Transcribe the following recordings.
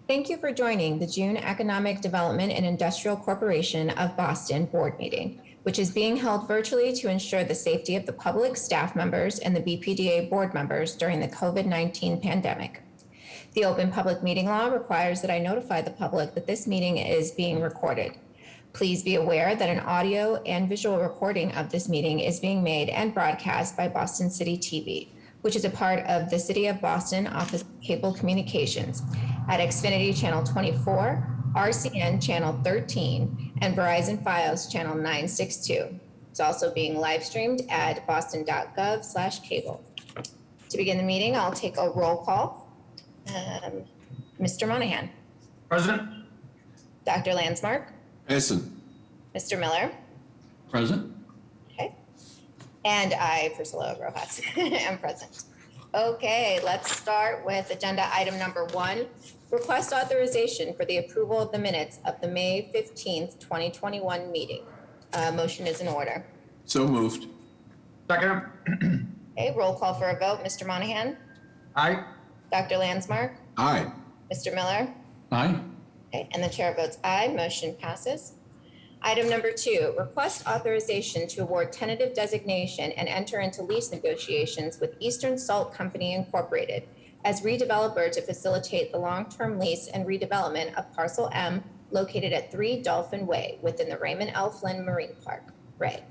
Thank you for joining the June Economic Development and Industrial Corporation of Boston board meeting, which is being held virtually to ensure the safety of the public, staff members, and the BPDA board members during the COVID-19 pandemic. The Open Public Meeting Law requires that I notify the public that this meeting is being recorded. Please be aware that an audio and visual recording of this meeting is being made and broadcast by Boston City TV, which is a part of the City of Boston Office of Cable Communications, at Xfinity Channel 24, RCN Channel 13, and Verizon Fios Channel 962. It's also being live streamed at boston.gov/cable. To begin the meeting, I'll take a roll call. Mr. Monahan. Present. Dr. Landsmark. Present. Mr. Miller. Present. Okay. And I, Priscilla Rojas, am present. Okay, let's start with agenda item number 1, request authorization for the approval of the minutes of the May 15th, 2021 meeting. Motion is in order. So moved. Second. Okay, roll call for a vote. Mr. Monahan? Aye. Dr. Landsmark? Aye. Mr. Miller? Aye. Okay, and the chair votes aye. Motion passes. Item number 2, request authorization to award tentative designation and enter into lease negotiations with Eastern Salt Company Incorporated as redeveloper to facilitate the long-term lease and redevelopment of Parcel M located at 3 Dolphin Way within the Raymond L. Flynn Marine Park. Ray.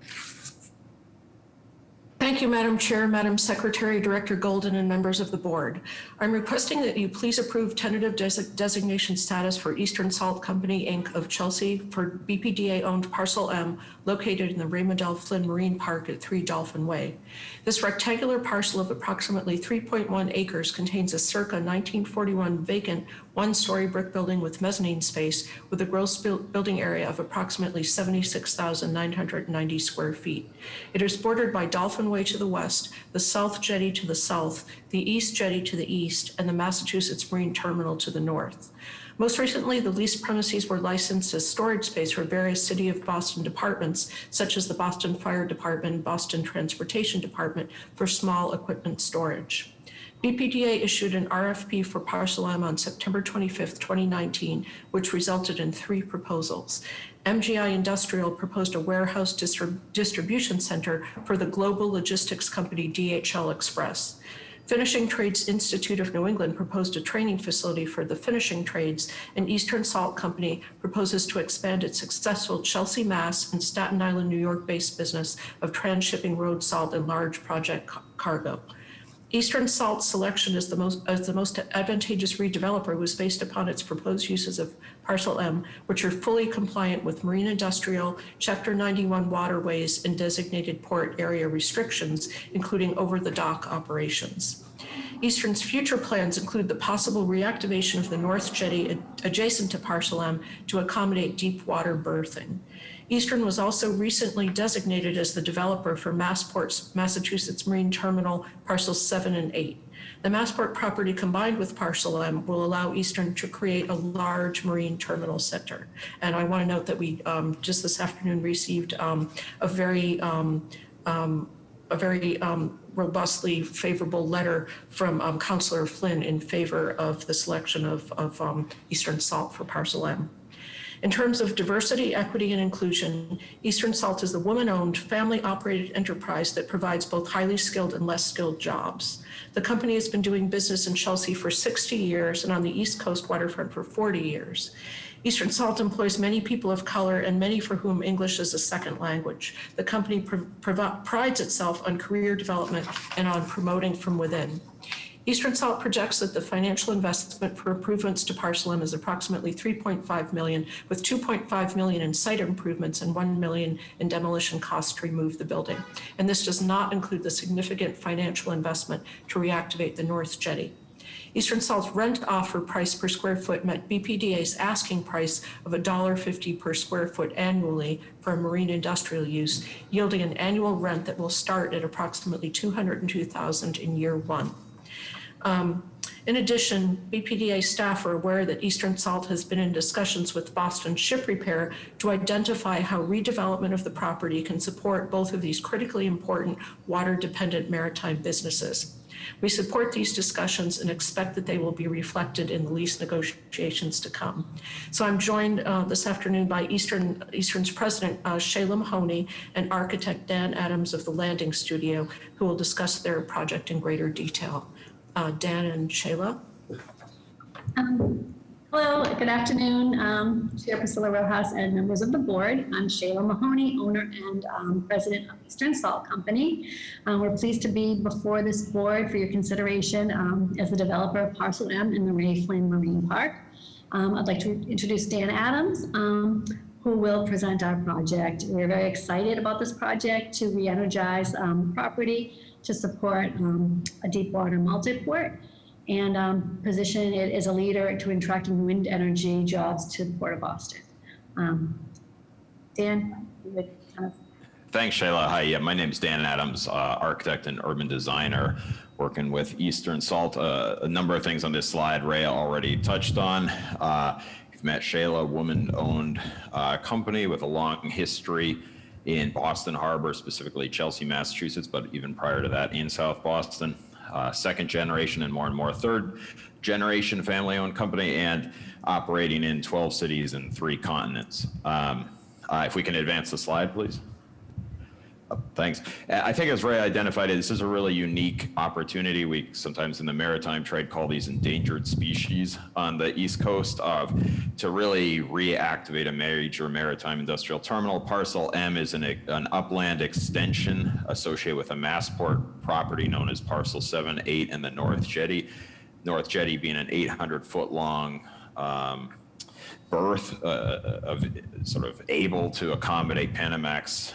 Thank you, Madam Chair, Madam Secretary, Director Golden, and members of the board. I'm requesting that you please approve tentative designation status for Eastern Salt Company, Inc. of Chelsea for BPDA-owned Parcel M located in the Raymond L. Flynn Marine Park at 3 Dolphin Way. This rectangular parcel of approximately 3.1 acres contains a circa 1941 vacant one-story brick building with mezzanine space with a gross building area of approximately 76,990 square feet. It is bordered by Dolphin Way to the west, the South Jetty to the south, the East Jetty to the east, and the Massachusetts Marine Terminal to the north. Most recently, the leased premises were licensed as storage space for various City of Boston departments, such as the Boston Fire Department, Boston Transportation Department, for small equipment storage. BPDA issued an RFP for Parcel M on September 25th, 2019, which resulted in 3 proposals. MGI Industrial proposed a warehouse distribution center for the global logistics company DHL Express. Finishing Trades Institute of New England proposed a training facility for the finishing trades, and Eastern Salt Company proposes to expand its successful Chelsea, Mass. And Staten Island, New York-based business of transshipping road salt and large project cargo. Eastern Salt's selection as the most advantageous redeveloper was based upon its proposed uses of Parcel M, which are fully compliant with marine industrial, Chapter 91 waterways, and designated port area restrictions, including over-the-dock operations. Eastern's future plans include the possible reactivation of the North Jetty adjacent to Parcel M to accommodate deep water berthing. Eastern was also recently designated as the developer for Massport's Massachusetts Marine Terminal Parcels 7 and 8. The Massport property combined with Parcel M will allow Eastern to create a large marine terminal center. And I want to note that we just this afternoon received a very robustly favorable letter from Councillor Flynn in favor of the selection of Eastern Salt for Parcel M. In terms of diversity, equity, and inclusion, Eastern Salt is the woman-owned, family-operated enterprise that provides both highly skilled and less skilled jobs. The company has been doing business in Chelsea for 60 years and on the East Coast waterfront for 40 years. Eastern Salt employs many people of color and many for whom English is a second language. The company prides itself on career development and on promoting from within. Eastern Salt projects that the financial investment for improvements to Parcel M is approximately $3.5 million, with $2.5 million in site improvements and $1 million in demolition costs to remove the building. And this does not include the significant financial investment to reactivate the North Jetty. Eastern Salt's rent offer price per square foot met BPDA's asking price of $1.50 per square foot annually for marine industrial use, yielding an annual rent that will start at approximately $202,000 in year 1. In addition, BPDA staff are aware that Eastern Salt has been in discussions with Boston Ship Repair to identify how redevelopment of the property can support both of these critically important water-dependent maritime businesses. We support these discussions and expect that they will be reflected in the lease negotiations to come. So I'm joined this afternoon by Eastern's president, Shayla Mahoney, and architect Dan Adams of the Landing Studio, who will discuss their project in greater detail. Dan and Shayla. Hello, good afternoon, Chair Priscilla Rojas and members of the board. I'm Shayla Mahoney, owner and president of Eastern Salt Company. We're pleased to be before this board for your consideration as the developer of Parcel M in the Ray Flynn Marine Park. I'd like to introduce Dan Adams, who will present our project. We're very excited about this project to re-energize property to support a deep water multi-port and position it as a leader to attracting wind energy jobs to the Port of Boston. Dan, you would kind of... Thanks, Shayla. Hi, my name is Dan Adams, architect and urban designer, working with Eastern Salt. A number of things on this slide Ray already touched on. You've met Shayla, a woman-owned company with a long history in Boston Harbor, specifically Chelsea, Massachusetts, but even prior to that in South Boston. Second generation and more third generation family-owned company, and operating in 12 cities and 3 continents. If we can advance the slide, please. Thanks. I think as Ray identified it, this is a really unique opportunity. We sometimes in the maritime trade call these endangered species on the East Coast to really reactivate a major maritime industrial terminal. Parcel M is an upland extension associated with a Massport property known as Parcel 7, 8, and the North Jetty. North Jetty being an 800-foot long berth of sort of able to accommodate Panamax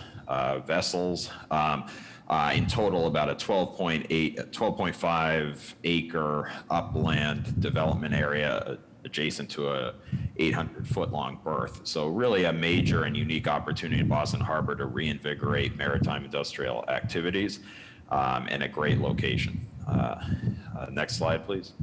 vessels. In total, about a 12.5 acre upland development area adjacent to a 800-foot long berth. So really a major and unique opportunity in Boston Harbor to reinvigorate maritime industrial activities, and a great location. Next slide, please.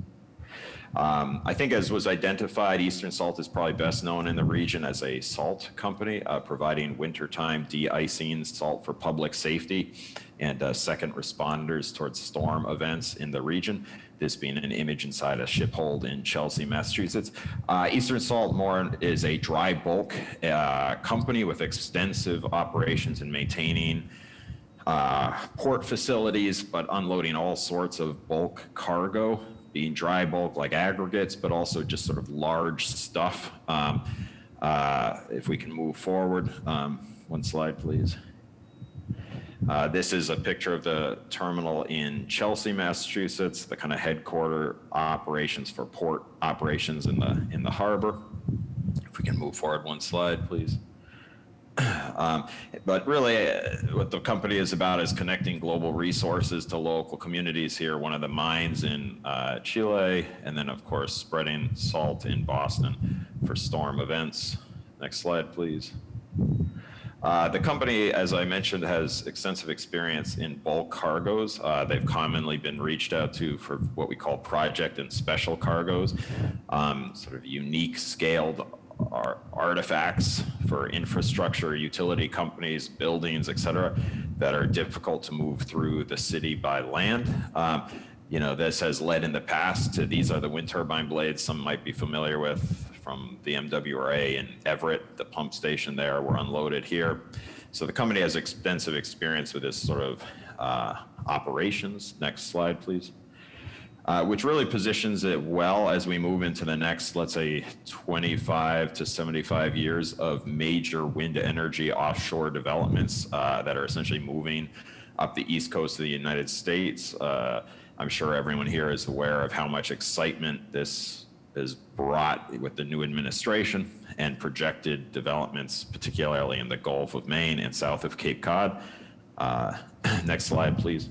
I think as was identified, Eastern Salt is probably best known in the region as a salt company, providing wintertime de-icing salt for public safety and second responders towards storm events in the region. This being an image inside a ship hold in Chelsea, Massachusetts. Eastern Salt more is a dry bulk company with extensive operations in maintaining port facilities, but unloading all sorts of bulk cargo, being dry bulk like aggregates, but also just sort of large stuff. If we can move forward, one slide, please. This is a picture of the terminal in Chelsea, Massachusetts, the kind of headquarter operations for port operations in the harbor. If we can move forward one slide, please. But really, what the company is about is connecting global resources to local communities here, one of the mines in Chile, and then, of course, spreading salt in Boston for storm events. Next slide, please. The company, as I mentioned, has extensive experience in bulk cargoes. They've commonly been reached out to for what we call project and special cargoes, sort of unique scaled artifacts for infrastructure, utility companies, buildings, et cetera, that are difficult to move through the city by land. This has led in the past to, these are the wind turbine blades some might be familiar with from the MWRA in Everett. The pump station there were unloaded here. So the company has extensive experience with this sort of operations. Next slide, please. Which really positions it well as we move into the next, let's say, 25 to 75 years of major wind energy offshore developments that are essentially moving up the East Coast of the United States. I'm sure everyone here is aware of how much excitement this has brought with the new administration and projected developments, particularly in the Gulf of Maine and south of Cape Cod. Next slide, please.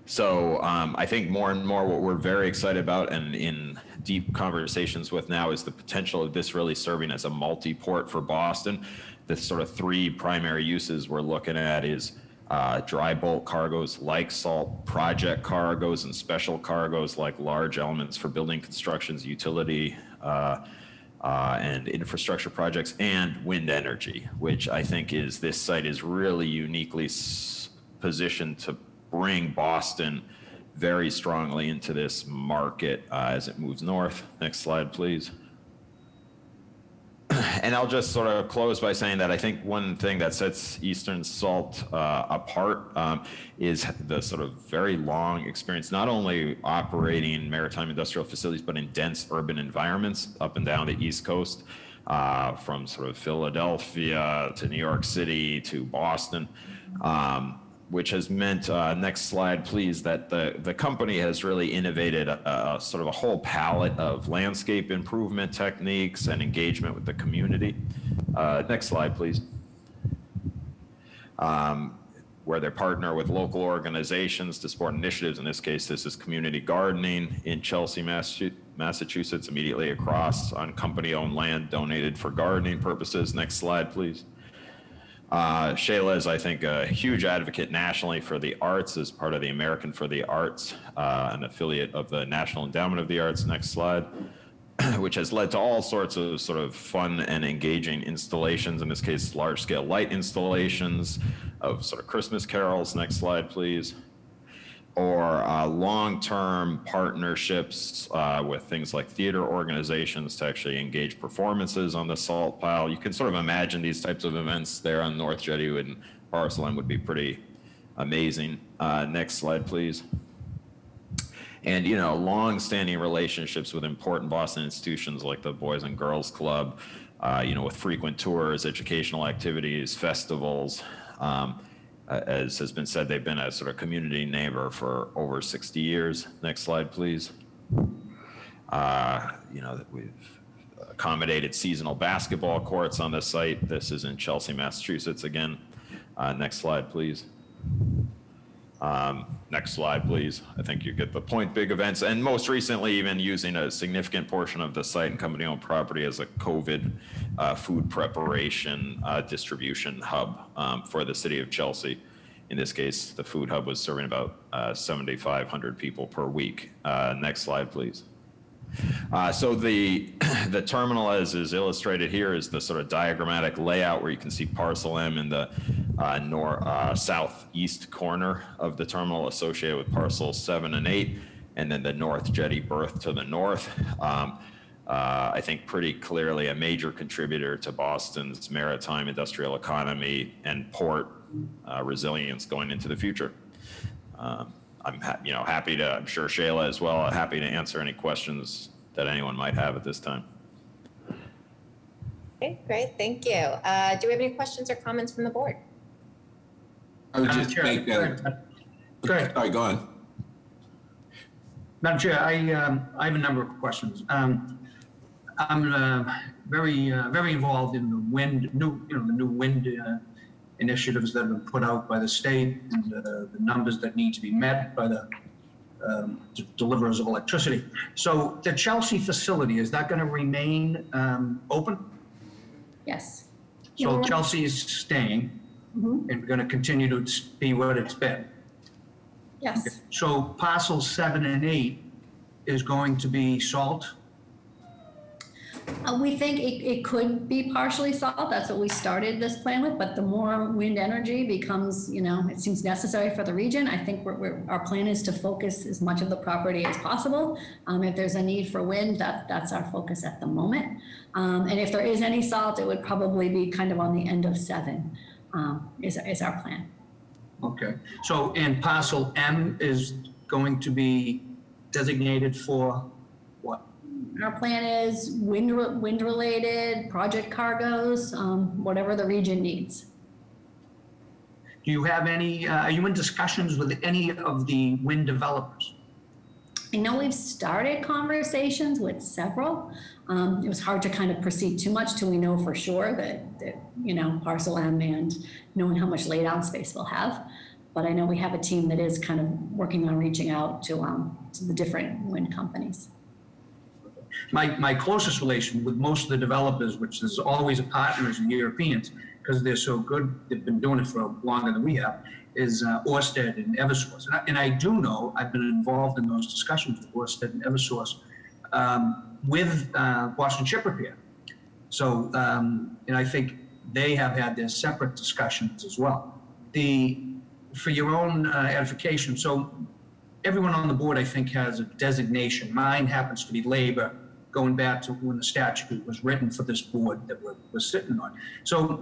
So I think more and more what we're very excited about and in deep conversations with now is the potential of this really serving as a multi-port for Boston. The sort of 3 primary uses we're looking at is dry bulk cargoes like salt, project cargoes, and special cargoes like large elements for building constructions, utility, and infrastructure projects, and wind energy, which I think is, this site is really uniquely positioned to bring Boston very strongly into this market as it moves north. Next slide, please. And I'll just sort of close by saying that I think one thing that sets Eastern Salt apart is the sort of very long experience, not only operating maritime industrial facilities, but in dense urban environments up and down the East Coast, from sort of Philadelphia to New York City to Boston. Which has meant, next slide please, that the company has really innovated a sort of a whole palette of landscape improvement techniques and engagement with the community. Next slide please. Where they partner with local organizations to support initiatives. In this case, this is community gardening in Chelsea, Massachusetts, immediately across on company-owned land donated for gardening purposes. Next slide please. Shayla is, I think, a huge advocate nationally for the arts as part of the American for the Arts, an affiliate of the National Endowment of the Arts. Next slide. Which has led to all sorts of sort of fun and engaging installations, in this case, large-scale light installations of sort of Christmas carols. Next slide, please. Or long-term partnerships with things like theater organizations to actually engage performances on the salt pile. You can sort of imagine these types of events there on North Jetty and Parcel M would be pretty amazing. Next slide, please. And, you know, long-standing relationships with important Boston institutions like the Boys and Girls Club, you know, with frequent tours, educational activities, festivals. As has been said, they've been a sort of community neighbor for over 60 years. Next slide, please. You know, we've accommodated seasonal basketball courts on the site. This is in Chelsea, Massachusetts again. Next slide, please. Next slide, please. I think you get the point. Big events, and most recently, even using a significant portion of the site and company-owned property as a COVID food preparation distribution hub for the city of Chelsea. In this case, the food hub was serving about 7,500 people per week. Next slide, please. So the terminal, as is illustrated here, is the sort of diagrammatic layout where you can see Parcel M in the southeast corner of the terminal associated with parcels 7 and 8, and then the North Jetty berth to the north. I think pretty clearly a major contributor to Boston's maritime industrial economy and port resilience going into the future. I'm happy to, I'm sure Shayla as well, happy to answer any questions that anyone might have at this time. Okay, great, thank you. Do we have any questions or comments from the board? I would just Chair, make go ahead. Sorry, go on. Madam Chair, I have a number of questions. I'm very involved in the new wind initiatives that have been put out by the state and the numbers that need to be met by the deliverers of electricity. So the Chelsea facility, is that going to remain open? Yes. So Chelsea is staying and going to continue to be what it's been. Yes. Okay. So parcels 7 and 8 is going to be salt? We think it could be partially salt. That's what we started this plan with. But the more wind energy becomes, it seems necessary for the region. I think our plan is to focus as much of the property as possible. If there's a need for wind, that's our focus at the moment. And if there is any salt, it would probably be kind of on the end of 7 is our plan. Okay. So and parcel M is going to be designated for what? Our plan is wind-related, project cargoes, whatever the region needs. Do you have any, are you in discussions with any of the wind developers? I know we've started conversations with several. It was hard to kind of proceed too much till we know for sure that parcel M and knowing how much laydown space we'll have. But I know we have a team that is kind of working on reaching out to the different wind companies. My closest relation with most of the developers, which is always a partners and Europeans, because they're so good, they've been doing it for longer than we have, Orsted and Eversource. And I do know, I've been involved in those discussions with Orsted and Eversource with Boston Ship Repair. So, and I think they have had their separate discussions as well. For your own edification, so everyone on the board, I think, has a designation. Mine happens to be labor, going back to when the statute was written for this board that we're sitting on. So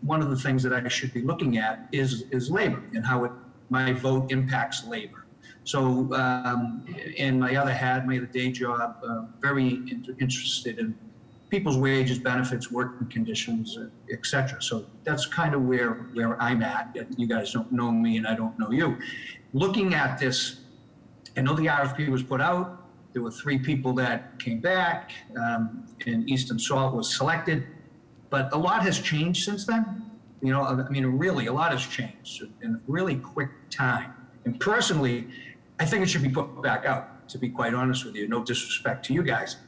one of the things that I should be looking at is labor and how my vote impacts labor. So in my other hat, my other day job, very interested in people's wages, benefits, working conditions, et cetera. So that's kind of where I'm at. You guys don't know me and I don't know you. Looking at this, I know the RFP was put out. There were 3 people that came back, and Eastern Salt was selected. But a lot has changed since then. You know, I mean, really, a lot has changed in a really quick time. And personally, I think it should be put back out, to be quite honest with you. No disrespect to you guys.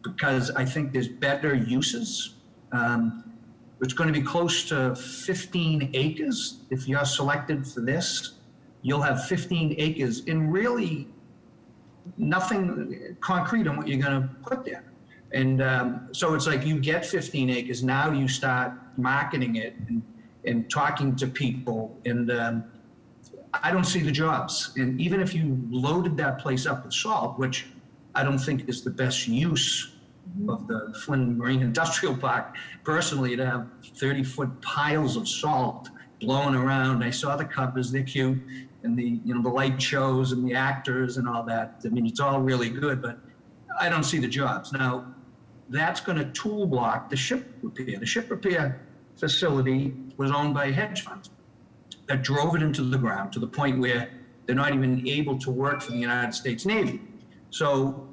Because I think there's better uses. It's going to be close to 15 acres. If you're selected for this, you'll have 15 acres in really nothing concrete on what you're going to put there. And so it's like you get 15 acres, now you start marketing it and talking to people. And I don't see the jobs. And even if you loaded that place up with salt, which I don't think is the best use of the Flynn Marine Industrial Park, personally, to have 30-foot piles of salt blowing around. I saw the covers, they're cute, and the light shows and the actors and all that. I mean, it's all really good, but I don't see the jobs. Now, that's going to tool block the ship repair. The ship repair facility was owned by hedge funds that drove it into the ground to the point where they're not even able to work for the United States Navy. So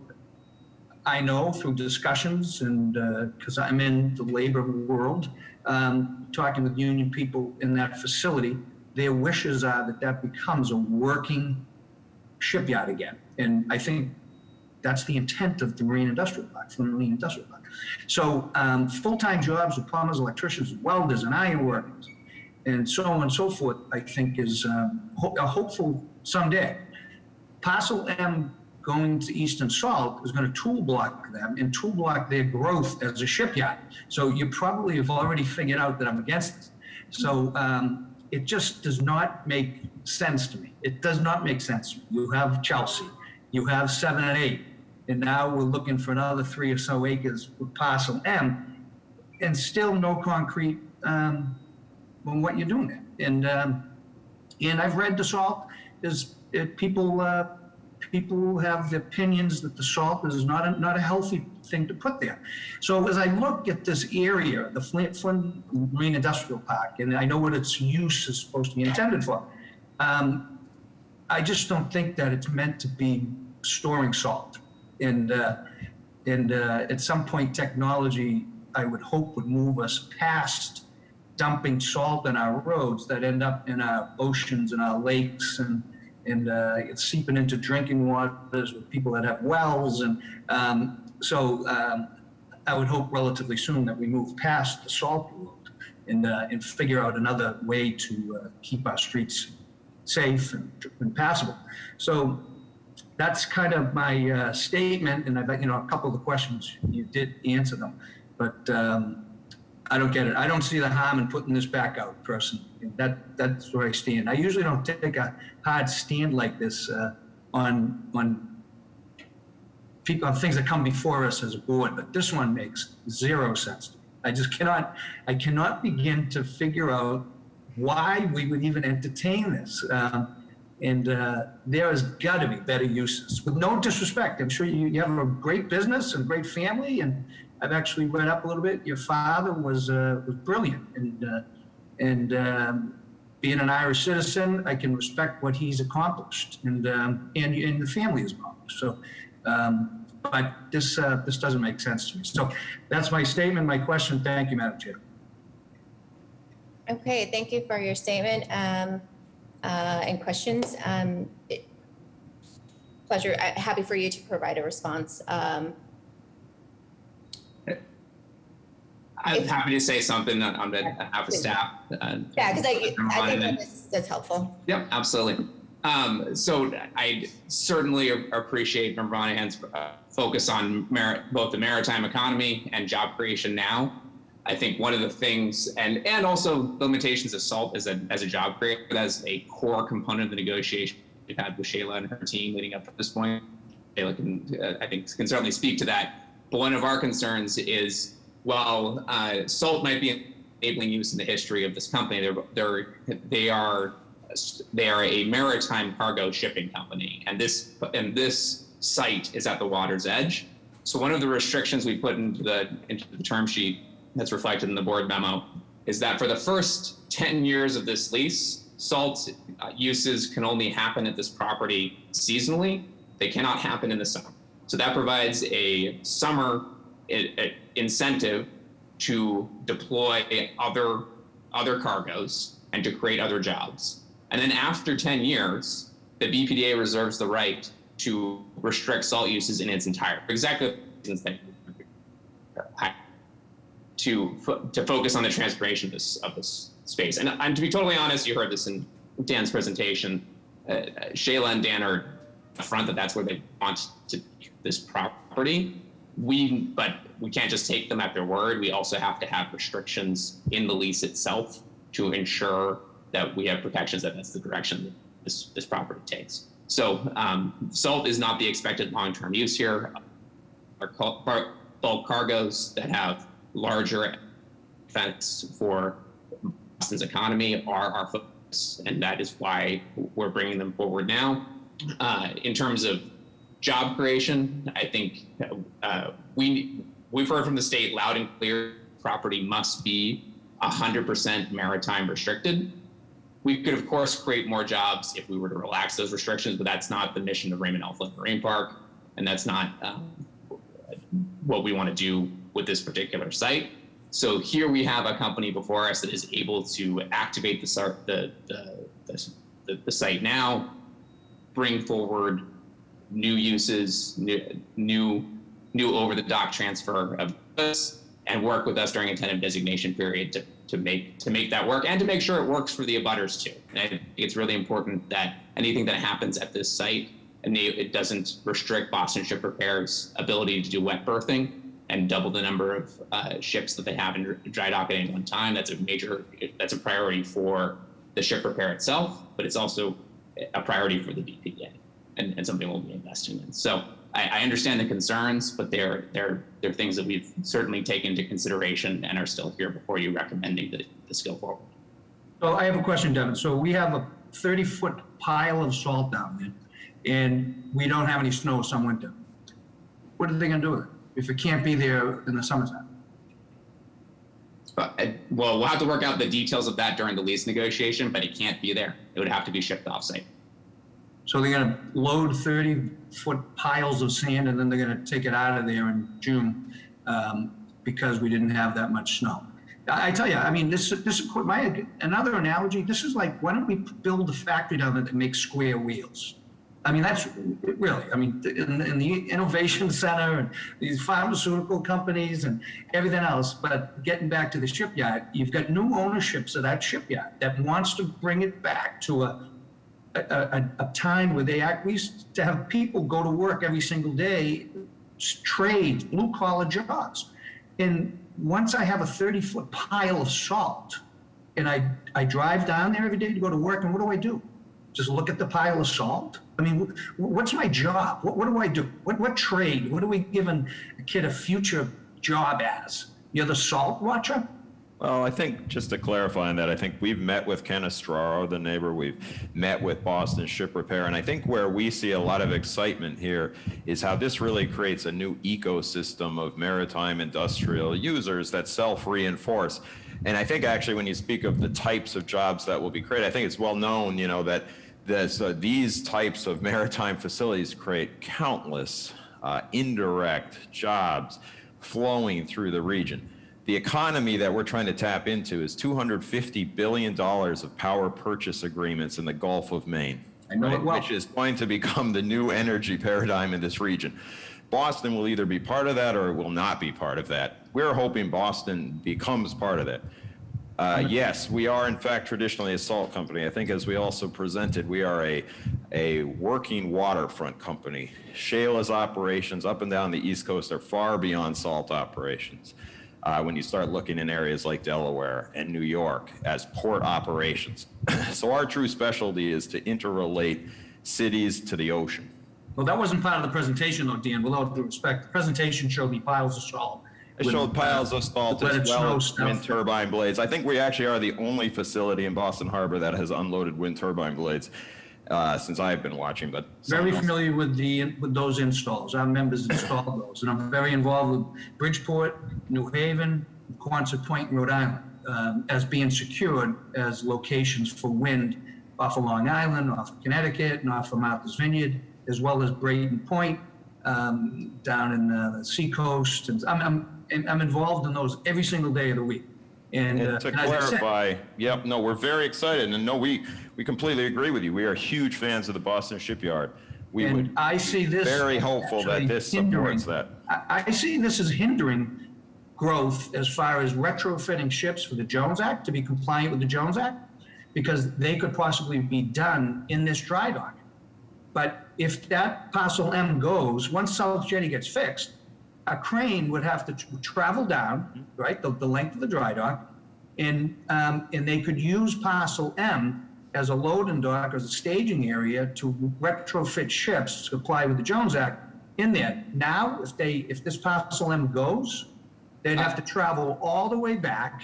I know through discussions and because I'm in the labor world, talking with union people in that facility, their wishes are that becomes a working shipyard again. And I think that's the intent of the Marine Industrial Park, Flynn Marine Industrial Park. So full-time jobs with plumbers, electricians, welders, and iron workers, and so on and so forth, I think is a hopeful someday. Parcel M going to Eastern Salt is going to tool block them and tool block their growth as a shipyard. So you probably have already figured out that I'm against this. So it just does not make sense to me. It does not make sense to me. You have Chelsea, you have 7 and 8, and now we're looking for another 3 or so acres with Parcel M, and still no concrete on what you're doing there. And I've read the salt. People have the opinions that the salt is not a healthy thing to put there. So as I look at this area, the Flynn Marine Industrial Park, and I know what its use is supposed to be intended for, I just don't think that it's meant to be storing salt. And at some point, technology, I would hope, would move us past dumping salt in our roads that end up in our oceans and our lakes, and it's seeping into drinking waters with people that have wells. And so I would hope relatively soon that we move past the salt world and figure out another way to keep our streets safe and passable. So that's kind of my statement. And I've, a couple of the questions, you did answer them, but I don't get it. I don't see the harm in putting this back out, personally. That's where I stand. I usually don't take a hard stand like this on people, on things that come before us as a board, but this one makes 0 sense to me. I cannot begin to figure out why we would even entertain this. There has got to be better uses. With no disrespect, I'm sure you have a great business and a great family, and I've actually read up a little bit. Your father was brilliant, and being an Irish citizen, I can respect what he's accomplished, and the family has accomplished. So, but this doesn't make sense to me. So that's my statement, my question. Thank you, Madam Chair. Okay, thank you for your statement and questions. Pleasure, happy for you to provide a response. I'm happy to say something on behalf of staff. Yeah, because I think that's helpful. Yep, absolutely. So I certainly appreciate Member Monahan's focus on both the maritime economy and job creation now. I think one of the things, and also the limitations of SALT as a job creator, that's a core component of the negotiation we've had with Shayla and her team leading up to this point. Shayla can, I think, can certainly speak to that. But one of our concerns is, while SALT might be an enabling use in the history of this company, they are a maritime cargo shipping company, and this site is at the water's edge. So one of the restrictions we put into the term sheet that's reflected in the board memo is that for the first 10 years of this lease, SALT uses can only happen at this property seasonally. They cannot happen in the summer. So that provides a summer incentive to deploy other cargoes and to create other jobs. And then after 10 years, the BPDA reserves the right to restrict SALT uses in its entirety. Exactly the reasons that to focus on the transportation of this space. And to be totally honest, you heard this in Dan's presentation. Shayla and Dan are upfront that that's where they want to this property. But we can't just take them at their word. We also have to have restrictions in the lease itself to ensure that we have protections that that's the direction that this property takes. So SALT is not the expected long-term use here. Our bulk cargoes that have larger effects for Boston's economy are our focus, and that is why we're bringing them forward now. In terms of job creation, I think we've heard from the state loud and clear, property must be 100% maritime restricted. We could, of course, create more jobs if we were to relax those restrictions, but that's not the mission of Raymond L. Flynn Marine Park, and that's not what we want to do with this particular site. So here we have a company before us that is able to activate the site now, bring forward new uses, new over-the-dock transfer of goods, and work with us during a tentative designation period to make that work and to make sure it works for the abutters too. And I think it's really important that anything that happens at this site, and it doesn't restrict Boston Ship Repair's ability to do wet berthing and double the number of ships that they have in dry dock at any one time. That's a priority for the ship repair itself, but it's also a priority for the BPDA and something we'll be investing in. So I understand the concerns, but they're things that we've certainly taken into consideration and are still here before you recommending this go forward. So I have a question, Devin. So we have a 30-foot pile of salt down there, and we don't have any snow some winter. What are they going to do with it if it can't be there in the summertime? Well, we'll have to work out the details of that during the lease negotiation, but it can't be there. It would have to be shipped off-site. So they're going to load 30-foot piles of sand, and then they're going to take it out of there in June because we didn't have that much snow. I tell you, I mean, another analogy. This is like, why don't we build a factory down there that makes square wheels? I mean, that's really, I mean, in the innovation center and these pharmaceutical companies and everything else. But getting back to the shipyard, you've got new ownerships of that shipyard that wants to bring it back to a time where we used to have people go to work every single day, trades, blue collar jobs. And once I have a 30-foot pile of salt and I drive down there every day to go to work, and what do? Just look at the pile of salt? I mean, what's my job? What do I do? What trade? What are we giving a kid a future job as? You're the salt watcher? Well, I think just to clarify on that, I think we've met with Ken Estraro, the neighbor. We've met with Boston Ship Repair. And I think where we see a lot of excitement here is how this really creates a new ecosystem of maritime industrial users that self-reinforce. And I think actually when you speak of the types of jobs that will be created, I think it's well known, you know, that these types of maritime facilities create countless indirect jobs flowing through the region. The economy that we're trying to tap into is $250 billion of power purchase agreements in the Gulf of Maine. I know it well. which is going to become the new energy paradigm in this region. Boston will either be part of that or it will not be part of that. We're hoping Boston becomes part of that. Yes, we are in fact traditionally a salt company. I think as we also presented, we are a working waterfront company. Shale's operations up and down the East Coast are far beyond salt operations. When you start looking in areas like Delaware and New York as port operations. So our true specialty is to interrelate cities to the ocean. Well, that wasn't part of the presentation though, Dan, with all due respect. The presentation showed me piles of salt. It showed piles of salt as well as wind stuff. turbine blades. I think we actually are the only facility in Boston Harbor that has unloaded wind turbine blades since I've been watching. But Very familiar with those installs. Our members installed those, and I'm very involved with Bridgeport, New Haven, Quonset Point, Rhode Island, as being secured as locations for wind off of Long Island, off of Connecticut, and off of Martha's Vineyard, as well as Brayton Point down in the Seacoast. And I'm involved in those every single day of the week. And to clarify, yep, no, we're very excited. And no, we completely agree with you. We are huge fans of the Boston shipyard. We would I see this very hopeful that this supports that. I see this as hindering growth as far as retrofitting ships for the Jones Act to be compliant with the Jones Act, because they could possibly be done in this dry dock. But if that parcel M goes, once South Jetty gets fixed, a crane would have to travel down, right, the length of the dry dock, and they could use parcel M as a loading dock, as a staging area to retrofit ships to comply with the Jones Act in there. Now, if this parcel M goes, they'd have to travel all the way back,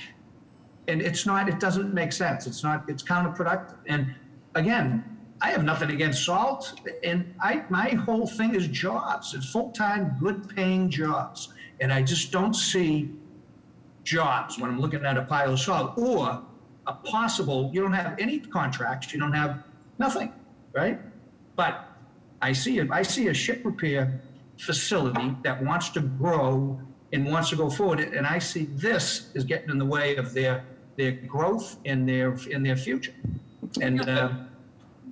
and it doesn't make sense. It's counterproductive. And again, I have nothing against salt, and my whole thing is jobs. It's full-time, good-paying jobs, and I just don't see jobs when I'm looking at a pile of salt or a possible. You don't have any contracts. You don't have nothing, right? But I see a ship repair facility that wants to grow and wants to go forward, and I see this is getting in the way of their growth and their future. And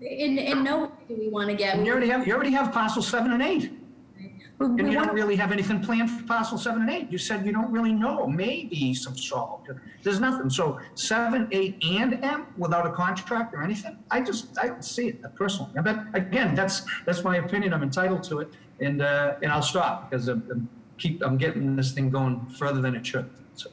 In no way do we want to get. you already have parcel 7 and 8. And you don't really have anything planned for parcel 7 and 8. You said you don't really know. Maybe some salt. There's nothing. So 7, 8, and M without a contract or anything. I don't see it personally. But again, that's my opinion. I'm entitled to it, and I'll stop because I'm getting this thing going further than it should. So.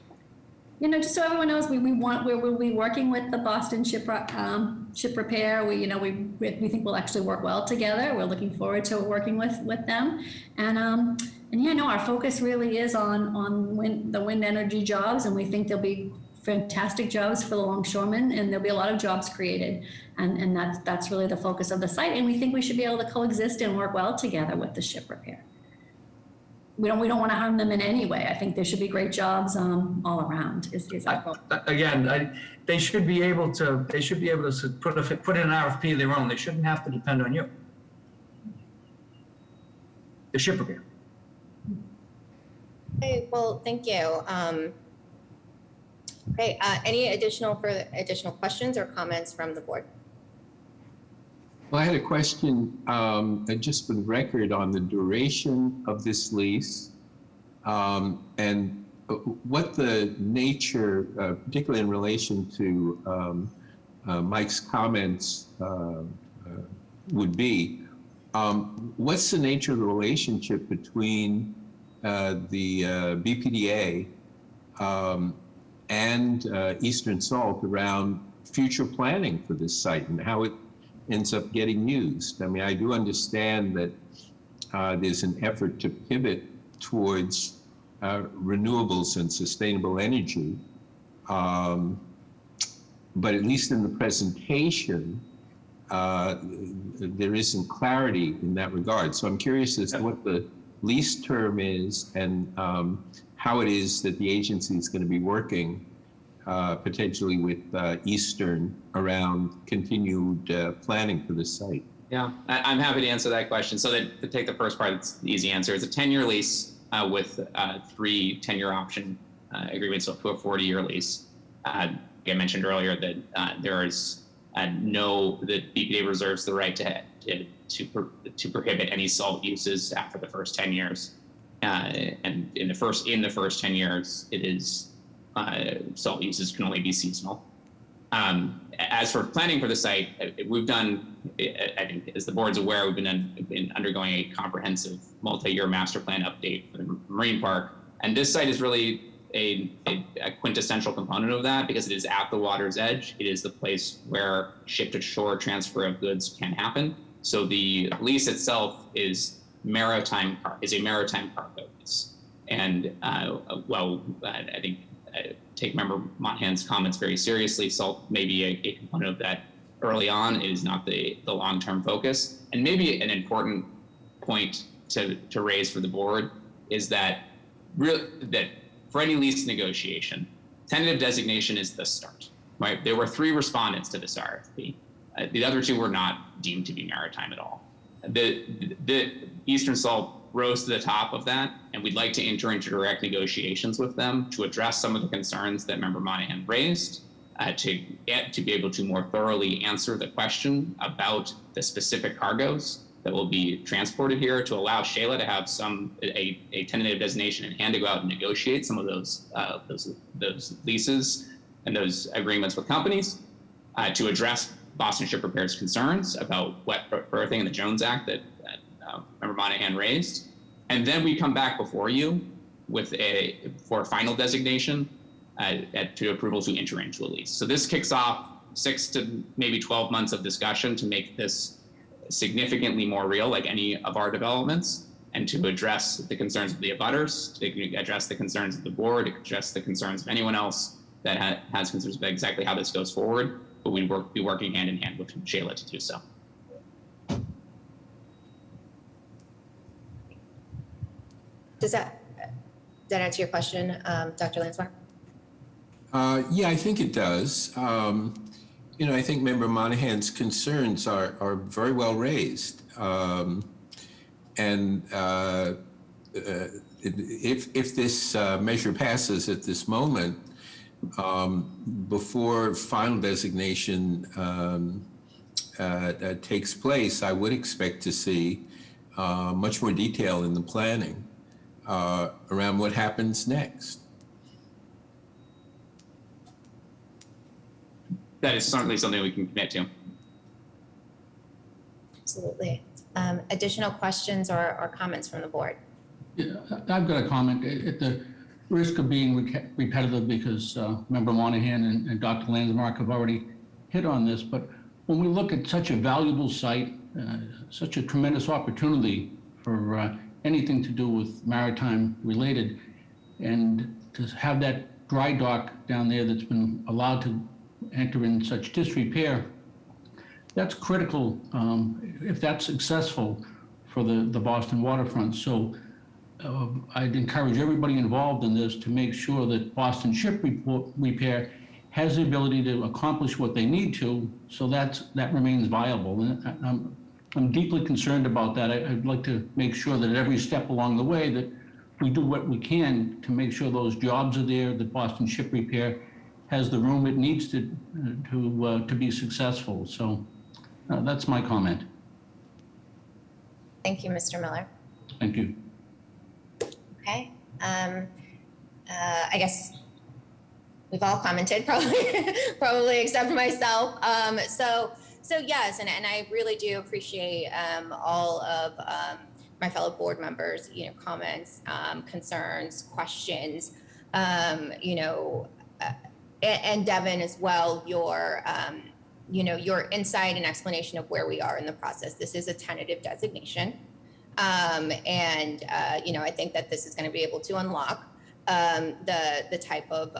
Just so everyone knows, we will be working with the Boston ship repair. We think we'll actually work well together. We're looking forward to working with them. And our focus really is on the wind energy jobs, and we think there'll be fantastic jobs for the longshoremen, and there'll be a lot of jobs created. And that's really the focus of the site. And we think we should be able to coexist and work well together with the ship repair. We don't want to harm them in any way. I think there should be great jobs all around. Is our goal. Again, they should be able to put in an RFP of their own. They shouldn't have to depend on you. The ship repair. Okay, well, thank you. Okay, any additional questions or comments from the board? Well, I had a question, just for the record, on the duration of this lease, and what the nature, particularly in relation to Mike's comments, would be. What's the nature of the relationship between the BPDA and Eastern Salt around future planning for this site and how it ends up getting used? I mean, I do understand that there's an effort to pivot towards renewables and sustainable energy, but at least in the presentation, there isn't clarity in that regard. So I'm curious as to what the lease term is and how it is that the agency is going to be working potentially with Eastern around continued planning for this site. Yeah, I'm happy to answer that question. So to take the first part, it's the easy answer. It's a 10-year lease with 3 10-year option agreements to a 40-year lease. Like I mentioned earlier, that there is know that BPDA reserves the right to prohibit any salt uses after the first 10 years. And in the first 10 years, it is salt uses can only be seasonal. As for planning for the site, we've done, I think, as the board's aware, we've been undergoing a comprehensive multi-year master plan update for the marine park. And this site is really a quintessential component of that because it is at the water's edge. It is the place where ship-to-shore transfer of goods can happen. So the lease itself is a maritime cargo lease. And I think take Member Monahan's comments very seriously. Salt may be a component of that early on. It is not the long-term focus. And maybe an important point to raise for the board is that for any lease negotiation, tentative designation is the start, right? There were 3 respondents to this RFP. The other 2 were not deemed to be maritime at all. The Eastern Salt rose to the top of that, and we'd like to enter into direct negotiations with them to address some of the concerns that Member Monahan raised, to be able to more thoroughly answer the question about the specific cargoes that will be transported here, to allow Shayla to have a tentative designation in hand to go out and negotiate some of those leases and those agreements with companies, to address Boston Ship Repair's concerns about wet berthing and the Jones Act that Member Monahan raised. And then we come back before you for a final designation to approval to enter into a lease. So this kicks off 6 to maybe 12 months of discussion to make this significantly more real, like any of our developments, and to address the concerns of the abutters, to address the concerns of the board, to address the concerns of anyone else that has concerns about exactly how this goes forward. But we'd be working hand in hand with Shayla to do so. Does that answer your question, Dr. Lansmore? Yeah, I think it does. I think Member Monahan's concerns are very well raised. If this measure passes at this moment, before final designation takes place, I would expect to see much more detail in the planning around what happens next. That is certainly something we can commit to. Absolutely. Additional questions or comments from the board? Yeah, I've got a comment. At the risk of being repetitive, because Member Monahan and Dr. Landsmark have already hit on this, but when we look at such a valuable site, such a tremendous opportunity for anything to do with maritime related, and to have that dry dock down there that's been allowed to enter in such disrepair, that's critical if that's successful for the Boston waterfront. So I'd encourage everybody involved in this to make sure that Boston Ship Repair has the ability to accomplish what they need to, so that remains viable. And I'm deeply concerned about that. I'd like to make sure that at every step along the way that we do what we can to make sure those jobs are there, that Boston Ship Repair has the room it needs to be successful. So that's my comment. Thank you, Mr. Miller. Thank you. Okay. I guess we've all commented, probably except myself. So yes, and I really do appreciate all of my fellow board members, comments, concerns, questions, and Devin as well, your insight and explanation of where we are in the process. This is a tentative designation. I think that this is going to be able to unlock the type of,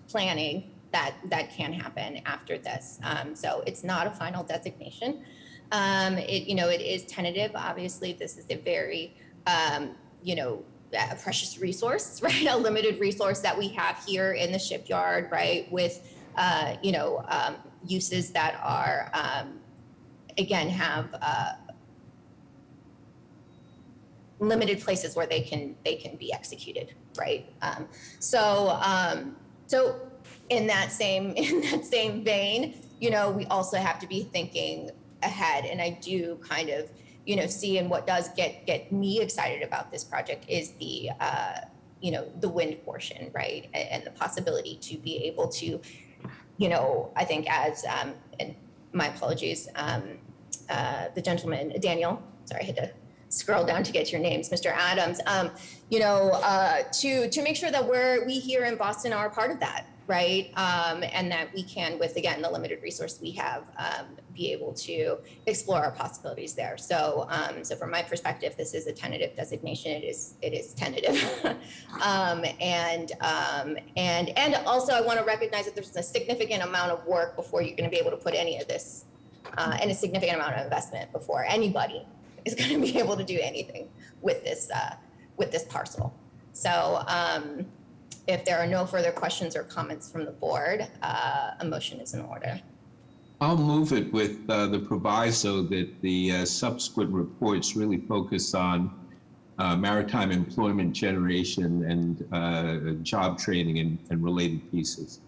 planning that can happen after this. So it's not a final designation. It is tentative. Obviously, this is a very, a precious resource, right? A limited resource that we have here in the shipyard, right? With, uses that are, again, have limited places where they can be executed, right? So in that same vein, we also have to be thinking ahead. And I do kind of, see, and what does get me excited about this project is the wind portion, right? And the possibility to be able to, I think as, and my apologies, the gentleman, Daniel, sorry, I had to scroll down to get your names, Mr. Adams, to make sure that we here in Boston are a part of that, right? And that we can, with, again, the limited resource we have, be able to explore our possibilities there. So, from my perspective, this is a tentative designation. It is tentative. And also I want to recognize that there's a significant amount of work before you're going to be able to put any of this, and a significant amount of investment before anybody is going to be able to do anything with this parcel. So, if there are no further questions or comments from the board, a motion is in order. I'll move it with the proviso that the subsequent reports really focus on maritime employment generation and job training and related pieces.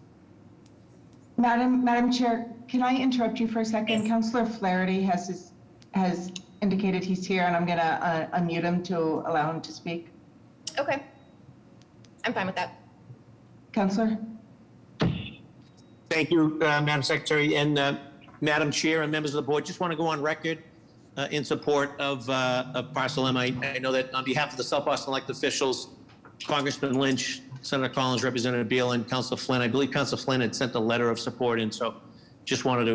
Madam Chair, can I interrupt you for a second? Yes. Councillor Flaherty has indicated he's here, and I'm going to unmute him to allow him to speak. Okay, I'm fine with that. Councillor. Thank you, Madam Secretary, and Madam Chair and members of the board. Just want to go on record in support of Parcel M. I know that on behalf of the South Boston elected officials, Congressman Lynch, Senator Collins, Representative Beal, and Councilor Flynn. I believe Councilor Flynn had sent a letter of support, and so just wanted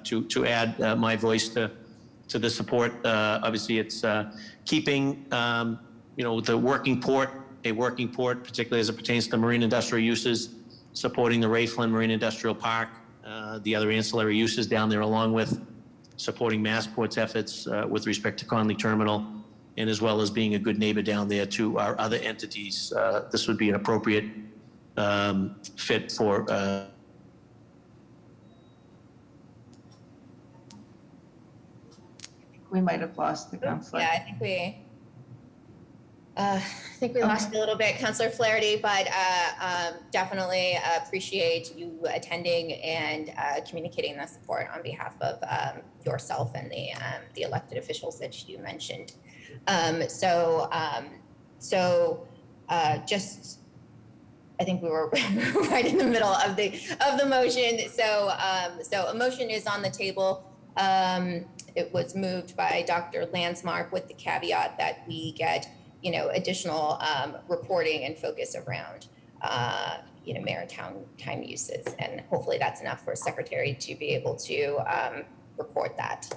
to add my voice to the support. Obviously, it's keeping the working port, particularly as it pertains to marine industrial uses, supporting the Ray Flynn Marine Industrial Park, the other ancillary uses down there, along with supporting Massport's efforts with respect to Conley Terminal, and as well as being a good neighbor down there to our other entities. This would be an appropriate fit for We might have lost the councillor. Yeah, I think we lost you a little bit, Councillor Flaherty, but definitely appreciate you attending and communicating that support on behalf of yourself and the elected officials that you mentioned. Just, I think we were right in the middle of the motion. So a motion is on the table. It was moved by Dr. Landsmark with the caveat that we get additional reporting and focus around, maritime uses. And hopefully that's enough for Secretary to be able to report that.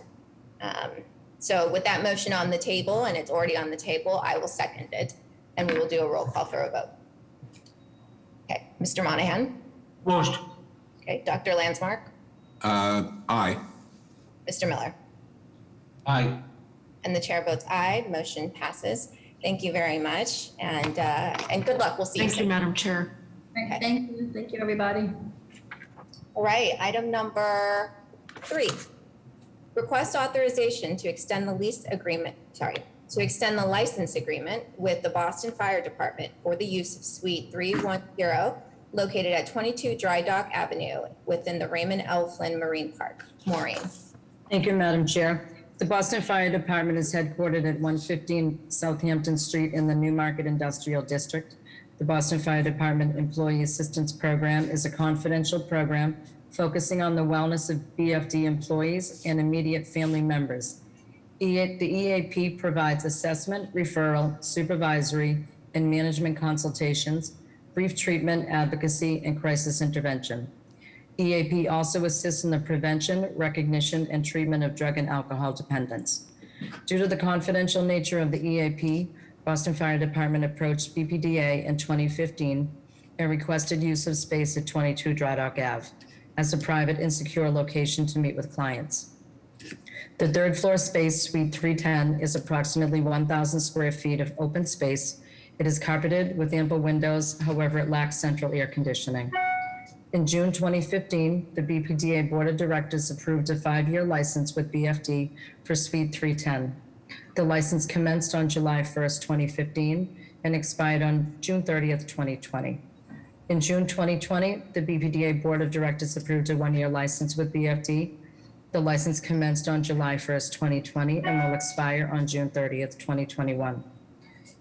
So with that motion on the table, and it's already on the table, I will second it, and we will do a roll call for a vote. Okay, Mr. Monahan? Opposed. Okay, Dr. Landsmark? Aye. Mr. Miller? Aye. And the chair votes aye. Motion passes. Thank you very much, and good luck. We'll see you soon. Thank you, Madam Chair. Right, thank you, everybody. All right, item number 3. Request authorization to extend the license agreement with the Boston Fire Department for the use of Suite 310 located at 22 Dry Dock Avenue within the Raymond L. Flynn Marine Park. Maureen. Thank you, Madam Chair. The Boston Fire Department is headquartered at 115 Southampton Street in the Newmarket Industrial District. The Boston Fire Department Employee Assistance Program is a confidential program focusing on the wellness of BFD employees and immediate family members. The EAP provides assessment, referral, supervisory, and management consultations, brief treatment, advocacy, and crisis intervention. EAP also assists in the prevention, recognition, and treatment of drug and alcohol dependence. Due to the confidential nature of the EAP, Boston Fire Department approached BPDA in 2015 and requested use of space at 22 Dry Dock Ave as a private and secure location to meet with clients. The third floor space, Suite 310, is approximately 1,000 square feet of open space. It is carpeted with ample windows, however, it lacks central air conditioning. In June 2015, the BPDA Board of Directors approved a 5-year license with BFD for Suite 310. The license commenced on July 1st, 2015, and expired on June 30th, 2020. In June 2020, the BPDA Board of Directors approved a one-year license with BFD. The license commenced on July 1st, 2020, and will expire on June 30th, 2021.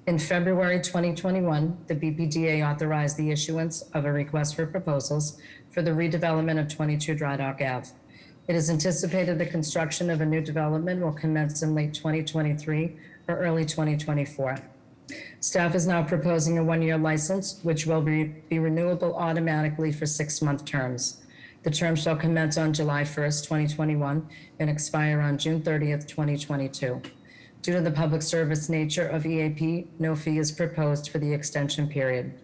In February 2021, the BPDA authorized the issuance of a request for proposals for the redevelopment of 22 Dry Dock Ave. It is anticipated the construction of a new development will commence in late 2023 or early 2024. Staff is now proposing a one-year license, which will be renewable automatically for 6-month terms. The term shall commence on July 1st, 2021, and expire on June 30th, 2022. Due to the public service nature of EAP, no fee is proposed for the extension period.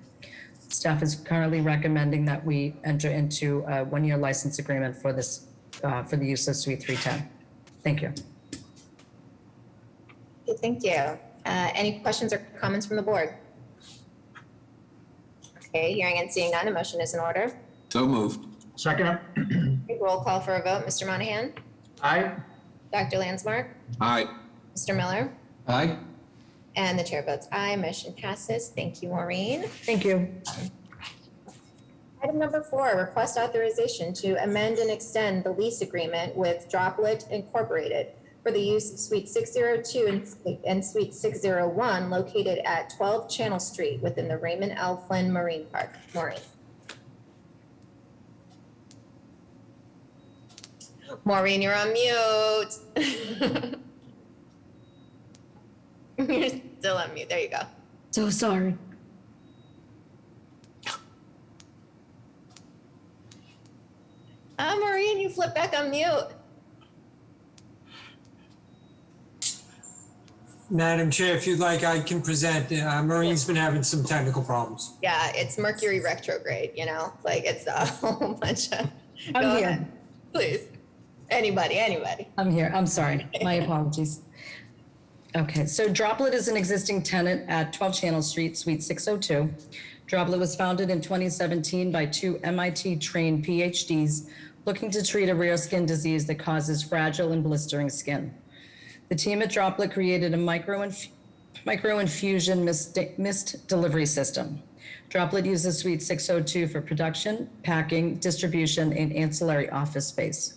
Staff is currently recommending that we enter into a one-year license agreement for this, for the use of Suite 310. Thank you. Okay, thank you. Any questions or comments from the board? Okay, hearing and seeing none, a motion is in order. So moved. Second. Okay, roll call for a vote. Mr. Monahan? Aye. Dr. Landsmark? Aye. Mr. Miller? Aye. And the chair votes aye. Motion passes. Thank you, Maureen. Thank you. Item number 4, request authorization to amend and extend the lease agreement with Droplet Incorporated for the use of Suite 602 and Suite 601 located at 12 Channel Street within the Raymond L. Flynn Marine Park. Maureen. Maureen, you're on mute. You're still on mute. There you go. So sorry. Maureen, you flipped back on mute. Madam Chair, if you'd like, I can present. Maureen's been having some technical problems. Yeah, it's Mercury retrograde, you know, like it's a whole bunch of. I'm Go here. ahead, please. Anybody. I'm here. I'm sorry. My apologies. Okay, so Droplet is an existing tenant at 12 Channel Street, Suite 602. Droplet was founded in 2017 by 2 MIT-trained PhDs looking to treat a rare skin disease that causes fragile and blistering skin. The team at Droplet created a micro-infusion mist delivery system. Droplet uses Suite 602 for production, packing, distribution, and ancillary office space.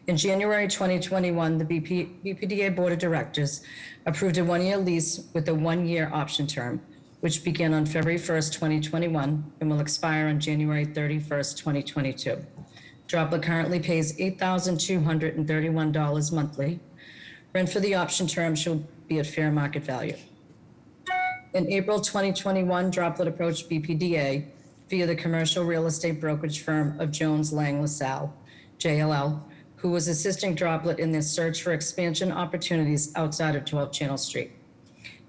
In January 2021, the BPDA Board of Directors approved a one-year lease with a one-year option term, which began on February 1st, 2021, and will expire on January 31st, 2022. Droplet currently pays $8,231 monthly. Rent for the option term shall be at fair market value. In April 2021, Droplet approached BPDA via the commercial real estate brokerage firm of Jones Lang LaSalle, JLL, who was assisting Droplet in their search for expansion opportunities outside of 12 Channel Street.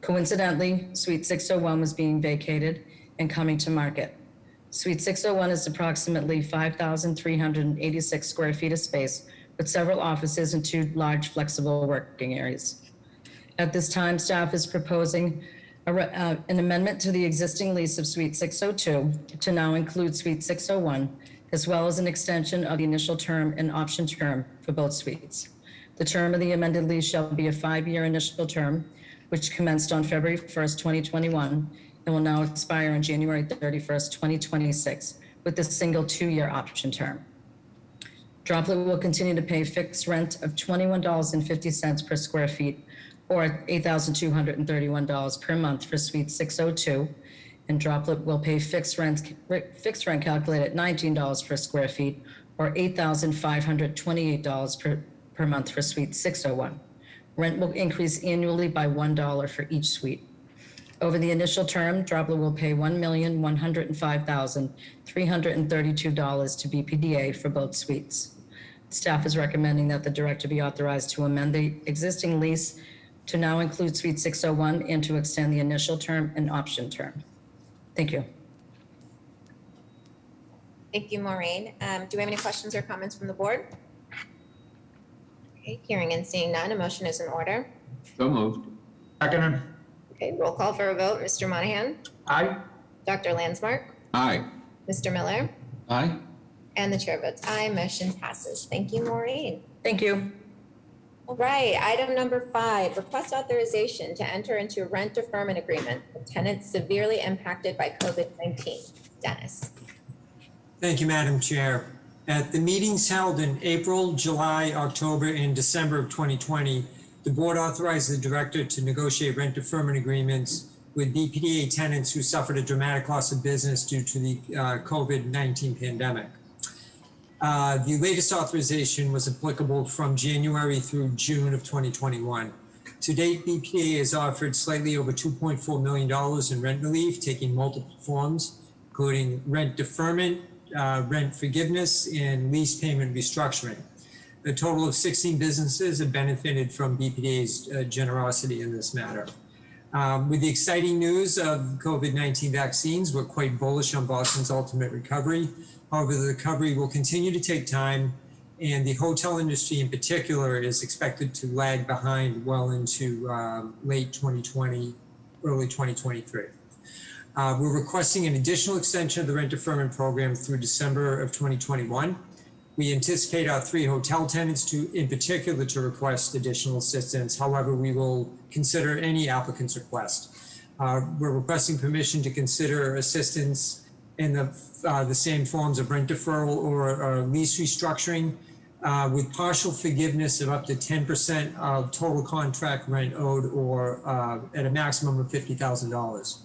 Coincidentally, Suite 601 was being vacated and coming to market. Suite 601 is approximately 5,386 square feet of space with several offices and 2 large flexible working areas. At this time, staff is proposing an amendment to the existing lease of Suite 602 to now include Suite 601, as well as an extension of the initial term and option term for both suites. The term of the amended lease shall be a 5-year initial term, which commenced on February 1st, 2021, and will now expire on January 31st, 2026, with a single 2-year option term. Droplet will continue to pay fixed rent of $21.50 per square feet, or $8,231 per month for Suite 602, and Droplet will pay fixed rent calculated at $19 per square feet, or $8,528 per month for Suite 601. Rent will increase annually by $1 for each suite. Over the initial term, Droplet will pay $1,105,332 to BPDA for both suites. Staff is recommending that the director be authorized to amend the existing lease to now include Suite 601 and to extend the initial term and option term. Thank you. Thank you, Maureen. Do we have any questions or comments from the board? Okay, hearing and seeing none, a motion is in order. So moved. Second. Okay, roll call for a vote. Mr. Monahan? Aye. Dr. Landsmark? Aye. Mr. Miller? Aye. And the chair votes aye. Motion passes. Thank you, Maureen. Thank you. All right, item number 5, request authorization to enter into a rent deferment agreement with tenants severely impacted by COVID-19. Dennis. Thank you, Madam Chair. At the meetings held in April, July, October, and December of 2020, the board authorized the director to negotiate rent deferment agreements with BPDA tenants who suffered a dramatic loss of business due to the COVID-19 pandemic. The latest authorization was applicable from January through June of 2021. To date, BPDA has offered slightly over $2.4 million in rent relief, taking multiple forms, including rent deferment, rent forgiveness, and lease payment restructuring. A total of 16 businesses have benefited from BPDA's generosity in this matter. With the exciting news of COVID-19 vaccines, we're quite bullish on Boston's ultimate recovery. However, the recovery will continue to take time, and the hotel industry in particular is expected to lag behind well into late 2020, early 2023. We're requesting an additional extension of the rent deferment program through December of 2021. We anticipate our 3 hotel tenants in particular to request additional assistance. However, we will consider any applicant's request. We're requesting permission to consider assistance in the same forms of rent deferral or lease restructuring with partial forgiveness of up to 10% of total contract rent owed or at a maximum of $50,000.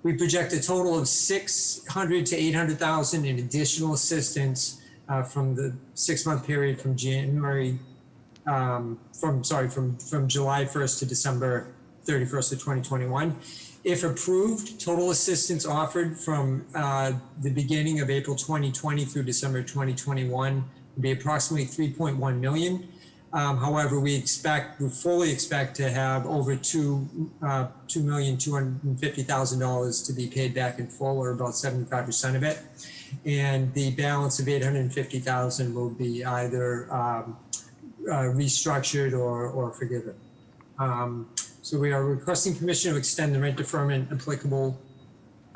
We project a total of $600,000 to $800,000 in additional assistance from the 6-month period from July 1st to December 31st of 2021. If approved, total assistance offered from the beginning of April 2020 through December 2021 would be approximately $3.1 million. However, we fully expect to have over $2,250,000 to be paid back in full, or about 75% of it. And the balance of $850,000 will be either restructured or forgiven. So we are requesting permission to extend the rent deferment applicable,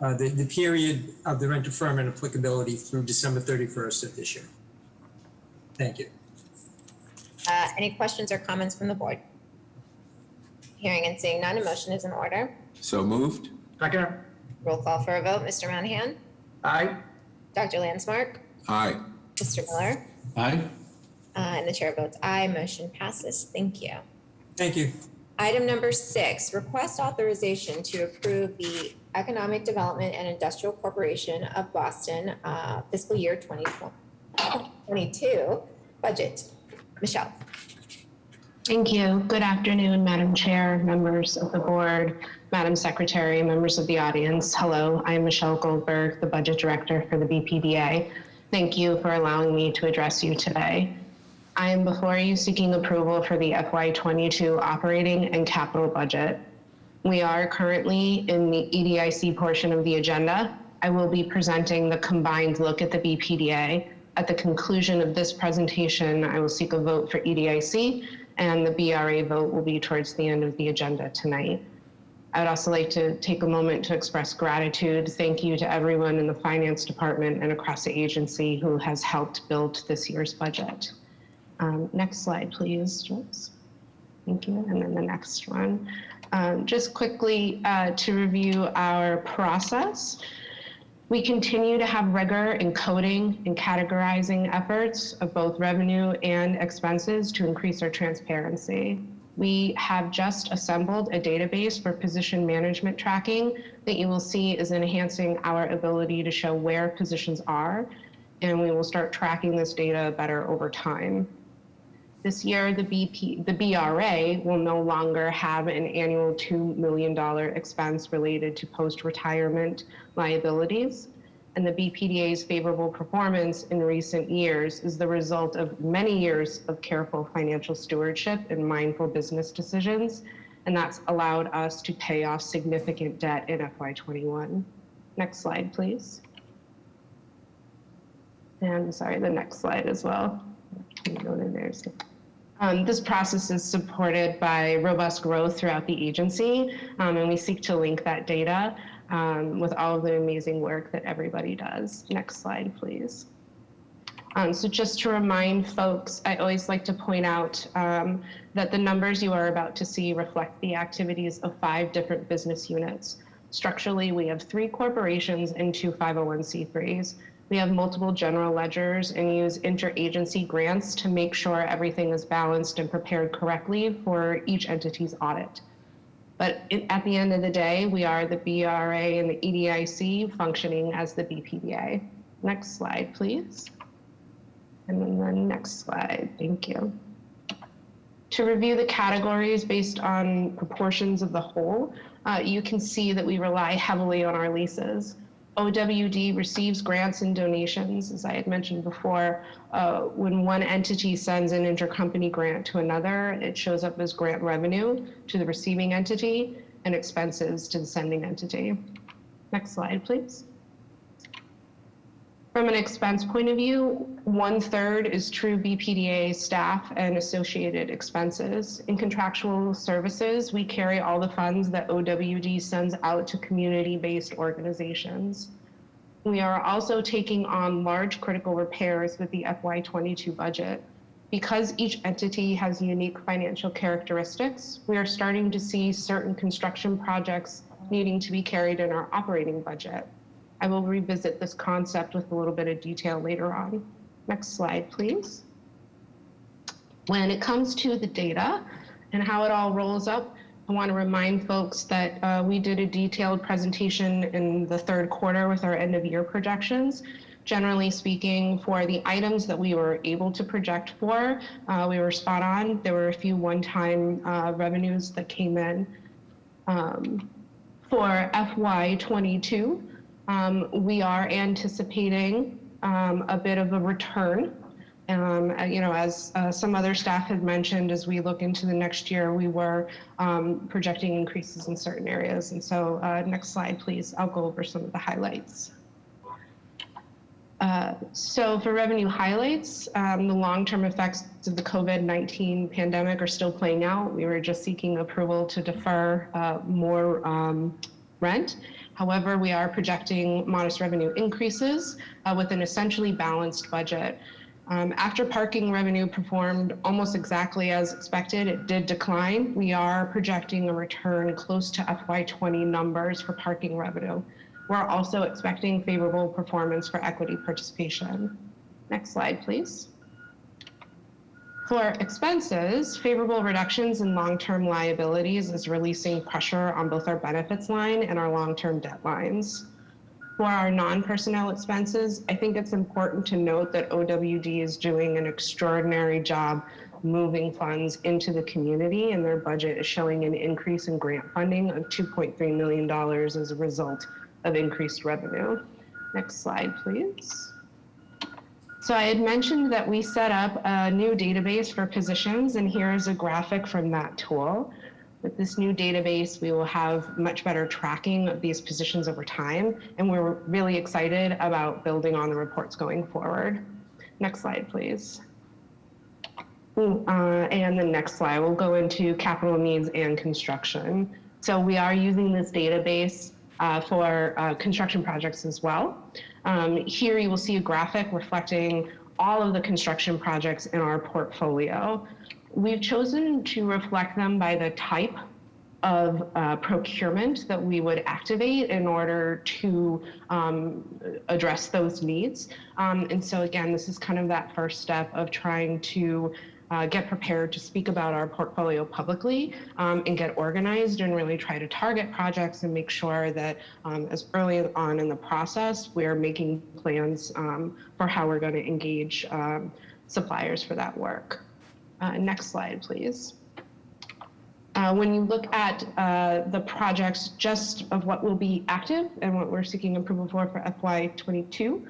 the period of the rent deferment applicability through December 31st of this year. Thank you. Any questions or comments from the board? Hearing and seeing none, a motion is in order. So moved. Second. Roll call for a vote. Mr. Monahan? Aye. Dr. Landsmark? Aye. Mr. Miller? Aye. And the chair votes aye. Motion passes. Thank you. Thank you. Item number 6, request authorization to approve the Economic Development and Industrial Corporation of Boston fiscal year 2022 budget. Michelle. Thank you. Good afternoon, Madam Chair, members of the board, Madam Secretary, members of the audience. Hello, I'm Michelle Goldberg, the Budget Director for the BPDA. Thank you for allowing me to address you today. I am before you seeking approval for the FY22 operating and capital budget. We are currently in the EDIC portion of the agenda. I will be presenting the combined look at the BPDA. At the conclusion of this presentation, I will seek a vote for EDIC, and the BRA vote will be towards the end of the agenda tonight. I would also like to take a moment to express gratitude. Thank you to everyone in the finance department and across the agency who has helped build this year's budget. Next slide, please, Joyce. Thank you, and then the next one. Just quickly to review our process. We continue to have rigor in coding and categorizing efforts of both revenue and expenses to increase our transparency. We have just assembled a database for position management tracking that you will see is enhancing our ability to show where positions are, and we will start tracking this data better over time. This year, the BRA will no longer have an annual $2 million expense related to post-retirement liabilities. And the BPDA's favorable performance in recent years is the result of many years of careful financial stewardship and mindful business decisions. And that's allowed us to pay off significant debt in FY21. Next slide, please. And sorry, the next slide as well. This process is supported by robust growth throughout the agency, and we seek to link that data with all of the amazing work that everybody does. Next slide, please. So just to remind folks, I always like to point out that the numbers you are about to see reflect the activities of 5 different business units. Structurally, we have 3 corporations and 2 501c3s. We have multiple general ledgers and use interagency grants to make sure everything is balanced and prepared correctly for each entity's audit. But at the end of the day, we are the BRA and the EDIC functioning as the BPDA. Next slide, please. And then the next slide, thank you. To review the categories based on proportions of the whole, you can see that we rely heavily on our leases. OWD receives grants and donations, as I had mentioned before. When one entity sends an intercompany grant to another, it shows up as grant revenue to the receiving entity and expenses to the sending entity. Next slide, please. From an expense point of view, 1/3 is true BPDA staff and associated expenses. In contractual services, we carry all the funds that OWD sends out to community-based organizations. We are also taking on large critical repairs with the FY22 budget. Because each entity has unique financial characteristics, we are starting to see certain construction projects needing to be carried in our operating budget. I will revisit this concept with a little bit of detail later on. Next slide, please. When it comes to the data and how it all rolls up, I want to remind folks that we did a detailed presentation in the third quarter with our end of year projections. Generally speaking, for the items that we were able to project for, we were spot on. There were a few one-time revenues that came in. For FY22, we are anticipating a bit of a return. As some other staff had mentioned, as we look into the next year, we were projecting increases in certain areas. And so next slide, please. I'll go over some of the highlights. So for revenue highlights, the long-term effects of the COVID-19 pandemic are still playing out. We were just seeking approval to defer more rent. However, we are projecting modest revenue increases with an essentially balanced budget. After parking revenue performed almost exactly as expected, it did decline. We are projecting a return close to FY20 numbers for parking revenue. We're also expecting favorable performance for equity participation. Next slide, please. For expenses, favorable reductions in long-term liabilities is releasing pressure on both our benefits line and our long-term debt lines. For our non-personnel expenses, I think it's important to note that OWD is doing an extraordinary job moving funds into the community, and their budget is showing an increase in grant funding of $2.3 million as a result of increased revenue. Next slide, please. So I had mentioned that we set up a new database for positions, and here is a graphic from that tool. With this new database, we will have much better tracking of these positions over time, and we're really excited about building on the reports going forward. Next slide, please. And the next slide, we'll go into capital needs and construction. So we are using this database for construction projects as well. Here you will see a graphic reflecting all of the construction projects in our portfolio. We've chosen to reflect them by the type of procurement that we would activate in order to address those needs. And so again, this is kind of that first step of trying to get prepared to speak about our portfolio publicly and get organized and really try to target projects and make sure that as early on in the process, we're making plans for how we're going to engage suppliers for that work. Next slide, please. When you look at the projects just of what will be active and what we're seeking approval for FY22,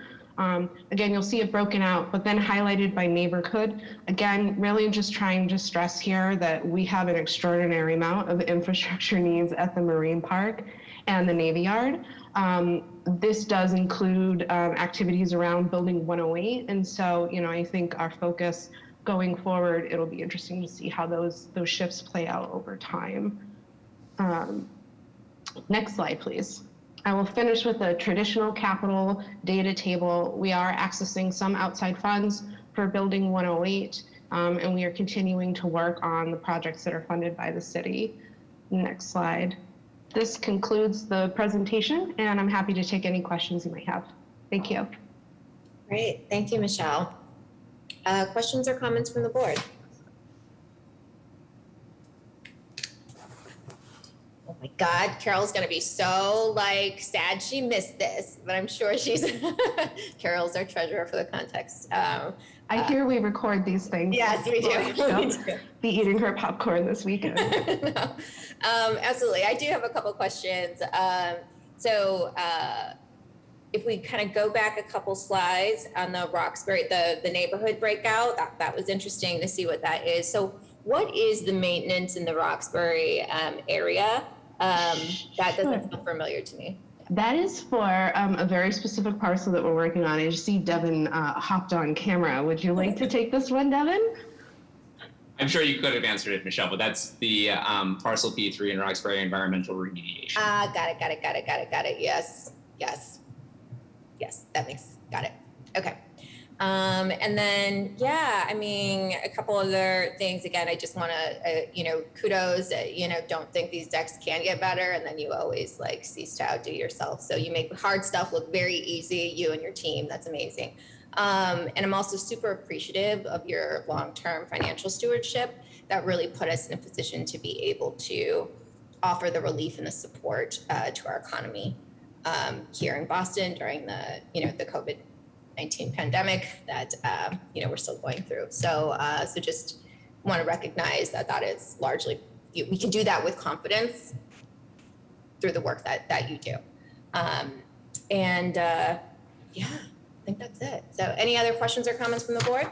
again, you'll see it broken out, but then highlighted by neighborhood. Again, really just trying to stress here that we have an extraordinary amount of infrastructure needs at the Marine Park and the Navy Yard. This does include activities around Building 108. And so, I think our focus going forward, it'll be interesting to see how those shifts play out over time. Next slide, please. I will finish with a traditional capital data table. We are accessing some outside funds for Building 108, and we are continuing to work on the projects that are funded by the city. Next slide. This concludes the presentation, and I'm happy to take any questions you might have. Thank you. Great, thank you, Michelle. Questions or comments from the board? Oh my God, Carol's gonna be so sad she missed this, but I'm sure she's, Carol's our treasurer for the context. I hear we record these things. Yes, we do. We do. Be eating her popcorn this weekend. No. Absolutely, I do have a couple questions. If we kind of go back a couple slides on the Roxbury, the neighborhood breakout, that was interesting to see what that is. So what is the maintenance in the Roxbury area? That doesn't feel familiar to me. That is for a very specific parcel that we're working on. I see Devin hopped on camera. Would you like to take this one, Devin? I'm sure you could have answered it, Michelle, but that's the parcel P3 in Roxbury environmental remediation. Got it. Yes, got it. Okay. And then, a couple other things. Again, I just want to, kudos, don't think these decks can get better. And then you always cease to outdo yourself. So you make hard stuff look very easy, you and your team. That's amazing. And I'm also super appreciative of your long-term financial stewardship that really put us in a position to be able to offer the relief and the support to our economy here in Boston during the, the COVID-19 pandemic that, we're still going through. So just want to recognize that is largely, we can do that with confidence through the work that you do. I think that's it. So any other questions or comments from the board?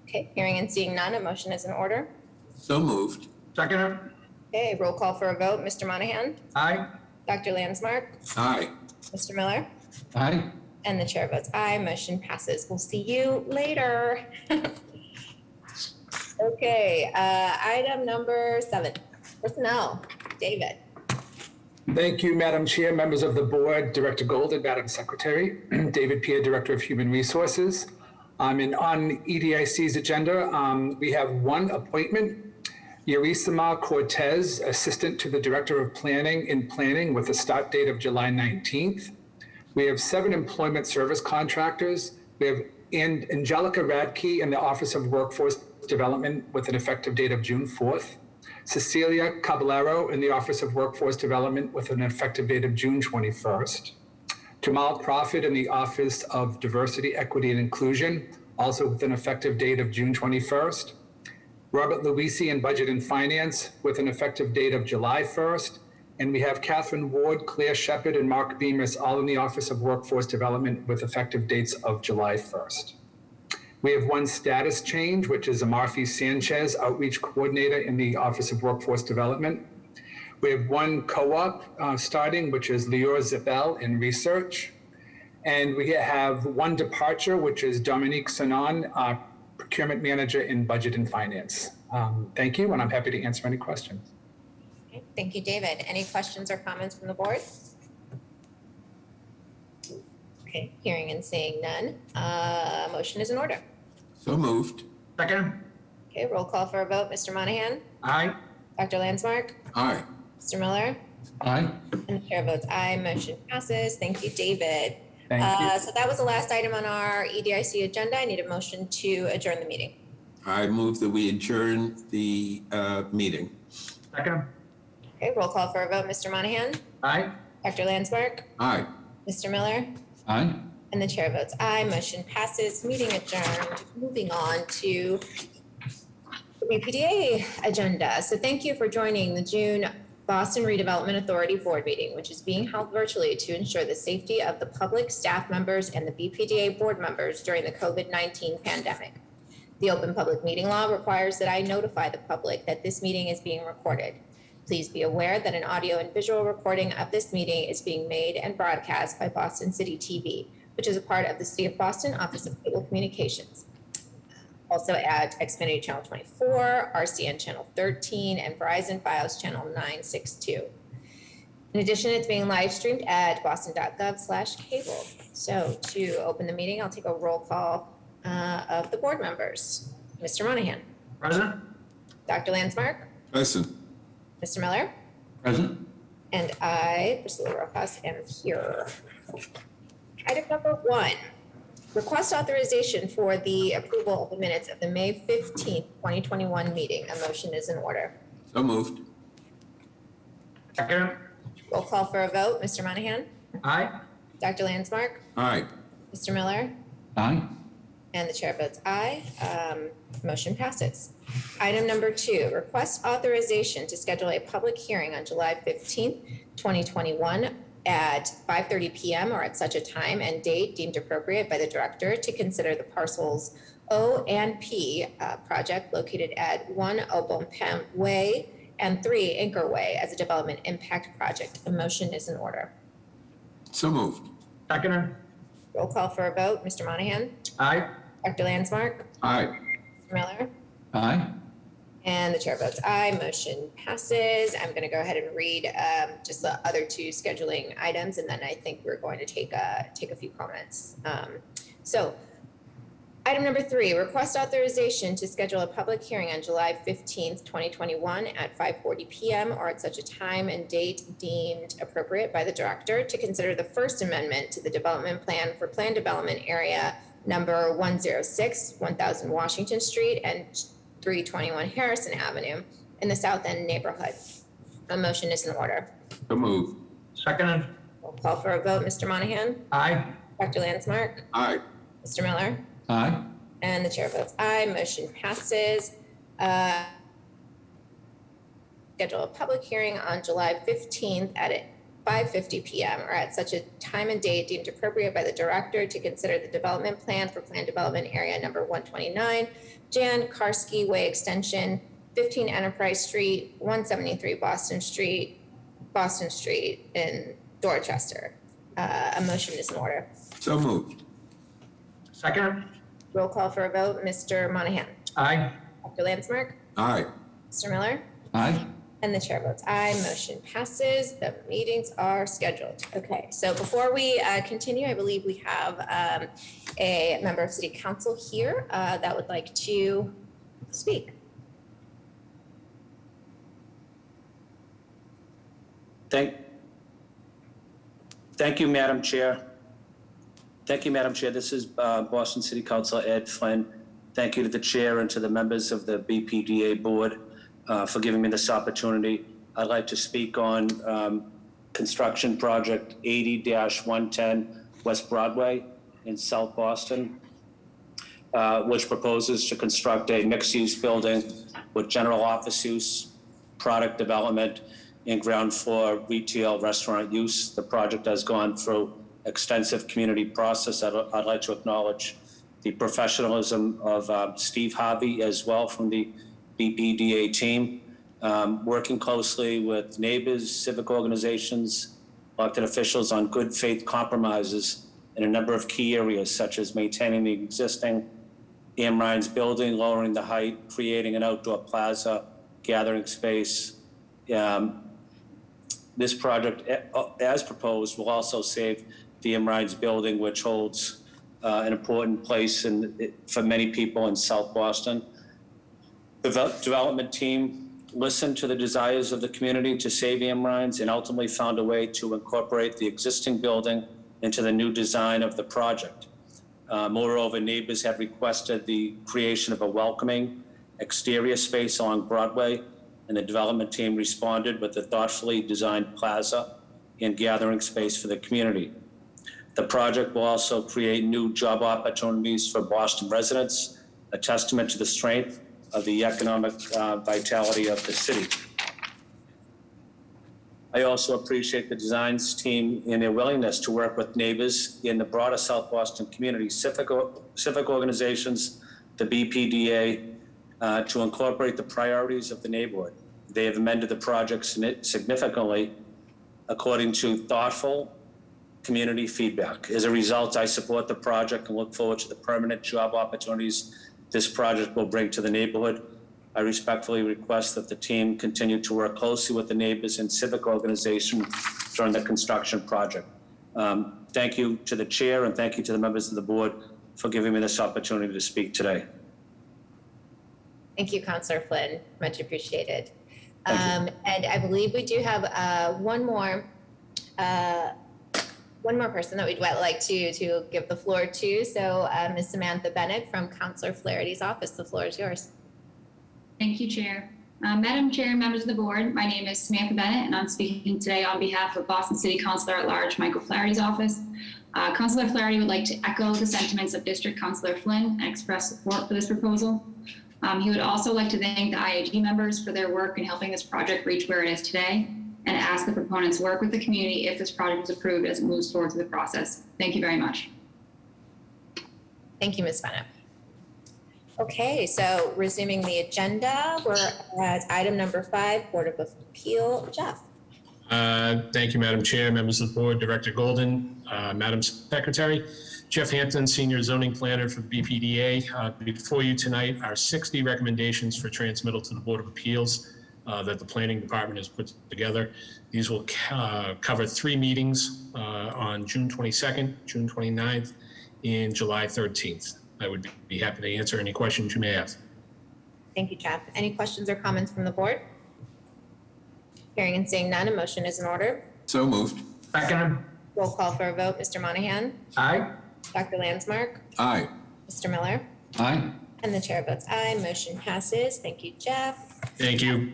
Okay, hearing and seeing none, a motion is in order. So moved. Second. Okay, roll call for a vote. Mr. Monahan? Aye. Dr. Landsmark? Aye. Mr. Miller? Aye. And the chair votes aye. Motion passes. We'll see you later. Okay, item number 7, personnel. David. Thank you, Madam Chair, members of the board, Director Golden, Madam Secretary, David Pierre, Director of Human Resources. And on EDIC's agenda, we have one appointment, Yurisima Cortez, Assistant to the Director of Planning in Planning with a start date of July 19th. We have 7 employment service contractors. We have Angelica Radke in the Office of Workforce Development with an effective date of June 4th. Cecilia Caballero in the Office of Workforce Development with an effective date of June 21st. Jamal Crawford in the Office of Diversity, Equity, and Inclusion, also with an effective date of June 21st. Robert Luisi in Budget and Finance with an effective date of July 1st. And we have Catherine Ward, Claire Shepard, and Mark Bemis all in the Office of Workforce Development with effective dates of July 1st. We have one status change, which is Amarfi Sanchez, Outreach Coordinator in the Office of Workforce Development. We have one co-op starting, which is Lior Zabel in Research. And we have one departure, which is Dominique Sanon, Procurement Manager in Budget and Finance. Thank you, and I'm happy to answer any questions. Okay, thank you, David. Any questions or comments from the board? Okay, hearing and seeing none, motion is in order. So moved. Second. Okay, roll call for a vote. Mr. Monahan? Aye. Dr. Landsmark? Aye. Mr. Miller? Aye. And the chair votes aye. Motion passes. Thank you, David. Thank you. So that was the last item on our EDIC agenda. I need a motion to adjourn the meeting. I move that we adjourn the meeting. Second. Okay, roll call for a vote. Mr. Monahan? Aye. Dr. Landsmark? Aye. Mr. Miller? Aye. And the chair votes aye. Motion passes. Meeting adjourned. Moving on to the BPDA agenda. So thank you for joining the June Boston Redevelopment Authority Board meeting, which is being held virtually to ensure the safety of the public, staff members, and the BPDA board members during the COVID-19 pandemic. The Open Public Meeting Law requires that I notify the public that this meeting is being recorded. Please be aware that an audio and visual recording of this meeting is being made and broadcast by Boston City TV, which is a part of the City of Boston Office of Cable Communications. Also at Xfinity Channel 24, RCN Channel 13, and Verizon Fios Channel 962. In addition, it's being live streamed at boston.gov/cable. So to open the meeting, I'll take a roll call of the board members. Mr. Monahan. Present. Dr. Landsmark. Present. Mr. Miller. Present? And I, Priscilla Rojas, am here. Item number 1, request authorization for the approval of the minutes of the May 15th, 2021 meeting. A motion is in order. So moved. Second. Roll call for a vote. Mr. Monahan? Aye. Dr. Landsmark? Aye. Mr. Miller? Aye. And the chair votes aye. Motion passes. Item number 2, request authorization to schedule a public hearing on July 15th, 2021 at 5:30 p.m. or at such a time and date deemed appropriate by the director to consider the parcels O and P project located at 1 Obompem Way and 3 Anchor Way as a development impact project. A motion is in order. So moved. Second. Roll call for a vote. Mr. Monahan? Aye. Dr. Landsmark? Aye. Mr. Miller? Aye. And the chair votes aye. Motion passes. I'm going to go ahead and read just the other 2 scheduling items, and then I think we're going to take a few comments. So item number 3, request authorization to schedule a public hearing on July 15th, 2021 at 5:40 p.m. or at such a time and date deemed appropriate by the director to consider the First Amendment to the development plan for planned development area number 106, 1000 Washington Street and 321 Harrison Avenue in the South End neighborhood. A motion is in order. So moved. Second. We'll call for a vote. Mr. Monahan? Aye. Dr. Landsmark? Aye. Mr. Miller? Aye. And the chair votes aye. Motion passes. Schedule a public hearing on July 15th at 5:50 p.m. or at such a time and date deemed appropriate by the director to consider the development plan for planned development area number 129, Jan Karski Way Extension, 15 Enterprise Street, 173 Boston Street in Dorchester. A motion is in order. So moved. Second. Roll call for a vote. Mr. Monahan? Aye. Dr. Landsmark? Aye. Mr. Miller? Aye. And the chair votes aye. Motion passes. The meetings are scheduled. Okay, so before we continue, I believe we have a member of City Council here that would like to speak. Thank you, Madam Chair. Thank you, Madam Chair. This is Boston City Councilor Ed Flynn. Thank you to the chair and to the members of the BPDA board for giving me this opportunity. I'd like to speak on construction project 80-110 West Broadway in South Boston, which proposes to construct a mixed-use building with general office use, product development, and ground floor retail restaurant use. The project has gone through extensive community process. I'd like to acknowledge the professionalism of Steve Harvey as well from the BPDA team, working closely with neighbors, civic organizations, elected officials on good faith compromises in a number of key areas, such as maintaining the existing Ryan's building, lowering the height, creating an outdoor plaza, gathering space. This project, as proposed, will also save the Ryan's building, which holds an important place for many people in South Boston. The development team listened to the desires of the community to save Ryan's and ultimately found a way to incorporate the existing building into the new design of the project. Moreover, neighbors have requested the creation of a welcoming exterior space along Broadway, and the development team responded with a thoughtfully designed plaza and gathering space for the community. The project will also create new job opportunities for Boston residents, a testament to the strength of the economic vitality of the city. I also appreciate the designs team and their willingness to work with neighbors in the broader South Boston community, civic organizations, the BPDA, to incorporate the priorities of the neighborhood. They have amended the project significantly according to thoughtful community feedback. As a result, I support the project and look forward to the permanent job opportunities this project will bring to the neighborhood. I respectfully request that the team continue to work closely with the neighbors and civic organizations during the construction project. Thank you to the chair and thank you to the members of the board for giving me this opportunity to speak today. Thank you, Councilor Flynn. Much appreciated. And I believe we do have one more person that we'd like to give the floor to. So Ms. Samantha Bennett from Councillor Flaherty's office, the floor is yours. Thank you, Chair. Madam Chair, members of the board, my name is Samantha Bennett, and I'm speaking today on behalf of Boston City Councilor at Large Michael Flaherty's office. Councilor Flaherty would like to echo the sentiments of District Councilor Flynn and express support for this proposal. He would also like to thank the IAG members for their work in helping this project reach where it is today, and ask the proponents work with the community if this project is approved as it moves forward through the process. Thank you very much. Thank you, Ms. Bennett. Okay, so resuming the agenda, we're at item number 5, Board of Appeal. Jeff. Thank you, Madam Chair, members of the board, Director Golden, Madam Secretary. Jeff Hampton, Senior Zoning Planner for BPDA. Before you tonight are 60 recommendations for transmittal to the Board of Appeals that the Planning Department has put together. These will cover 3 meetings on June 22nd, June 29th, and July 13th. I would be happy to answer any questions you may have. Thank you, Jeff. Any questions or comments from the board? Hearing and seeing none, a motion is in order. So moved. Second. Roll call for a vote. Mr. Monahan? Aye. Dr. Landsmark? Aye. Mr. Miller? Aye. And the chair votes aye. Motion passes. Thank you, Jeff. Thank you.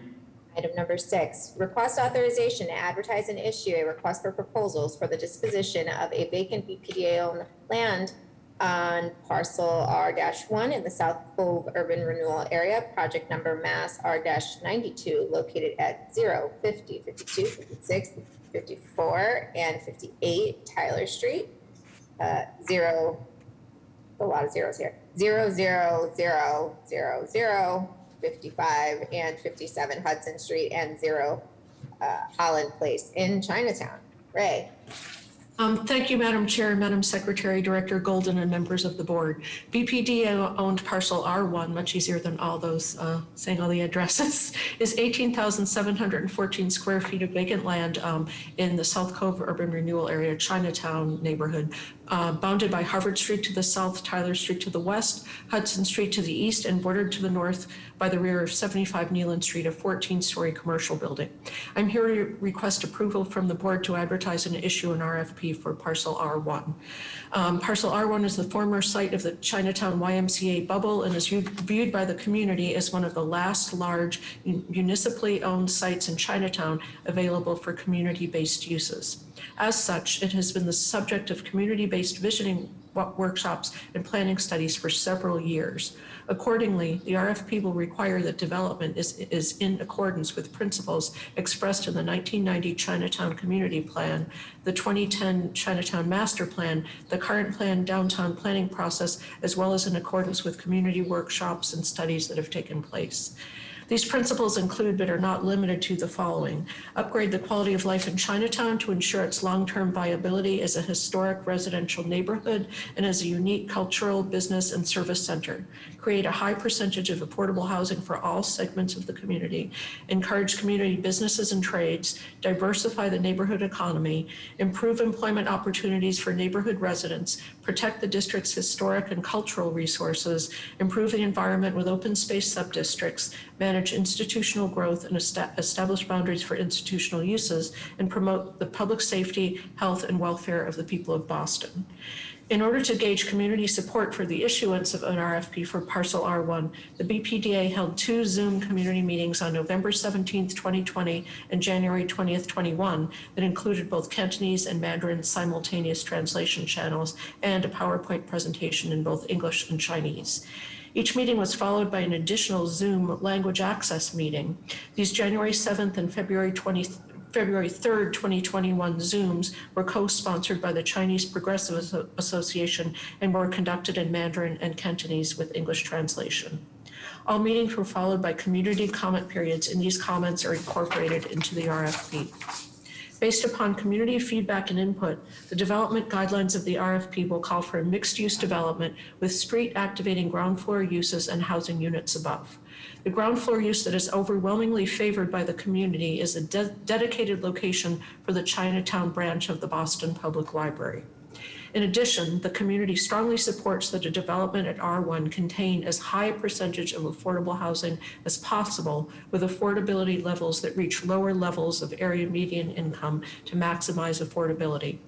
Item number 6, request authorization to advertise and issue a request for proposals for the disposition of a vacant BPDA-owned land on parcel R-1 in the South Cove Urban Renewal Area, project number Mass R-92, located at 0, 50, 52, 56, 54, and 58 Tyler Street. 0, a lot of zeros here, 0, 0, 0, 0, 0, 55 and 57 Hudson Street, and 0 Holland Place in Chinatown. Ray. Thank you, Madam Chair, Madam Secretary, Director Golden, and members of the board. BPDA owned parcel R1, much easier than all those saying all the addresses, is 18,714 square feet of vacant land in the South Cove Urban Renewal Area, Chinatown neighborhood, bounded by Harvard Street to the south, Tyler Street to the west, Hudson Street to the east, and bordered to the north by the rear of 75 Neelan Street, a 14-story commercial building. I'm here to request approval from the board to advertise and issue an RFP for parcel R1. Parcel R1 is the former site of the Chinatown YMCA bubble and is viewed by the community as one of the last large municipally owned sites in Chinatown available for community-based uses. As such, it has been the subject of community-based visioning workshops and planning studies for several years. Accordingly, the RFP will require that development is in accordance with principles expressed in the 1990 Chinatown Community Plan, the 2010 Chinatown Master Plan, the current plan downtown planning process, as well as in accordance with community workshops and studies that have taken place. These principles include, but are not limited to, the following: upgrade the quality of life in Chinatown to ensure its long-term viability as a historic residential neighborhood and as a unique cultural, business, and service center. Create a high percentage of affordable housing for all segments of the community. Encourage community businesses and trades. Diversify the neighborhood economy. Improve employment opportunities for neighborhood residents. Protect the district's historic and cultural resources. Improve the environment with open space subdistricts. Manage institutional growth and establish boundaries for institutional uses, and promote the public safety, health, and welfare of the people of Boston. In order to gauge community support for the issuance of an RFP for parcel R1, the BPDA held 2 Zoom community meetings on November 17th, 2020 and January 20th, 21 that included both Cantonese and Mandarin simultaneous translation channels and a PowerPoint presentation in both English and Chinese. Each meeting was followed by an additional Zoom language access meeting. These January 7th and February 3rd, 2021 Zooms were co-sponsored by the Chinese Progressive Association and were conducted in Mandarin and Cantonese with English translation. All meetings were followed by community comment periods, and these comments are incorporated into the RFP. Based upon community feedback and input, the development guidelines of the RFP will call for a mixed-use development with street activating ground floor uses and housing units above. The ground floor use that is overwhelmingly favored by the community is a dedicated location for the Chinatown branch of the Boston Public Library. In addition, the community strongly supports that a development at R1 contain as high a percentage of affordable housing as possible, with affordability levels that reach lower levels of area median income to maximize affordability.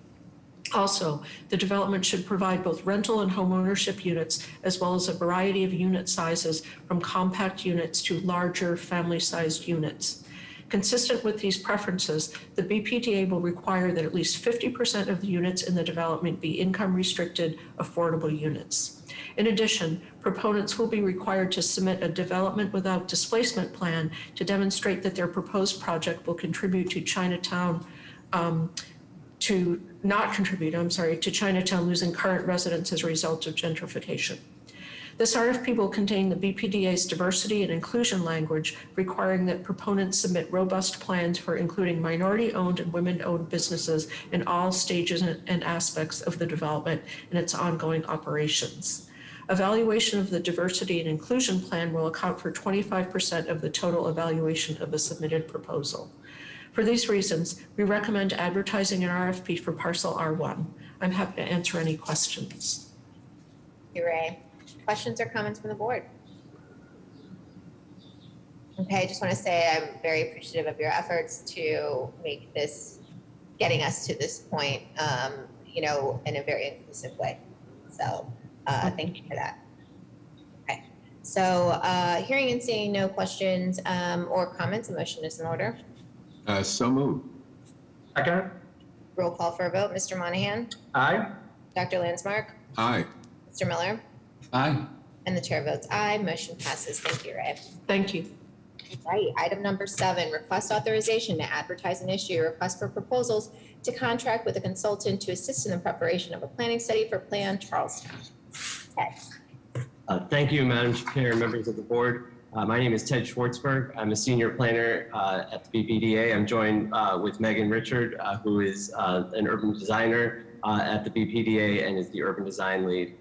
Also, the development should provide both rental and home ownership units, as well as a variety of unit sizes from compact units to larger family-sized units. Consistent with these preferences, the BPDA will require that at least 50% of the units in the development be income-restricted, affordable units. In addition, proponents will be required to submit a development without displacement plan to demonstrate that their proposed project will contribute to Chinatown, to Chinatown losing current residents as a result of gentrification. This RFP will contain the BPDA's diversity and inclusion language, requiring that proponents submit robust plans for including minority-owned and women-owned businesses in all stages and aspects of the development and its ongoing operations. Evaluation of the diversity and inclusion plan will account for 25% of the total evaluation of the submitted proposal. For these reasons, we recommend advertising an RFP for parcel R1. I'm happy to answer any questions. Thank you, Ray. Questions or comments from the board? Okay, I just want to say I'm very appreciative of your efforts to make this, getting us to this point, in a very inclusive way. So thank you for that. Okay, so hearing and seeing no questions or comments, a motion is in order. So moved. Second. Roll call for a vote. Mr. Monahan? Aye. Dr. Landsmark? Aye. Mr. Miller? Aye. And the chair votes aye. Motion passes. Thank you, Ray. Thank you. All right, item number 7, request authorization to advertise and issue a request for proposals to contract with a consultant to assist in the preparation of a planning study for Plan Charlestown. Ted. Thank you, Madam Chair, members of the board. My name is Ted Schwartzberg. I'm a senior planner at the BPDA. I'm joined with Megan Richard, who is an urban designer at the BPDA and is the urban design lead.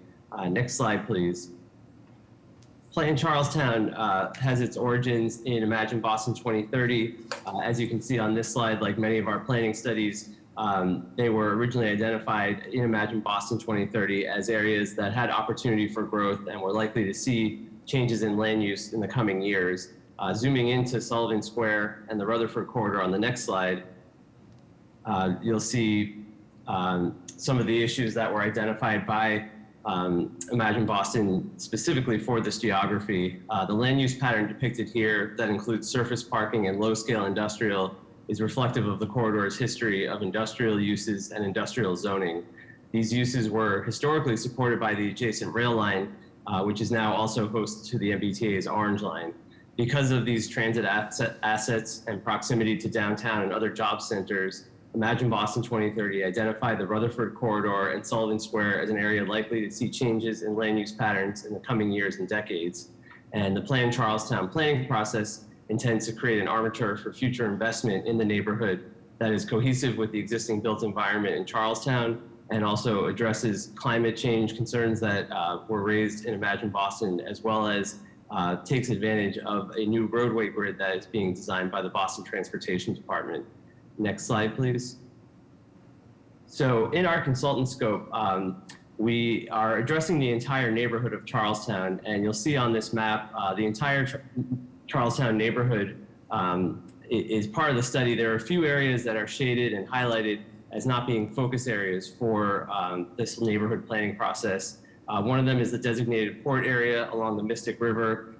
Next slide, please. Plan Charlestown has its origins in Imagine Boston 2030. As you can see on this slide, like many of our planning studies, they were originally identified in Imagine Boston 2030 as areas that had opportunity for growth and were likely to see changes in land use in the coming years. Zooming into Sullivan Square and the Rutherford corridor on the next slide, you'll see some of the issues that were identified by Imagine Boston specifically for this geography. The land use pattern depicted here that includes surface parking and low-scale industrial is reflective of the corridor's history of industrial uses and industrial zoning. These uses were historically supported by the adjacent rail line, which is now also host to the MBTA's Orange Line. Because of these transit assets and proximity to downtown and other job centers, Imagine Boston 2030 identified the Rutherford corridor and Sullivan Square as an area likely to see changes in land use patterns in the coming years and decades. And the Plan Charlestown planning process intends to create an armature for future investment in the neighborhood that is cohesive with the existing built environment in Charlestown and also addresses climate change concerns that were raised in Imagine Boston, as well as takes advantage of a new roadway grid that is being designed by the Boston Transportation Department. Next slide, please. So in our consultant scope, we are addressing the entire neighborhood of Charlestown, and you'll see on this map, the entire Charlestown neighborhood is part of the study. There are a few areas that are shaded and highlighted as not being focus areas for this neighborhood planning process. One of them is the designated port area along the Mystic River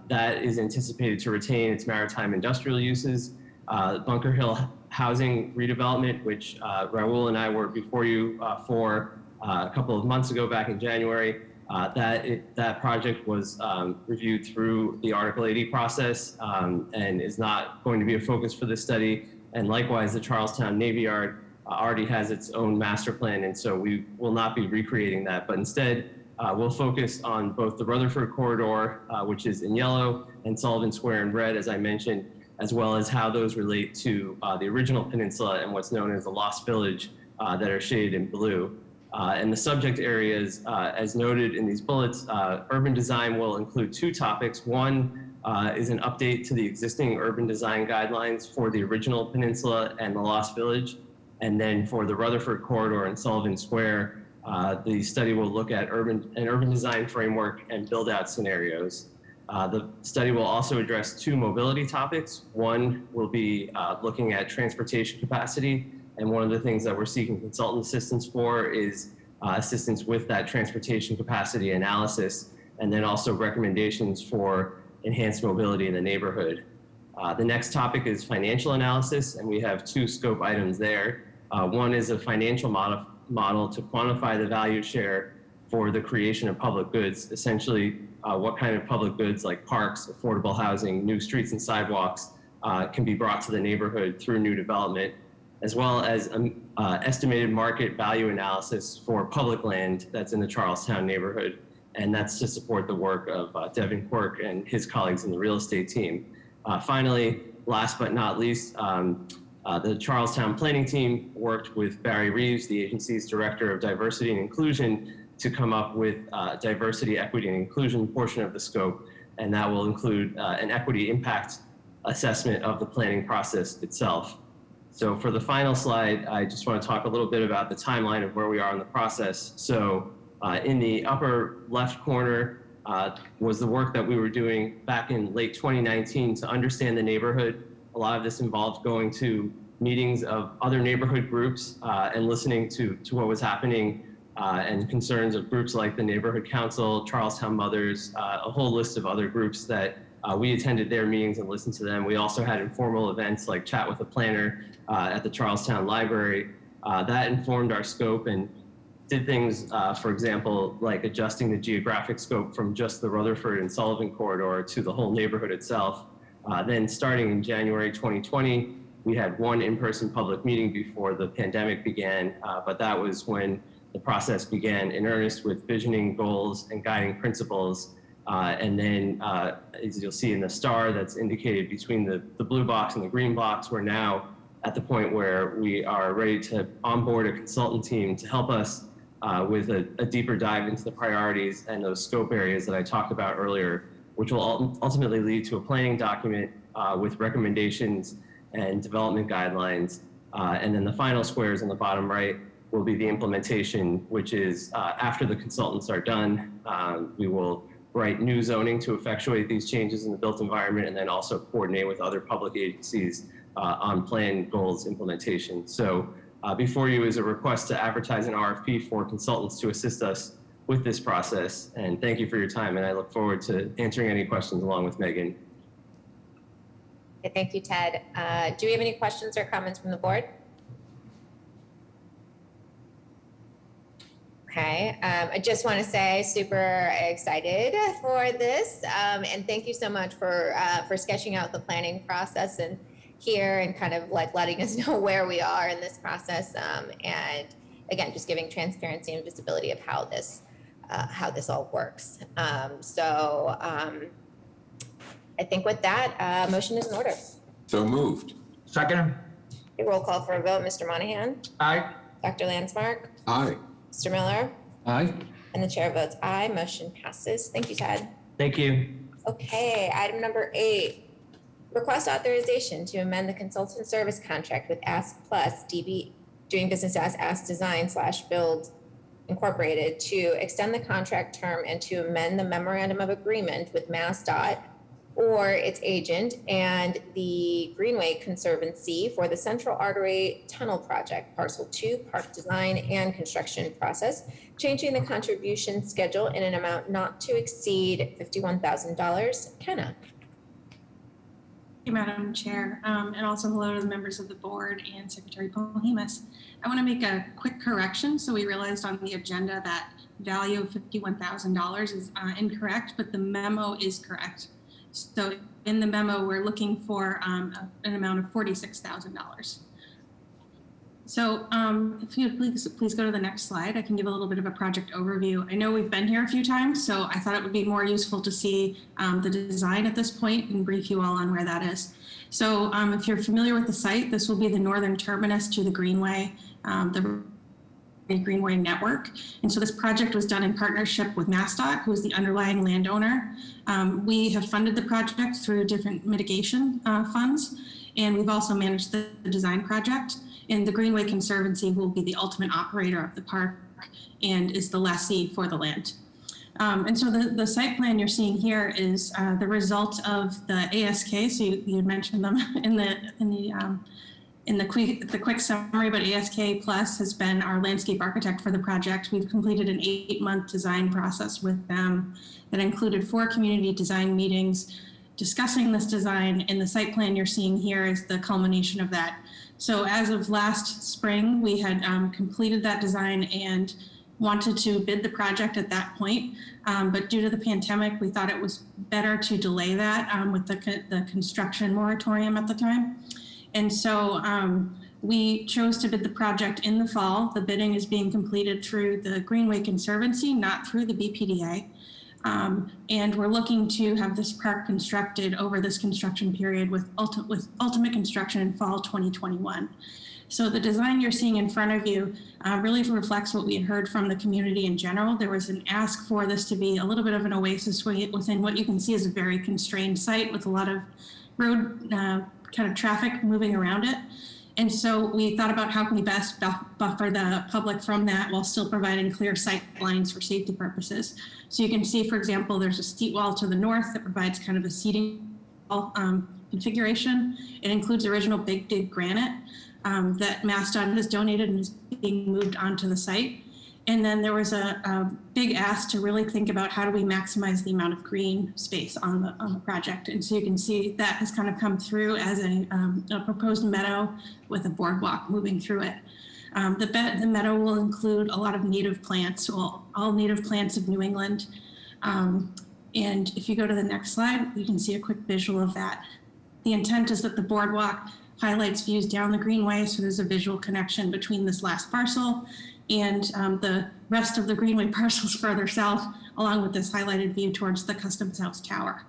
that is anticipated to retain its maritime industrial uses. Bunker Hill housing redevelopment, which Raul and I were before you for a couple of months ago back in January. That project was reviewed through the Article 80 process and is not going to be a focus for this study. And likewise, the Charlestown Navy Yard already has its own master plan, and so we will not be recreating that, but instead we'll focus on both the Rutherford corridor, which is in yellow, and Sullivan Square in red, as I mentioned, as well as how those relate to the original peninsula and what's known as the Lost Village that are shaded in blue. And the subject areas, as noted in these bullets, urban design will include 2 topics. One is an update to the existing urban design guidelines for the original peninsula and the Lost Village. And then for the Rutherford corridor and Sullivan Square, The study will look at an urban design framework and build out scenarios. The study will also address two mobility topics. One will be looking at transportation capacity, and one of the things that we're seeking consultant assistance for is assistance with that transportation capacity analysis, and then also recommendations for enhanced mobility in the neighborhood. The next topic is financial analysis, and we have two scope items there. One is a financial model to quantify the value share for the creation of public goods, essentially what kind of public goods like parks, affordable housing, new streets and sidewalks can be brought to the neighborhood through new development, as well as estimated market value analysis for public land that's in the Charlestown neighborhood. And that's to support the work of Devin Quirk and his colleagues in the real estate team. Finally, last but not least, the Charlestown planning team worked with Barry Reeves, the agency's director of diversity and inclusion, to come up with diversity, equity, and inclusion portion of the scope. And that will include an equity impact assessment of the planning process itself. So for the final slide, I just want to talk a little bit about the timeline of where we are in the process. So in the upper left corner was the work that we were doing back in late 2019 to understand the neighborhood. A lot of this involved going to meetings of other neighborhood groups and listening to what was happening and concerns of groups like the Neighborhood Council, Charlestown Mothers, a whole list of other groups that we attended their meetings and listened to them. We also had informal events like Chat with a Planner at the Charlestown Library. That informed our scope and did things, for example, like adjusting the geographic scope from just the Rutherford and Sullivan corridor to the whole neighborhood itself. Then starting in January 2020, we had one in-person public meeting before the pandemic began, but that was when the process began in earnest with visioning goals and guiding principles. And then, as you'll see in the star that's indicated between the blue box and the green box, we're now at the point where we are ready to onboard a consultant team to help us with a deeper dive into the priorities and those scope areas that I talked about earlier, which will ultimately lead to a planning document with recommendations and development guidelines. And then the final squares on the bottom right will be the implementation, which is after the consultants are done, we will write new zoning to effectuate these changes in the built environment, and then also coordinate with other public agencies on plan goals implementation. So before you is a request to advertise an RFP for consultants to assist us with this process. And thank you for your time, and I look forward to answering any questions along with Megan. Okay, thank you, Ted. Do we have any questions or comments from the board? Okay, I just want to say super excited for this, and thank you so much for sketching out the planning process and here and kind of like letting us know where we are in this process, and again, just giving transparency and visibility of how this all works. I think with that, motion is in order. So moved. Second. A roll call for a vote. Mr. Monahan? Aye. Dr. Landsmark? Aye. Mr. Miller? Aye. And the chair votes aye. Motion passes. Thank you, Ted. Thank you. Okay, item number 8. Request authorization to amend the consultant service contract with Ask Plus DB, doing business as Ask Design / Build Incorporated, to extend the contract term and to amend the memorandum of agreement with MassDOT or its agent and the Greenway Conservancy for the Central Artery Tunnel Project, Parcel 2, Park Design and Construction Process, changing the contribution schedule in an amount not to exceed $51,000. Kenna. Thank you, Madam Chair, and also hello to the members of the board and Secretary Polhemus. I want to make a quick correction. So we realized on the agenda that value of $51,000 is incorrect, but the memo is correct. So in the memo, we're looking for an amount of $46,000. So if you please go to the next slide, I can give a little bit of a project overview. I know we've been here a few times, so I thought it would be more useful to see the design at this point and brief you all on where that is. So if you're familiar with the site, this will be the northern terminus to the Greenway, the Greenway network. And so this project was done in partnership with MassDOT, who is the underlying landowner. We have funded the project through different mitigation funds, and we've also managed the design project. And the Greenway Conservancy will be the ultimate operator of the park and is the lessee for the land. And so the site plan you're seeing here is the result of the ASK. So you mentioned them in the quick summary, but ASK Plus has been our landscape architect for the project. We've completed an 8-month design process with them that included 4 community design meetings discussing this design, and the site plan you're seeing here is the culmination of that. So as of last spring, we had completed that design and wanted to bid the project at that point, but due to the pandemic, we thought it was better to delay that with the construction moratorium at the time. And so we chose to bid the project in the fall. The bidding is being completed through the Greenway Conservancy, not through the BPDA. And we're looking to have this park constructed over this construction period with ultimate construction in fall 2021. So the design you're seeing in front of you really reflects what we had heard from the community in general. There was an ask for this to be a little bit of an oasis within what you can see is a very constrained site with a lot of road kind of traffic moving around it. And so we thought about how can we best buffer the public from that while still providing clear sight lines for safety purposes. So you can see, for example, there's a steep wall to the north that provides kind of a seating wall configuration. It includes original Big Dig granite that MassDOT has donated and is being moved onto the site. And then there was a big ask to really think about how do we maximize the amount of green space on the project. And so you can see that has kind of come through as a proposed meadow with a boardwalk moving through it. The meadow will include a lot of native plants, all native plants of New England. And if you go to the next slide, you can see a quick visual of that. The intent is that the boardwalk highlights views down the greenway, so there's a visual connection between this last parcel and the rest of the greenway parcels further south, along with this highlighted view towards the Customs House Tower.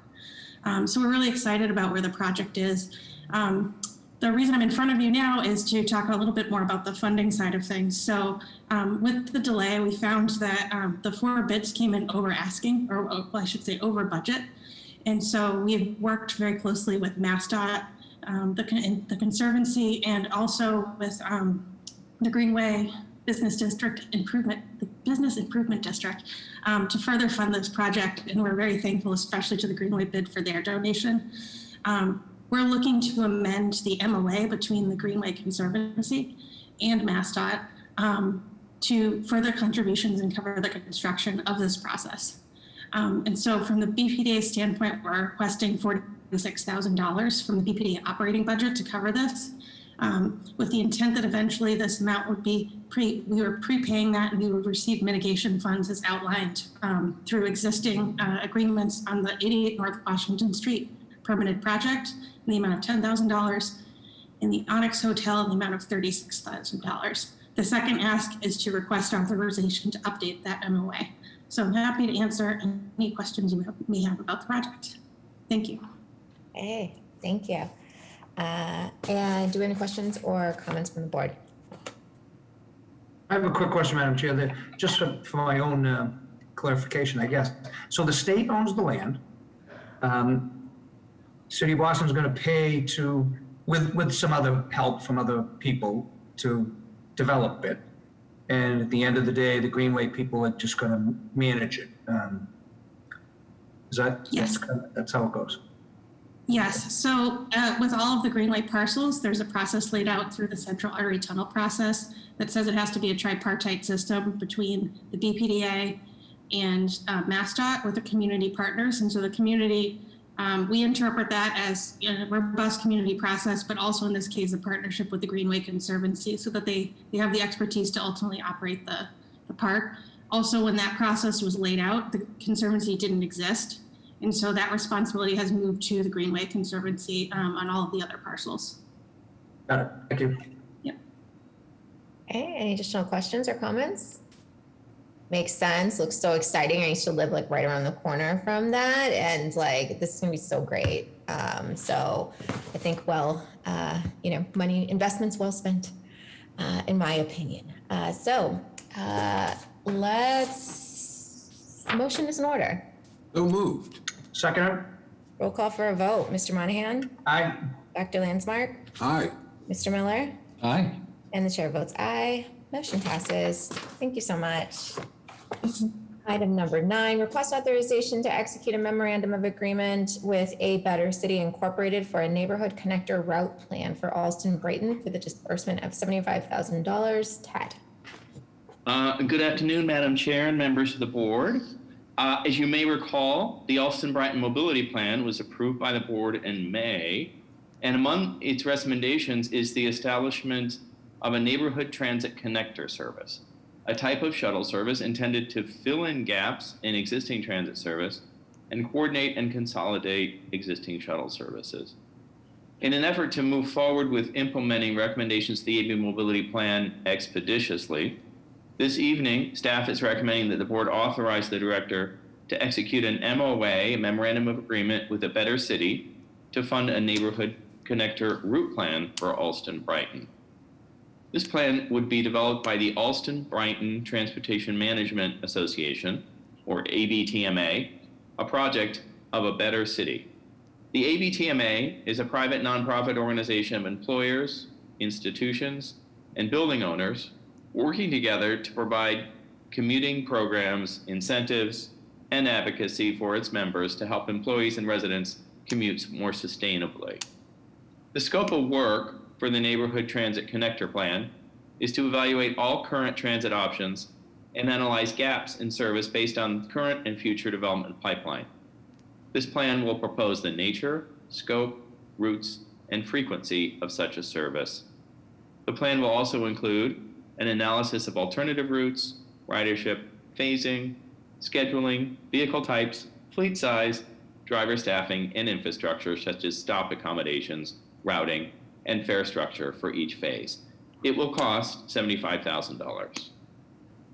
So we're really excited about where the project is. The reason I'm in front of you now is to talk a little bit more about the funding side of things. So with the delay, we found that the 4 bids came in over asking, or well, I should say over budget. And so we've worked very closely with MassDOT, the Conservancy, and also with the Greenway Business Improvement District to further fund this project. And we're very thankful, especially to the Greenway bid for their donation. We're looking to amend the MOA between the Greenway Conservancy and MassDOT to further contributions and cover the construction of this process. And so from the BPDA standpoint, we're requesting $46,000 from the BPDA operating budget to cover this, with the intent that eventually this amount would be we were prepaying that and we would receive mitigation funds as outlined through existing agreements on the 88 North Washington Street permanent project in the amount of $10,000, in the Onyx Hotel in the amount of $36,000. The second ask is to request authorization to update that MOA. So I'm happy to answer any questions you may have about the project. Thank you. Hey, thank you. And do we have any questions or comments from the board? I have a quick question, Madam Chair, just for my own clarification, I guess. So the state owns the land. City of Boston is going to pay with some other help from other people to develop it. And at the end of the day, the Greenway people are just going to manage it. Is that? Yes. That's how it goes. Yes. So with all of the Greenway parcels, there's a process laid out through the Central Artery Tunnel process that says it has to be a tripartite system between the BPDA and MassDOT with the community partners. And so the community, we interpret that as a robust community process, but also in this case, a partnership with the Greenway Conservancy so that they have the expertise to ultimately operate the park. Also, when that process was laid out, the Conservancy didn't exist. And so that responsibility has moved to the Greenway Conservancy on all of the other parcels. Got it. Thank you. Yep. Okay, any additional questions or comments? Makes sense. Looks so exciting. I used to live like right around the corner from that, and like this is gonna be so great. So I think money investments well spent, in my opinion. Motion is in order. So moved. Second. Roll call for a vote. Mr. Monahan? Aye. Dr. Landsmark? Aye. Mr. Miller? Aye. And the chair votes aye. Motion passes. Thank you so much. Item number 9, request authorization to execute a memorandum of agreement with A Better City Incorporated for a neighborhood connector route plan for Alston Brighton for the disbursement of $75,000. Ted. Good afternoon, Madam Chair and members of the board. As you may recall, the Alston Brighton Mobility Plan was approved by the board in May, and among its recommendations is the establishment of a neighborhood transit connector service, a type of shuttle service intended to fill in gaps in existing transit service and coordinate and consolidate existing shuttle services. In an effort to move forward with implementing recommendations to the AB Mobility Plan expeditiously, this evening, staff is recommending that the board authorize the director to execute an MOA, a memorandum of agreement with a Better City, to fund a neighborhood connector route plan for Alston Brighton. This plan would be developed by the Alston Brighton Transportation Management Association, or ABTMA, a project of a Better City. The ABTMA is a private nonprofit organization of employers, institutions, and building owners working together to provide commuting programs, incentives, and advocacy for its members to help employees and residents commute more sustainably. The scope of work for the Neighborhood Transit Connector Plan is to evaluate all current transit options and analyze gaps in service based on current and future development pipeline. This plan will propose the nature, scope, routes, and frequency of such a service. The plan will also include an analysis of alternative routes, ridership, phasing, scheduling, vehicle types, fleet size, driver staffing, and infrastructure such as stop accommodations, routing, and fare structure for each phase. It will cost $75,000.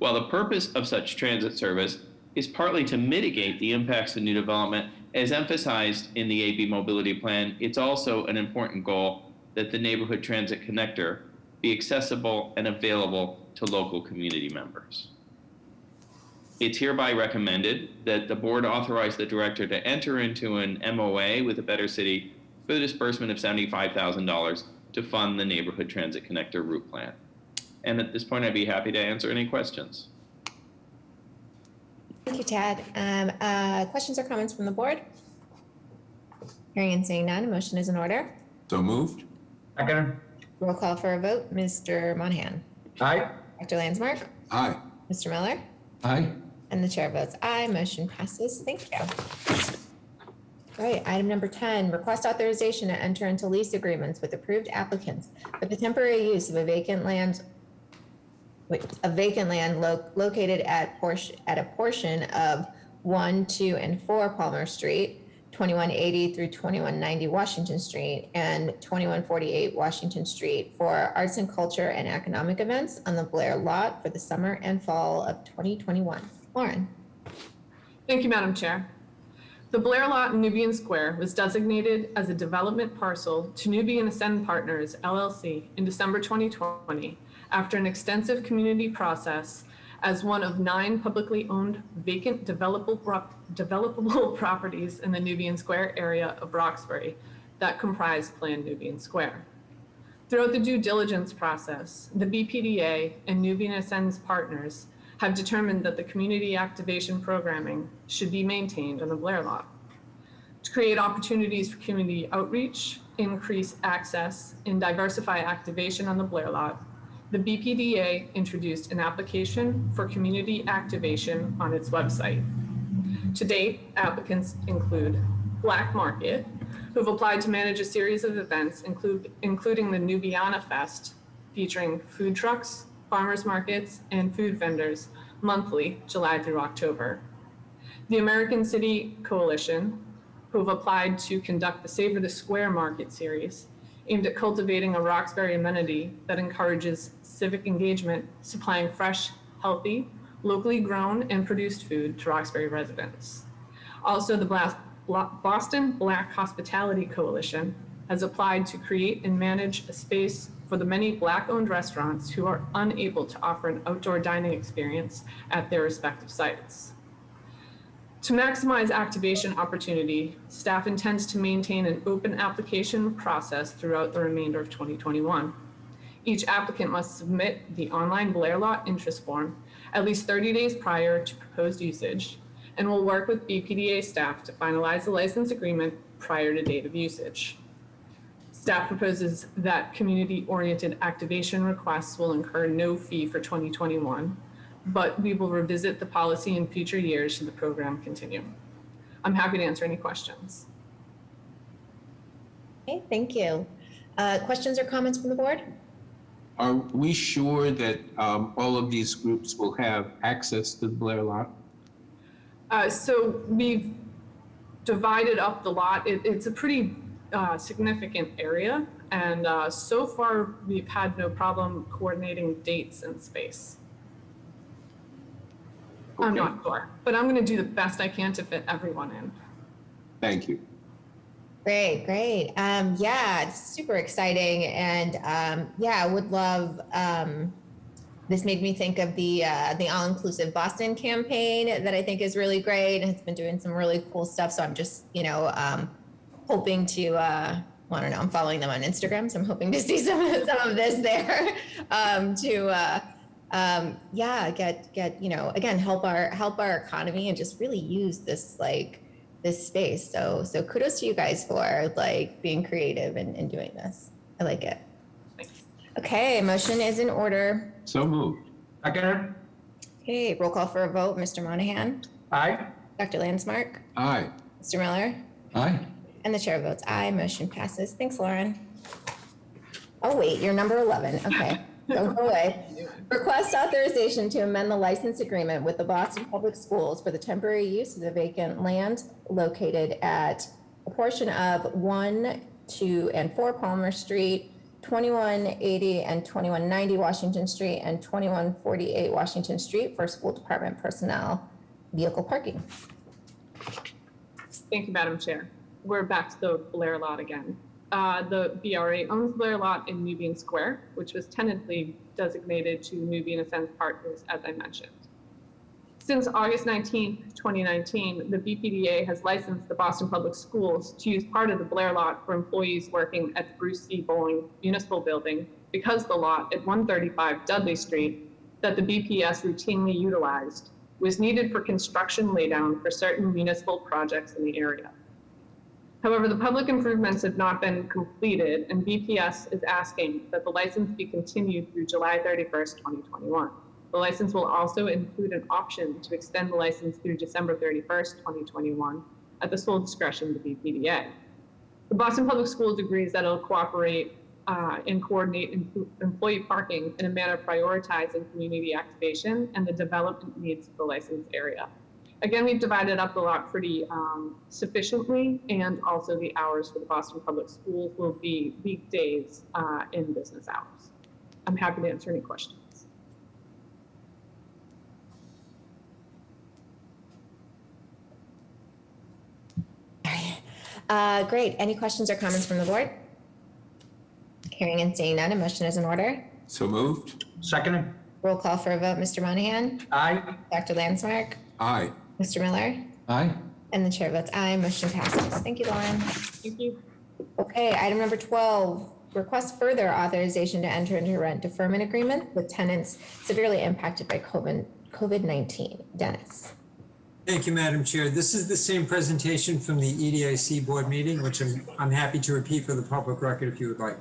While the purpose of such transit service is partly to mitigate the impacts of new development, as emphasized in the AB Mobility Plan, it's also an important goal that the neighborhood transit connector be accessible and available to local community members. It's hereby recommended that the board authorize the director to enter into an MOA with a Better City for the disbursement of $75,000 to fund the neighborhood transit connector route plan. And at this point, I'd be happy to answer any questions. Thank you, Tad. Questions or comments from the board? Hearing and seeing none, a motion is in order. So moved. Second. Roll call for a vote. Mr. Monahan. Aye. Dr. Landsmark. Aye. Mr. Miller. Aye. And the chair votes aye. Motion passes. Thank you. All right, item number 10, request authorization to enter into lease agreements with approved applicants for the temporary use of a vacant land located at a portion of 1, 2, and 4 Palmer Street, 2180 through 2190 Washington Street, and 2148 Washington Street for arts and culture and economic events on the Blair lot for the summer and fall of 2021. Lauren. Thank you, Madam Chair. The Blair lot in Nubian Square was designated as a development parcel to Nubian Ascend Partners, LLC, in December 2020 after an extensive community process as one of 9 publicly owned vacant developable properties in the Nubian Square area of Roxbury that comprise planned Nubian Square. Throughout the due diligence process, the BPDA and Nubian Ascend's partners have determined that the community activation programming should be maintained on the Blair lot. To create opportunities for community outreach, increase access, and diversify activation on the Blair lot, the BPDA introduced an application for community activation on its website. To date, applicants include Black Market, who have applied to manage a series of events, including the Nubiana Fest, featuring food trucks, farmers markets, and food vendors monthly, July through October. The American City Coalition, who have applied to conduct the Savor the Square Market series, aimed at cultivating a Roxbury amenity that encourages civic engagement, supplying fresh, healthy, locally grown and produced food to Roxbury residents. Also, the Boston Black Hospitality Coalition has applied to create and manage a space for the many Black-owned restaurants who are unable to offer an outdoor dining experience at their respective sites. To maximize activation opportunity, staff intends to maintain an open application process throughout the remainder of 2021. Each applicant must submit the online Blair Lot interest form at least 30 days prior to proposed usage, and will work with BPDA staff to finalize the license agreement prior to date of usage. Staff proposes that community-oriented activation requests will incur no fee for 2021, but we will revisit the policy in future years should the program continue. I'm happy to answer any questions. Okay, thank you. Questions or comments from the board? Are we sure that all of these groups will have access to the Blair Lot? So we've divided up the lot. It's a pretty significant area, and so far we've had no problem coordinating dates and space. Okay. I'm not sure, but I'm going to do the best I can to fit everyone in. Thank you. Great, great. Yeah, it's super exciting, and yeah, I would love. This made me think of the All-Inclusive Boston campaign that I think is really great, and it's been doing some really cool stuff. So I'm just, hoping to. Well, I don't know. I'm following them on Instagram, so I'm hoping to see some of this there. Yeah, get again, help our economy and just really use this this space. So kudos to you guys for being creative and doing this. I like it. Thanks. Okay, motion is in order. So moved. Second. Okay, roll call for a vote. Mr. Monahan? Aye. Dr. Landsmark? Aye. Mr. Miller? Aye. And the chair votes aye. Motion passes. Thanks, Lauren. Oh, wait, you're number 11. Okay, don't go away. Request authorization to amend the license agreement with the Boston Public Schools for the temporary use of the vacant land located at a portion of 1, 2, and 4 Palmer Street, 2180 and 2190 Washington Street, and 2148 Washington Street for school department personnel vehicle parking. Thank you, Madam Chair. We're back to the Blair Lot again. The BRA owns Blair Lot in Nubian Square, which was tentatively designated to Nubian Ascend Partners, as I mentioned. Since August 19, 2019, the BPDA has licensed the Boston Public Schools to use part of the Blair Lot for employees working at the Bruce C. Bowling Municipal Building because the lot at 135 Dudley Street that the BPS routinely utilized was needed for construction laydown for certain municipal projects in the area. However, the public improvements have not been completed, and BPS is asking that the license be continued through July 31st, 2021. The license will also include an option to extend the license through December 31st, 2021, at the sole discretion of the BPDA. The Boston Public Schools agrees that it'll cooperate and coordinate employee parking in a manner prioritizing community activation and the development needs of the licensed area. Again, we've divided up the lot pretty sufficiently, and also the hours for the Boston Public Schools will be weekdays in business hours. I'm happy to answer any questions. Great. Any questions or comments from the board? Hearing and seeing none, a motion is in order. So moved. Second. Roll call for a vote. Mr. Monahan? Aye. Dr. Landsmark? Aye. Mr. Miller? Aye. And the chair votes aye. Motion passes. Thank you, Lauren. Thank you. Okay, item number 12, request further authorization to enter into a rent deferment agreement with tenants severely impacted by COVID-19. Dennis. Thank you, Madam Chair. This is the same presentation from the EDIC board meeting, which I'm happy to repeat for the public record if you would like.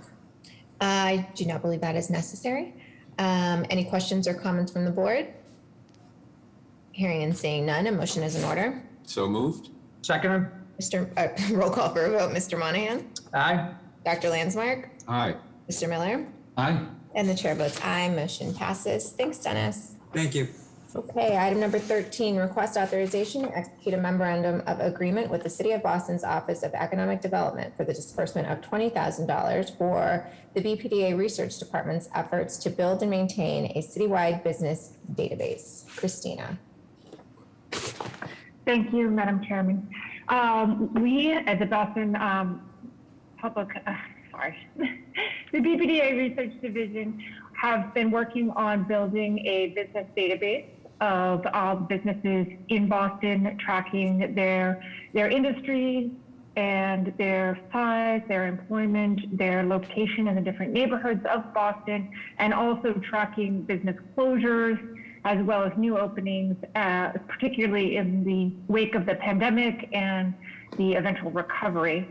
I do not believe that is necessary. Any questions or comments from the board? Hearing and seeing none, a motion is in order. So moved. Second. Roll call for a vote. Mr. Monahan? Aye. Dr. Landsmark? Aye. Mr. Miller? Aye. And the chair votes aye. Motion passes. Thanks, Dennis. Thank you. Okay, item number 13, request authorization to execute a memorandum of agreement with the City of Boston's Office of Economic Development for the disbursement of $20,000 for the BPDA Research Department's efforts to build and maintain a citywide business database. Christina. Thank you, Madam Chairman. We, as a Boston the BPDA Research Division have been working on building a business database of all businesses in Boston, tracking their industries, and their size, their employment, their location in the different neighborhoods of Boston, and also tracking business closures as well as new openings, particularly in the wake of the pandemic and the eventual recovery.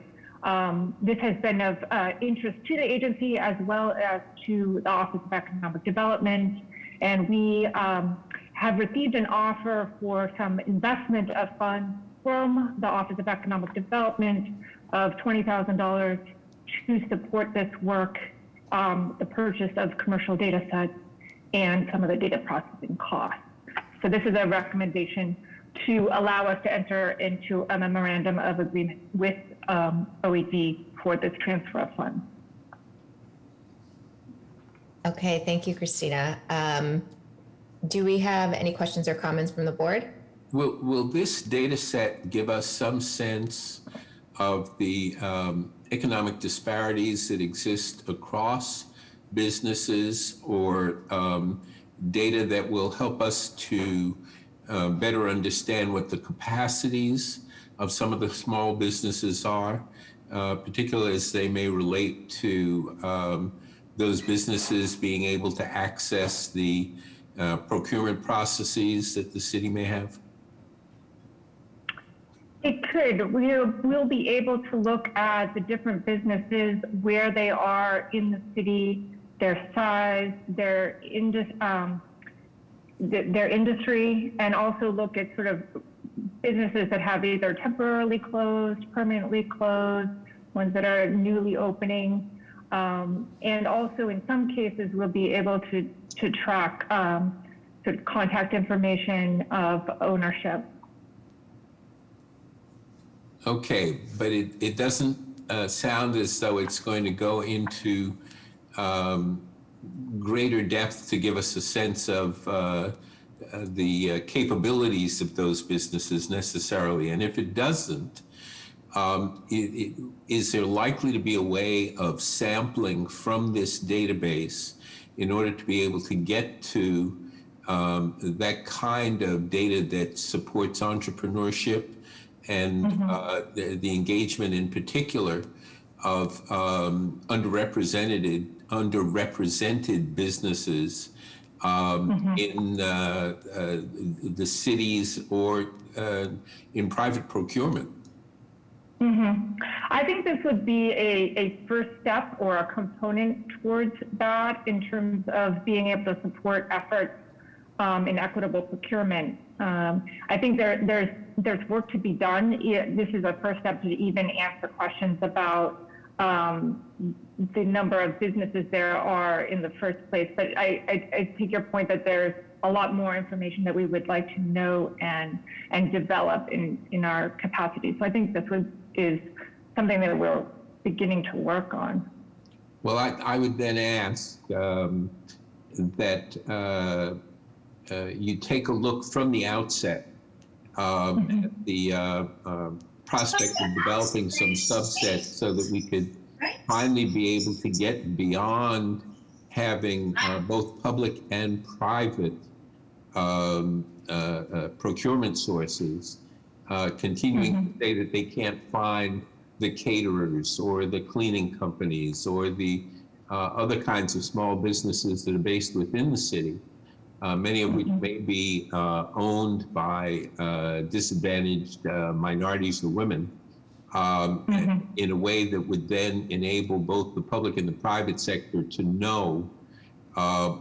This has been of interest to the agency as well as to the Office of Economic Development, and we have received an offer for some investment of funds from the Office of Economic Development of $20,000 to support this work, the purchase of commercial data sets and some of the data processing costs. So this is a recommendation to allow us to enter into a memorandum of agreement with OED for this transfer of funds. Okay, thank you, Christina. Do we have any questions or comments from the board? Will this data set give us some sense of the economic disparities that exist across businesses, or data that will help us to better understand what the capacities of some of the small businesses are, particularly as they may relate to those businesses being able to access the procurement processes that the city may have? It could. We'll be able to look at the different businesses, where they are in the city, their size, their industry, and also look at sort of businesses that have either temporarily closed, permanently closed, ones that are newly opening. And also in some cases, we'll be able to track sort of contact information of ownership. Okay, but it doesn't sound as though it's going to go into greater depth to give us a sense of the capabilities of those businesses necessarily. And if it doesn't, is there likely to be a way of sampling from this database in order to be able to get to that kind of data that supports entrepreneurship and the engagement in particular of underrepresented businesses in the cities or in private procurement? I think this would be a first step or a component towards that in terms of being able to support efforts in equitable procurement. I think there's work to be done. This is a first step to even answer questions about the number of businesses there are in the first place. But I take your point that there's a lot more information that we would like to know and develop in our capacity. So I think this is something that we're beginning to work on. Well, I would then ask that you take a look from the outset at the prospect of developing some subsets so that we could finally be able to get beyond having both public and private procurement sources continuing to say that they can't find the caterers or the cleaning companies or the other kinds of small businesses that are based within the city, many of which may be owned by disadvantaged minorities or women, in a way that would then enable both the public and the private sector to know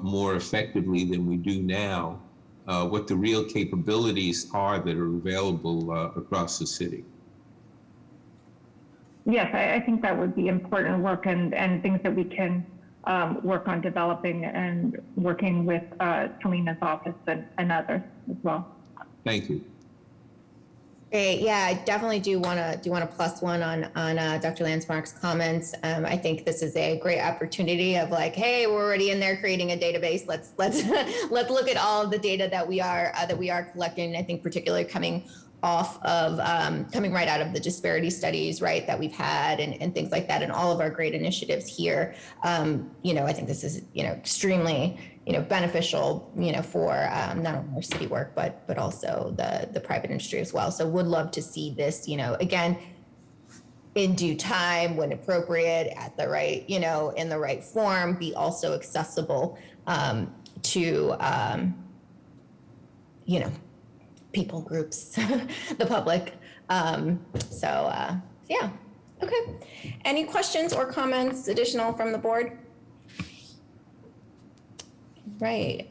more effectively than we do now what the real capabilities are that are available across the city. Yes, I think that would be important work and things that we can work on developing and working with Selena's office and others as well. Thank you. Great. Yeah, I definitely do want to plus one on Dr. Landsmark's comments. I think this is a great opportunity of like, hey, we're already in there creating a database. Let's let's look at all of the data that we are collecting. I think particularly coming right out of the disparity studies, right, that we've had and things like that, and all of our great initiatives here. I think this is extremely beneficial, for not only our city work, but also the private industry as well. So would love to see this, again, in due time, when appropriate, at the right, in the right form, be also accessible to, people, groups, the public. Yeah. Okay. Any questions or comments additional from the board? Right.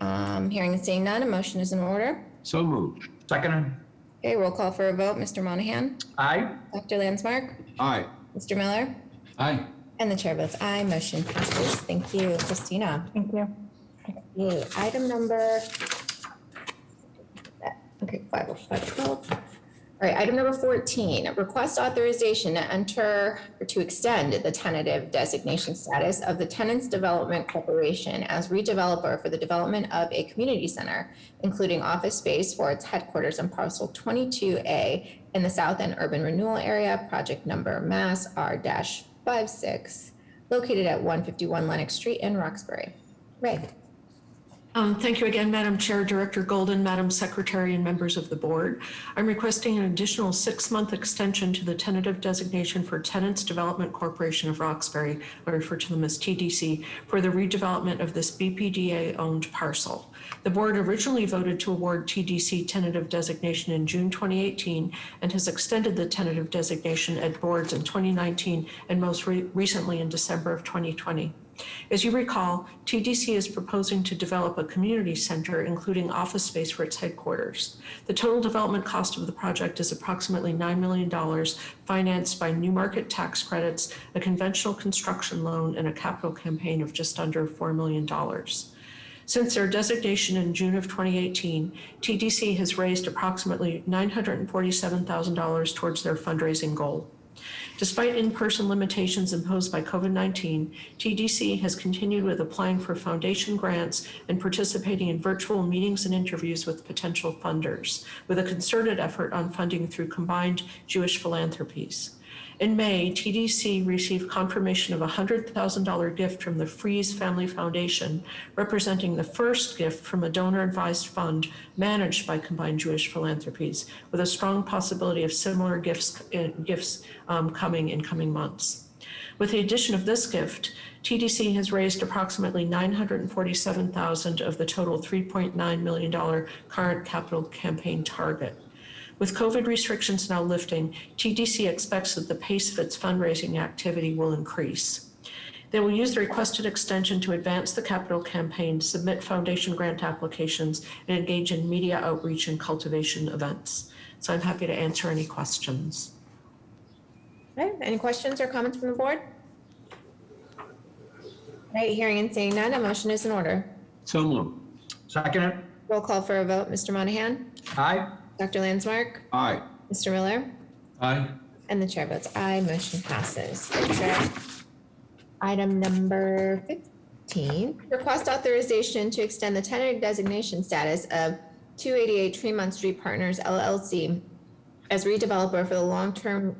Hearing and seeing none, a motion is in order. So moved. Second. Okay, roll call for a vote. Mr. Monahan? Aye. Dr. Landsmark? Aye. Mr. Miller? Aye. And the chair votes aye. Motion passes. Thank you, Christina. Thank you. Okay, item number, okay, 512. All right, item number 14, request authorization to enter or to extend the tentative designation status of the Tenants Development Corporation as redeveloper for the development of a community center, including office space for its headquarters on parcel 22A in the South End Urban Renewal Area, project number Mass R-56, located at 151 Lenox Street in Roxbury. Ray. Thank you again, Madam Chair, Director Golden, Madam Secretary, and members of the board. I'm requesting an additional 6-month extension to the tentative designation for Tenants Development Corporation of Roxbury, I refer to them as TDC, for the redevelopment of this BPDA-owned parcel. The board originally voted to award TDC tentative designation in June 2018 and has extended the tentative designation at boards in 2019 and most recently in December of 2020. As you recall, TDC is proposing to develop a community center, including office space for its headquarters. The total development cost of the project is approximately $9 million, financed by new market tax credits, a conventional construction loan, and a capital campaign of just under $4 million. Since their designation in June of 2018, TDC has raised approximately $947,000 towards their fundraising goal. Despite in-person limitations imposed by COVID-19, TDC has continued with applying for foundation grants and participating in virtual meetings and interviews with potential funders, with a concerted effort on funding through combined Jewish philanthropies. In May, TDC received confirmation of a $100,000 gift from the Freeze Family Foundation, representing the first gift from a donor-advised fund managed by Combined Jewish Philanthropies, with a strong possibility of similar gifts coming in coming months. With the addition of this gift, TDC has raised approximately $947,000 of the total $3.9 million current capital campaign target. With COVID restrictions now lifting, TDC expects that the pace of its fundraising activity will increase. They will use the requested extension to advance the capital campaign, submit foundation grant applications, and engage in media outreach and cultivation events. So I'm happy to answer any questions. Okay, any questions or comments from the board? All right, hearing and seeing none, a motion is in order. So moved. Second. Roll call for a vote. Mr. Monahan? Aye. Dr. Landsmark? Aye. Mr. Miller? Aye. And the chair votes aye. Motion passes. Thanks, Chair. Item number 15, request authorization to extend the tentative designation status of 288 Tremont Street Partners LLC as redeveloper for the long-term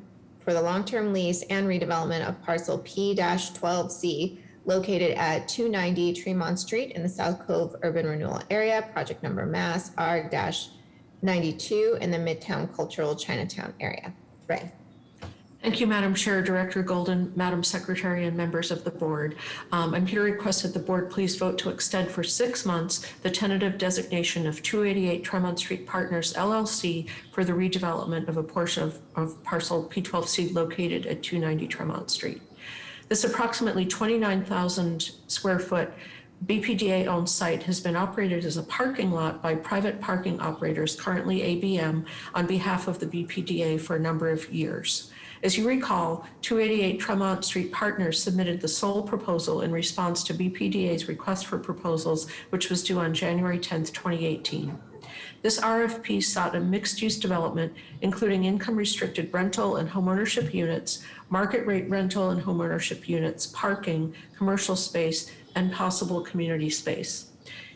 lease and redevelopment of parcel P-12C located at 290 Tremont Street in the South Cove Urban Renewal Area, project number Mass R-92 in the Midtown Cultural Chinatown area. Ray. Thank you, Madam Chair, Director Golden, Madam Secretary, and members of the board. I'm here to request that the board please vote to extend for 6 months the tentative designation of 288 Tremont Street Partners LLC for the redevelopment of a portion of parcel P12C located at 290 Tremont Street. This approximately 29,000 square foot BPDA-owned site has been operated as a parking lot by private parking operators, currently ABM, on behalf of the BPDA for a number of years. As you recall, 288 Tremont Street Partners submitted the sole proposal in response to BPDA's request for proposals, which was due on January 10th, 2018. This RFP sought a mixed-use development, including income-restricted rental and homeownership units, market rate rental and homeownership units, parking, commercial space, and possible community space.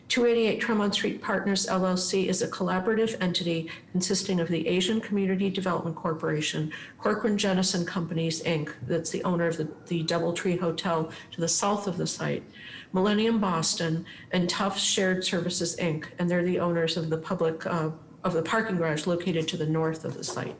288 Tremont Street Partners LLC is a collaborative entity consisting of the Asian Community Development Corporation, Corcoran Jennison Companies, Inc., that's the owner of the DoubleTree Hotel to the south of the site, Millennium Boston, and Tufts Shared Services, Inc., and they're the owners of the parking garage located to the north of the site.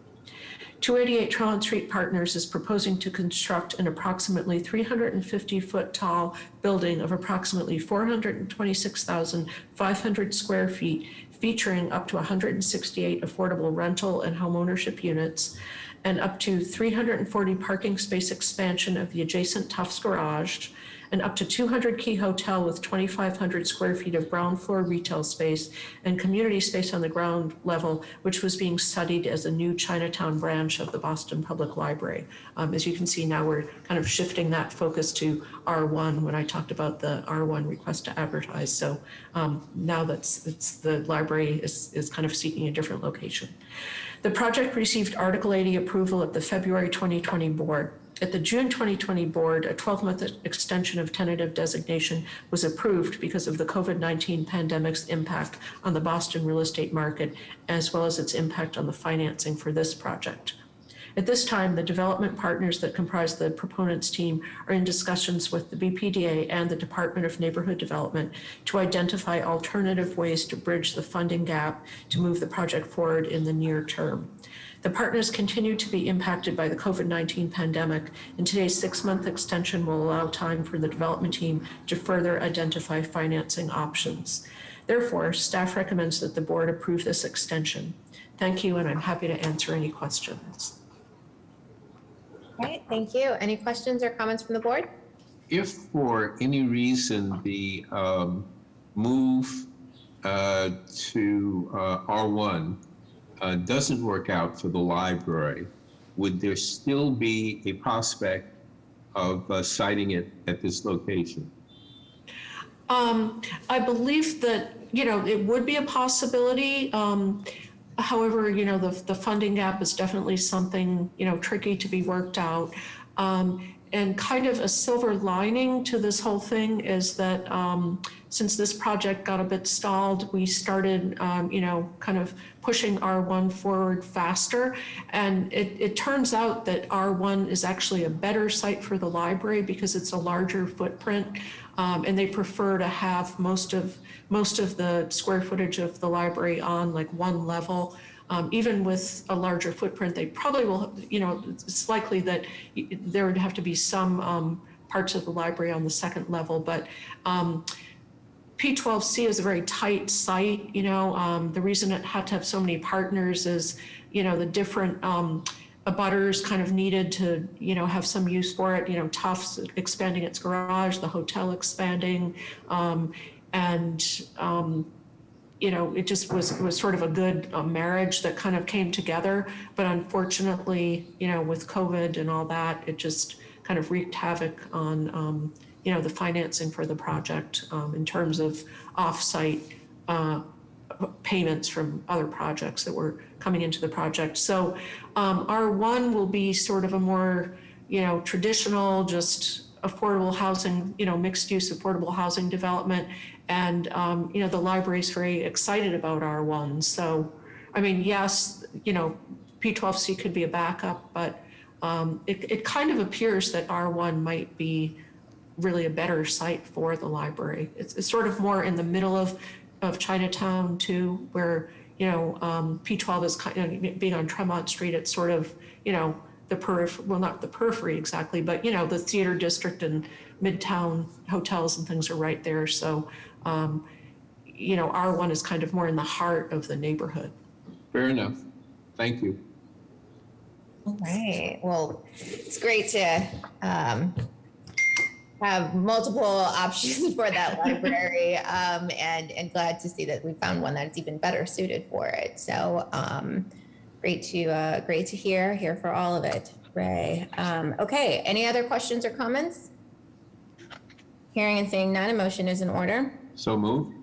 288 Tryon Street Partners is proposing to construct an approximately 350-foot tall building of approximately 426,500 square feet, featuring up to 168 affordable rental and homeownership units, and up to 340 parking space expansion of the adjacent Tufts Garage, and up to 200 key hotel with 2,500 square feet of ground floor retail space and community space on the ground level, which was being studied as a new Chinatown branch of the Boston Public Library. As you can see now, we're kind of shifting that focus to R1 when I talked about the R1 request to advertise. So now the library is kind of seeking a different location. The project received Article 80 approval at the February 2020 board. At the June 2020 board, a 12-month extension of tentative designation was approved because of the COVID-19 pandemic's impact on the Boston real estate market, as well as its impact on the financing for this project. At this time, the development partners that comprise the proponents team are in discussions with the BPDA and the Department of Neighborhood Development to identify alternative ways to bridge the funding gap to move the project forward in the near term. The partners continue to be impacted by the COVID-19 pandemic, and today's 6-month extension will allow time for the development team to further identify financing options. Therefore, staff recommends that the board approve this extension. Thank you, and I'm happy to answer any questions. All right, thank you. Any questions or comments from the board? If for any reason the move to R1 doesn't work out for the library, would there still be a prospect of citing it at this location? I believe that, it would be a possibility. However, the funding gap is definitely something, tricky to be worked out. And kind of a silver lining to this whole thing is that since this project got a bit stalled, we started, kind of pushing R1 forward faster. And it turns out that R1 is actually a better site for the library because it's a larger footprint. And they prefer to have most of the square footage of the library on like one level. Even with a larger footprint, they probably will, it's likely that there would have to be some parts of the library on the second level, but P12C is a very tight site, the reason it had to have so many partners is, the different abutters kind of needed to, have some use for it, Tufts expanding its garage, the hotel expanding, it just was sort of a good marriage that kind of came together. But unfortunately, with COVID and all that, it just kind of wreaked havoc on, the financing for the project in terms of off-site payments from other projects that were coming into the project. So R1 will be sort of a more, traditional, just affordable housing, mixed use affordable housing development. And, the library is very excited about R1. So, I mean, yes, P12C could be a backup, but it kind of appears that R1 might be really a better site for the library. It's sort of more in the middle of Chinatown too, where, P12 is kind of being on Tremont Street. It's sort of, well, not the periphery exactly, but, the theater district and Midtown hotels and things are right there. So, R1 is kind of more in the heart of the neighborhood. Fair enough. Thank you. All right. Well, it's great to have multiple options for that library, and glad to see that we found one that's even better suited for it. So great to hear for all of it, Ray. Okay. Any other questions or comments? Hearing and seeing none, a motion is in order. So moved.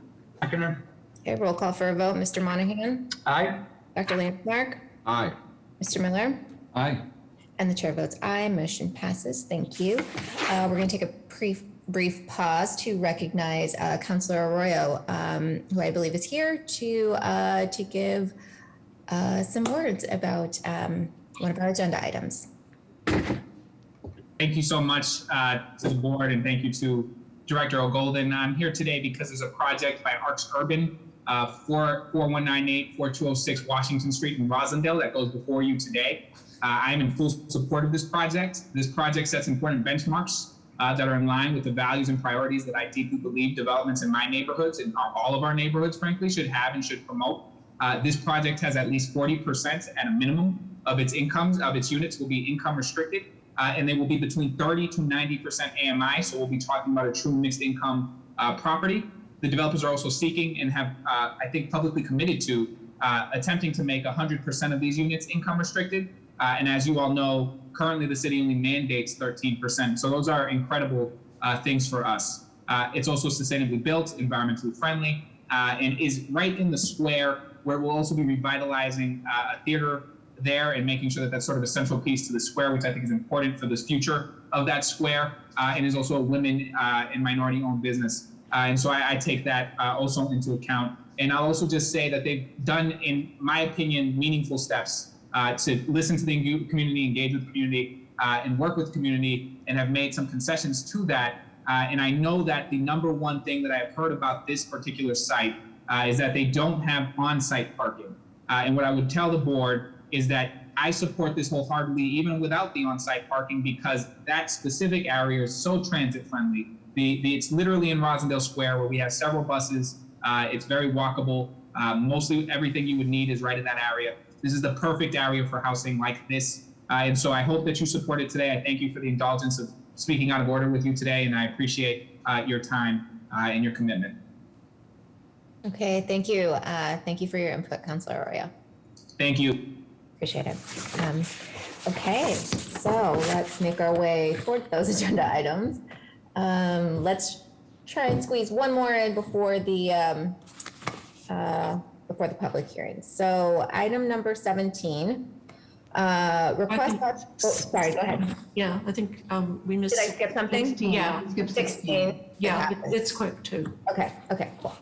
Second. Okay, roll call for a vote. Mr. Monahan? Aye. Dr. Lansmark? Aye. Mr. Miller? Aye. And the chair votes aye. Motion passes. Thank you. We're going to take a brief pause to recognize Councilor Arroyo, who I believe is here to give some words about one of our agenda items. Thank you so much to the board, and thank you to Director O'Golden. I'm here today because there's a project by Arcs Urban 4198, 4206 Washington Street in Rosendale that goes before you today. I am in full support of this project. This project sets important benchmarks that are in line with the values and priorities that I deeply believe developments in my neighborhoods and all of our neighborhoods, frankly, should have and should promote. This project has at least 40% at a minimum of its incomes, of its units will be income restricted, and they will be between 30 to 90% AMI. So we'll be talking about a true mixed income property. The developers are also seeking and have, I think, publicly committed to attempting to make 100% of these units income restricted. And as you all know, currently the city only mandates 13%. So those are incredible things for us. It's also sustainably built, environmentally friendly, and is right in the square where we'll also be revitalizing a theater there and making sure that that's sort of a central piece to the square, which I think is important for the future of that square, and is also a women and minority-owned business. And so I take that also into account. And I'll also just say that they've done, in my opinion, meaningful steps to listen to the community, engage with the community, and work with the community, and have made some concessions to that. And I know that the number one thing that I've heard about this particular site is that they don't have on-site parking. And what I would tell the board is that I support this wholeheartedly, even without the on-site parking, because that specific area is so transit friendly. It's literally in Rosendale Square where we have several buses. It's very walkable. Mostly everything you would need is right in that area. This is the perfect area for housing like this. And so I hope that you support it today. I thank you for the indulgence of speaking out of order with you today, and I appreciate your time and your commitment. Okay, thank you. Thank you for your input, Councilor Arroyo. Thank you. Appreciate it. Okay, so let's make our way toward those agenda items. Let's try and squeeze one more in before the public hearing. So item number 17, request. Sorry, go ahead. Yeah, I think we missed. Did I skip something? 16, Yeah, 16. Yeah, it's quick too. Okay, cool.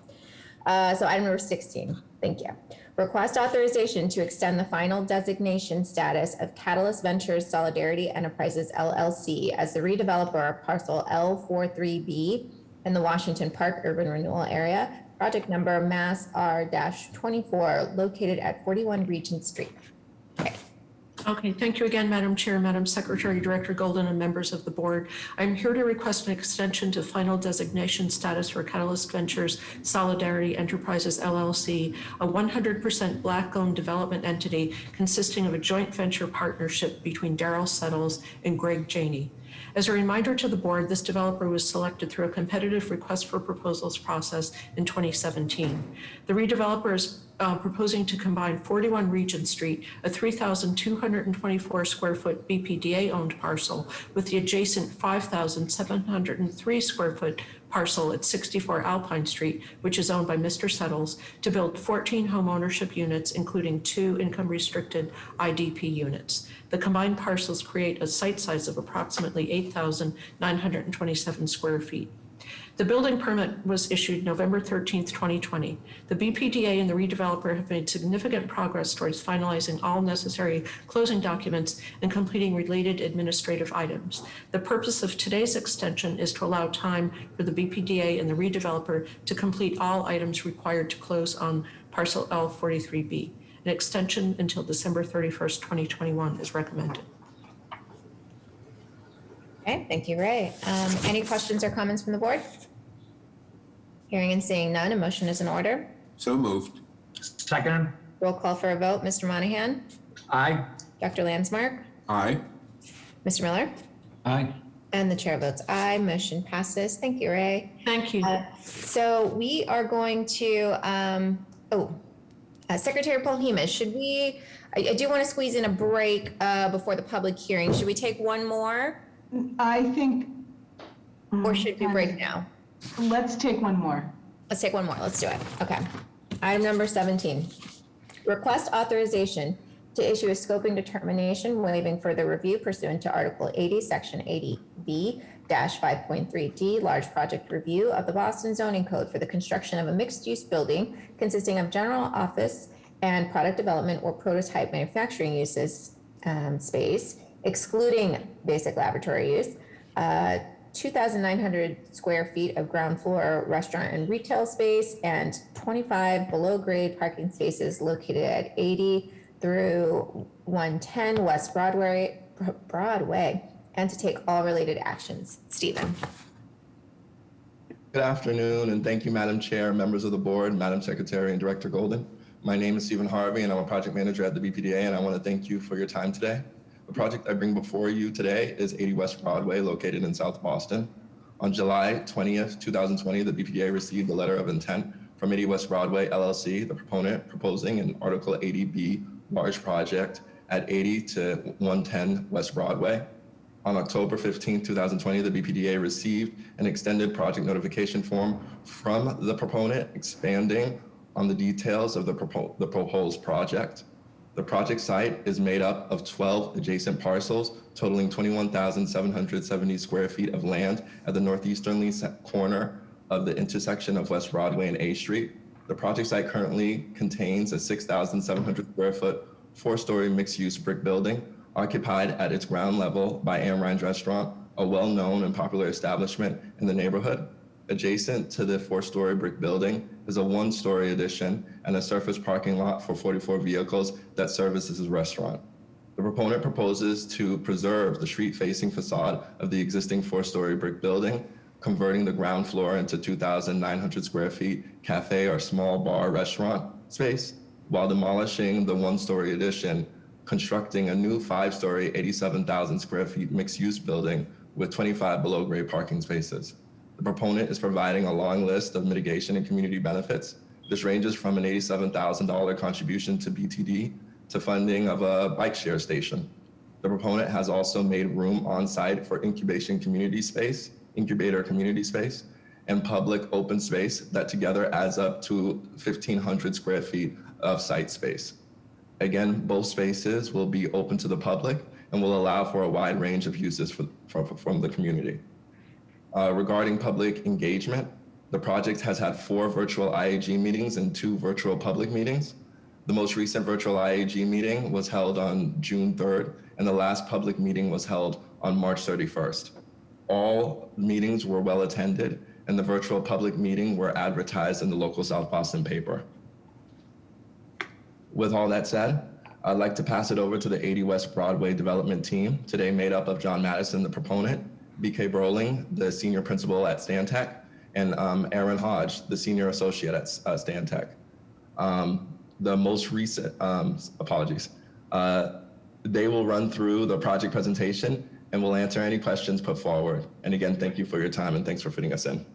So item number 16, thank you. Request authorization to extend the final designation status of Catalyst Ventures Solidarity Enterprises LLC as the redeveloper of parcel L43B in the Washington Park Urban Renewal Area, project number Mass R-24, located at 41 Regent Street. Okay, thank you again, Madam Chair, Madam Secretary, Director Golden, and members of the board. I'm here to request an extension to final designation status for Catalyst Ventures Solidarity Enterprises LLC, a 100% Black-owned development entity consisting of a joint venture partnership between Daryl Settles and Greg Janey. As a reminder to the board, this developer was selected through a competitive request for proposals process in 2017. The redeveloper is proposing to combine 41 Regent Street, a 3,224 square foot BPDA owned parcel, with the adjacent 5,703 square foot parcel at 64 Alpine Street, which is owned by Mr. Settles, to build 14 home ownership units, including 2 income restricted IDP units. The combined parcels create a site size of approximately 8,927 square feet. The building permit was issued November 13th, 2020. The BPDA and the redeveloper have made significant progress towards finalizing all necessary closing documents and completing related administrative items. The purpose of today's extension is to allow time for the BPDA and the redeveloper to complete all items required to close on parcel L43B. An extension until December 31st, 2021 is recommended. Okay, thank you, Ray. Any questions or comments from the board? Hearing and seeing none, a motion is in order. So moved. Second. Roll call for a vote. Mr. Monahan? Aye. Dr. Landsmark? Aye. Mr. Miller? Aye. And the chair votes aye. Motion passes. Thank you, Ray. Thank you. So we are going to, Secretary Polhemus, should we, I do want to squeeze in a break before the public hearing. Should we take one more? I think. Or should we break now? Let's take one more. Let's take one more. Let's do it. Okay. Item number 17. Request authorization to issue a scoping determination waiving further review pursuant to Article 80, Section 80B-5.3D, large project review of the Boston zoning code for the construction of a mixed-use building consisting of general office and product development or prototype manufacturing uses space, excluding basic laboratory use, 2,900 square feet of ground floor restaurant and retail space and 25 below grade parking spaces located at 80 through 110 West Broadway, and to take all related actions. Stephen. Good afternoon, and thank you, Madam Chair, members of the board, Madam Secretary, and Director Golden. My name is Stephen Harvey, and I'm a project manager at the BPDA, and I want to thank you for your time today. The project I bring before you today is 80 West Broadway, located in South Boston. On July 20th, 2020, the BPDA received a letter of intent from 80 West Broadway, LLC, the proponent proposing an Article 80B large project at 80 to 110 West Broadway. On October 15, 2020, the BPDA received an extended project notification form from the proponent expanding on the details of the proposed project. The project site is made up of 12 adjacent parcels totaling 21,770 square feet of land at the northeasterly corner of the intersection of West Broadway and A Street. The project site currently contains a 6,700 square foot, 4-story mixed-use brick building occupied at its ground level by Amrine's Restaurant, a well-known and popular establishment in the neighborhood. Adjacent to the 4-story brick building is a 1-story addition and a surface parking lot for 44 vehicles that services the restaurant. The proponent proposes to preserve the street-facing facade of the existing 4-story brick building, converting the ground floor into 2,900 square feet cafe or small bar restaurant space, while demolishing the 1-story addition, constructing a new 5-story, 87,000 square feet mixed-use building with 25 below-grade parking spaces. The proponent is providing a long list of mitigation and community benefits. This ranges from an $87,000 contribution to BTD to funding of a bike share station. The proponent has also made room on site for incubator community space, and public open space that together adds up to 1,500 square feet of site space. Again, both spaces will be open to the public and will allow for a wide range of uses from the community. Regarding public engagement, the project has had 4 virtual IAG meetings and 2 virtual public meetings. The most recent virtual IAG meeting was held on June 3rd, and the last public meeting was held on March 31st. All meetings were well attended, and the virtual public meeting were advertised in the local South Boston paper. With all that said, I'd like to pass it over to the 80 West Broadway development team, today made up of John Madison, the proponent, BK Broling, the senior principal at Stantec, and Aaron Hodge, the senior associate at Stantec. The most recent, they will run through the project presentation and will answer any questions put forward. And again, thank you for your time and thanks for fitting us in.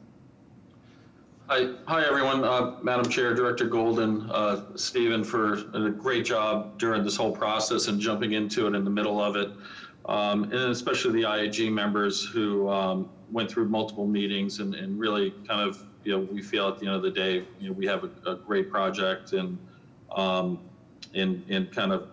Hi everyone, Madam Chair, Director Golden, Stephen, for a great job during this whole process and jumping into it in the middle of it. And especially the IAG members who went through multiple meetings and really kind of, we feel at the end of the day, we have a great project and kind of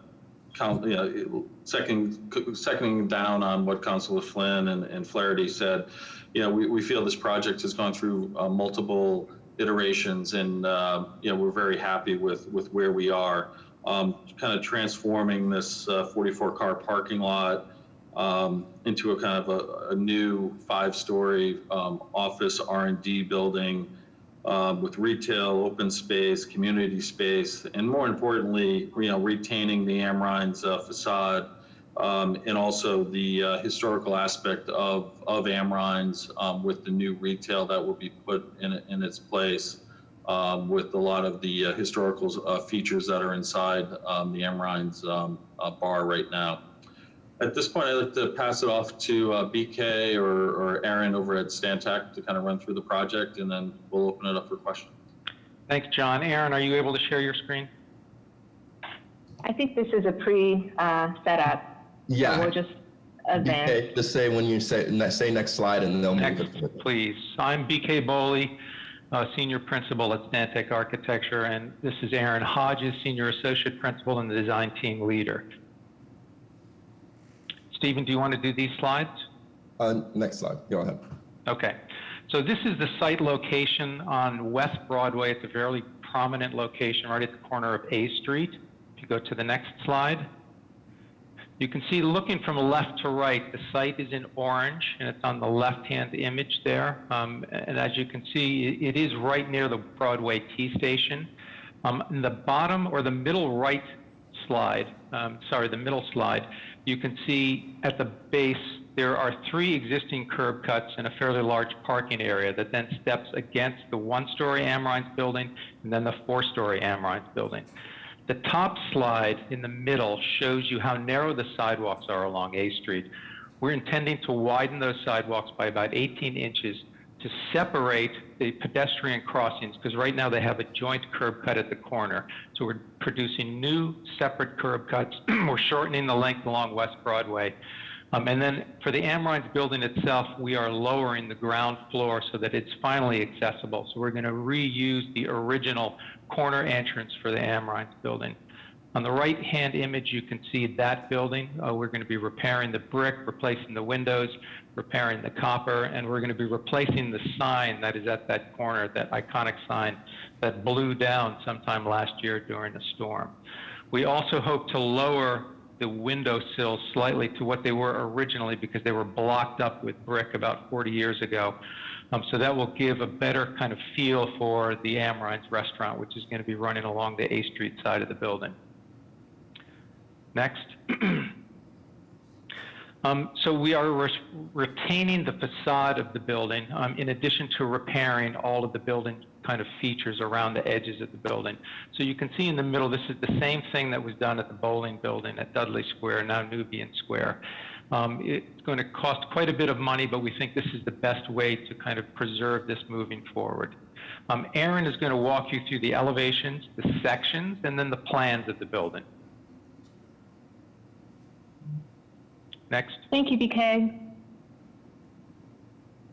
seconding down on what Councilor Flynn and Flaherty said. We feel this project has gone through multiple iterations and we're very happy with where we are. Kind of transforming this 44-car parking lot into a kind of a new 5-story office R&D building with retail, open space, community space, and more importantly, retaining the Amrine's facade and also the historical aspect of Amrine's with the new retail that will be put in its place with a lot of the historical features that are inside the Amrine's bar right now. At this point, I'd like to pass it off to BK or Aaron over at Stantec to kind of run through the project, and then we'll open it up for questions. Thanks, John. Aaron, are you able to share your screen? I think this is a pre-setup. Yeah. So we'll just advance. BK, just say when you say next slide and they'll move it. Please. I'm BK Boley, Senior Principal at Stantec Architecture, and this is Aaron Hodges, Senior Associate Principal and the Design Team Leader. Stephen, do you want to do these slides? Next slide, go ahead. Okay, so this is the site location on West Broadway. It's a fairly prominent location right at the corner of A Street. If you go to the next slide, You can see looking from left to right, the site is in orange and it's on the left-hand image there. And as you can see, it is right near the Broadway T station. In the bottom or the middle right slide, the middle slide, you can see at the base there are 3 existing curb cuts and a fairly large parking area that then steps against the 1-story Amrines building and then the 4-story Amrines building. The top slide in the middle shows you how narrow the sidewalks are along A Street. We're intending to widen those sidewalks by about 18 inches to separate the pedestrian crossings, because right now they have a joint curb cut at the corner. So we're producing new separate curb cuts. We're shortening the length along West Broadway. And then for the Amrines building itself, we are lowering the ground floor so that it's finally accessible. So we're going to reuse the original corner entrance for the Amrines building. On the right-hand image, you can see that building. We're going to be repairing the brick, replacing the windows, repairing the copper, and we're going to be replacing the sign that is at that corner, that iconic sign that blew down sometime last year during a storm. We also hope to lower the window sills slightly to what they were originally because they were blocked up with brick about 40 years ago. So that will give a better kind of feel for the Amrines restaurant, which is going to be running along the A Street side of the building. Next. So we are retaining the facade of the building in addition to repairing all of the building kind of features around the edges of the building. So you can see in the middle, this is the same thing that was done at the bowling building at Dudley Square, now Nubian Square. It's going to cost quite a bit of money, but we think this is the best way to kind of preserve this moving forward. Aaron is going to walk you through the elevations, the sections, and then the plans of the building. Next. Thank you, BK.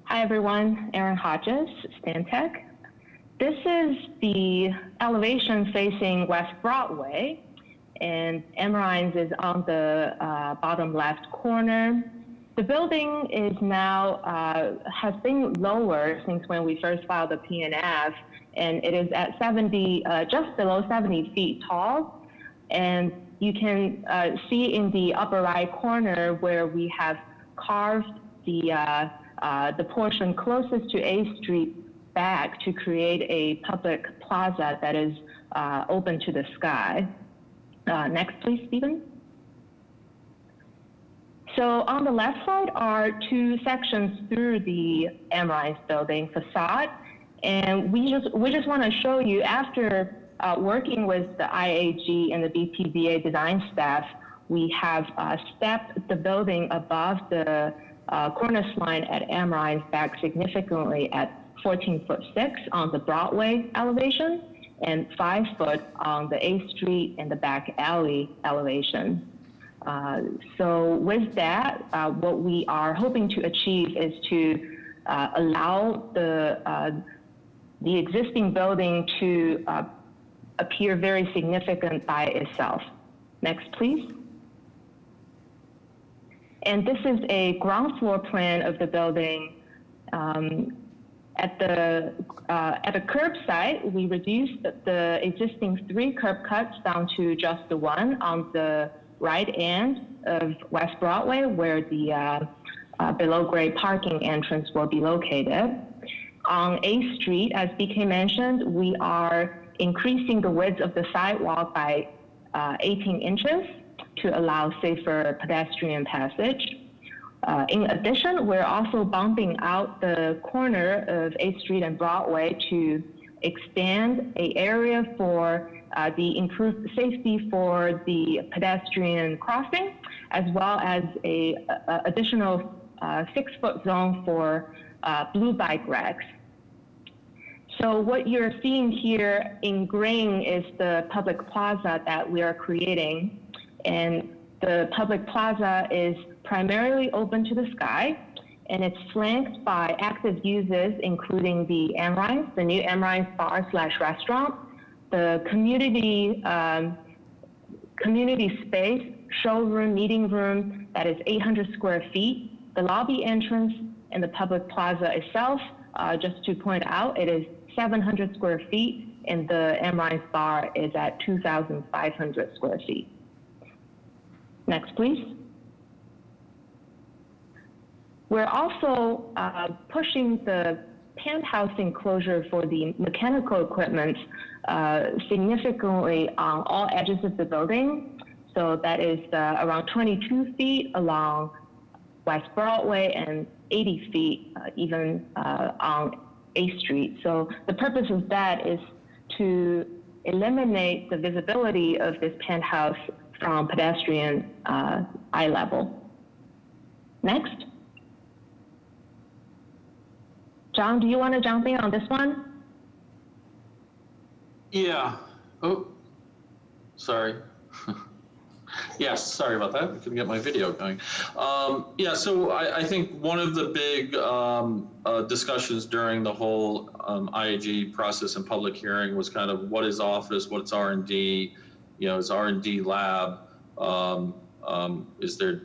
Hi, everyone. Erin Hodges, Stantec. This is the elevation facing West Broadway, and Amrines is on the bottom left corner. The building is now, has been lowered since when we first filed the PNF, and it is at 70, just below 70 feet tall. And you can see in the upper right corner where we have carved the portion closest to A Street back to create a public plaza that is open to the sky. Next, please, Stephen. So on the left side are 2 sections through the Amrines building facade, and we just want to show you after working with the IAG and the BPDA design staff, we have stepped the building above the cornice line at Amrines back significantly at 14'6" on the Broadway elevation and 5 foot on the A Street and the back alley elevation. So with that, what we are hoping to achieve is to allow the existing building to appear very significant by itself. Next, please. And this is a ground floor plan of the building. At the curb site, we reduced the existing 3 curb cuts down to just the 1 on the right end of West Broadway, where the below-grade parking entrance will be located. On A Street, as BK mentioned, we are increasing the width of the sidewalk by 18 inches to allow safer pedestrian passage. In addition, we're also bumping out the corner of A Street and Broadway to expand an area for the improved safety for the pedestrian crossing, as well as a additional 6-foot zone for blue bike racks. So what you're seeing here in green is the public plaza that we are creating. And the public plaza is primarily open to the sky, and it's flanked by active uses, including the Amrines, the new Amrines bar/restaurant, the community space, showroom, meeting room that is 800 square feet, the lobby entrance, and the public plaza itself. Just to point out, it is 700 square feet, and the Amrines bar is at 2,500 square feet. Next, please. We're also pushing the penthouse enclosure for the mechanical equipment significantly on all edges of the building. So that is around 22 feet along West Broadway and 80 feet even on 8th Street. So the purpose of that is to eliminate the visibility of this penthouse from pedestrian eye level. Next. John, do you want to jump in on this one? Yeah. Oh, sorry. Yes, sorry about that. I couldn't get my video going. Yeah, so I think one of the big discussions during the whole IAG process and public hearing was kind of what is office, what's R&D, is R&D lab, is there,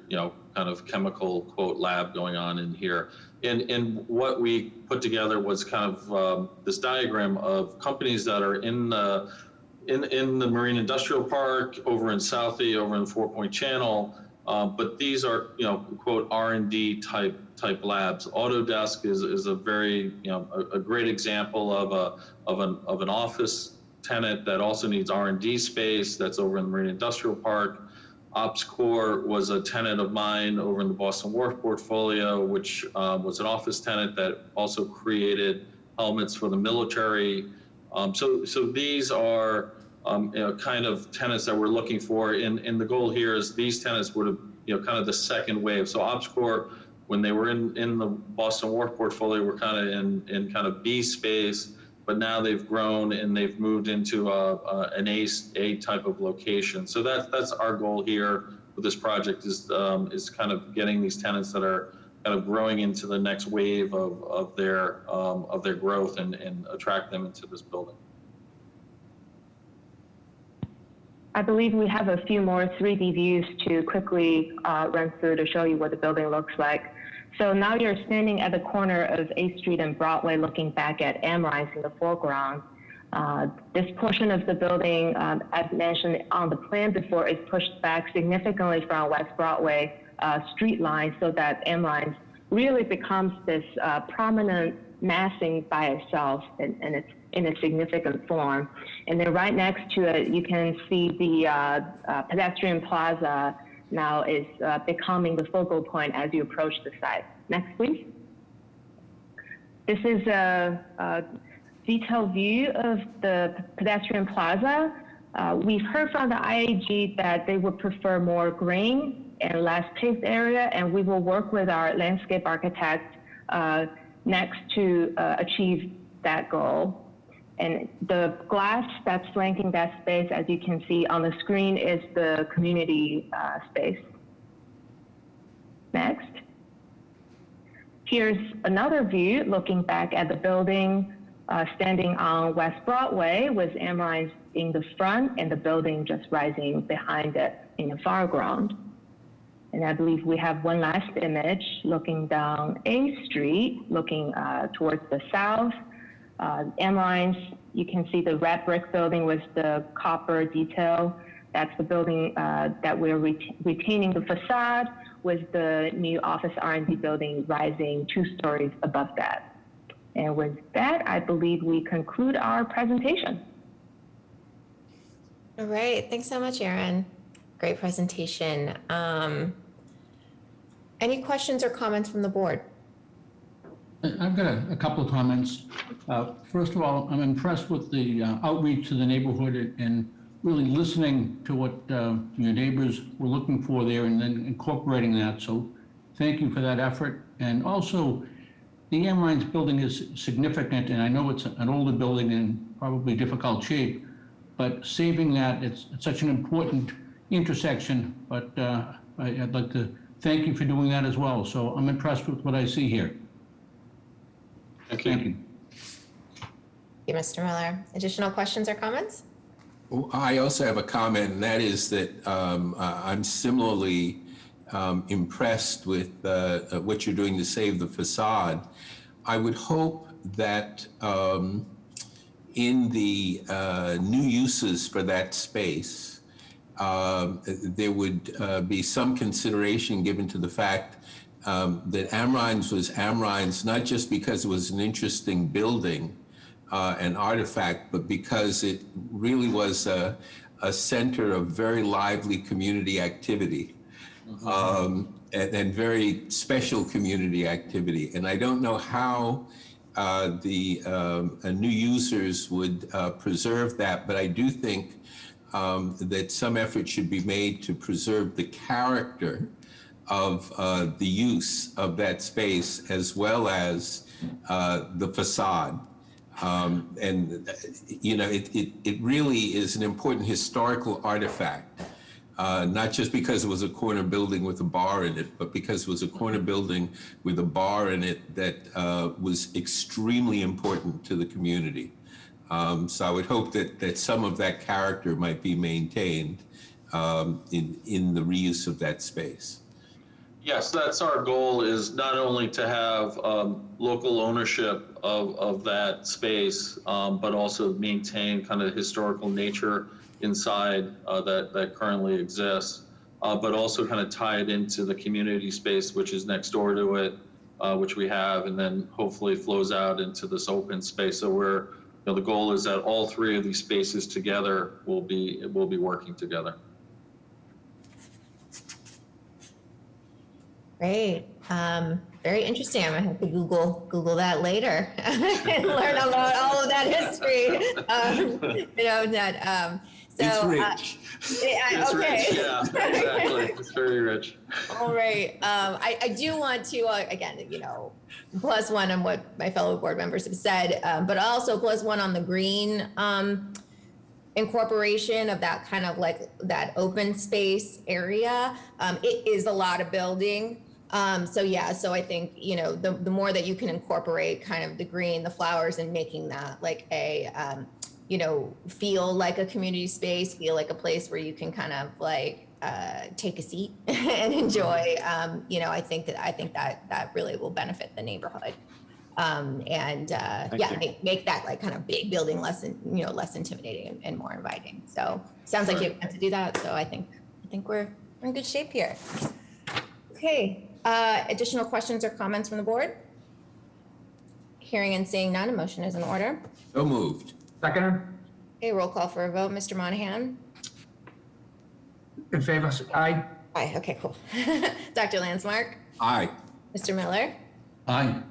kind of chemical quote lab going on in here. And what we put together was kind of this diagram of companies that are in the Marine Industrial Park, over in Southie, over in Four Point Channel, but these are, quote, R&D type labs. Autodesk is a very, a great example of an office tenant that also needs R&D space. That's over in the Marine Industrial Park. OpsCore was a tenant of mine over in the Boston Wharf portfolio, which was an office tenant that also created helmets for the military. So these are kind of tenants that we're looking for, and the goal here is these tenants would have, kind of the second wave. So OpsCore, when they were in the Boston Wharf portfolio, were kind of in kind of B space, but now they've grown and they've moved into an A type of location. So that's our goal here with this project is kind of getting these tenants that are kind of growing into the next wave of their growth and attract them into this building. I believe we have a few more 3D views to quickly run through to show you what the building looks like. So now you're standing at the corner of 8th Street and Broadway looking back at Amrise in the foreground. This portion of the building, as mentioned on the plan before, is pushed back significantly from West Broadway street line so that Amrise really becomes this prominent massing by itself and it's in a significant form. And then right next to it, you can see the pedestrian plaza now is becoming the focal point as you approach the site. Next, please. This is a detailed view of the pedestrian plaza. We've heard from the IAG that they would prefer more green and less paved area, and we will work with our landscape architect next to achieve that goal. And the glass that's flanking that space, as you can see on the screen, is the community space. Next. Here's another view looking back at the building, standing on West Broadway with Amrise in the front and the building just rising behind it in the foreground. And I believe we have one last image looking down 8th Street, looking towards the south. Amrise, you can see the red brick building with the copper detail. That's the building that we're retaining the facade with the new office R&D building rising 2 stories above that. And with that, I believe we conclude our presentation. All right, thanks so much, Erin. Great presentation. Any questions or comments from the board? I've got a couple of comments. First of all, I'm impressed with the outreach to the neighborhood and really listening to what your neighbors were looking for there and then incorporating that. So thank you for that effort. And also, the Amrise building is significant, and I know it's an older building in probably difficult shape, but saving that, it's such an important intersection. But I'd like to thank you for doing that as well. So I'm impressed with what I see here. Thank you. Thank you, Mr. Miller. Additional questions or comments? Well, I also have a comment, and that is that I'm similarly impressed with what you're doing to save the facade. I would hope that in the new uses for that space, there would be some consideration given to the fact that Amrine's was Amrine's, not just because it was an interesting building, an artifact, but because it really was a center of very lively community activity. And very special community activity. And I don't know how the new users would preserve that, but I do think that some effort should be made to preserve the character of the use of that space as well as the facade. And you know, it really is an important historical artifact. Not just because it was a corner building with a bar in it, but because it was a corner building with a bar in it that was extremely important to the community. So I would hope that some of that character might be maintained in the reuse of that space. Yes, that's our goal, is not only to have local ownership of that space, but also maintain kind of historical nature inside that currently exists, but also kind of tie it into the community space, which is next door to it, which we have, and then hopefully flows out into this open space. So the goal is that all three of these spaces together will be working together. Great. Very interesting. I'm gonna have to Google that later and learn about all of that history. It's rich. It's okay. rich, yeah, exactly. It's very rich. All right. I do want to, again, plus one on what my fellow board members have said, but also plus one on the green incorporation of that kind of like that open space area. It is a lot of building. So I think, the more that you can incorporate kind of the green, the flowers, and making that like a, feel like a community space, feel like a place where you can kind of like take a seat and enjoy. I think that really will benefit the neighborhood. Make that like kind of big building less intimidating and more inviting. So sounds like you have to do that. So I think we're in good shape here. Okay. Additional questions or comments from the board? Hearing and seeing none, a motion is in order. So moved. Second? Okay, roll call for a vote. Mr. Monahan? In favor, aye. Aye, okay, cool. Dr. Landsmark? Aye. Mr. Miller? Aye.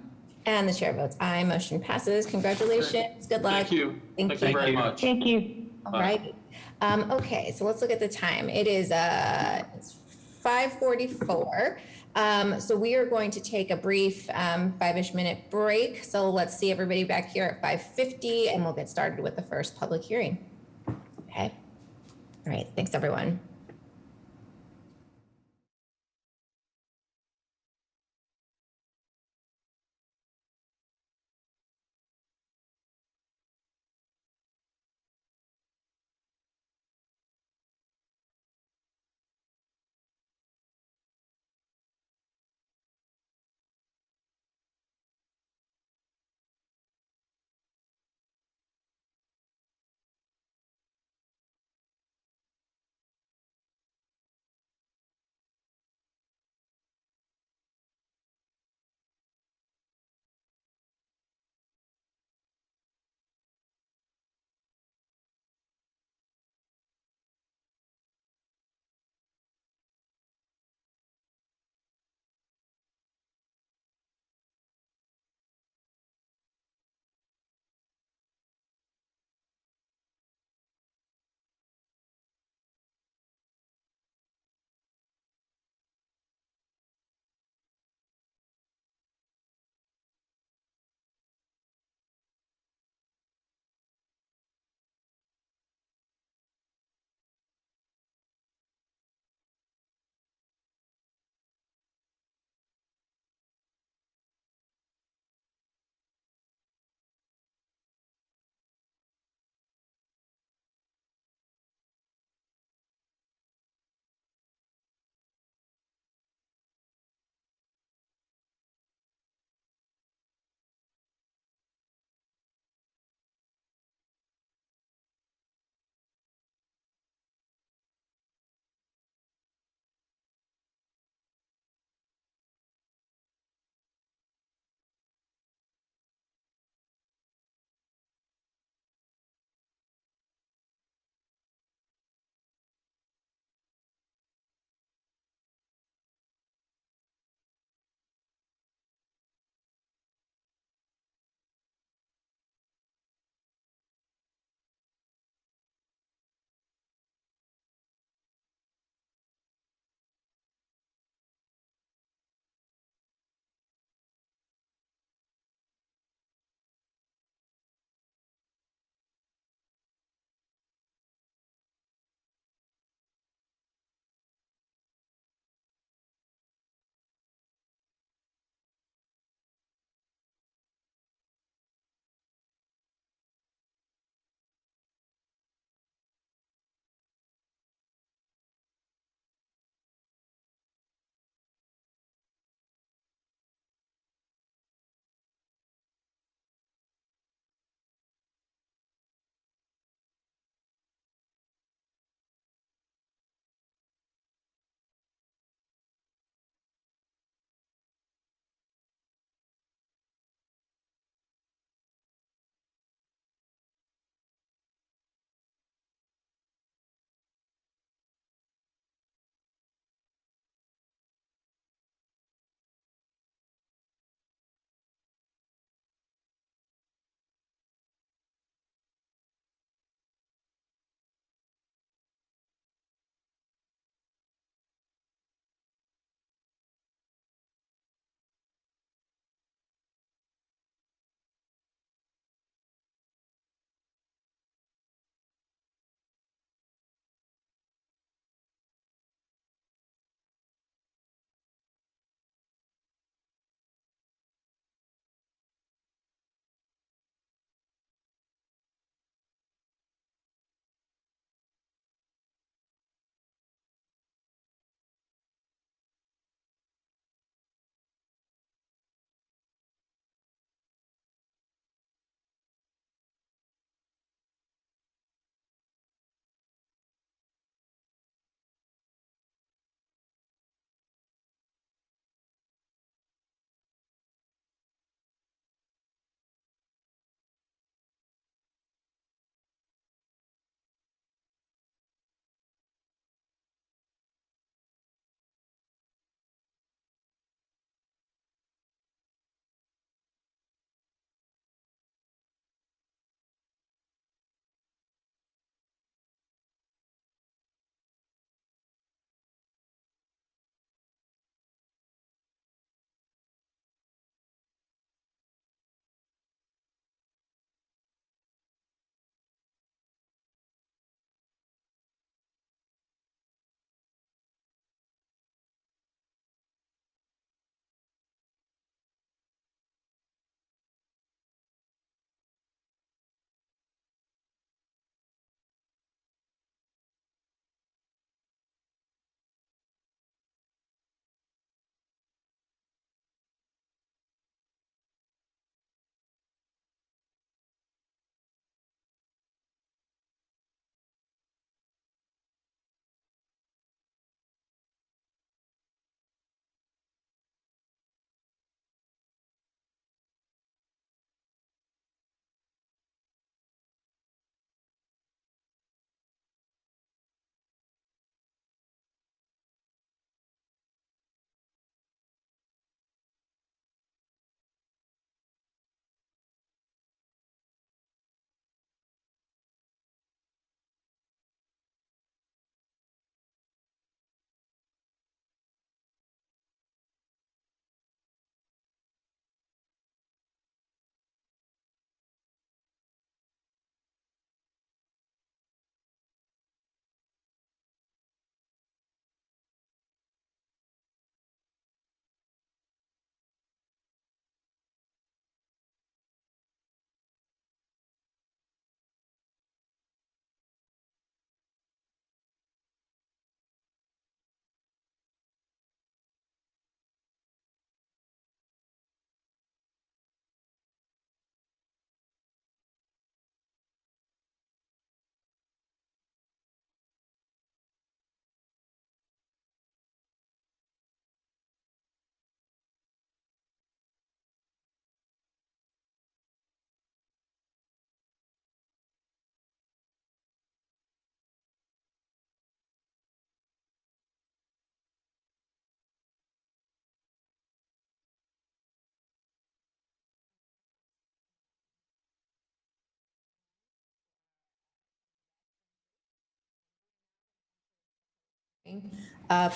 And the chair votes aye. Motion passes. Congratulations. Good luck. Thank you. Thank you very much. Thank you. All right. Okay, so let's look at the time. It is it's 5:44. So we are going to take a brief 5-ish minute break. So let's see everybody back here at 5:50, and we'll get started with the first public hearing. Okay. All right. Thanks, everyone.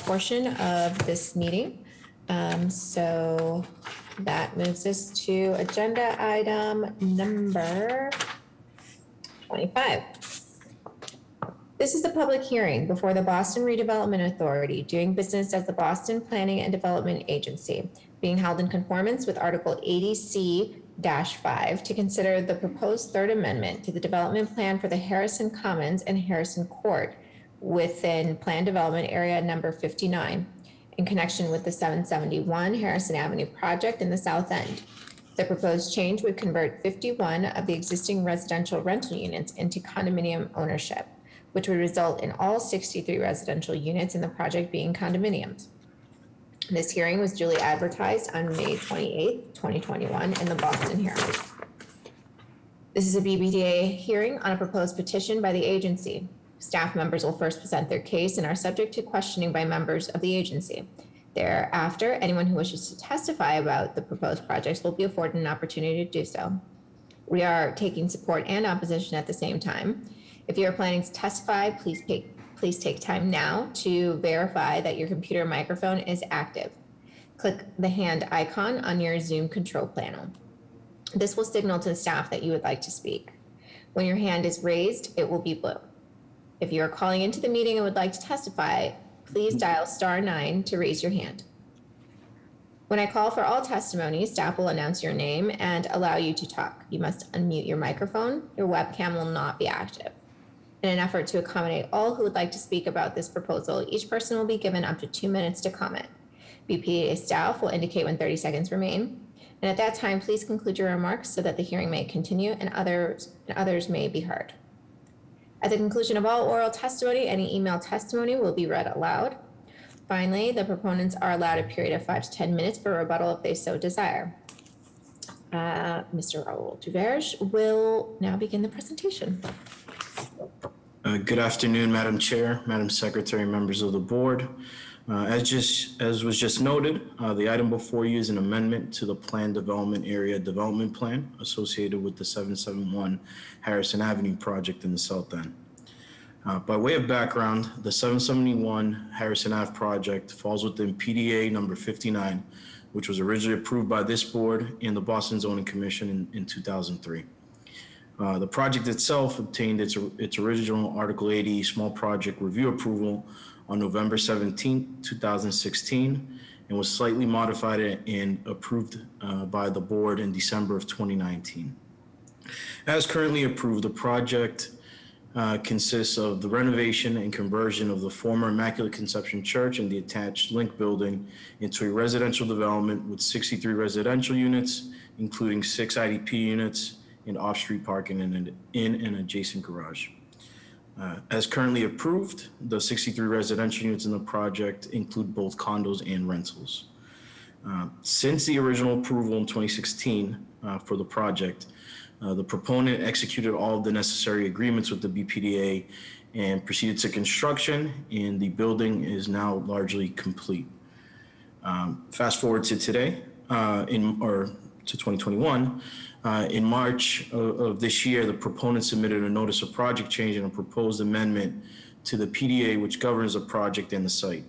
portion of this meeting. So that moves us to agenda item number 25. This is a public hearing before the Boston Redevelopment Authority, doing business as the Boston Planning and Development Agency, being held in conformance with Article 80C-5 to consider the proposed Third Amendment to the development plan for the Harrison Commons and Harrison Court within Plan Development Area Number 59 in connection with the 771 Harrison Avenue project in the South End. The proposed change would convert 51 of the existing residential rental units into condominium ownership, which would result in all 63 residential units in the project being condominiums. This hearing was duly advertised on May 28, 2021 in the Boston Herald. This is a BPDA hearing on a proposed petition by the agency. Staff members will first present their case and are subject to questioning by members of the agency. Thereafter, anyone who wishes to testify about the proposed projects will be afforded an opportunity to do so. We are taking support and opposition at the same time. If you are planning to testify, please take time now to verify that your computer microphone is active. Click the hand icon on your Zoom control panel. This will signal to the staff that you would like to speak. When your hand is raised, it will be blue. If you are calling into the meeting and would like to testify, please dial *9 to raise your hand. When I call for all testimony, staff will announce your name and allow you to talk. You must unmute your microphone. Your webcam will not be active. In an effort to accommodate all who would like to speak about this proposal, each person will be given up to 2 minutes to comment. BPDA staff will indicate when 30 seconds remain. And at that time, please conclude your remarks so that the hearing may continue and others may be heard. At the conclusion of all oral testimony, any email testimony will be read aloud. Finally, the proponents are allowed a period of 5 to 10 minutes for rebuttal if they so desire. Mr. Raul Duverge will now begin the presentation. Good afternoon, Madam Chair, Madam Secretary, members of the board. As was just noted, the item before you is an amendment to the Plan Development Area Development Plan associated with the 771 Harrison Avenue project in the South End. By way of background, the 771 Harrison Ave project falls within PDA number 59, which was originally approved by this board and the Boston Zoning Commission in 2003. The project itself obtained its original Article 80 small project review approval on November 17, 2016, and was slightly modified and approved by the board in December of 2019. As currently approved, the project consists of the renovation and conversion of the former Immaculate Conception Church and the attached Link building into a residential development with 63 residential units, including 6 IDP units and off-street parking in an adjacent garage. As currently approved, the 63 residential units in the project include both condos and rentals. Since the original approval in 2016 for the project, the proponent executed all of the necessary agreements with the BPDA and proceeded to construction, and the building is now largely complete. Fast forward to today, to 2021, in March of this year, the proponent submitted a notice of project change and a proposed amendment to the PDA, which governs the project and the site.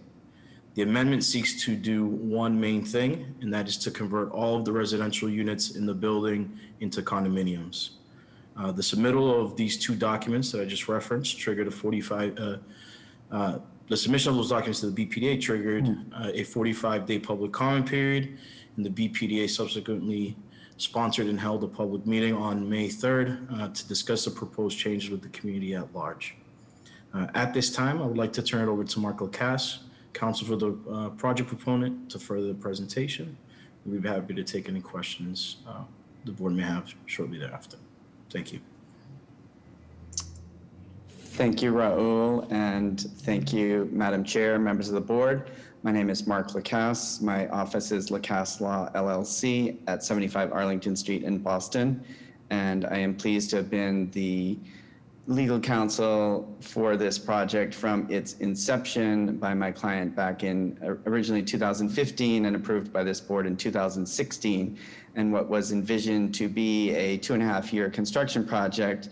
The amendment seeks to do one main thing, and that is to convert all of the residential units in the building into condominiums. The submittal of these two documents that I just referenced triggered the submission of those documents to the BPDA triggered a 45-day public comment period, and the BPDA subsequently sponsored and held a public meeting on May 3rd to discuss the proposed changes with the community at large. At this time, I would like to turn it over to Mark Lacasse, counsel for the project proponent, to further the presentation. We'd be happy to take any questions the board may have shortly thereafter. Thank you. Thank you, Raul, and thank you, Madam Chair, members of the board. My name is Mark Lacasse. My office is Lacasse Law LLC at 75 Arlington Street in Boston, and I am pleased to have been the legal counsel for this project from its inception by my client back in originally 2015 and approved by this board in 2016. And what was envisioned to be a 2.5-year construction project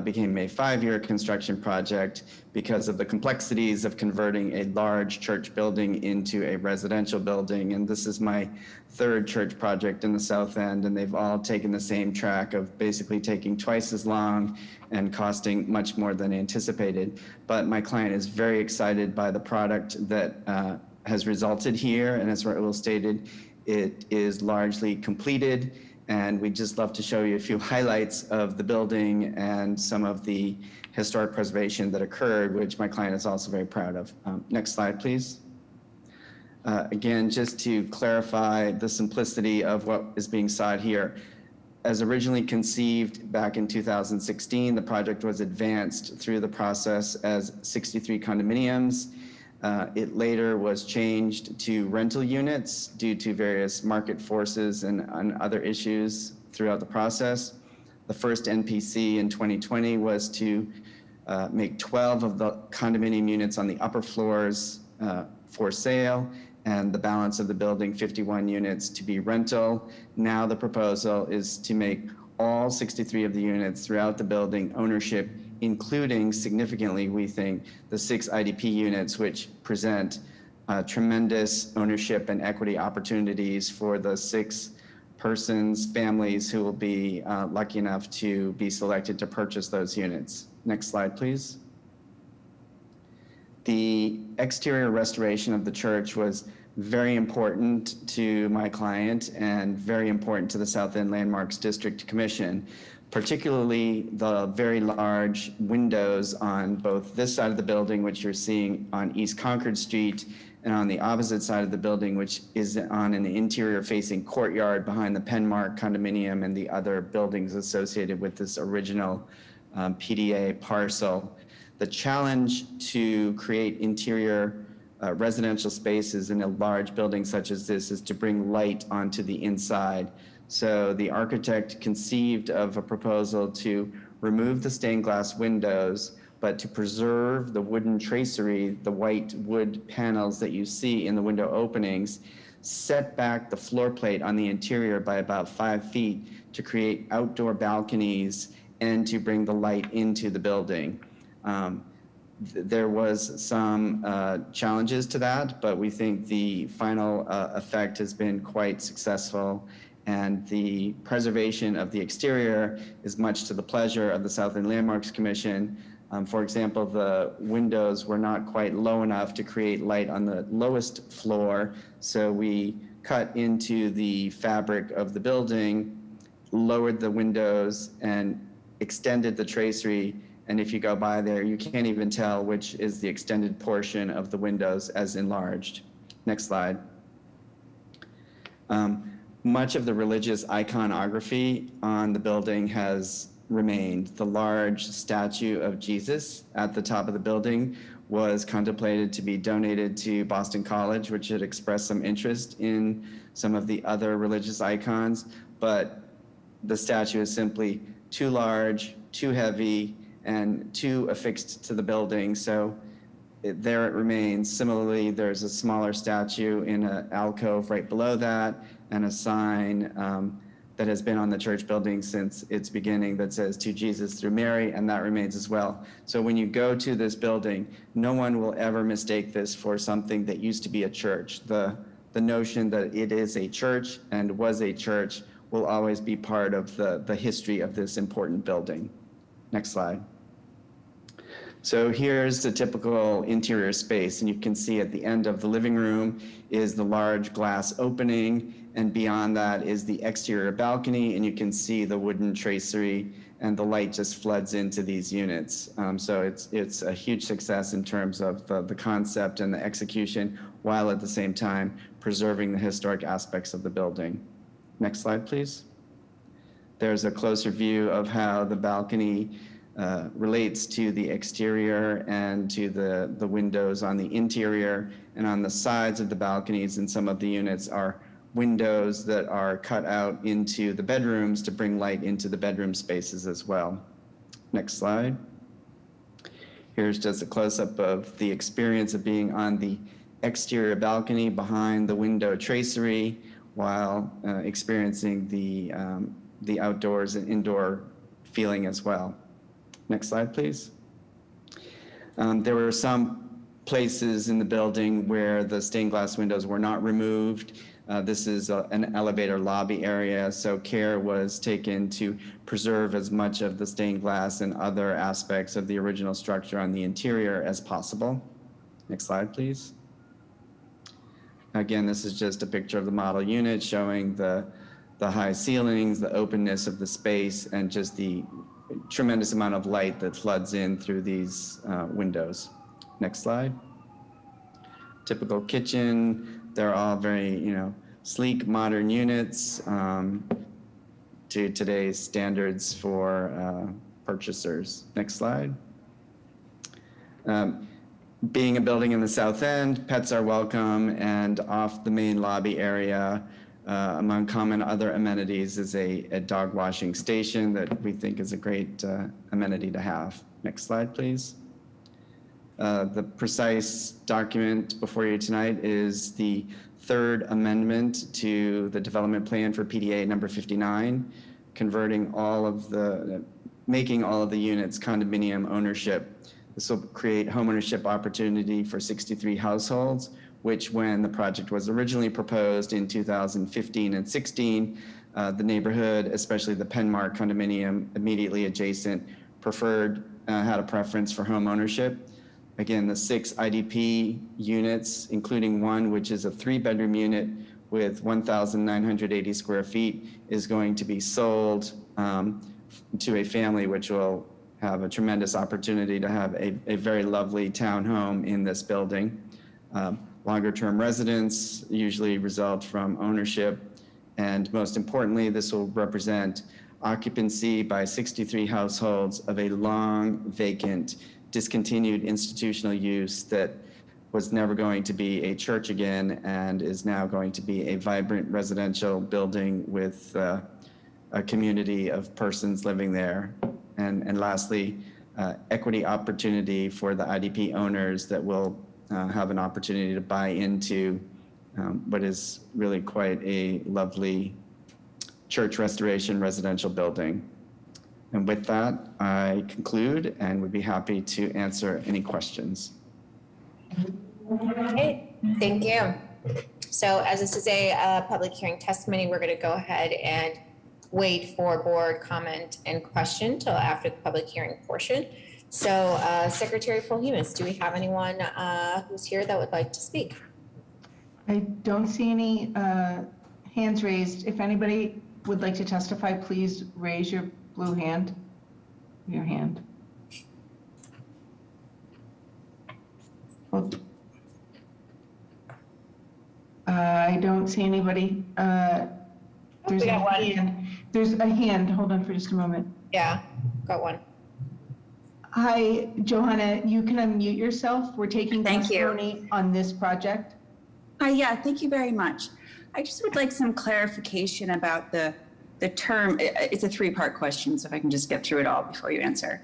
became a 5-year construction project because of the complexities of converting a large church building into a residential building. And this is my 3rd church project in the South End, and they've all taken the same track of basically taking twice as long and costing much more than anticipated. But my client is very excited by the product that has resulted here, and as Raul stated, it is largely completed. And we'd just love to show you a few highlights of the building and some of the historic preservation that occurred, which my client is also very proud of. Next slide, please. Again, just to clarify the simplicity of what is being sought here. As originally conceived back in 2016, the project was advanced through the process as 63 condominiums. It later was changed to rental units due to various market forces and other issues throughout the process. The first NPC in 2020 was to make 12 of the condominium units on the upper floors for sale, and the balance of the building, 51 units, to be rental. Now the proposal is to make all 63 of the units throughout the building ownership, including significantly, we think, the 6 IDP units, which present tremendous ownership and equity opportunities for the 6 families who will be lucky enough to be selected to purchase those units. Next slide, please. The exterior restoration of the church was very important to my client and very important to the South End Landmarks District Commission, particularly the very large windows on both this side of the building, which you're seeing on East Concord Street, and on the opposite side of the building, which is on an interior facing courtyard behind the Penmark condominium and the other buildings associated with this original PDA parcel. The challenge to create interior residential spaces in a large building such as this is to bring light onto the inside. So the architect conceived of a proposal to remove the stained glass windows, but to preserve the wooden tracery, the white wood panels that you see in the window openings, set back the floor plate on the interior by about 5 feet to create outdoor balconies and to bring the light into the building. There was some challenges to that, but we think the final effect has been quite successful, and the preservation of the exterior is much to the pleasure of the South End Landmarks Commission. For example, the windows were not quite low enough to create light on the lowest floor, so we cut into the fabric of the building, lowered the windows, and extended the tracery. And if you go by there, you can't even tell which is the extended portion of the windows as enlarged. Next slide. Much of the religious iconography on the building has remained. The large statue of Jesus at the top of the building was contemplated to be donated to Boston College, which had expressed some interest in some of the other religious icons, but the statue is simply too large, too heavy, and too affixed to the building, so there it remains. Similarly, there's a smaller statue in an alcove right below that, and a sign that has been on the church building since its beginning that says, "To Jesus through Mary," and that remains as well. So when you go to this building, no one will ever mistake this for something that used to be a church. The notion that it is a church and was a church will always be part of the history of this important building. Next slide. So here's the typical interior space, and you can see at the end of the living room is the large glass opening, and beyond that is the exterior balcony, and you can see the wooden tracery, and the light just floods into these units. So it's a huge success in terms of the concept and the execution, while at the same time preserving the historic aspects of the building. Next slide, please. There's a closer view of how the balcony relates to the exterior and to the windows on the interior, and on the sides of the balconies in some of the units are windows that are cut out into the bedrooms to bring light into the bedroom spaces as well. Next slide. Here's just a close-up of the experience of being on the exterior balcony behind the window tracery while experiencing the outdoors and indoor feeling as well. Next slide, please. There were some places in the building where the stained glass windows were not removed. This is an elevator lobby area, so care was taken to preserve as much of the stained glass and other aspects of the original structure on the interior as possible. Next slide, please. Again, this is just a picture of the model unit showing the high ceilings, the openness of the space, and just the tremendous amount of light that floods in through these windows. Next slide. Typical kitchen. They're all very, sleek, modern units to today's standards for purchasers. Next slide. Being a building in the south end, pets are welcome, and off the main lobby area, among common other amenities is a dog washing station that we think is a great amenity to have. Next slide, please. The precise document before you tonight is the third amendment to the development plan for PDA number 59, making all of the units condominium ownership. This will create homeownership opportunity for 63 households, which when the project was originally proposed in 2015 and 16, the neighborhood, especially the Penmark condominium immediately adjacent, had a preference for home ownership. Again, the 6 IDP units, including one which is a 3-bedroom unit with 1,980 square feet, is going to be sold to a family which will have a tremendous opportunity to have a very lovely townhome in this building. Longer-term residents usually result from ownership, and most importantly, this will represent occupancy by 63 households of a long vacant, discontinued institutional use that was never going to be a church again and is now going to be a vibrant residential building with a community of persons living there. And lastly, equity opportunity for the IDP owners that will have an opportunity to buy into what is really quite a lovely church restoration residential building. And with that, I conclude and would be happy to answer any questions. Okay, thank you. So as this is a public hearing testimony, we're going to go ahead and wait for board comment and question till after the public hearing portion. So Secretary Polhemus, do we have anyone who's here that would like to speak? I don't see any hands raised. If anybody would like to testify, please raise your blue hand, your hand. Oh. I don't see anybody. There's a hand. There's a hand. Hold on for just a moment. Yeah, got one. Hi, Johanna, you can unmute yourself. We're taking testimony on this project. Yeah, thank you very much. I just would like some clarification about the term. It's a 3-part question, so if I can just get through it all before you answer.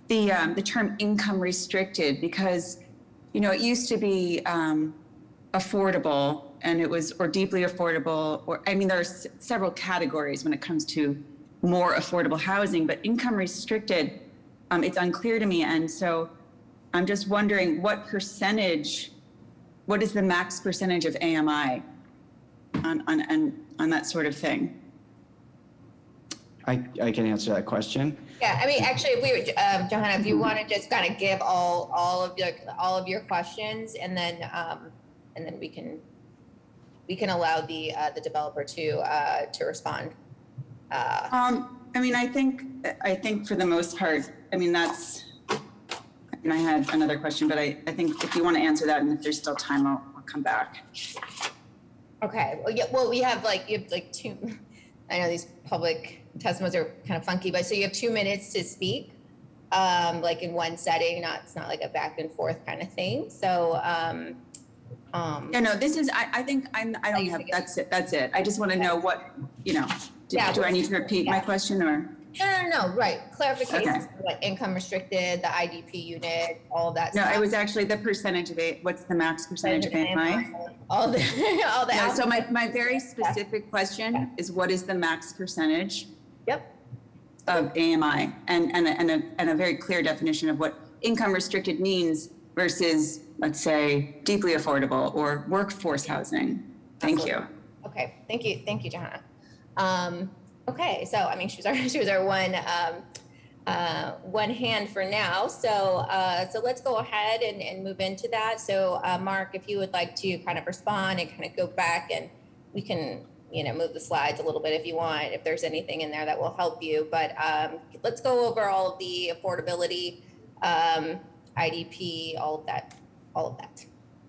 The term income restricted, because, it used to be affordable, and it was, or deeply affordable, or, there are several categories when it comes to more affordable housing, but income restricted, it's unclear to me. And so I'm just wondering what is the max percentage of AMI on that sort of thing? I can answer that question. Yeah, actually, if we were, Johanna, if you want to just kind of give all of your questions, and then we can allow the developer to respond. I think for the most part, I had another question, but I think if you want to answer that, and if there's still time, I'll come back. Okay. Well, yeah. Well, you have two. I know these public testimonies are kind of funky, but so you have 2 minutes to speak, in one setting. It's not like a back and forth kind of thing. So. Yeah. No. This is. I think I don't have. That's it. That's it. I just want to know what. Do I need to repeat my question or? No. Right. Clarification. Okay. Like income restricted, the IDP unit, all of that. No, stuff. It was actually the percentage of it. What's the max percentage of AMI? All the. Yeah, so my very specific question is, what is the max percentage? Yep. of AMI and a very clear definition of what income restricted means versus, let's say, deeply affordable or workforce housing. Thank you. Okay, thank you, Johanna. Okay, so I mean, she was our one hand for now. So let's go ahead and move into that. So Mark, if you would like to kind of respond and kind of go back, and we can move the slides a little bit if you want, if there's anything in there that will help you. But let's go over all of the affordability, IDP, all of that.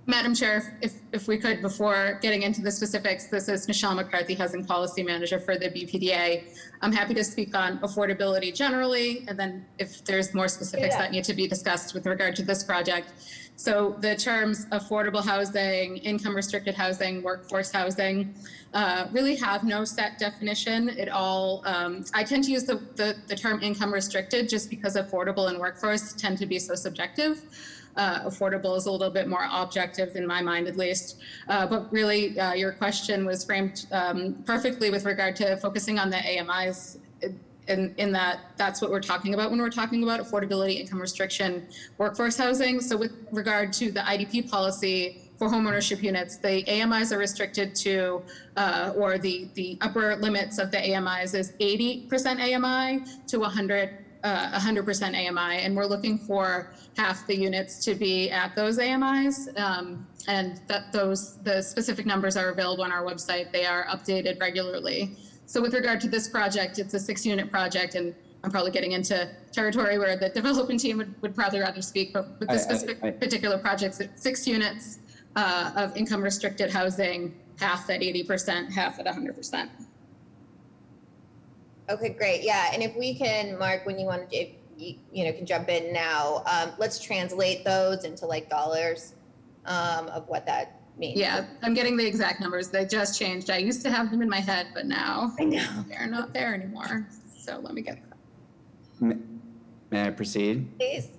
Madam Chair, if we could, before getting into the specifics, this is Michelle McCarthy, Housing Policy Manager for the BPDA. I'm happy to speak on affordability generally, and then if there's more specifics that need to be discussed with regard to this project. So the terms affordable housing, income restricted housing, workforce housing really have no set definition. It all, I tend to use the term income restricted just because affordable and workforce tend to be so subjective. Affordable is a little bit more objective in my mind, at least. But really, your question was framed perfectly with regard to focusing on the AMIs in that's what we're talking about when we're talking about affordability, income restriction, workforce housing. So with regard to the IDP policy for homeownership units, the AMIs are restricted to, or the upper limits of the AMIs is 80% AMI to 100% AMI, and we're looking for half the units to be at those AMIs, and the specific numbers are available on our website. They are updated regularly. So with regard to this project, it's a 6-unit project, and I'm probably getting into territory where the development team would probably rather speak, but with this particular project, it's 6 units of income restricted housing, half at 80%, half at 100%. Okay, great. Yeah, and if we can, Mark, when you want to, can jump in now. Let's translate those into like dollars of what that means. Yeah, I'm getting the exact numbers. They just changed. I used to have them in my head, but now they're not there anymore. So let me get them. May I proceed? Please.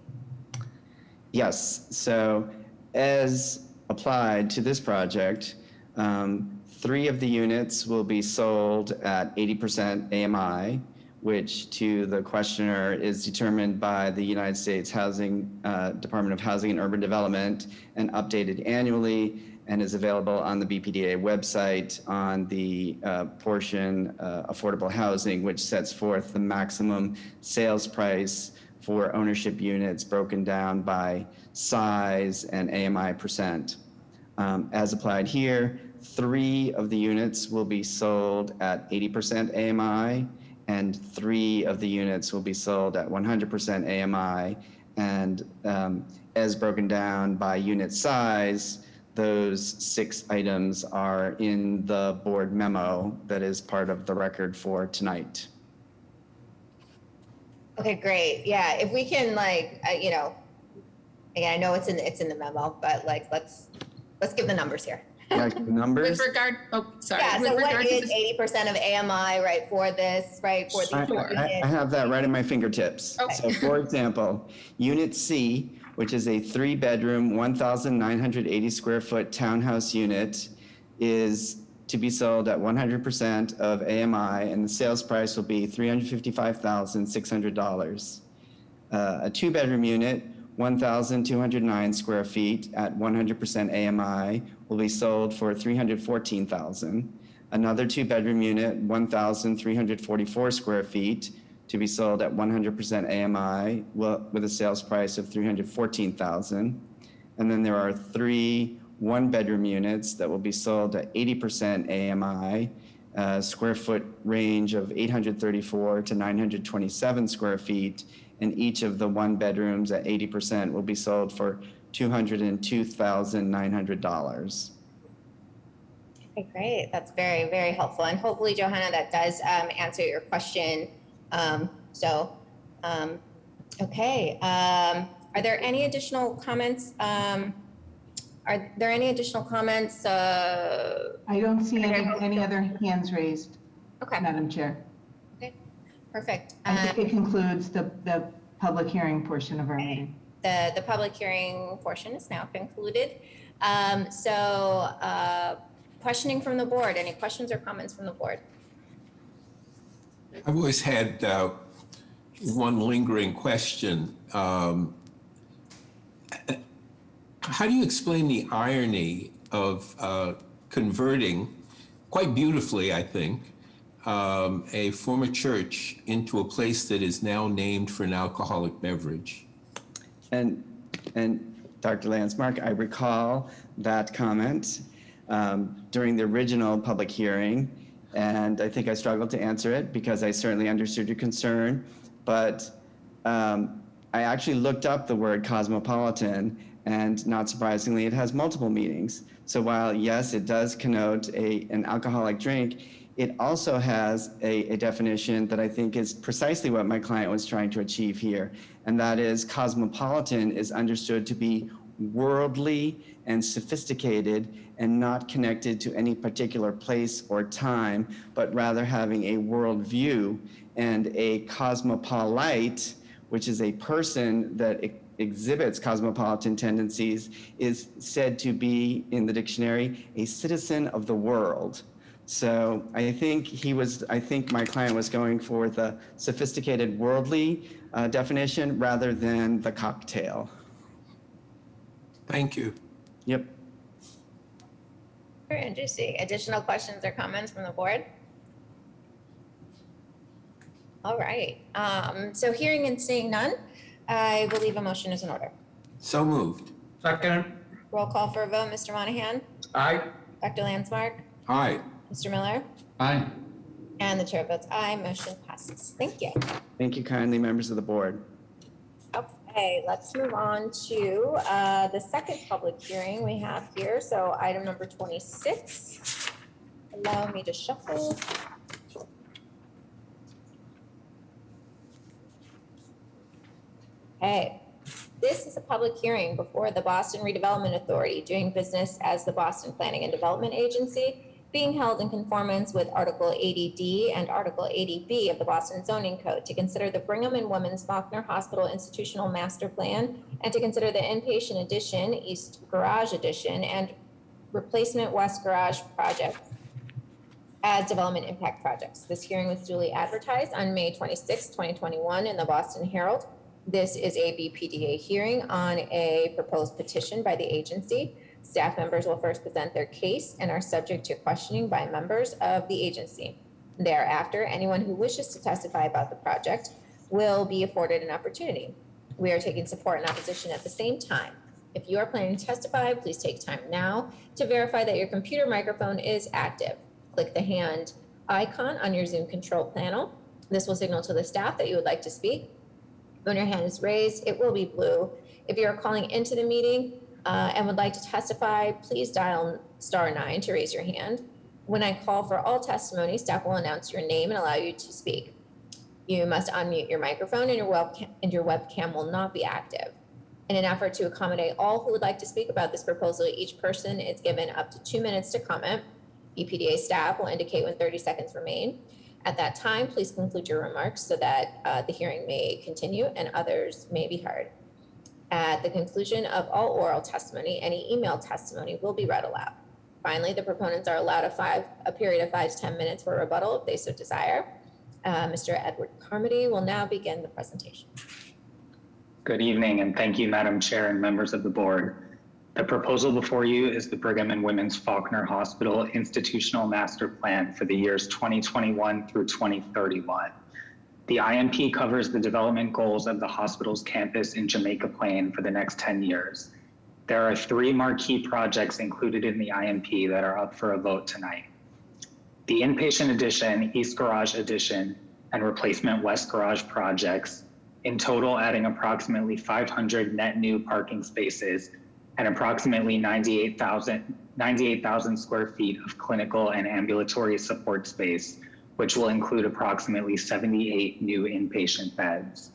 Yes. So as applied to this project, 3 of the units will be sold at 80% AMI, which to the questioner is determined by the United States Department of Housing and Urban Development and updated annually, and is available on the BPDA website on the portion affordable housing, which sets forth the maximum sales price for ownership units broken down by size and AMI percent. As applied here, 3 of the units will be sold at 80% AMI, and 3 of the units will be sold at 100% AMI. And as broken down by unit size, those 6 items are in the board memo that is part of the record for tonight. Okay, great. Yeah, if we can, again, I know it's in the memo, but let's give the numbers here. Yeah, numbers. With regard, sorry. Yeah, so what is 80% of AMI, right, for this, right, for the I have that right at my fingertips. Okay. So for example, Unit C, which is a 3-bedroom, 1,980 square foot townhouse unit, is to be sold at 100% of AMI, and the sales price will be $355,600. A 2-bedroom unit, 1,209 square feet at 100% AMI will be sold for $314,000. Another 2-bedroom unit, 1,344 square feet, to be sold at 100% AMI with a sales price of $314,000. And then there are 3 1-bedroom units that will be sold at 80% AMI, square foot range of 834 to 927 square feet, and each of the 1-bedrooms at 80% will be sold for $202,900. Okay, great. That's very, very helpful. And hopefully, Johanna, that does answer your question. Okay. Are there any additional comments? I don't see any other hands raised, Madam Chair. Okay, perfect. I think it concludes the public hearing portion of our meeting. The public hearing portion is now concluded. Questioning from the board. Any questions or comments from the board? I've always had one lingering question. How do you explain the irony of converting, quite beautifully, I think, a former church into a place that is now named for an alcoholic beverage? And Dr. Landsmark, I recall that comment during the original public hearing, and I think I struggled to answer it because I certainly understood your concern, but I actually looked up the word cosmopolitan, and not surprisingly, it has multiple meanings. So while, yes, it does connote an alcoholic drink, it also has a definition that I think is precisely what my client was trying to achieve here, and that is cosmopolitan is understood to be worldly and sophisticated and not connected to any particular place or time, but rather having a worldview. And a cosmopolite, which is a person that exhibits cosmopolitan tendencies, is said to be, in the dictionary, a citizen of the world. So I think my client was going for the sophisticated worldly definition rather than the cocktail. Thank you. Yep. Very interesting. Additional questions or comments from the board? All right. So hearing and seeing none, I believe a motion is in order. So moved. Second. Roll call for a vote. Mr. Monahan? Aye. Dr. Landsmark? Aye. Mr. Miller? Aye. And the chair votes aye. Motion passes. Thank you. Thank you kindly, members of the board. Okay, let's move on to the second public hearing we have here. So item number 26. Allow me to shuffle. Okay, this is a public hearing before the Boston Redevelopment Authority, doing business as the Boston Planning and Development Agency, being held in conformance with Article 80D and Article 80B of the Boston Zoning Code to consider the Brigham and Women's Faulkner Hospital Institutional Master Plan and to consider the inpatient addition, East Garage addition, and replacement West Garage project as development impact projects. This hearing was duly advertised on May 26, 2021 in the Boston Herald. This is a BPDA hearing on a proposed petition by the agency. Staff members will first present their case and are subject to questioning by members of the agency. Thereafter, anyone who wishes to testify about the project will be afforded an opportunity. We are taking support and opposition at the same time. If you are planning to testify, please take time now to verify that your computer microphone is active. Click the hand icon on your Zoom control panel. This will signal to the staff that you would like to speak. When your hand is raised, it will be blue. If you are calling into the meeting and would like to testify, please dial *9 to raise your hand. When I call for all testimony, staff will announce your name and allow you to speak. You must unmute your microphone and your webcam will not be active. In an effort to accommodate all who would like to speak about this proposal, each person is given up to 2 minutes to comment. BPDA staff will indicate when 30 seconds remain. At that time, please conclude your remarks so that the hearing may continue and others may be heard. At the conclusion of all oral testimony, any email testimony will be read aloud. Finally, the proponents are allowed a period of 5 to 10 minutes for rebuttal if they so desire. Mr. Edward Carmody will now begin the presentation. Good evening, and thank you, Madam Chair and members of the board. The proposal before you is the Brigham and Women's Faulkner Hospital Institutional Master Plan for the years 2021 through 2031. The IMP covers the development goals of the hospital's campus in Jamaica Plain for the next 10 years. There are 3 marquee projects included in the IMP that are up for a vote tonight. The inpatient addition, East Garage addition, and replacement West Garage projects, in total adding approximately 500 net new parking spaces and approximately 98,000 square feet of clinical and ambulatory support space, which will include approximately 78 new inpatient beds.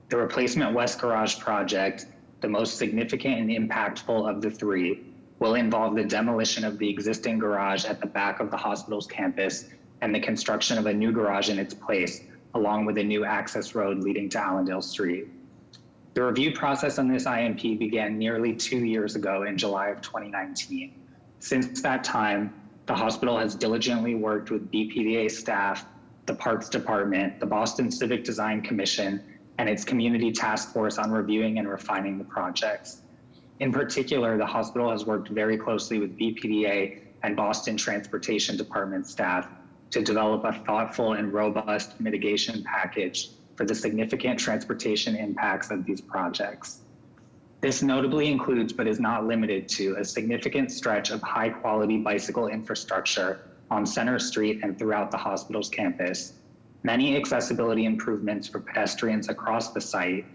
The replacement West Garage project, the most significant and impactful of the 3, will involve the demolition of the existing garage at the back of the hospital's campus and the construction of a new garage in its place, along with a new access road leading to Allendale Street. The review process on this IMP began nearly 2 years ago in July of 2019. Since that time, the hospital has diligently worked with BPDA staff the Parks Department, the Boston Civic Design Commission, and its Community Task Force on reviewing and refining the projects. In particular, the hospital has worked very closely with BPDA and Boston Transportation Department staff to develop a thoughtful and robust mitigation package for the significant transportation impacts of these projects. This notably includes, but is not limited to, a significant stretch of high-quality bicycle infrastructure on Center Street and throughout the hospital's campus, many accessibility improvements for pedestrians across the site,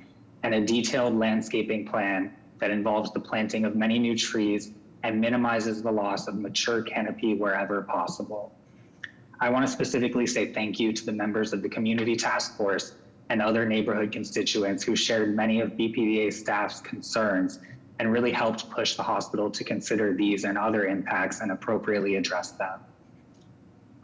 and a detailed landscaping plan that involves the planting of many new trees and minimizes the loss of mature canopy wherever possible. I want to specifically say thank you to the members of the Community Task Force and other neighborhood constituents who shared many of BPDA staff's concerns and really helped push the hospital to consider these and other impacts and appropriately address them.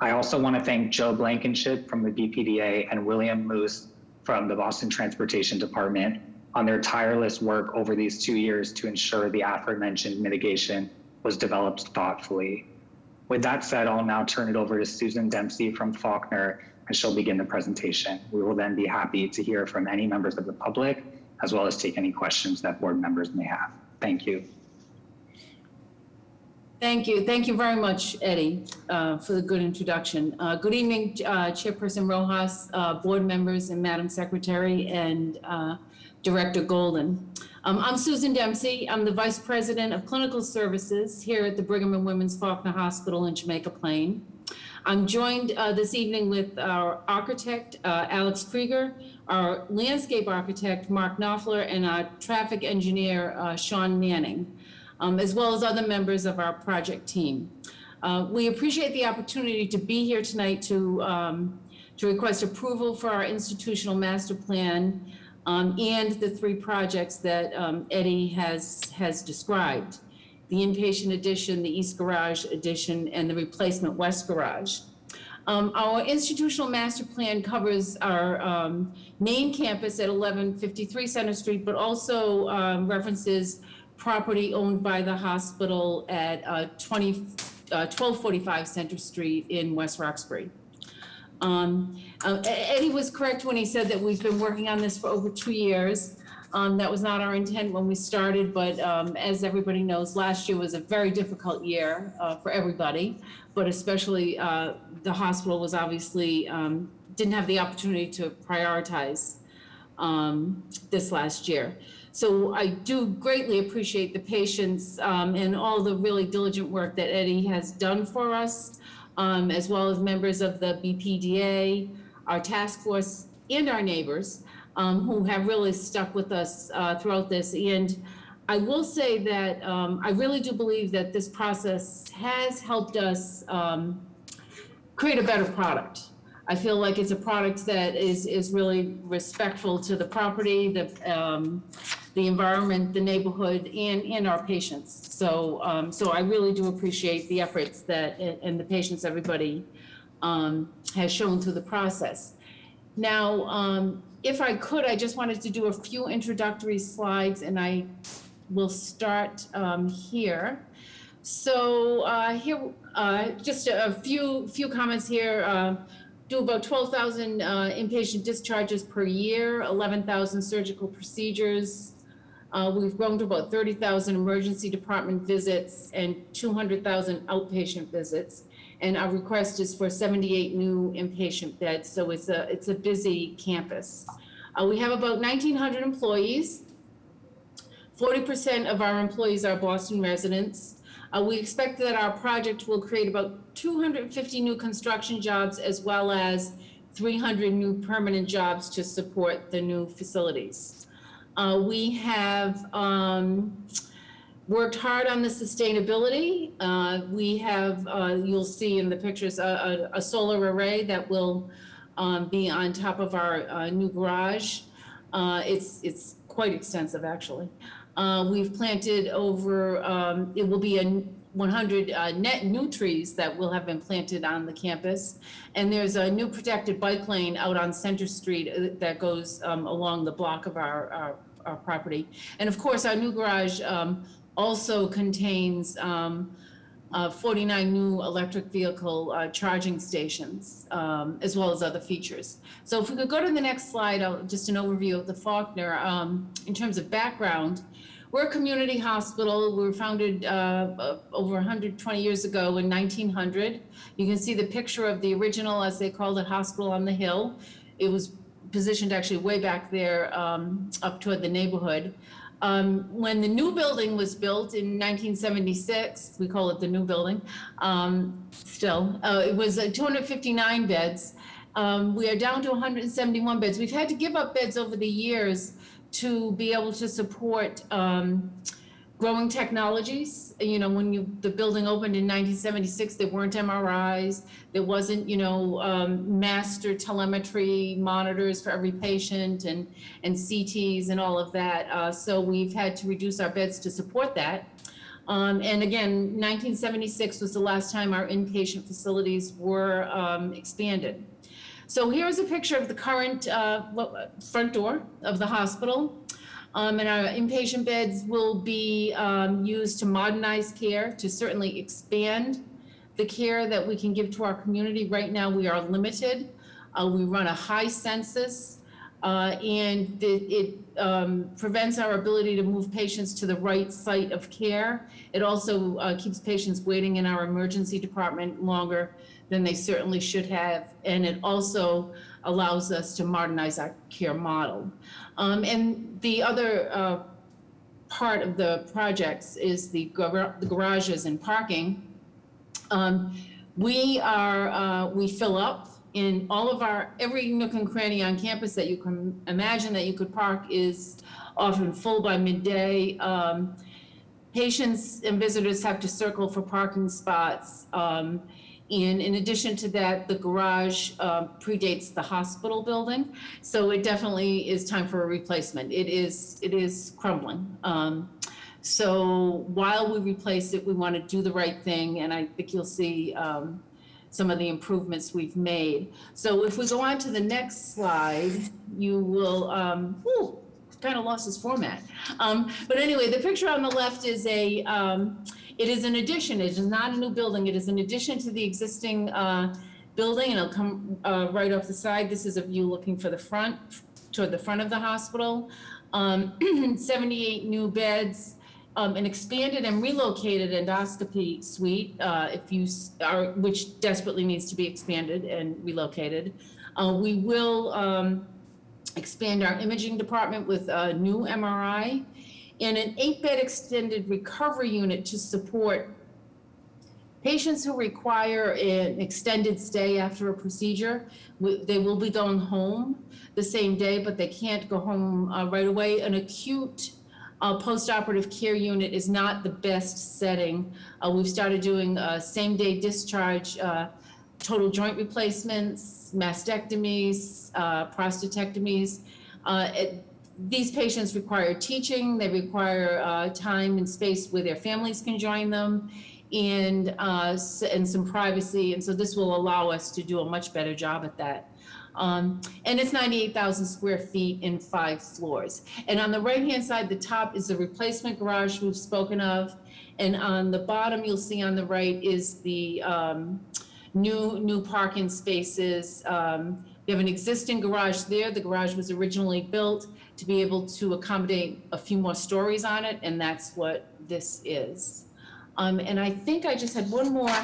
I also want to thank Joe Blankenship from the BPDA and William Moose from the Boston Transportation Department on their tireless work over these 2 years to ensure the aforementioned mitigation was developed thoughtfully. With that said, I'll now turn it over to Susan Dempsey from Faulkner, and she'll begin the presentation. We will then be happy to hear from any members of the public, as well as take any questions that board members may have. Thank you. Thank you. Thank you very much, Eddie, for the good introduction. Good evening, Chairperson Rojas, board members, and Madam Secretary, and Director Golden. I'm Susan Dempsey. I'm the Vice President of Clinical Services here at the Brigham and Women's Faulkner Hospital in Jamaica Plain. I'm joined this evening with our architect, Alex Krieger, our landscape architect, Mark Knopfler, and our traffic engineer, Sean Manning, as well as other members of our project team. We appreciate the opportunity to be here tonight to request approval for our institutional master plan and the 3 projects that Eddie has described: the inpatient addition, the East Garage addition, and the replacement West Garage. Our institutional master plan covers our main campus at 1153 Center Street, but also references property owned by the hospital at 1245 Center Street in West Roxbury. Eddie was correct when he said that we've been working on this for over 2 years. That was not our intent when we started, but as everybody knows, last year was a very difficult year for everybody, but especially the hospital was obviously didn't have the opportunity to prioritize this last year. So I do greatly appreciate the patience and all the really diligent work that Eddie has done for us, as well as members of the BPDA, our task force, and our neighbors who have really stuck with us throughout this. And I will say that I really do believe that this process has helped us create a better product. I feel like it's a product that is really respectful to the property, the environment, the neighborhood, and our patients. So I really do appreciate the efforts that and the patience everybody has shown through the process. Now, if I could, I just wanted to do a few introductory slides, and I will start here. So here, just a few comments here. Do about 12,000 inpatient discharges per year, 11,000 surgical procedures. We've grown to about 30,000 emergency department visits and 200,000 outpatient visits. And our request is for 78 new inpatient beds. So it's a busy campus. We have about 1,900 employees. 40% of our employees are Boston residents. We expect that our project will create about 250 new construction jobs, as well as 300 new permanent jobs to support the new facilities. We have worked hard on the sustainability. We have, you'll see in the pictures, a solar array that will be on top of our new garage. It's quite extensive, actually. We've planted over, it will be 100 net new trees that will have been planted on the campus. And there's a new protected bike lane out on Center Street that goes along the block of our property. And of course, our new garage also contains 49 new electric vehicle charging stations, as well as other features. So if we could go to the next slide, just an overview of the Faulkner. In terms of background, we're a community hospital. We were founded over 120 years ago in 1900. You can see the picture of the original, as they called it, hospital on the hill. It was positioned actually way back there up toward the neighborhood. When the new building was built in 1976, we call it the new building, it was 259 beds. We are down to 171 beds. We've had to give up beds over the years to be able to support growing technologies. You know, when the building opened in 1976, there weren't MRIs, there wasn't, master telemetry monitors for every patient and CTs and all of that. So we've had to reduce our beds to support that. And again, 1976 was the last time our inpatient facilities were expanded. So here's a picture of the current front door of the hospital. And our inpatient beds will be used to modernize care, to certainly expand the care that we can give to our community. Right now, we are limited. We run a high census, and it prevents our ability to move patients to the right site of care. It also keeps patients waiting in our emergency department longer than they certainly should have. And it also allows us to modernize our care model. And the other part of the projects is the garages and parking. We fill up in all of every nook and cranny on campus that you can imagine that you could park is often full by midday. Patients and visitors have to circle for parking spots. And in addition to that, the garage predates the hospital building, so it definitely is time for a replacement. It is crumbling. So while we replace it, we want to do the right thing, and I think you'll see some of the improvements we've made. So if we go on to the next slide, you will, kind of lost its format. But anyway, the picture on the left is it is an addition. It is not a new building. It is an addition to the existing building, and it'll come right off the side. This is a view looking for the front, toward the front of the hospital. 78 new beds, an expanded and relocated endoscopy suite, which desperately needs to be expanded and relocated. We will expand our imaging department with a new MRI and an 8-bed extended recovery unit to support patients who require an extended stay after a procedure. They will be going home the same day, but they can't go home right away. An acute post-operative care unit is not the best setting. We've started doing same-day discharge, total joint replacements, mastectomies, prostatectomies. These patients require teaching, they require time and space where their families can join them, and some privacy, and so this will allow us to do a much better job at that. And it's 98,000 square feet in 5 floors. And on the right-hand side, the top is the replacement garage we've spoken of, and on the bottom, you'll see on the right is the new parking spaces. We have an existing garage there. The garage was originally built to be able to accommodate a few more stories on it, and that's what this is. And I think I just had one more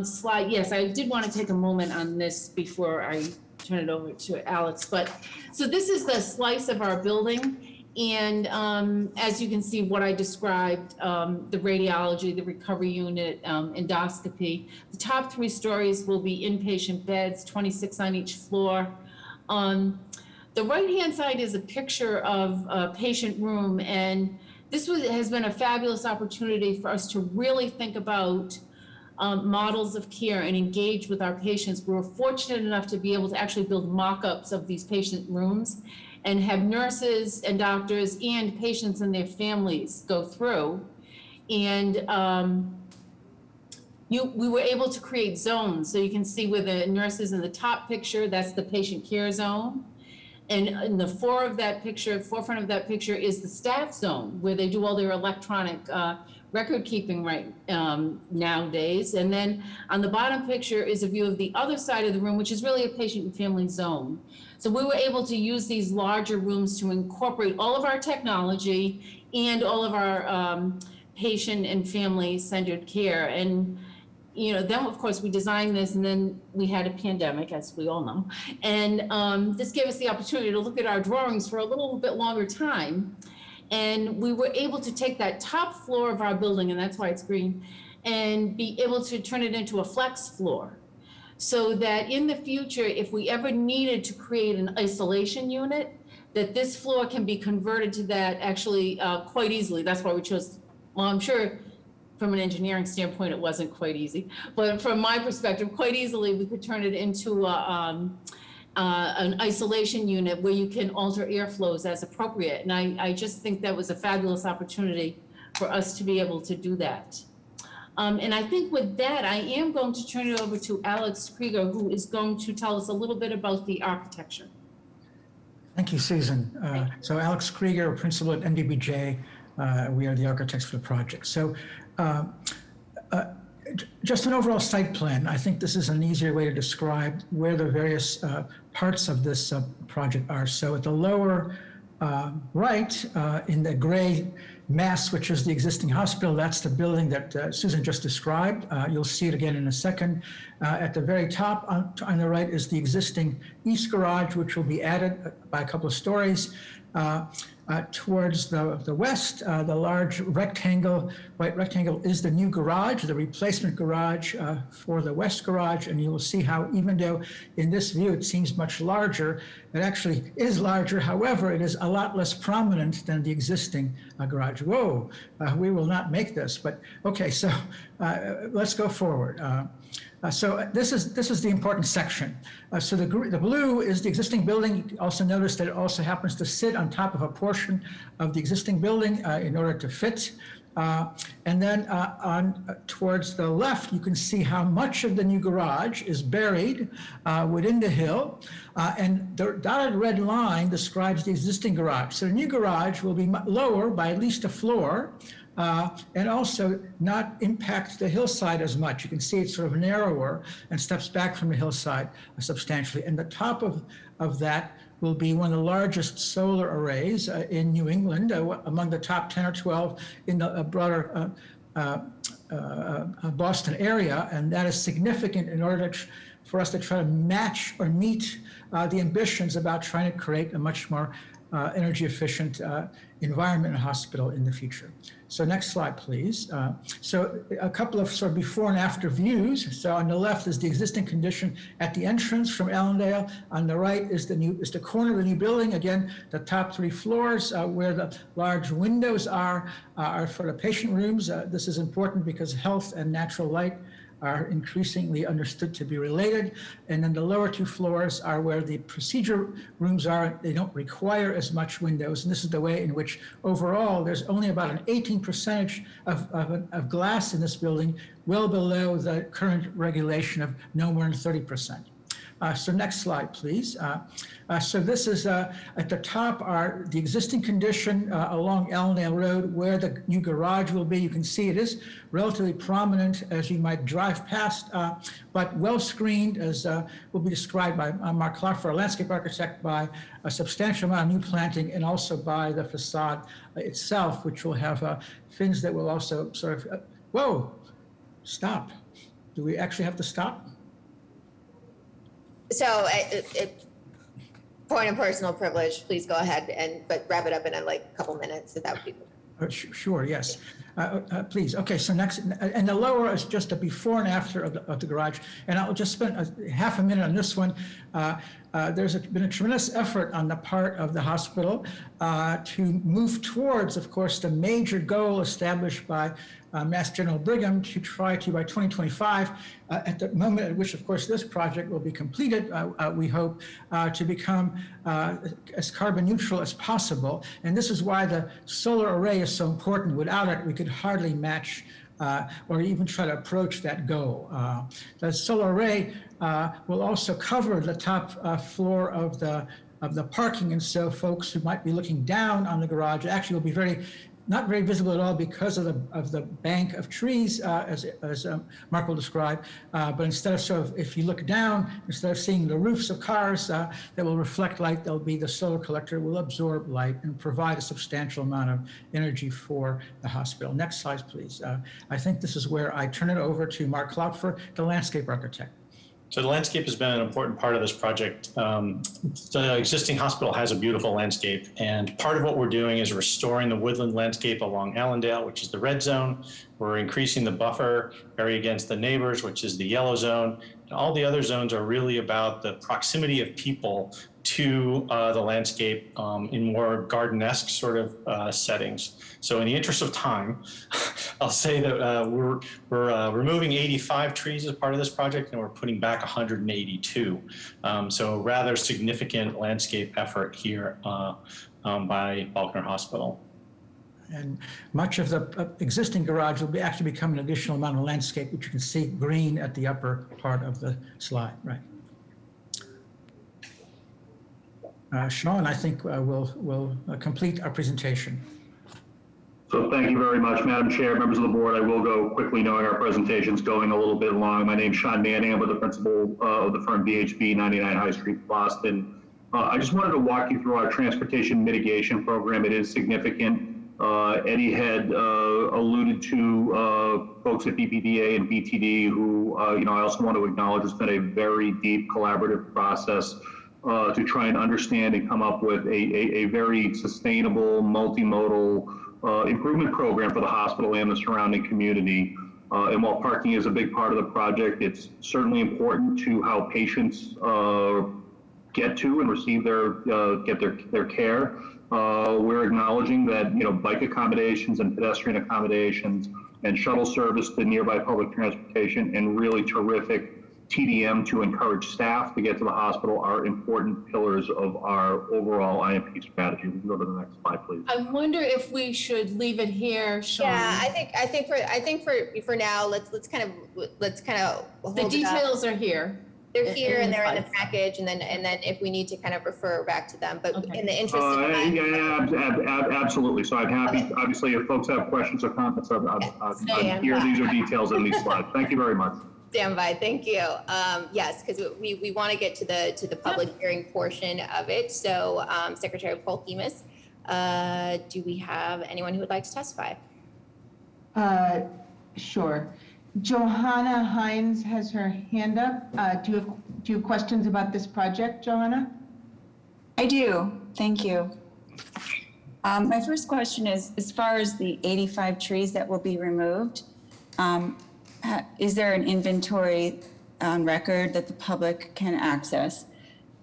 slide. Yes, I did want to take a moment on this before I turn it over to Alex. But so this is the slice of our building. And as you can see, what I described, the radiology, the recovery unit, endoscopy. The top 3 stories will be inpatient beds, 26 on each floor. The right-hand side is a picture of a patient room, and this has been a fabulous opportunity for us to really think about models of care and engage with our patients. We were fortunate enough to be able to actually build mock-ups of these patient rooms and have nurses and doctors and patients and their families go through. And we were able to create zones. So you can see where the nurses in the top picture, that's the patient care zone. And in the forefront of that picture is the staff zone where they do all their electronic record keeping nowadays. And then on the bottom picture is a view of the other side of the room, which is really a patient and family zone. So we were able to use these larger rooms to incorporate all of our technology and all of our patient and family centered care. And then of course we designed this, and then we had a pandemic, as we all know. And this gave us the opportunity to look at our drawings for a little bit longer time. And we were able to take that top floor of our building, and that's why it's green, and be able to turn it into a flex floor. So that in the future, if we ever needed to create an isolation unit, that this floor can be converted to that actually quite easily. That's why we chose, well, I'm sure from an engineering standpoint, it wasn't quite easy, but from my perspective, quite easily, we could turn it into an isolation unit where you can alter airflows as appropriate. And I just think that was a fabulous opportunity for us to be able to do that. And I think with that, I am going to turn it over to Alex Krieger, who is going to tell us a little bit about the architecture. Thank you, Susan. So Alex Krieger, principal at NDBJ. We are the architects for the project. So just an overall site plan. I think this is an easier way to describe where the various parts of this project are. So at the lower right, in the gray mass, which is the existing hospital, that's the building that Susan just described. You'll see it again in a second. At the very top on the right is the existing east garage, which will be added by a couple of stories. Towards the west, the large white rectangle is the new garage, the replacement garage for the west garage. And you will see how, even though in this view it seems much larger, it actually is larger. However, it is a lot less prominent than the existing garage. Whoa, we will not make this, but okay, so let's go forward. So this is the important section. So the blue is the existing building. You also notice that it also happens to sit on top of a portion of the existing building in order to fit. And then towards the left, you can see how much of the new garage is buried within the hill. And the dotted red line describes the existing garage. So the new garage will be lower by at least a floor. And also not impact the hillside as much. You can see it's sort of narrower and steps back from the hillside substantially. And the top of that will be one of the largest solar arrays in New England, among the top 10 or 12 in the broader Boston area. And that is significant in order for us to try to match or meet the ambitions about trying to create a much more energy efficient environment and hospital in the future. So next slide, please. So a couple of sort of before and after views. So on the left is the existing condition at the entrance from Allendale. On the right is the corner of the new building. Again, the top 3 floors where the large windows are for the patient rooms. This is important because health and natural light are increasingly understood to be related. And then the lower 2 floors are where the procedure rooms are. They don't require as much windows. And this is the way in which overall there's only about an 18% of glass in this building, well below the current regulation of no more than 30%. So next slide, please. So this is at the top are the existing condition along Allendale Road where the new garage will be. You can see it is relatively prominent as you might drive past, but well screened, as will be described by Mark Clark, our landscape architect, by a substantial amount of new planting and also by the facade itself, which will have fins that will also sort of, whoa, stop. Do we actually have to stop? So, point of personal privilege, please go ahead but wrap it up in a couple minutes, if that would be good. Sure, yes. Please. Okay, so next, and the lower is just a before and after of the garage. And I'll just spend half a minute on this one. There's been a tremendous effort on the part of the hospital to move towards, of course, the major goal established by Mass General Brigham to try to, by 2025, at the moment at which, of course, this project will be completed, we hope, to become as carbon neutral as possible. And this is why the solar array is so important. Without it, we could hardly match or even try to approach that goal. The solar array will also cover the top floor of the the parking. And so folks who might be looking down on the garage actually will be not very visible at all because of the bank of trees, as Mark will describe. But instead of if you look down, instead of seeing the roofs of cars that will reflect light, there'll be the solar collector will absorb light and provide a substantial amount of energy for the hospital. Next slide, please. I think this is where I turn it over to Mark Klopfer, the landscape architect. So the landscape has been an important part of this project. The existing hospital has a beautiful landscape, and part of what we're doing is restoring the woodland landscape along Allendale, which is the red zone. We're increasing the buffer area against the neighbors, which is the yellow zone. And all the other zones are really about the proximity of people to the landscape in more garden-esque sort of settings. So in the interest of time, I'll say that we're removing 85 trees as part of this project, and we're putting back 182. So a rather significant landscape effort here by Faulkner Hospital. And much of the existing garage will actually become an additional amount of landscape, which you can see green at the upper part of the slide, right? Sean, I think we'll complete our presentation. So thank you very much, Madam Chair, members of the board. I will go quickly knowing our presentation's going a little bit long. My name's Sean Manning. I'm with the principal of the firm BHB 99 High Street, Boston. I just wanted to walk you through our transportation mitigation program. It is significant. Eddie had alluded to folks at BPDA and BTD who, I also want to acknowledge it's been a very deep collaborative process to try and understand and come up with a very sustainable, multimodal improvement program for the hospital and the surrounding community. And while parking is a big part of the project, it's certainly important to how patients get to and receive their care. We're acknowledging that bike accommodations and pedestrian accommodations and shuttle service to nearby public transportation and really terrific TDM to encourage staff to get to the hospital are important pillars of our overall IMP strategy. We can go to the next slide, please. I wonder if we should leave it here, Sean. Yeah, I think for now, let's kind of hold The details are here. They're here and they're in the package, and then if we need to kind of refer back to them, but in the interest of time. Yeah, absolutely. So I'm happy, obviously, if folks have questions or comments, I'm here. These are details in these slides. Thank you very much. Stand by, thank you. Yes, because we want to get to the public hearing portion of it. So Secretary Polkemus, do we have anyone who would like to testify? Sure. Johanna Hines has her hand up. Do you have questions about this project, Johanna? I do, thank you. My first question is, as far as the 85 trees that will be removed, is there an inventory on record that the public can access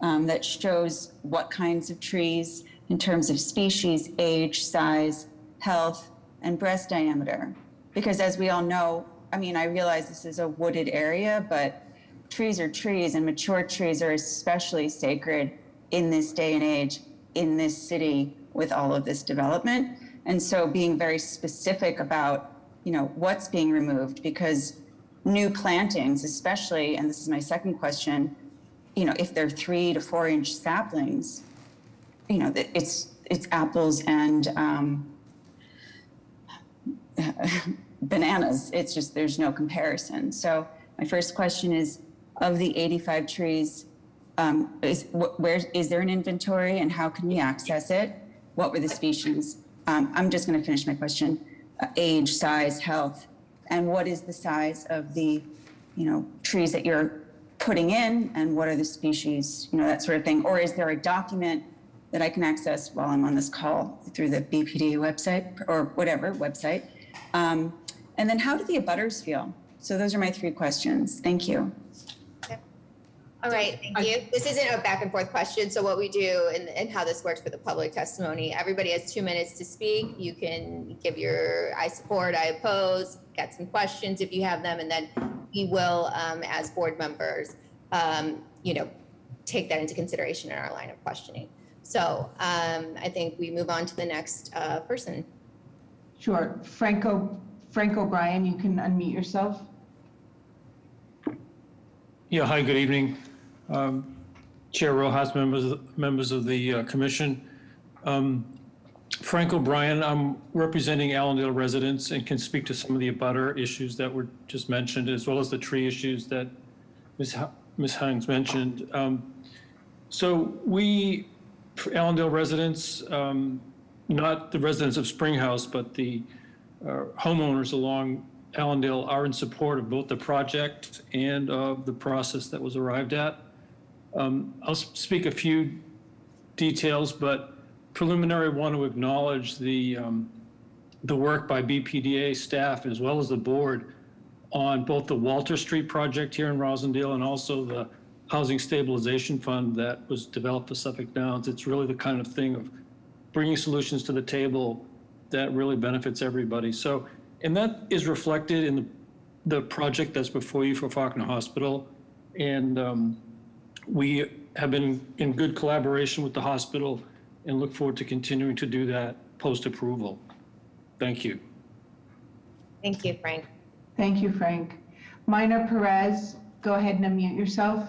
that shows what kinds of trees in terms of species, age, size, health, and breast diameter? Because as we all know, I realize this is a wooded area, but trees are trees, and mature trees are especially sacred in this day and age, in this city with all of this development. And so being very specific about what's being removed, because new plantings, especially, and this is my second question, if they're 3 to 4 inch saplings, it's apples and bananas. It's just, there's no comparison. So my first question is, of the 85 trees, is there an inventory, and how can we access it? What were the species? I'm just going to finish my question. Age, size, health, and what is the size of the, trees that you're putting in, and what are the species, that sort of thing? Or is there a document that I can access while I'm on this call through the BPDA website or whatever website? And then how do the abutters feel? So those are my 3 questions. Thank you. Okay. All right, thank you. This isn't a back and forth question. So what we do and how this works for the public testimony, everybody has 2 minutes to speak. You can give your I support, I oppose, get some questions if you have them, and then we will, as board members, take that into consideration in our line of questioning. So I think we move on to the next person. Sure. Frank O'Brien, you can unmute yourself. Yeah, hi, good evening. Chair Rojas, members of the commission. Frank O'Brien, I'm representing Allendale residents and can speak to some of the abutter issues that were just mentioned, as well as the tree issues that Ms. Hines mentioned. So we, for Allendale residents, not the residents of Springhouse, but the homeowners along Allendale are in support of both the project and of the process that was arrived at. I'll speak a few details, but preliminary want to acknowledge the work by BPDA staff as well as the board on both the Walter Street project here in Rosendale and also the Housing Stabilization Fund that was developed for Suffolk Downs. It's really the kind of thing of bringing solutions to the table that really benefits everybody. So, and that is reflected in the project that's before you for Faulkner Hospital. And we have been in good collaboration with the hospital and look forward to continuing to do that post-approval. Thank you. Thank you, Frank. Thank you, Frank. Mina Perez, go ahead and unmute yourself.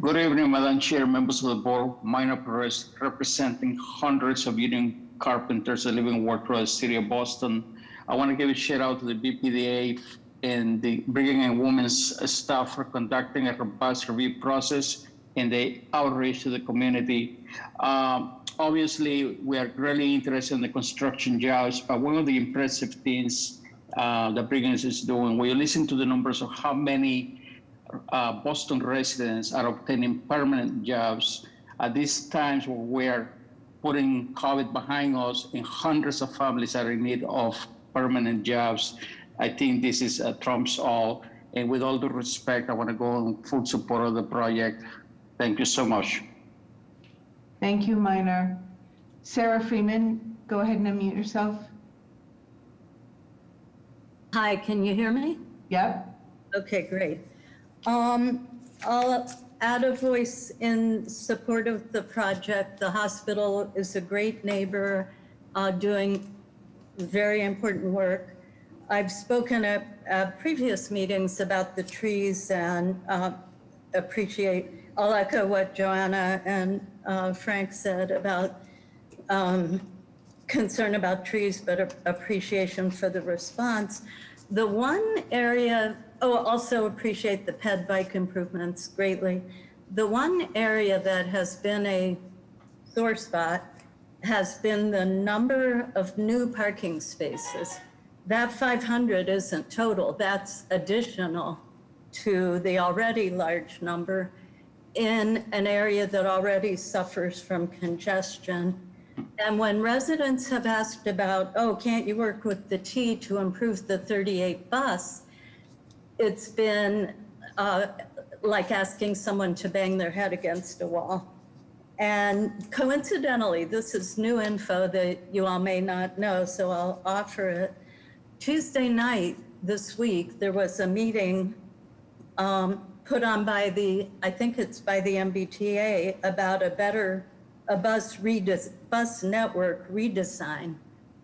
Good evening, Madam Chair, members of the board. Mina Perez, representing hundreds of union carpenters that live and work throughout the city of Boston. I want to give a shout out to the BPDA and the Brigham and Women's staff for conducting a robust review process and the outreach to the community. Obviously, we are really interested in the construction jobs, but one of the impressive things that Brigham's is doing, when you listen to the numbers of how many Boston residents are obtaining permanent jobs at these times where we're putting COVID behind us and hundreds of families are in need of permanent jobs, I think this is trumps all. And with all due respect, I want to go in full support of the project. Thank you so much. Thank you, Minor. Sarah Freeman, go ahead and unmute yourself. Hi, can you hear me? Yep. Okay, great. I'll add a voice in support of the project. The hospital is a great neighbor doing very important work. I've spoken at previous meetings about the trees and I'll echo what Joanna and Frank said about concern about trees, but appreciation for the response. The one area, also appreciate the ped bike improvements greatly. The one area that has been a sore spot has been the number of new parking spaces. That 500 isn't total, that's additional to the already large number in an area that already suffers from congestion. And when residents have asked about, can't you work with the T to improve the 38 bus? It's been like asking someone to bang their head against a wall. And coincidentally, this is new info that you all may not know, so I'll offer it. Tuesday night this week, there was a meeting put on by I think it's by the MBTA about a bus network redesign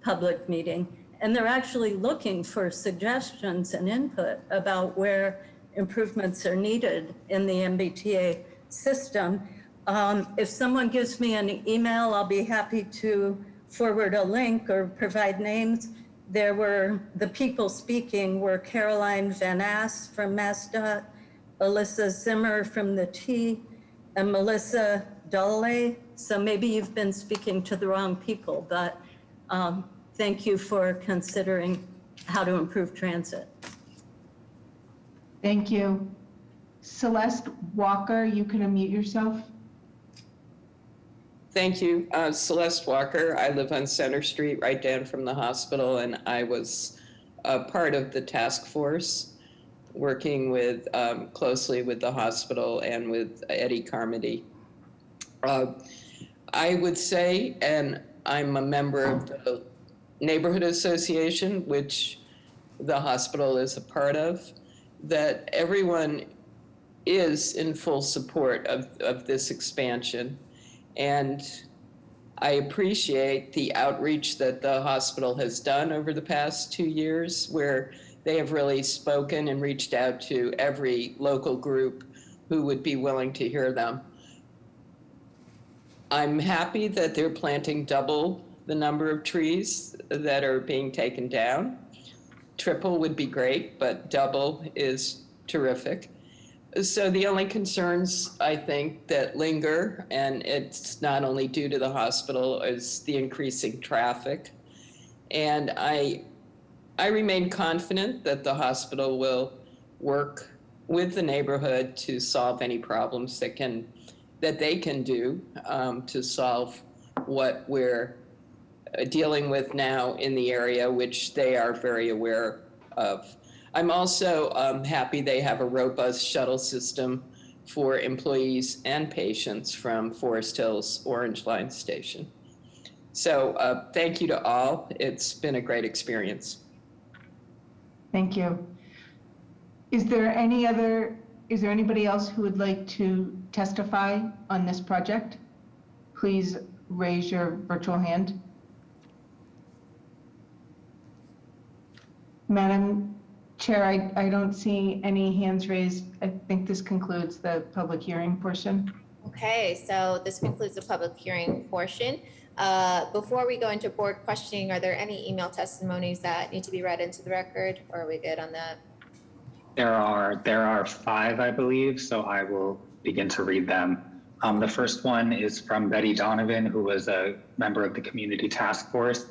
public meeting. And they're actually looking for suggestions and input about where improvements are needed in the MBTA system. If someone gives me an email, I'll be happy to forward a link or provide names. The people speaking were Caroline Van Ass from MassDOT, Alyssa Zimmer from the T, and Melissa Dole. So maybe you've been speaking to the wrong people, but thank you for considering how to improve transit. Thank you. Celeste Walker, you can unmute yourself. Thank you. Celeste Walker. I live on Center Street, right down from the hospital, and I was part of the task force working with closely with the hospital and with Eddie Carmody. I would say, and I'm a member of the neighborhood association, which the hospital is a part of, that everyone is in full support of this expansion. And I appreciate the outreach that the hospital has done over the past 2 years, where they have really spoken and reached out to every local group who would be willing to hear them. I'm happy that they're planting double the number of trees that are being taken down. Triple would be great, but double is terrific. So the only concerns I think that linger, and it's not only due to the hospital, is the increasing traffic. And I remain confident that the hospital will work with the neighborhood to solve any problems that they can do to solve what we're dealing with now in the area, which they are very aware of. I'm also happy they have a robust shuttle system for employees and patients from Forest Hills Orange Line Station. So thank you to all. It's been a great experience. Thank you. Is there anybody else who would like to testify on this project? Please raise your virtual hand. Madam Chair, I don't see any hands raised. I think this concludes the public hearing portion. Okay, so this concludes the public hearing portion. Before we go into board questioning, are there any email testimonies that need to be read into the record, or are we good on that? There are 5, I believe, so I will begin to read them. The first one is from Betty Donovan, who was a member of the community task force,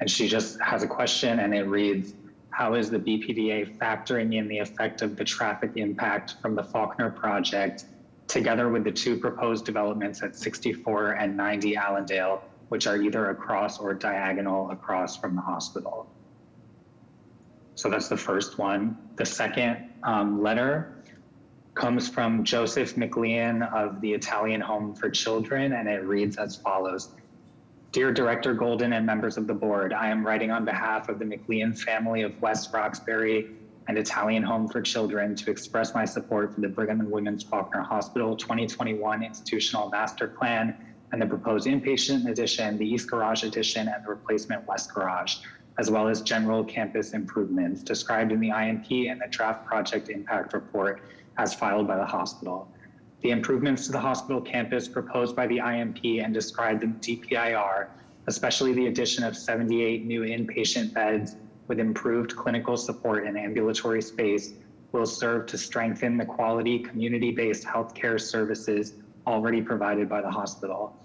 and she just has a question, and it reads, how is the BPDA factoring in the effect of the traffic impact from the Faulkner project together with the 2 proposed developments at 64 and 90 Allendale, which are either across or diagonal across from the hospital? So that's the first one. The second letter comes from Joseph McLean of the Italian Home for Children, and it reads as follows. Dear Director Golden and members of the board, I am writing on behalf of the McLean family of West Roxbury and Italian Home for Children to express my support for the Brigham and Women's Faulkner Hospital 2021 Institutional Master Plan and the proposed inpatient addition, the East Garage addition, and the replacement West Garage, as well as general campus improvements described in the IMP and the draft project impact report as filed by the hospital. The improvements to the hospital campus proposed by the IMP and described in DPIR, especially the addition of 78 new inpatient beds with improved clinical support and ambulatory space, will serve to strengthen the quality community-based healthcare services already provided by the hospital.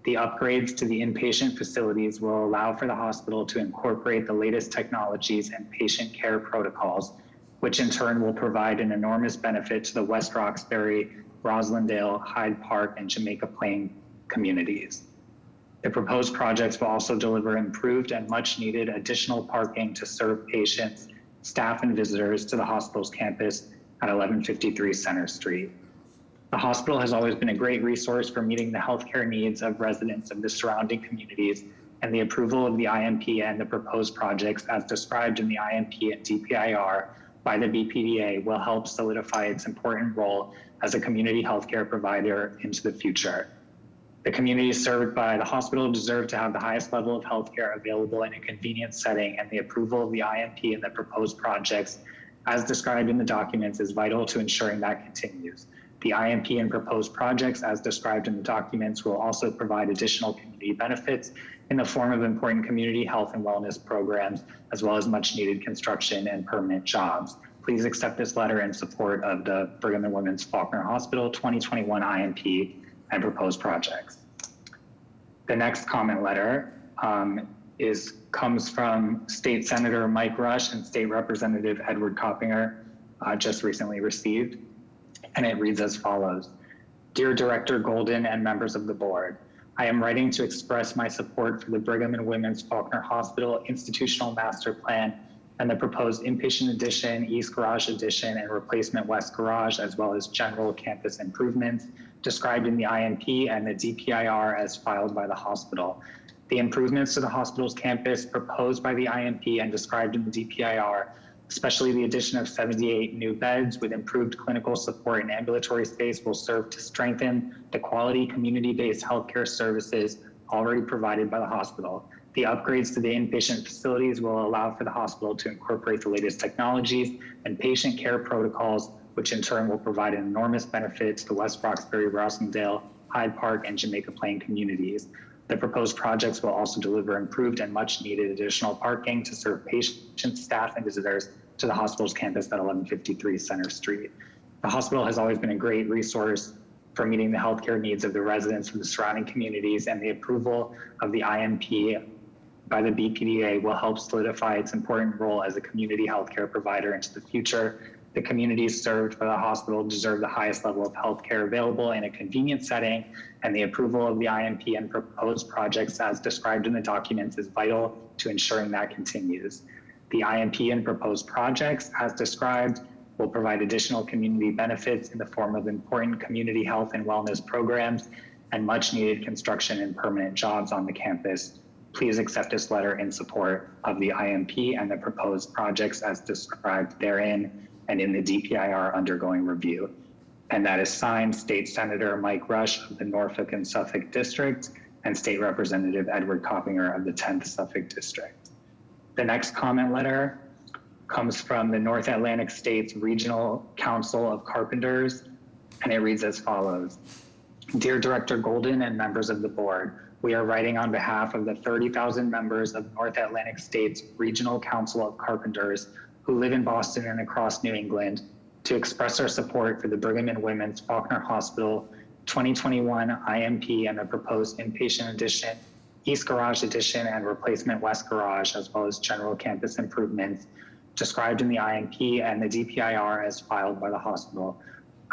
The upgrades to the inpatient facilities will allow for the hospital to incorporate the latest technologies and patient care protocols, which in turn will provide an enormous benefit to the West Roxbury, Roslindale, Hyde Park, and Jamaica Plain communities. The proposed projects will also deliver improved and much needed additional parking to serve patients, staff, and visitors to the hospital's campus at 1153 Center Street. The hospital has always been a great resource for meeting the healthcare needs of residents of the surrounding communities, and the approval of the IMP and the proposed projects as described in the IMP and DPIR by the BPDA will help solidify its important role as a community healthcare provider into the future. The communities served by the hospital deserve to have the highest level of healthcare available in a convenient setting, and the approval of the IMP and the proposed projects as described in the documents is vital to ensuring that continues. The IMP and proposed projects as described in the documents will also provide additional community benefits in the form of important community health and wellness programs, as well as much needed construction and permanent jobs. Please accept this letter in support of the Brigham and Women's Faulkner Hospital 2021 IMP and proposed projects. The next comment letter comes from State Senator Mike Rush and State Representative Edward Coppinger, just recently received. And it reads as follows. Dear Director Golden and members of the board, I am writing to express my support for the Brigham and Women's Faulkner Hospital Institutional Master Plan and the proposed inpatient addition, East Garage addition, and replacement West Garage, as well as general campus improvements described in the IMP and the DPIR as filed by the hospital. The improvements to the hospital's campus proposed by the IMP and described in the DPIR, especially the addition of 78 new beds with improved clinical support and ambulatory space, will serve to strengthen the quality community-based healthcare services already provided by the hospital. The upgrades to the inpatient facilities will allow for the hospital to incorporate the latest technologies and patient care protocols which in turn will provide an enormous benefit to the West Roxbury, Rossendale, Hyde Park, and Jamaica Plain communities. The proposed projects will also deliver improved and much needed additional parking to serve patients, staff, and visitors to the hospital's campus at 1153 Center Street. The hospital has always been a great resource for meeting the healthcare needs of the residents from the surrounding communities, and the approval of the IMP by the BPDA will help solidify its important role as a community healthcare provider into the future. The communities served by the hospital deserve the highest level of healthcare available in a convenient setting, and the approval of the IMP and proposed projects as described in the documents is vital to ensuring that continues. The IMP and proposed projects as described will provide additional community benefits in the form of important community health and wellness programs and much needed construction and permanent jobs on the campus. Please accept this letter in support of the IMP and the proposed projects as described therein and in the DPIR undergoing review. And that is signed State Senator Mike Rush of the Norfolk and Suffolk District and State Representative Edward Coppinger of the 10th Suffolk District. The next comment letter comes from the North Atlantic States Regional Council of Carpenters, and it reads as follows. Dear Director Golden and members of the board, we are writing on behalf of the 30,000 members of North Atlantic States Regional Council of Carpenters who live in Boston and across New England to express our support for the Brigham and Women's Faulkner Hospital 2021 IMP and the proposed inpatient addition, East Garage addition, and replacement West Garage, as well as general campus improvements described in the IMP and the DPIR as filed by the hospital.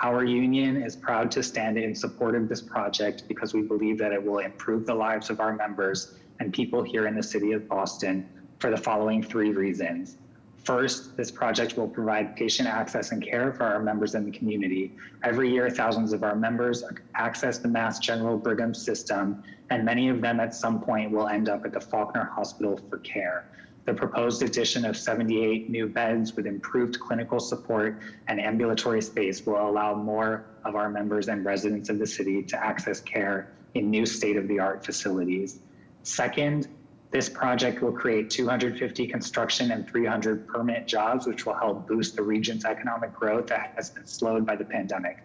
Our union is proud to stand in support of this project because we believe that it will improve the lives of our members and people here in the city of Boston for the following 3 reasons. First, this project will provide patient access and care for our members in the community. Every year, thousands of our members access the Mass General Brigham system, and many of them at some point will end up at the Faulkner Hospital for care. The proposed addition of 78 new beds with improved clinical support and ambulatory space will allow more of our members and residents of the city to access care in new state-of-the-art facilities. Second, this project will create 250 construction and 300 permanent jobs, which will help boost the region's economic growth that has been slowed by the pandemic.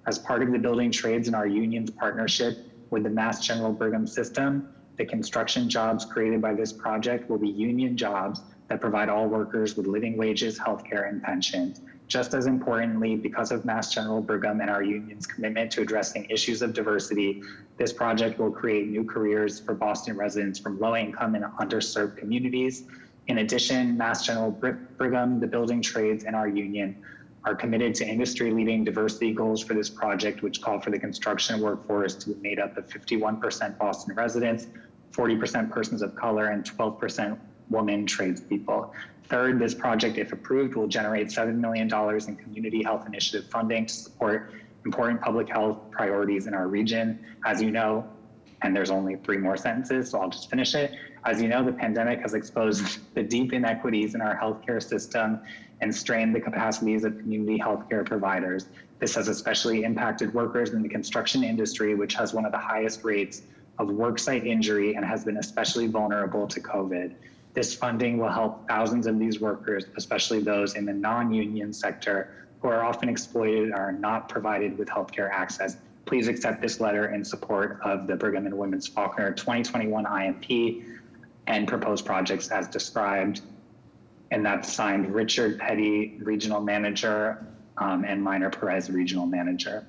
As part of the building trades and our union's partnership with the Mass General Brigham system, the construction jobs created by this project will be union jobs that provide all workers with living wages, healthcare, and pensions. Just as importantly, because of Mass General Brigham and our union's commitment to addressing issues of diversity, this project will create new careers for Boston residents from low-income and underserved communities. In addition, Mass General Brigham, the building trades, and our union are committed to industry-leading diversity goals for this project, which call for the construction workforce to be made up of 51% Boston residents, 40% persons of color, and 12% women tradespeople. Third, this project, if approved, will generate $7 million in community health initiative funding to support important public health priorities in our region. As you know, and there's only 3 more sentences, so I'll just finish it. As you know, the pandemic has exposed the deep inequities in our healthcare system and strained the capacities of community healthcare providers. This has especially impacted workers in the construction industry, which has one of the highest rates of worksite injury and has been especially vulnerable to COVID. This funding will help thousands of these workers, especially those in the non-union sector, who are often exploited and are not provided with healthcare access. Please accept this letter in support of the Brigham and Women's Faulkner 2021 IMP and proposed projects as described. And that's signed Richard Petty, Regional Manager, and Minor Perez, Regional Manager.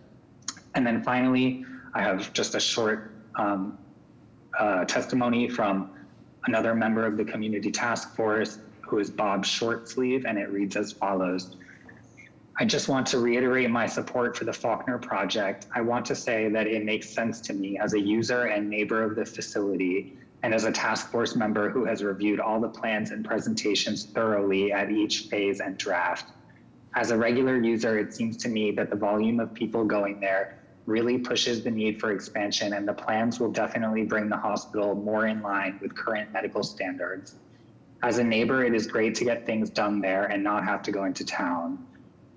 And then finally, I have just a short testimony from another member of the Community Task Force, who is Bob Shortsleeve, and it reads as follows. I just want to reiterate my support for the Faulkner project. I want to say that it makes sense to me as a user and neighbor of the facility, and as a task force member who has reviewed all the plans and presentations thoroughly at each phase and draft. As a regular user, it seems to me that the volume of people going there really pushes the need for expansion, and the plans will definitely bring the hospital more in line with current medical standards. As a neighbor, it is great to get things done there and not have to go into town.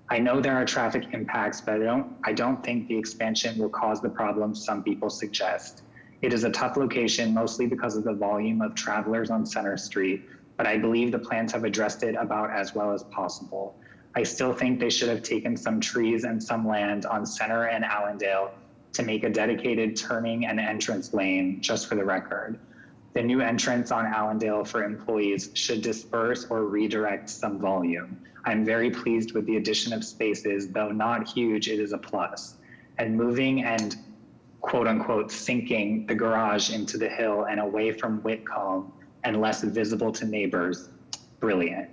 I know there are traffic impacts, but I don't think the expansion will cause the problems some people suggest. It is a tough location, mostly because of the volume of travelers on Center Street, but I believe the plans have addressed it about as well as possible. I still think they should have taken some trees and some land on Center and Allendale to make a dedicated turning and entrance lane, just for the record. The new entrance on Allendale for employees should disperse or redirect some volume. I'm very pleased with the addition of spaces, though not huge, it is a plus. And moving and quote unquote sinking the garage into the hill and away from Whitcomb and less visible to neighbors, brilliant.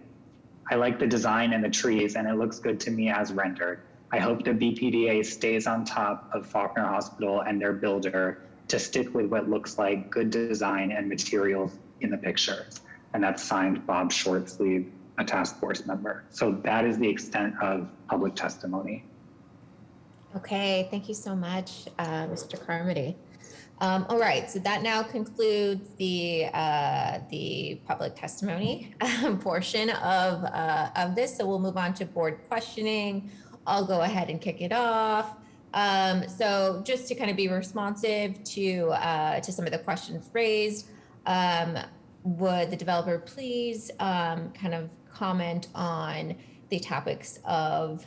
I like the design and the trees, and it looks good to me as rendered. I hope the BPDA stays on top of Faulkner Hospital and their builder to stick with what looks like good design and materials in the picture. And that's signed Bob Shortsleeve, a task force member. So that is the extent of public testimony. Okay, thank you so much, Mr. Carmody. All right, so that now concludes the public testimony portion of this. So we'll move on to board questioning. I'll go ahead and kick it off. So just to kind of be responsive to some of the questions raised, would the developer please kind of comment on the topics of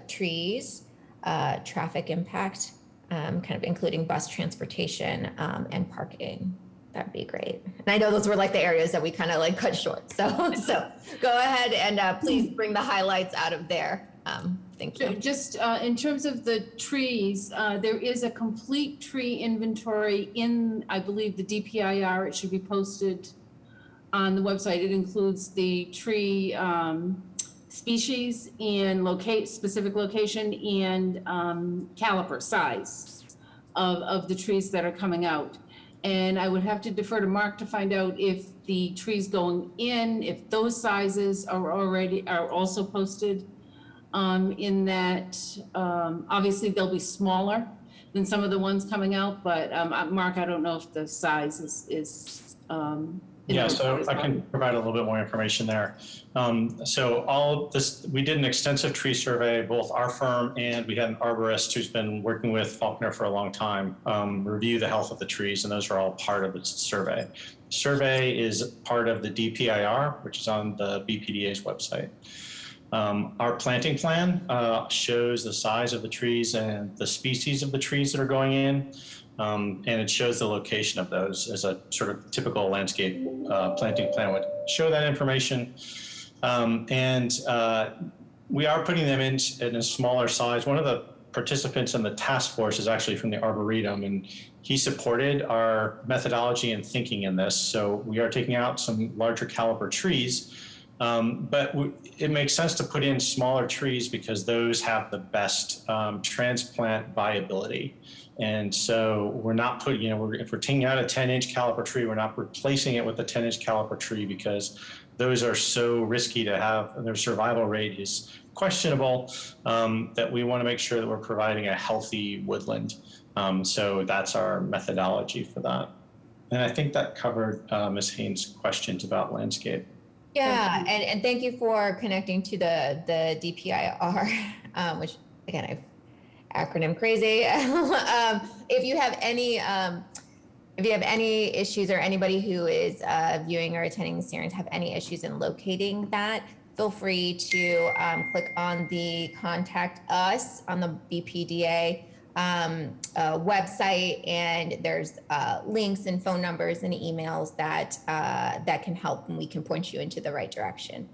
trees, traffic impact, kind of including bus transportation and parking? That'd be great. And I know those were like the areas that we kind of like cut short. So go ahead and please bring the highlights out of there. Thank you. Just in terms of the trees, there is a complete tree inventory in, I believe, the DPIR. It should be posted on the website. It includes the tree species and specific location and caliper size of the trees that are coming out. And I would have to defer to Mark to find out if the trees going in, if those sizes are also posted in that. Obviously they'll be smaller than some of the ones coming out, but Mark, I don't know if the size is yeah, so I can provide a little bit more information there. So all this, we did an extensive tree survey, both our firm and we had an arborist who's been working with Faulkner for a long time, review the health of the trees, and those are all part of the survey. Survey is part of the DPIR, which is on the BPDA's website. Our planting plan shows the size of the trees and the species of the trees that are going in. And it shows the location of those as a sort of typical landscape planting plan would show that information. We are putting them in a smaller size. One of the participants in the task force is actually from the Arboretum, and he supported our methodology and thinking in this. So we are taking out some larger caliber trees, but it makes sense to put in smaller trees because those have the best transplant viability. And so we're not putting, if we're taking out a 10-inch caliper tree, we're not replacing it with a 10-inch caliper tree because those are so risky to have, and their survival rate is questionable, that we want to make sure that we're providing a healthy woodland. So that's our methodology for that. And I think that covered Ms. Haynes' questions about landscape. Yeah, and thank you for connecting to the DPIR, which again, I've acronym crazy. If you have any issues, or anybody who is viewing or attending this hearing have any issues in locating that, feel free to click on the contact us on the BPDA website, and there's links and phone numbers and emails that can help, and we can point you into the right direction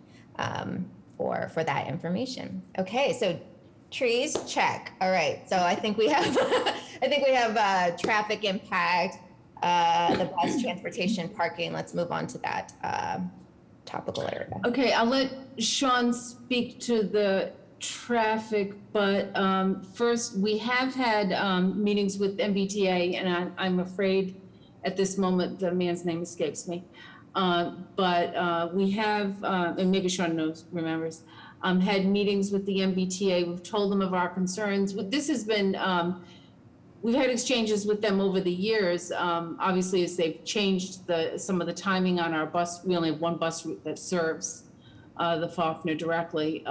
for that information. Okay, so trees, check. All right, so I think we have traffic impact, the bus transportation, parking. Let's move on to that topical area. Okay, I'll let Sean speak to the traffic, but first, we have had meetings with MBTA, and I'm afraid at this moment the man's name escapes me. But we have, and maybe Sean remembers, had meetings with the MBTA. We've told them of our concerns. This has been, we've had exchanges with them over the years. Obviously, as they've changed some of the timing on our bus, we only have one bus route that serves the Faulkner directly.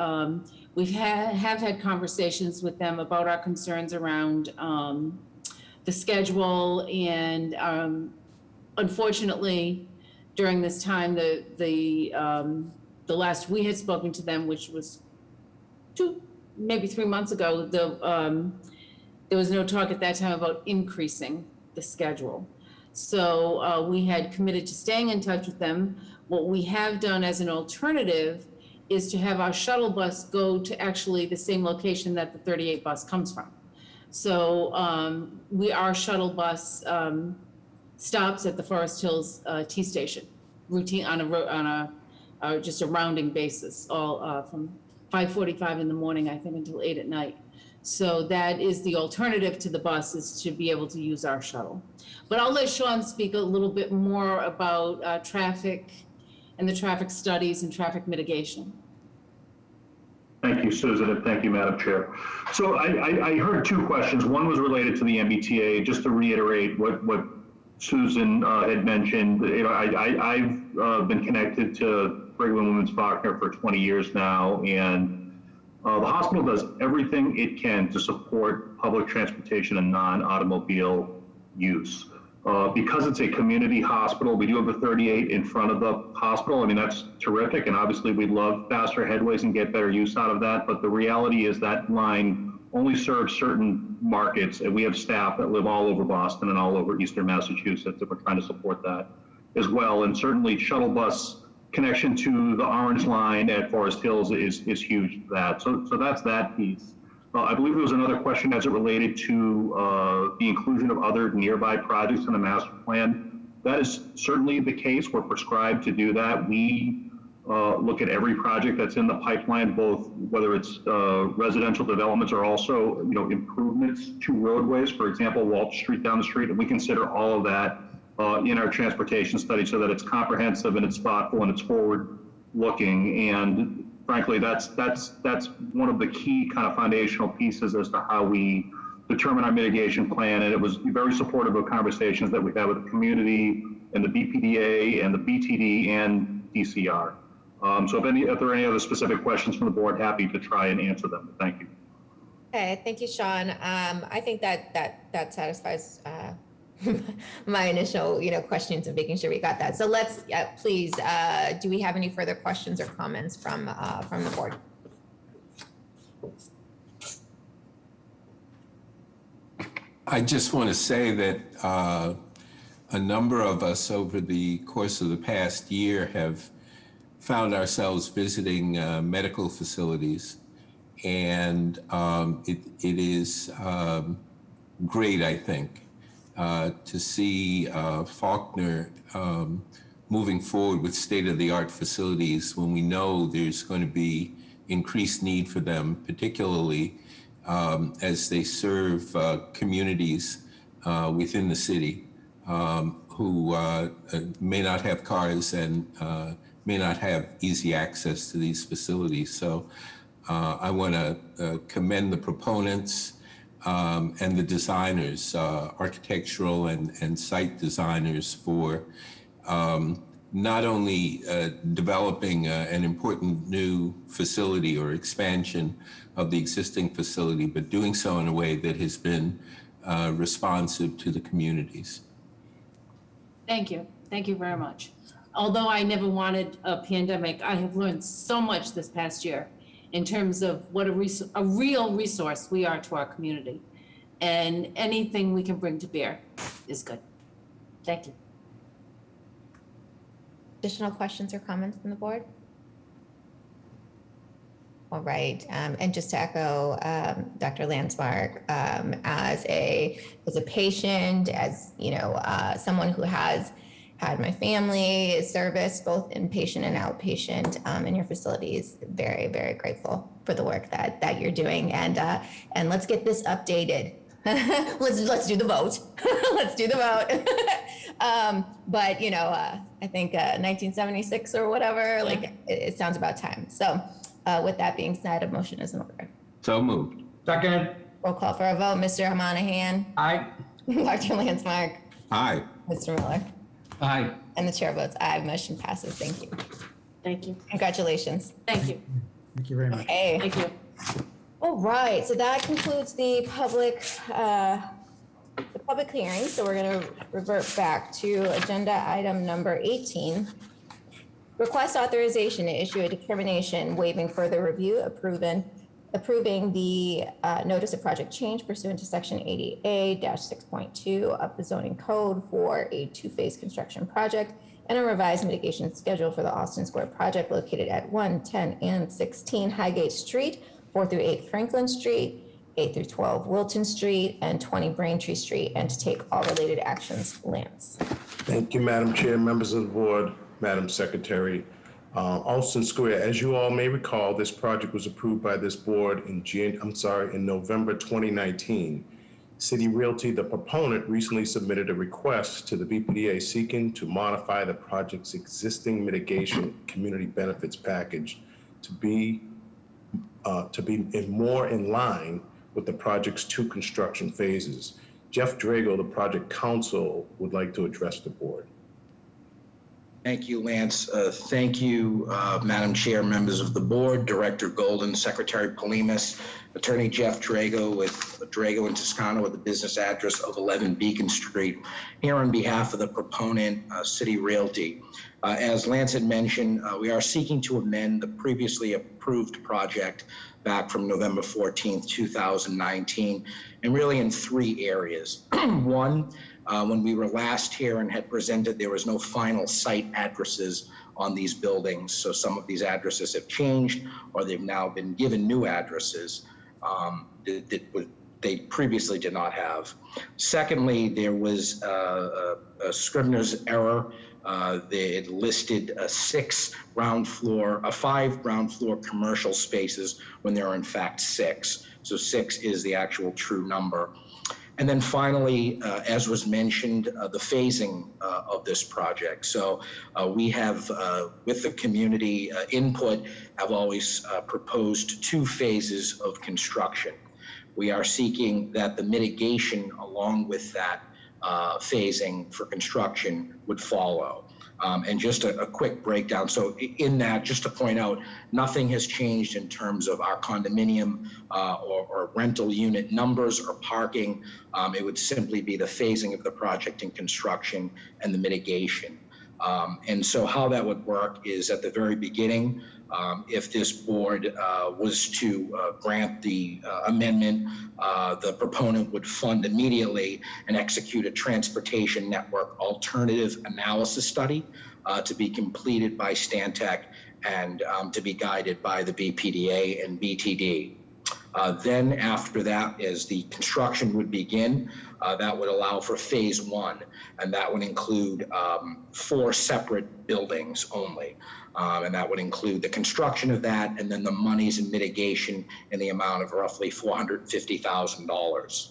We've have had conversations with them about our concerns around the schedule, and unfortunately, during this time, the last we had spoken to them, which was maybe 3 months ago, there was no talk at that time about increasing the schedule. So we had committed to staying in touch with them. What we have done as an alternative is to have our shuttle bus go to actually the same location that the 38 bus comes from. So our shuttle bus stops at the Forest Hills T station, routine on a just a rounding basis, all from 5:45 in the morning, I think, until 8 at night. So that is the alternative to the bus, is to be able to use our shuttle. But I'll let Sean speak a little bit more about traffic and the traffic studies and traffic mitigation. Thank you, Susan, and thank you, Madam Chair. So I heard two questions. One was related to the MBTA. Just to reiterate what Susan had mentioned, you know, I've been connected to Brigham and Women's Faulkner for 20 years now, and the hospital does everything it can to support public transportation and non-automobile use. Because it's a community hospital, we do have a 38 in front of the hospital. I mean, that's terrific, and obviously we'd love faster headways and get better use out of that, but the reality is that line only serves certain markets, and we have staff that live all over Boston and all over Eastern Massachusetts, and we're trying to support that as well. And certainly shuttle bus connection to the Orange Line at Forest Hills is huge for that. So that's that piece. I believe there was another question as it related to the inclusion of other nearby projects in the master plan. That is certainly the case. We're prescribed to do that. We look at every project that's in the pipeline, both whether it's residential developments or also, you know, improvements to roadways, for example, Walter Street down the street, and we consider all of that in our transportation study so that it's comprehensive and it's thoughtful and it's forward looking. And frankly, that's one of the key kind of foundational pieces as to how we determine our mitigation plan. And it was very supportive of conversations that we've had with the community and the BPDA and the BTD and DCR. So if there are any other specific questions from the board, happy to try and answer them. Thank you. Okay, thank you, Sean. I think that satisfies my initial, questions and making sure we got that. So let's please, do we have any further questions or comments from the board? I just want to say that a number of us over the course of the past year have found ourselves visiting medical facilities, and it is great, I think, to see Faulkner moving forward with state-of-the-art facilities when we know there's going to be increased need for them, particularly as they serve communities within the city who may not have cars and may not have easy access to these facilities. So I want to commend the proponents and the designers, architectural and site designers, for not only developing an important new facility or expansion of the existing facility, but doing so in a way that has been responsive to the communities. Thank you. Thank you very much. Although I never wanted a pandemic, I have learned so much this past year in terms of what a real resource we are to our community. And anything we can bring to bear is good. Thank you. Additional questions or comments from the board? All right, and just to echo Dr. Landsmark, as a patient, as someone who has had my family service both inpatient and outpatient in your facilities, very, very grateful for the work that you're doing, and let's get this updated. let's do the vote. Let's do the vote. But I think 1976 or whatever, like it sounds about time. So with that being said, a motion is in order. So moved. Second. Roll call for a vote. Mr. Hamanahan. Aye. Dr. Landsmark. Aye. Mr. Miller. Aye. And the chair votes aye. Motion passes. Thank you. Thank you. Congratulations. Thank you. Thank you very much. Okay. Thank you. All right. So that concludes the public hearing. So we're going to revert back to agenda item number 18. Request authorization to issue a determination waiving further review, approving approving the notice of project change pursuant to section 80A-6.2 of the zoning code for a two-phase construction project and a revised mitigation schedule for the Austin Square project located at 1, 10, and 16 Highgate Street, 4 through 8 Franklin Street, 8 through 12 Wilton Street, and 20 Braintree Street, and to take all related actions. Lance. Thank you, Madam Chair, members of the board, Madam Secretary. Austin Square, as you all may recall, this project was approved by this board in November 2019. City Realty, the proponent, recently submitted a request to the BPDA seeking to modify the project's existing mitigation community benefits package to be more in line with the project's two construction phases. Jeff Drago, the project counsel, would like to address the board. Thank you, Lance. Thank you, Madam Chair, members of the board, Director Golden, Secretary Polimas, Attorney Jeff Drago with Drago and Toscano with the business address of 11 Beacon Street, here on behalf of the proponent, City Realty. As Lance had mentioned, we are seeking to amend the previously approved project back from November 14th, 2019, and really in three areas. One, when we were last here and had presented, there was no final site addresses on these buildings. So some of these addresses have changed, or they've now been given new addresses that they previously did not have. Secondly, there was a Scrivener's error. It listed 5 ground floor commercial spaces when there are in fact 6. So 6 is the actual true number. And then finally, as was mentioned, the phasing of this project. So we have, with the community input, have always proposed 2 phases of construction. We are seeking that the mitigation along with that phasing for construction would follow. And just a quick breakdown. So in that, just to point out, nothing has changed in terms of our condominium or rental unit numbers or parking. It would simply be the phasing of the project in construction and the mitigation. And so how that would work is at the very beginning, if this board was to grant the amendment, the proponent would fund immediately and execute a transportation network alternative analysis study to be completed by Stantec and to be guided by the BPDA and BTD. Then after that, as the construction would begin, that would allow for phase 1, and that would include 4 separate buildings only. And that would include the construction of that and then the monies and mitigation in the amount of roughly $450,000.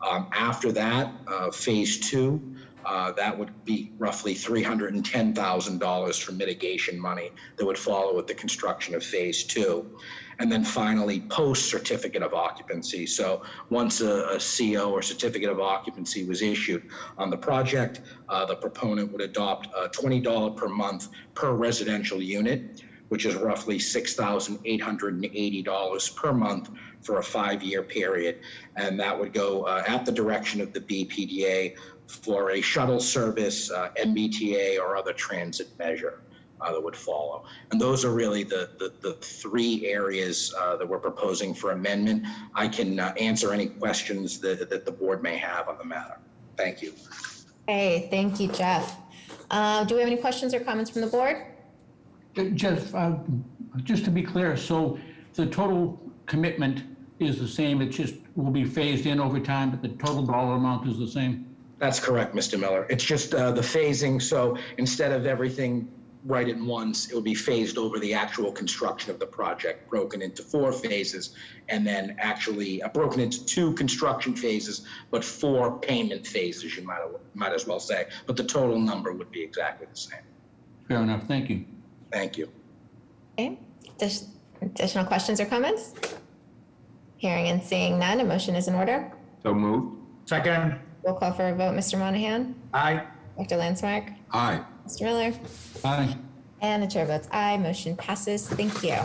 After that, phase 2, that would be roughly $310,000 for mitigation money that would follow with the construction of phase 2. And then finally, post certificate of occupancy. So once a CO or certificate of occupancy was issued on the project, the proponent would adopt $20 per month per residential unit, which is roughly $6,880 per month for a 5-year period. And that would go at the direction of the BPDA for a shuttle service, MBTA, or other transit measure that would follow. And those are really the 3 areas that we're proposing for amendment. I can answer any questions that the board may have on the matter. Thank you. Hey, thank you, Jeff. Do we have any questions or comments from the board? Jeff, just to be clear, so the total commitment is the same, it just will be phased in over time, but the total dollar amount is the same? That's correct, Mr. Miller. It's just the phasing. So instead of everything right at once, it would be phased over the actual construction of the project, broken into 4 phases, and then actually broken into 2 construction phases, but 4 payment phases, you might as well say. But the total number would be exactly the same. Fair enough. Thank you. Thank you. Okay. Additional questions or comments? Hearing and seeing none, a motion is in order. So moved. Second. Roll call for a vote. Mr. Monahan? Aye. Dr. Landsmark? Aye. Mr. Miller? Aye. And the chair votes aye. Motion passes. Thank you.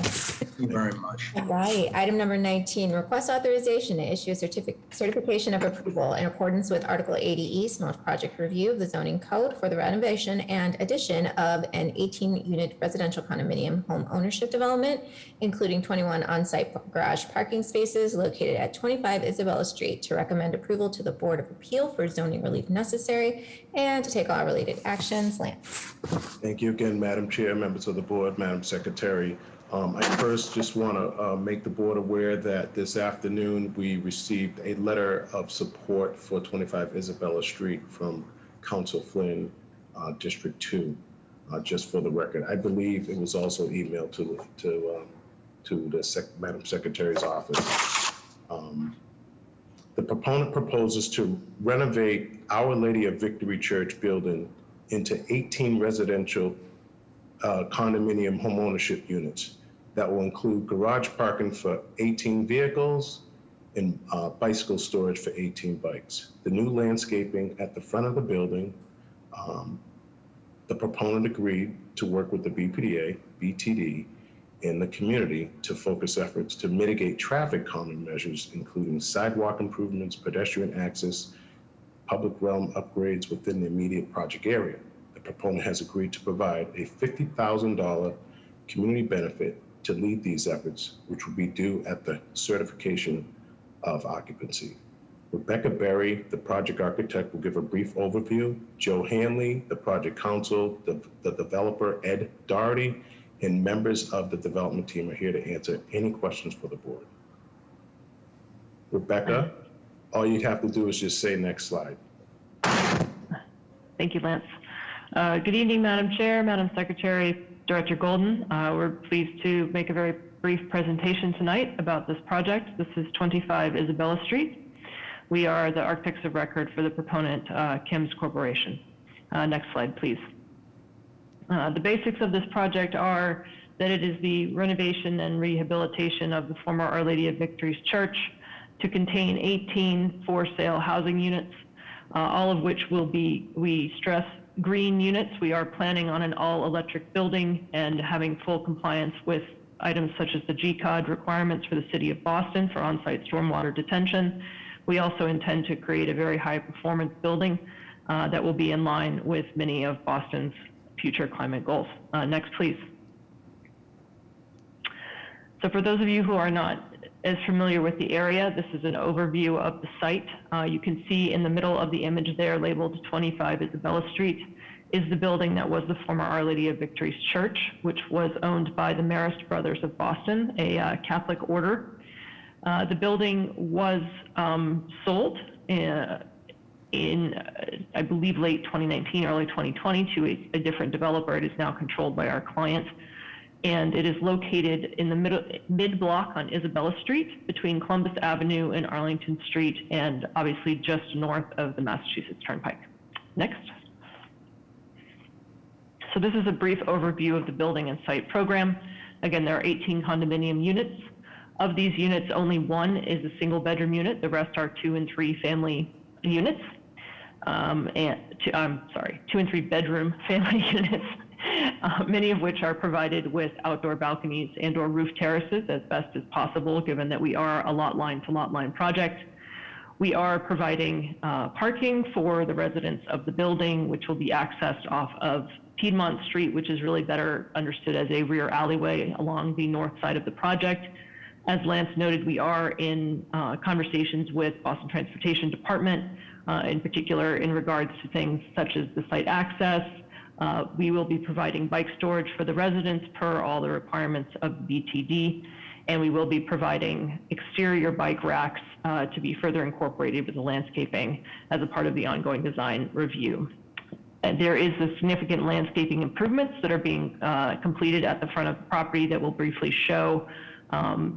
you very much. All right, item number 19, request authorization to issue a certification of approval in accordance with Article 80 East North Project Review of the Zoning Code for the renovation and addition of an 18-unit residential condominium home ownership development, including 21 on-site garage parking spaces located at 25 Isabella Street, to recommend approval to the Board of Appeal for zoning relief necessary and to take all related actions. Lance. Thank you again, Madam Chair, members of the board, Madam Secretary. I first just want to make the board aware that this afternoon we received a letter of support for 25 Isabella Street from Council Flynn, District 2, just for the record. I believe it was also emailed to the Madam Secretary's office. The proponent proposes to renovate Our Lady of Victory Church building into 18 residential condominium homeownership units that will include garage parking for 18 vehicles and bicycle storage for 18 bikes. The new landscaping at the front of the building, the proponent agreed to work with the BPDA, BTD, and the community to focus efforts to mitigate traffic calming measures, including sidewalk improvements, pedestrian access, public realm upgrades within the immediate project area. The proponent has agreed to provide a $50,000 community benefit to lead these efforts, which will be due at the certification of occupancy. Rebecca Berry, the project architect, will give a brief overview. Joe Hanley, the project counsel, the developer, Ed Doherty, and members of the development team are here to answer any questions for the board. Rebecca, all you have to do is just say next slide. Thank you, Lance. Good evening, Madam Chair, Madam Secretary, Director Golden. We're pleased to make a very brief presentation tonight about this project. This is 25 Isabella Street. We are the architects of record for the proponent, Kim's Corporation. Next slide, please. The basics of this project are that it is the renovation and rehabilitation of the former Our Lady of Victory's Church to contain 18 for-sale housing units, all of which will be, we stress, green units. We are planning on an all-electric building and having full compliance with items such as the GCOD requirements for the City of Boston for on-site stormwater detention. We also intend to create a very high-performance building that will be in line with many of Boston's future climate goals. Next, please. So for those of you who are not as familiar with the area, this is an overview of the site. You can see in the middle of the image there, labeled 25 Isabella Street, is the building that was the former Our Lady of Victory's Church, which was owned by the Marist Brothers of Boston, a Catholic order. The building was sold in, I believe, late 2019, early 2020 to a different developer. It is now controlled by our client. And it is located in the mid-block on Isabella Street between Columbus Avenue and Arlington Street, and obviously just north of the Massachusetts Turnpike. Next. So this is a brief overview of the building and site program. Again, there are 18 condominium units. Of these units, only one is a single bedroom unit. The rest are 2 and 3 family units. Two and 3 bedroom family units. Many of which are provided with outdoor balconies and or roof terraces as best as possible, given that we are a lot line to lot line project. We are providing parking for the residents of the building, which will be accessed off of Piedmont Street, which is really better understood as a rear alleyway along the north side of the project. As Lance noted, we are in conversations with Boston Transportation Department, in particular in regards to things such as the site access. We will be providing bike storage for the residents per all the requirements of BTD, and we will be providing exterior bike racks to be further incorporated with the landscaping as a part of the ongoing design review. And there is a significant landscaping improvements that are being completed at the front of the property that we'll briefly show.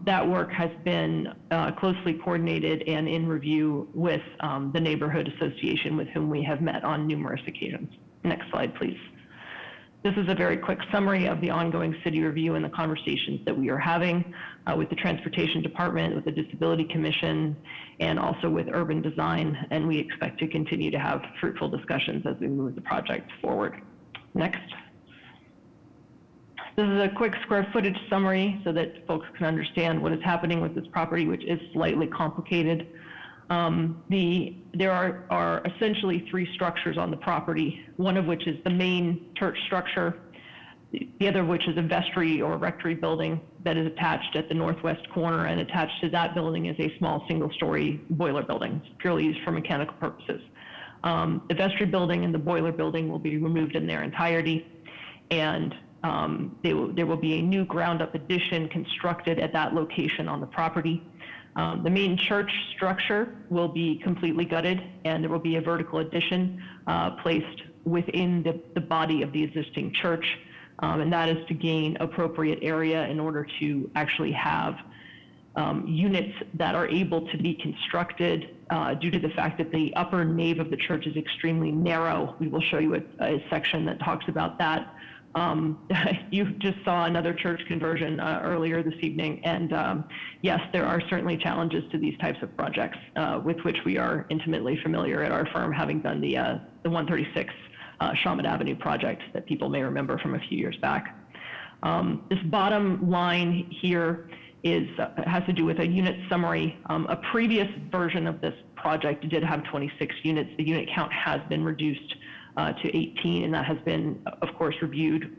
That work has been closely coordinated and in review with the neighborhood association with whom we have met on numerous occasions. Next slide, please. This is a very quick summary of the ongoing city review and the conversations that we are having with the Transportation Department, with the Disability Commission, and also with Urban Design. And we expect to continue to have fruitful discussions as we move the project forward. Next. This is a quick square footage summary so that folks can understand what is happening with this property, which is slightly complicated. There are essentially three structures on the property, one of which is the main church structure, the other of which is a vestry or rectory building that is attached at the northwest corner, and attached to that building is a small single-story boiler building. It's purely used for mechanical purposes. The vestry building and the boiler building will be removed in their entirety, and there will be a new ground-up addition constructed at that location on the property. The main church structure will be completely gutted, and there will be a vertical addition placed within the body of the existing church, and that is to gain appropriate area in order to actually have units that are able to be constructed due to the fact that the upper nave of the church is extremely narrow. We will show you a section that talks about that. You just saw another church conversion earlier this evening, and yes, there are certainly challenges to these types of projects with which we are intimately familiar at our firm, having done the 136 Shawmut Avenue project that people may remember from a few years back. This bottom line here has to do with a unit summary. A previous version of this project did have 26 units. The unit count has been reduced to 18, and that has been, of course, reviewed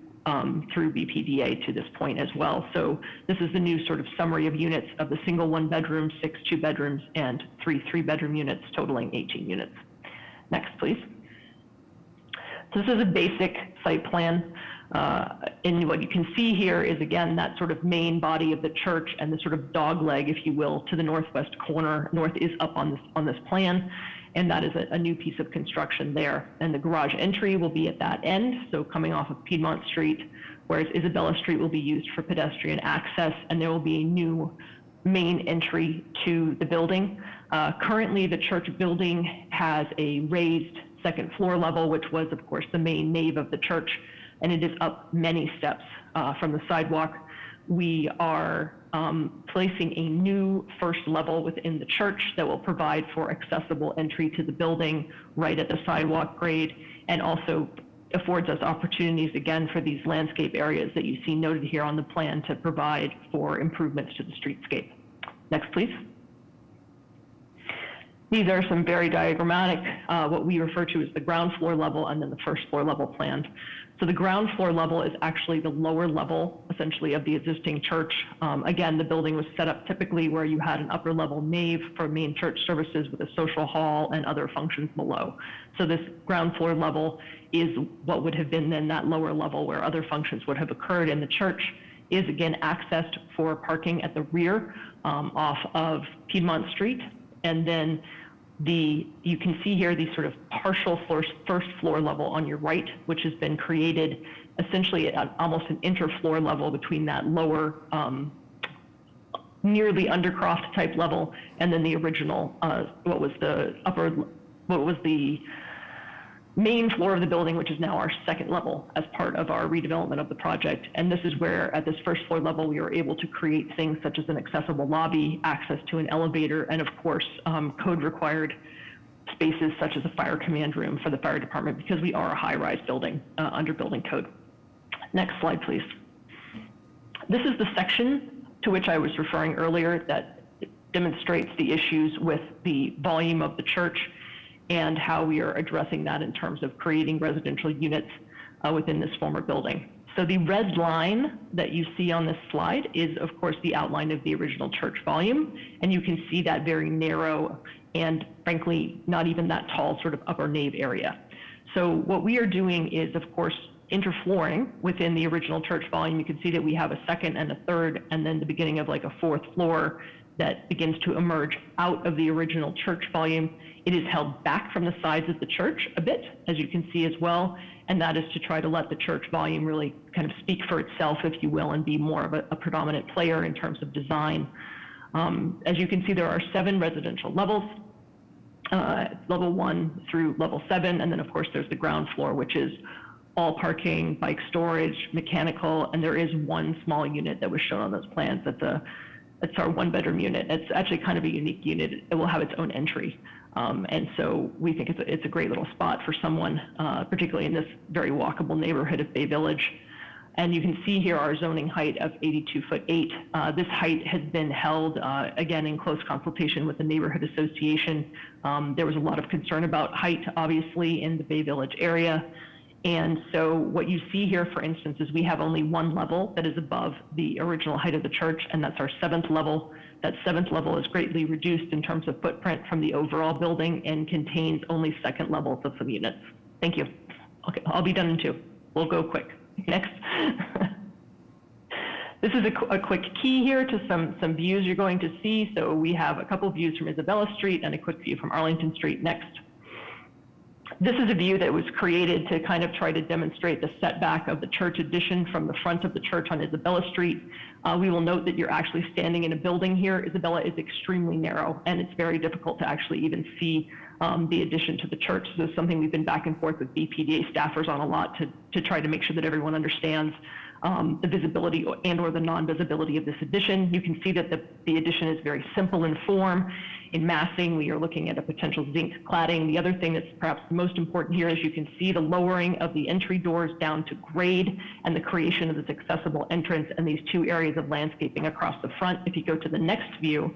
through BPDA to this point as well. So this is the new sort of summary of units of the single one-bedroom, 6 two-bedrooms, and 3 three-bedroom units, totaling 18 units. Next, please. So this is a basic site plan. And what you can see here is, again, that sort of main body of the church and the sort of dog leg, if you will, to the northwest corner. North is up on this plan, and that is a new piece of construction there. And the garage entry will be at that end, so coming off of Piedmont Street, whereas Isabella Street will be used for pedestrian access, and there will be a new main entry to the building. Currently, the church building has a raised second floor level, which was, of course, the main nave of the church, and it is up many steps from the sidewalk. We are placing a new first level within the church that will provide for accessible entry to the building right at the sidewalk grade, and also affords us opportunities, again, for these landscape areas that you see noted here on the plan to provide for improvements to the streetscape. Next, please. These are some very diagrammatic, what we refer to as the ground floor level and then the first floor level planned. So the ground floor level is actually the lower level, essentially, of the existing church. Again, the building was set up typically where you had an upper level nave for main church services with a social hall and other functions below. So this ground floor level is what would have been then that lower level where other functions would have occurred, and the church is, again, accessed for parking at the rear off of Piedmont Street. And then you can see here the sort of partial first floor level on your right, which has been created essentially at almost an interfloor level between that lower, nearly undercroft type level, and then the original, what was the main floor of the building, which is now our second level as part of our redevelopment of the project. And this is where, at this first floor level, we are able to create things such as an accessible lobby, access to an elevator, and of course, code-required spaces such as a fire command room for the fire department, because we are a high-rise building under building code. Next slide, please. This is the section to which I was referring earlier that demonstrates the issues with the volume of the church and how we are addressing that in terms of creating residential units within this former building. So the red line that you see on this slide is, of course, the outline of the original church volume, and you can see that very narrow and, frankly, not even that tall sort of upper nave area. So what we are doing is, of course, interflooring within the original church volume. You can see that we have a second and a third, and then the beginning of like a fourth floor that begins to emerge out of the original church volume. It is held back from the sides of the church a bit, as you can see as well, and that is to try to let the church volume really kind of speak for itself, if you will, and be more of a predominant player in terms of design. As you can see, there are 7 residential levels, level 1 through level 7, and then of course there's the ground floor, which is all parking, bike storage, mechanical, and there is one small unit that was shown on those plans. It's our 1-bedroom unit. It's actually kind of a unique unit. It will have its own entry. And so we think it's a great little spot for someone, particularly in this very walkable neighborhood of Bay Village. And you can see here our zoning height of 82'8". This height has been held, again, in close consultation with the neighborhood association. There was a lot of concern about height, obviously, in the Bay Village area. And so what you see here, for instance, is we have only one level that is above the original height of the church, and that's our 7th level. That 7th level is greatly reduced in terms of footprint from the overall building and contains only 2nd levels of some units. Thank you. Okay, I'll be done in 2. We'll go quick. Next. This is a quick key here to some views you're going to see. So we have a couple views from Isabella Street and a quick view from Arlington Street. Next. This is a view that was created to kind of try to demonstrate the setback of the church addition from the front of the church on Isabella Street. We will note that you're actually standing in a building here. Isabella is extremely narrow, and it's very difficult to actually even see the addition to the church. So this is something we've been back and forth with BPDA staffers on a lot to try to make sure that everyone understands the visibility and or the non-visibility of this addition. You can see that the addition is very simple in form. In massing, we are looking at a potential zinc cladding. The other thing that's perhaps the most important here is you can see the lowering of the entry doors down to grade and the creation of this accessible entrance and these 2 areas of landscaping across the front. If you go to the next view,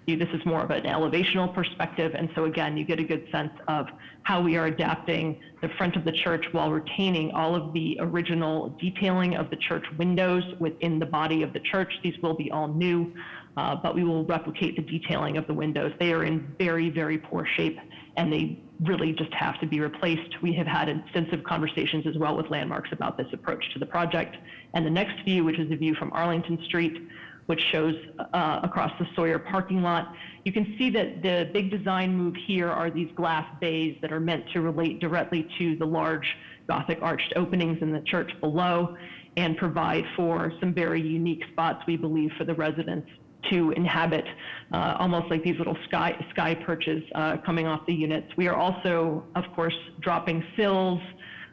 this is more of an elevational perspective. And so again, you get a good sense of how we are adapting the front of the church while retaining all of the original detailing of the church windows within the body of the church. These will be all new, but we will replicate the detailing of the windows. They are in very, very poor shape, and they really just have to be replaced. We have had extensive conversations as well with Landmarks about this approach to the project. And the next view, which is a view from Arlington Street, which shows across the Sawyer parking lot. You can see that the big design move here are these glass bays that are meant to relate directly to the large Gothic arched openings in the church below and provide for some very unique spots, we believe, for the residents to inhabit, almost like these little sky perches coming off the units. We are also, of course, dropping sills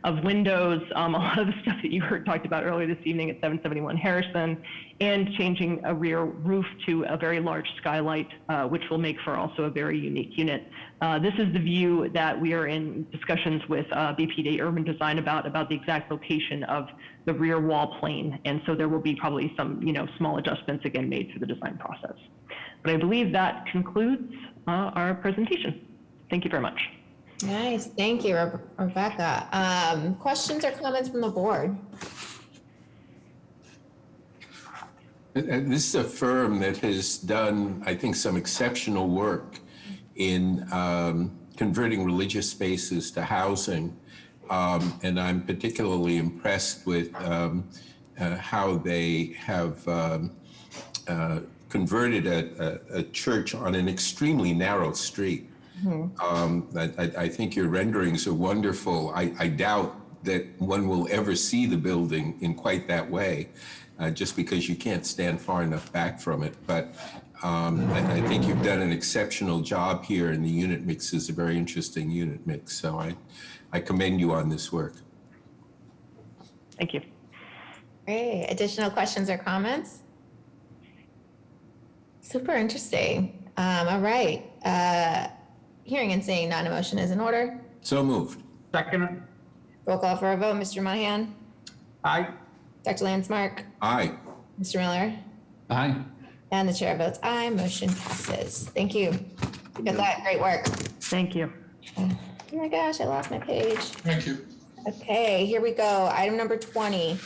of windows, a lot of the stuff that you heard talked about earlier this evening at 771 Harrison, and changing a rear roof to a very large skylight, which will make for also a very unique unit. This is the view that we are in discussions with BPDA Urban Design about the exact location of the rear wall plane. And so there will be probably some small adjustments again made through the design process. But I believe that concludes our presentation. Thank you very much. Nice, thank you, Rebecca. Questions or comments from the board? This is a firm that has done, I think, some exceptional work in converting religious spaces to housing. And I'm particularly impressed with how they have converted a church on an extremely narrow street. I think your renderings are wonderful. I doubt that one will ever see the building in quite that way, just because you can't stand far enough back from it. But I think you've done an exceptional job here, and the unit mix is a very interesting unit mix. So I commend you on this work. Thank you. Great. Additional questions or comments? Super interesting. All right. Hearing and seeing none, a motion is in order. So moved. Second. Roll call for a vote. Mr. Monahan? Aye. Dr. Landsmark? Aye. Mr. Miller? Aye. And the chair votes aye. Motion passes. Thank you. You got that. Great work. Thank you. Oh my gosh, I lost my page. Thank you. Okay, here we go. Item number 20.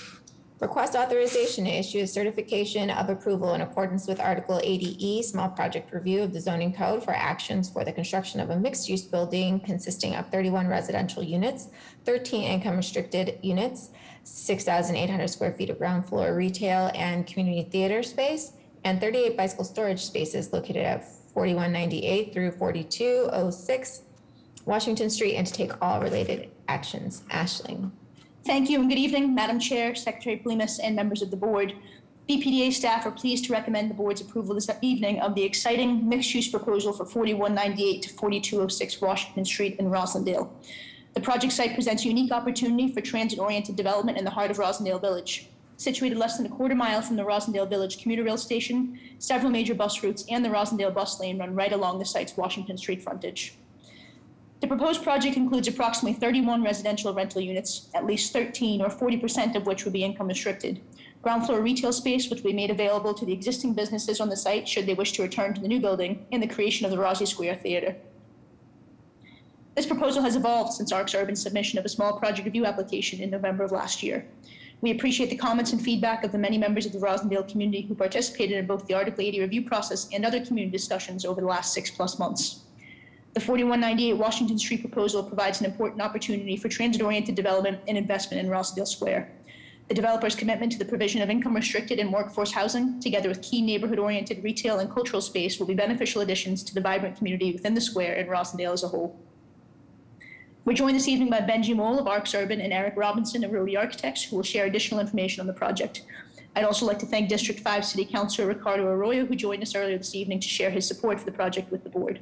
Request authorization to issue a certification of approval in accordance with Article 80E, small project review of the zoning code for actions for the construction of a mixed-use building consisting of 31 residential units, 13 income restricted units, 6,800 square feet of ground floor retail and community theater space, and 38 bicycle storage spaces located at 4198 through 4206 Washington Street, and to take all related actions. Aisling. Thank you and good evening, Madam Chair, Secretary Polimas, and members of the board. BPDA staff are pleased to recommend the board's approval this evening of the exciting mixed-use proposal for 4198 to 4206 Washington Street in Roslindale. The project site presents a unique opportunity for transit-oriented development in the heart of Roslindale Village. Situated less than a quarter mile from the Roslindale Village commuter rail station, several major bus routes and the Roslindale bus lane run right along the site's Washington Street frontage. The proposed project includes approximately 31 residential rental units, at least 13 or 40% of which would be income restricted. Ground floor retail space, which will be made available to the existing businesses on the site should they wish to return to the new building, and the creation of the Rossi Square Theater. This proposal has evolved since ARC's urban submission of a small project review application in November of last year. We appreciate the comments and feedback of the many members of the Rosendale community who participated in both the Article 80 review process and other community discussions over the last 6+ months. The 4198 Washington Street proposal provides an important opportunity for transit-oriented development and investment in Rosendale Square. The developer's commitment to the provision of income-restricted and workforce housing, together with key neighborhood-oriented retail and cultural space, will be beneficial additions to the vibrant community within the square and Rosendale as a whole. We're joined this evening by Benji Mole of ARC's Urban and Eric Robinson of Rody Architects, who will share additional information on the project. I'd also like to thank District 5 City Councilor Ricardo Arroyo, who joined us earlier this evening to share his support for the project with the board.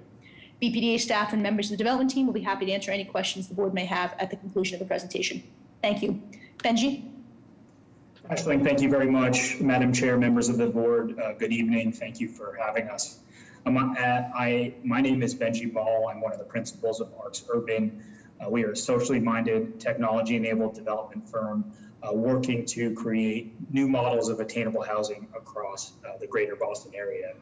BPDA staff and members of the development team will be happy to answer any questions the board may have at the conclusion of the presentation. Thank you. Benji? Excellent. Thank you very much, Madam Chair, members of the board. Good evening. Thank you for having us. My name is Benji Ball. I'm one of the principals of ARC's Urban. We are a socially minded, technology-enabled development firm working to create new models of attainable housing across the greater Boston area.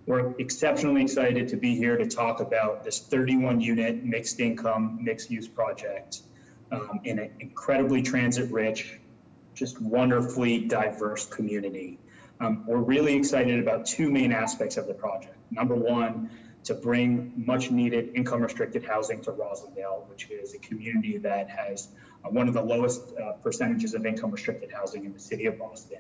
We're exceptionally excited to be here to talk about this 31-unit mixed income, mixed use project in an incredibly transit-rich, just wonderfully diverse community. We're really excited about two main aspects of the project. Number one, to bring much needed income restricted housing to Rosendale, which is a community that has one of the lowest percentages of income restricted housing in the city of Boston,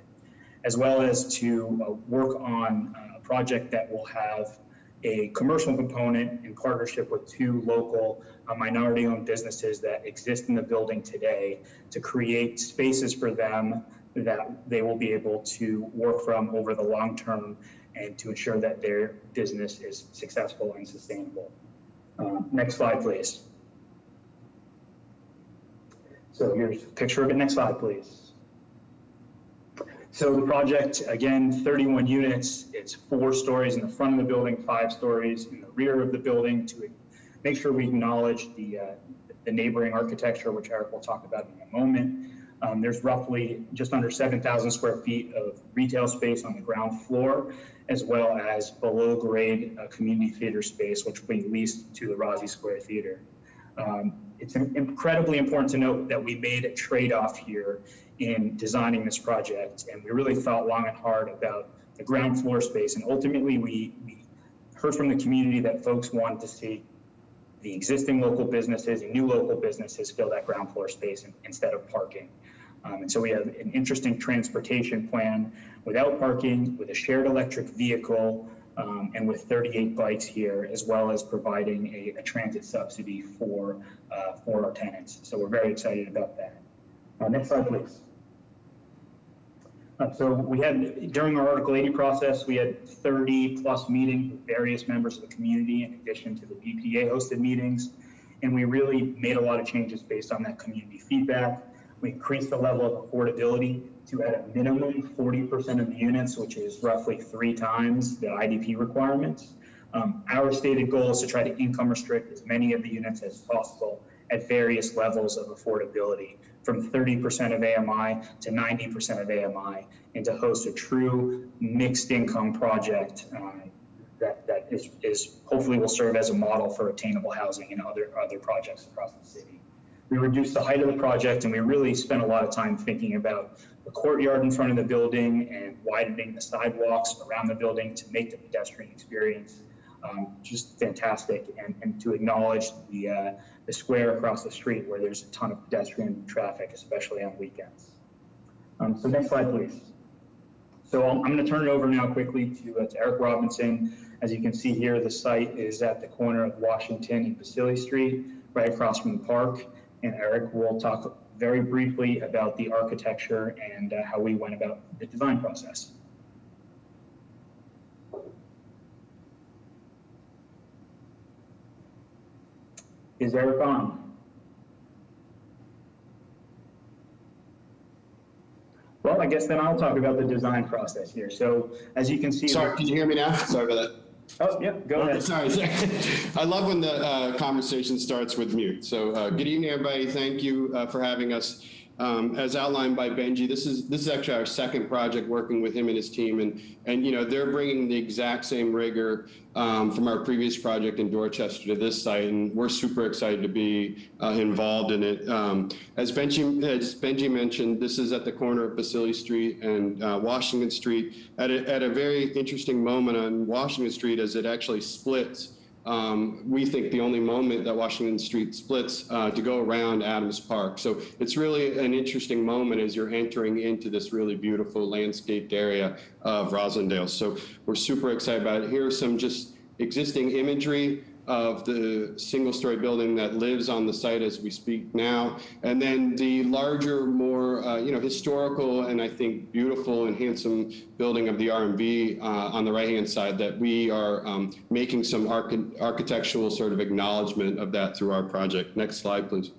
as well as to work on a project that will have a commercial component in partnership with two local minority owned businesses that exist in the building today to create spaces for them that they will be able to work from over the long term and to ensure that their business is successful and sustainable. Next slide, please. So here's a picture of it. Next slide, please. So the project, again, 31 units. It's 4 stories in the front of the building, 5 stories in the rear of the building to make sure we acknowledge the neighboring architecture, which Eric will talk about in a moment. There's roughly just under 7,000 square feet of retail space on the ground floor, as well as below grade community theater space, which will be leased to the Rossi Square Theater. It's incredibly important to note that we made a trade-off here in designing this project, and we really thought long and hard about the ground floor space. And ultimately, we heard from the community that folks wanted to see the existing local businesses and new local businesses fill that ground floor space instead of parking. And so we have an interesting transportation plan without parking, with a shared electric vehicle, and with 38 bikes here, as well as providing a transit subsidy for our tenants. So we're very excited about that. Next slide, please. So we had, during our Article 80 process, we had 30+ meetings with various members of the community in addition to the BPDA hosted meetings. And we really made a lot of changes based on that community feedback. We increased the level of affordability to at a minimum 40% of the units, which is roughly 3 times the IDP requirements. Our stated goal is to try to income restrict as many of the units as possible at various levels of affordability, from 30% of AMI to 90% of AMI, and to host a true mixed income project that is hopefully will serve as a model for attainable housing in other projects across the city. We reduced the height of the project, and we really spent a lot of time thinking about the courtyard in front of the building and widening the sidewalks around the building to make the pedestrian experience just fantastic, and to acknowledge the square across the street where there's a ton of pedestrian traffic, especially on weekends. So next slide, please. So I'm going to turn it over now quickly to Eric Robinson. As you can see here, the site is at the corner of Washington and Vasili Street, right across from the park. And Eric will talk very briefly about the architecture and how we went about the design process. Is Eric on? Well, I guess then I'll talk about the design process here. So as you can see— Sorry, can you hear me now? Sorry about that. Oh, yeah, go ahead. Sorry. I love when the conversation starts with mute. So good evening, everybody. Thank you for having us. As outlined by Benji, this is actually our second project working with him and his team, and you know, they're bringing the exact same rigor from our previous project in Dorchester to this site, and we're super excited to be involved in it. As Benji mentioned, this is at the corner of Basile Street and Washington Street at a very interesting moment on Washington Street as it actually splits. We think the only moment that Washington Street splits to go around Adams Park. So it's really an interesting moment as you're entering into this really beautiful landscaped area of Roslindale. So we're super excited about it. Here are some just existing imagery of the single-story building that lives on the site as we speak now, and then the larger, more historical and I think beautiful and handsome building of the RMV on the right-hand side that we are making some architectural sort of acknowledgement of that through our project. Next slide, please.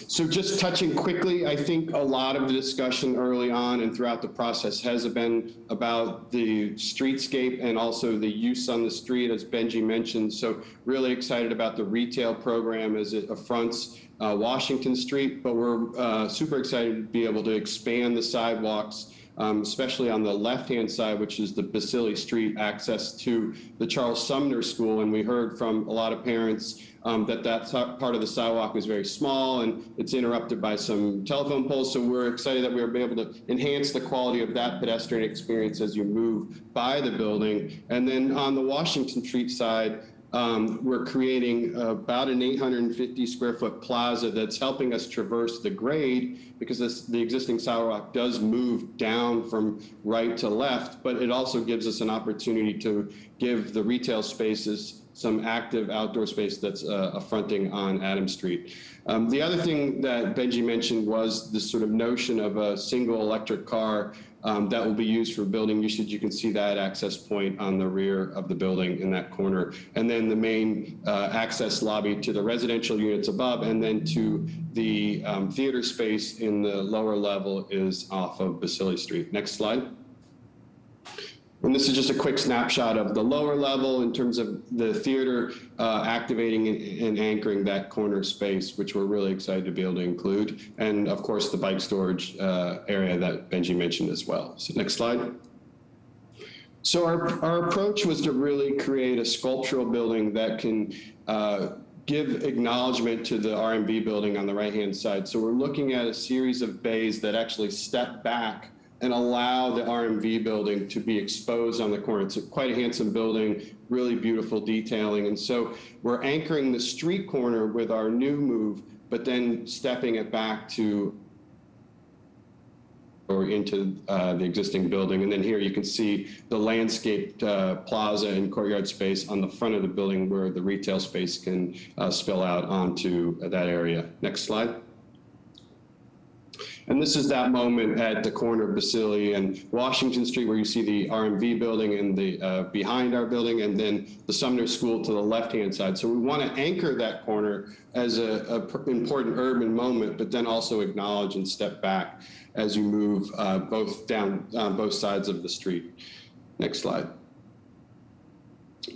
So just touching quickly, I think a lot of the discussion early on and throughout the process has been about the streetscape and also the use on the street, as Benji mentioned. So really excited about the retail program as it affronts Washington Street, but we're super excited to be able to expand the sidewalks, especially on the left-hand side, which is the Basile Street access to the Charles Sumner School. And we heard from a lot of parents that part of the sidewalk is very small and it's interrupted by some telephone poles. So we're excited that we were able to enhance the quality of that pedestrian experience as you move by the building. And then on the Washington Street side, we're creating about an 850 square foot plaza that's helping us traverse the grade because the existing sidewalk does move down from right to left, but it also gives us an opportunity to give the retail spaces some active outdoor space that's fronting on Adams Street. The other thing that Benji mentioned was this sort of notion of a single electric car that will be used for building usage. You can see that access point on the rear of the building in that corner. And then the main access lobby to the residential units above, and then to the theater space in the lower level is off of Basile Street. Next slide. And this is just a quick snapshot of the lower level in terms of the theater activating and anchoring that corner space, which we're really excited to be able to include. And of course, the bike storage area that Benji mentioned as well. So next slide. So our approach was to really create a sculptural building that can give acknowledgement to the R&B building on the right-hand side. So we're looking at a series of bays that actually step back and allow the R&V building to be exposed on the corner. It's quite a handsome building, really beautiful detailing. And so we're anchoring the street corner with our new move, but then stepping it back to or into the existing building. And then here you can see the landscaped plaza and courtyard space on the front of the building where the retail space can spill out onto that area. Next slide. And this is that moment at the corner of Basile and Washington Street where you see the R&V building and the behind our building, and then the Sumner School to the left-hand side. So we want to anchor that corner as an important urban moment, but then also acknowledge and step back as you move down both sides of the street. Next slide.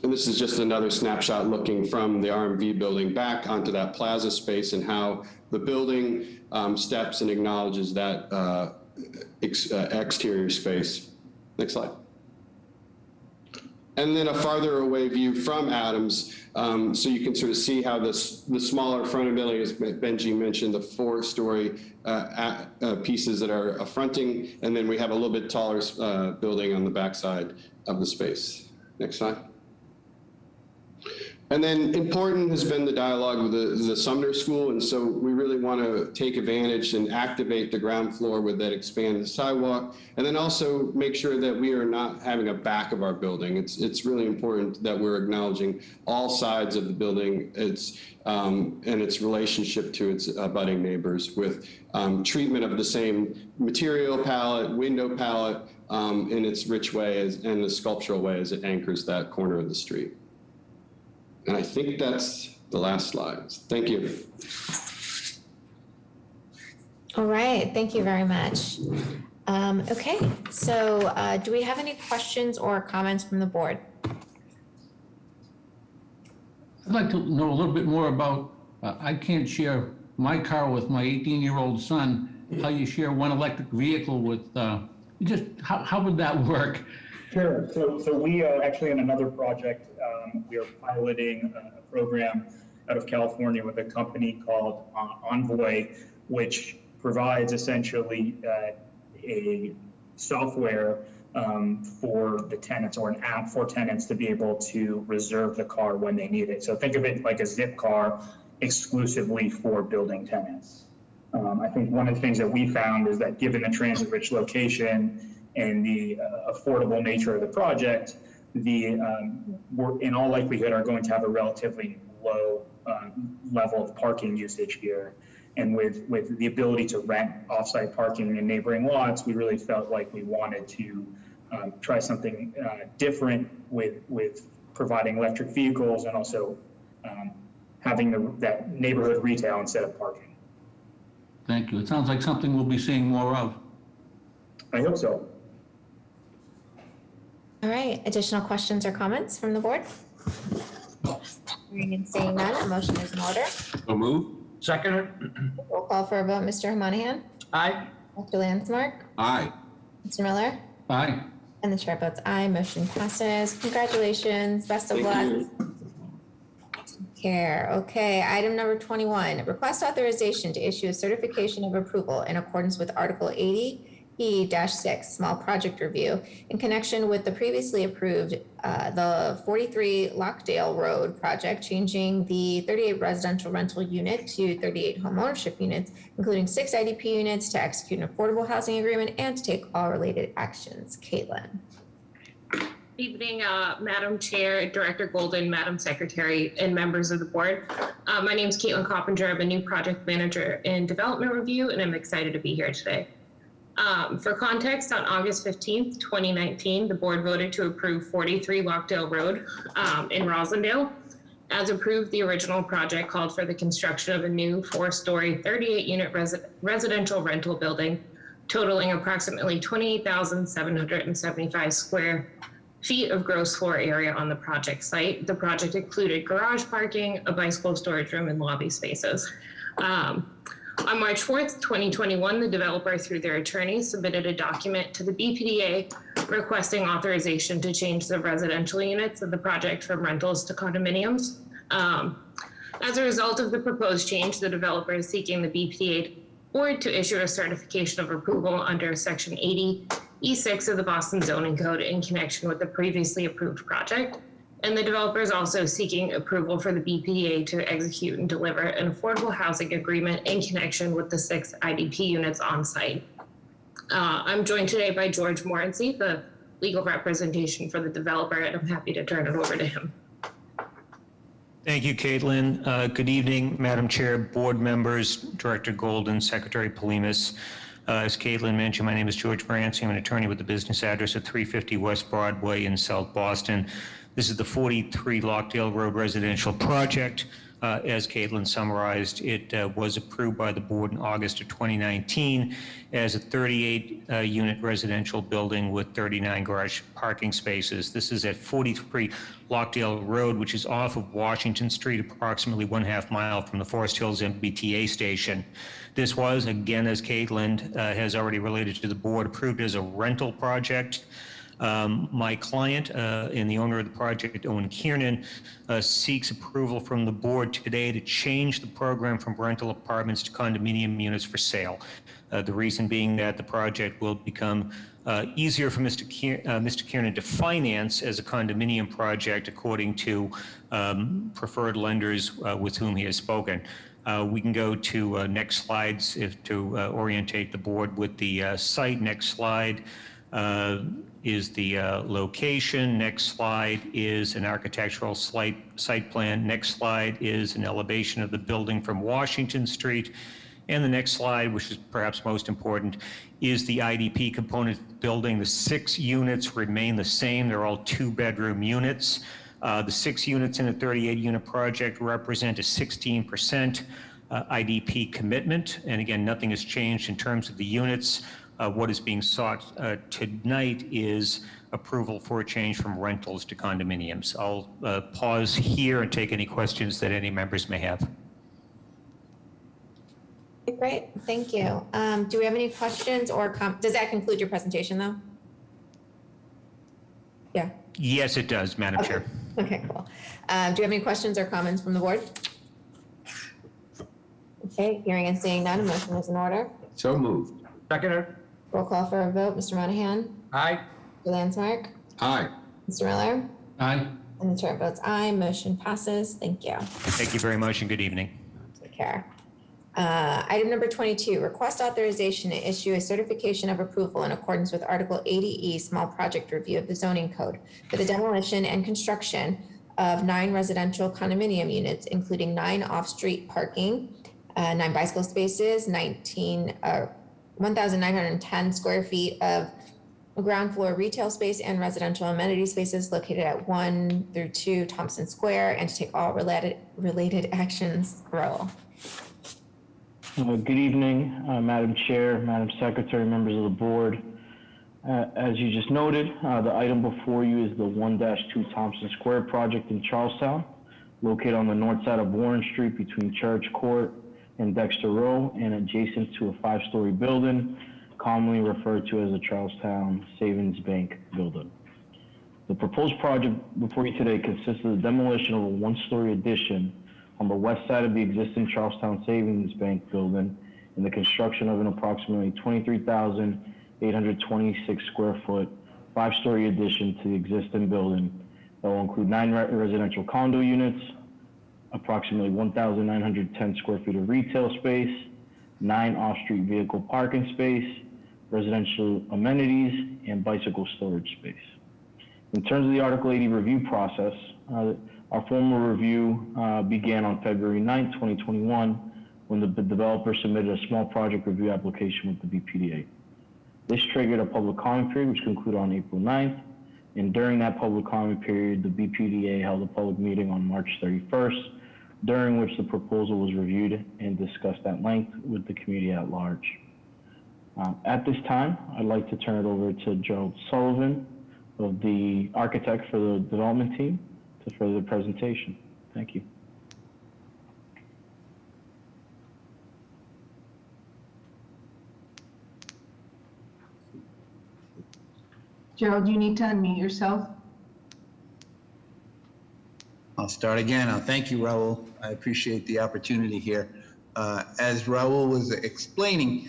And this is just another snapshot looking from the R&V building back onto that plaza space and how the building steps and acknowledges that exterior space. Next slide. And then a farther away view from Adams, so you can sort of see how the smaller front of the building, as Benji mentioned, the 4-story pieces that are fronting, and then we have a little bit taller building on the backside of the space. Next slide. And then important has been the dialogue with the Sumner School, and so we really want to take advantage and activate the ground floor with that expanded sidewalk, and then also make sure that we are not having a back of our building. It's really important that we're acknowledging all sides of the building, and its relationship to its abutting neighbors with treatment of the same material palette, window palette, in its rich way and the sculptural way as it anchors that corner of the street. And I think that's the last slide. Thank you. All right, thank you very much. Okay, so do we have any questions or comments from the board? I'd like to know a little bit more about, I can't share my car with my 18-year-old son. How you share one electric vehicle with, just how would that work? Sure. So we are actually in another project. We are piloting a program out of California with a company called Envoy, which provides essentially a software for the tenants, or an app for tenants to be able to reserve the car when they need it. So think of it like a Zip car exclusively for building tenants. I think one of the things that we found is that given the transit-rich location and the affordable nature of the project, we're in all likelihood are going to have a relatively low level of parking usage here. And with the ability to rent off-site parking in neighboring lots, we really felt like we wanted to try something different with providing electric vehicles and also having that neighborhood retail instead of parking. Thank you. It sounds like something we'll be seeing more of. I hope so. All right, additional questions or comments from the board? Hearing and seeing none, a motion is in order. So move. Second. Roll call for a vote. Mr. Monahan? Aye. Dr. Landsmark? Aye. Mr. Miller? Aye. And the chair votes aye. Motion passes. Congratulations. Best of luck. Care. Okay, item number 21, request authorization to issue a certification of approval in accordance with Article 80E-6, small project review, in connection with the previously approved the 43 Lockdale Road project, changing the 38 residential rental unit to 38 home ownership units, including 6 IDP units, to execute an affordable housing agreement and to take all related actions. Caitlin. Good evening, Madam Chair, Director Golden, Madam Secretary, and members of the board. My name is Caitlin Coppinger. I'm a new project manager in development review, and I'm excited to be here today. For context, on August 15th, 2019, the board voted to approve 43 Lockdale Road in Rosendale. As approved, the original project called for the construction of a new 4-story, 38-unit residential rental building, totaling approximately 28,775 square feet of gross floor area on the project site. The project included garage parking, a bicycle storage room, and lobby spaces. On March 4th, 2021, the developer, through their attorney, submitted a document to the BPDA requesting authorization to change the residential units of the project from rentals to condominiums. As a result of the proposed change, the developer is seeking the BPDA board to issue a certification of approval under Section 80E6 of the Boston Zoning Code in connection with the previously approved project. And the developer is also seeking approval for the BPDA to execute and deliver an affordable housing agreement in connection with the 6 IDP units on site. I'm joined today by George Morency, the legal representation for the developer, and I'm happy to turn it over to him. Thank you, Caitlin. Good evening, Madam Chair, board members, Director Golden, Secretary Polimis. As Caitlin mentioned, my name is George Morency. I'm an attorney with the business address at 350 West Broadway in South Boston. This is the 43 Lockdale Road residential project. As Caitlin summarized, it was approved by the board in August of 2019 as a 38-unit residential building with 39 garage parking spaces. This is at 43 Lockdale Road, which is off of Washington Street, approximately 1/2 mile from the Forest Hills MBTA station. This was, again, as Caitlin has already related to the board, approved as a rental project. My client and the owner of the project, Owen Kiernan, seeks approval from the board today to change the program from rental apartments to condominium units for sale. The reason being that the project will become easier for Mr. Kiernan to finance as a condominium project according to preferred lenders with whom he has spoken. We can go to next slides to orientate the board with the site. Next slide is the location. Next slide is an architectural site plan. Next slide is an elevation of the building from Washington Street. And the next slide, which is perhaps most important, is the IDP component of the building. The 6 units remain the same. They're all 2-bedroom units. The 6 units in a 38-unit project represent a 16% IDP commitment. And again, nothing has changed in terms of the units. What is being sought tonight is approval for a change from rentals to condominiums. I'll pause here and take any questions that any members may have. Okay, great, thank you. Do we have any questions or does that conclude your presentation though? Yeah. Yes, it does, Madam Chair. Okay, cool. Do you have any questions or comments from the board? Okay, hearing and seeing none, motion is in order. So moved. Seconder. Roll call for a vote. Mr. Monahan? Aye. Mr. Landsmark? Aye. Mr. Miller? Aye. And the chair votes aye. Motion passes. Thank you. Thank you very much and good evening. Take care. Item number 22, request authorization to issue a certification of approval in accordance with Article 80E, small project review of the zoning code for the demolition and construction of 9 residential condominium units, including 9 off-street parking, 9 bicycle spaces, 1,910 square feet of ground floor retail space and residential amenity spaces located at 1 through 2 Thompson Square, and to take all related actions. Roll. Good evening, Madam Chair, Madam Secretary, members of the board. As you just noted, the item before you is the 1-2 Thompson Square project in Charlestown, located on the north side of Warren Street between Church Court and Dexter Row, and adjacent to a 5-story building, commonly referred to as the Charlestown Savings Bank building. The proposed project before you today consists of the demolition of a 1-story addition on the west side of the existing Charlestown Savings Bank building and the construction of an approximately 23,826 square foot 5-story addition to the existing building that will include 9 residential condo units, approximately 1,910 square feet of retail space, 9 off-street vehicle parking space, residential amenities, and bicycle storage space. In terms of the Article 80 review process, our formal review began on February 9, 2021, when the developer submitted a small project review application with the BPDA. This triggered a public comment period, which concluded on April 9th. And during that public comment period, the BPDA held a public meeting on March 31st, during which the proposal was reviewed and discussed at length with the community at large. At this time, I'd like to turn it over to Gerald Sullivan, of the architect for the development team, to further the presentation. Thank you. Gerald, you need to unmute yourself. I'll start again. Thank you, Raul. I appreciate the opportunity here. As Raul was explaining,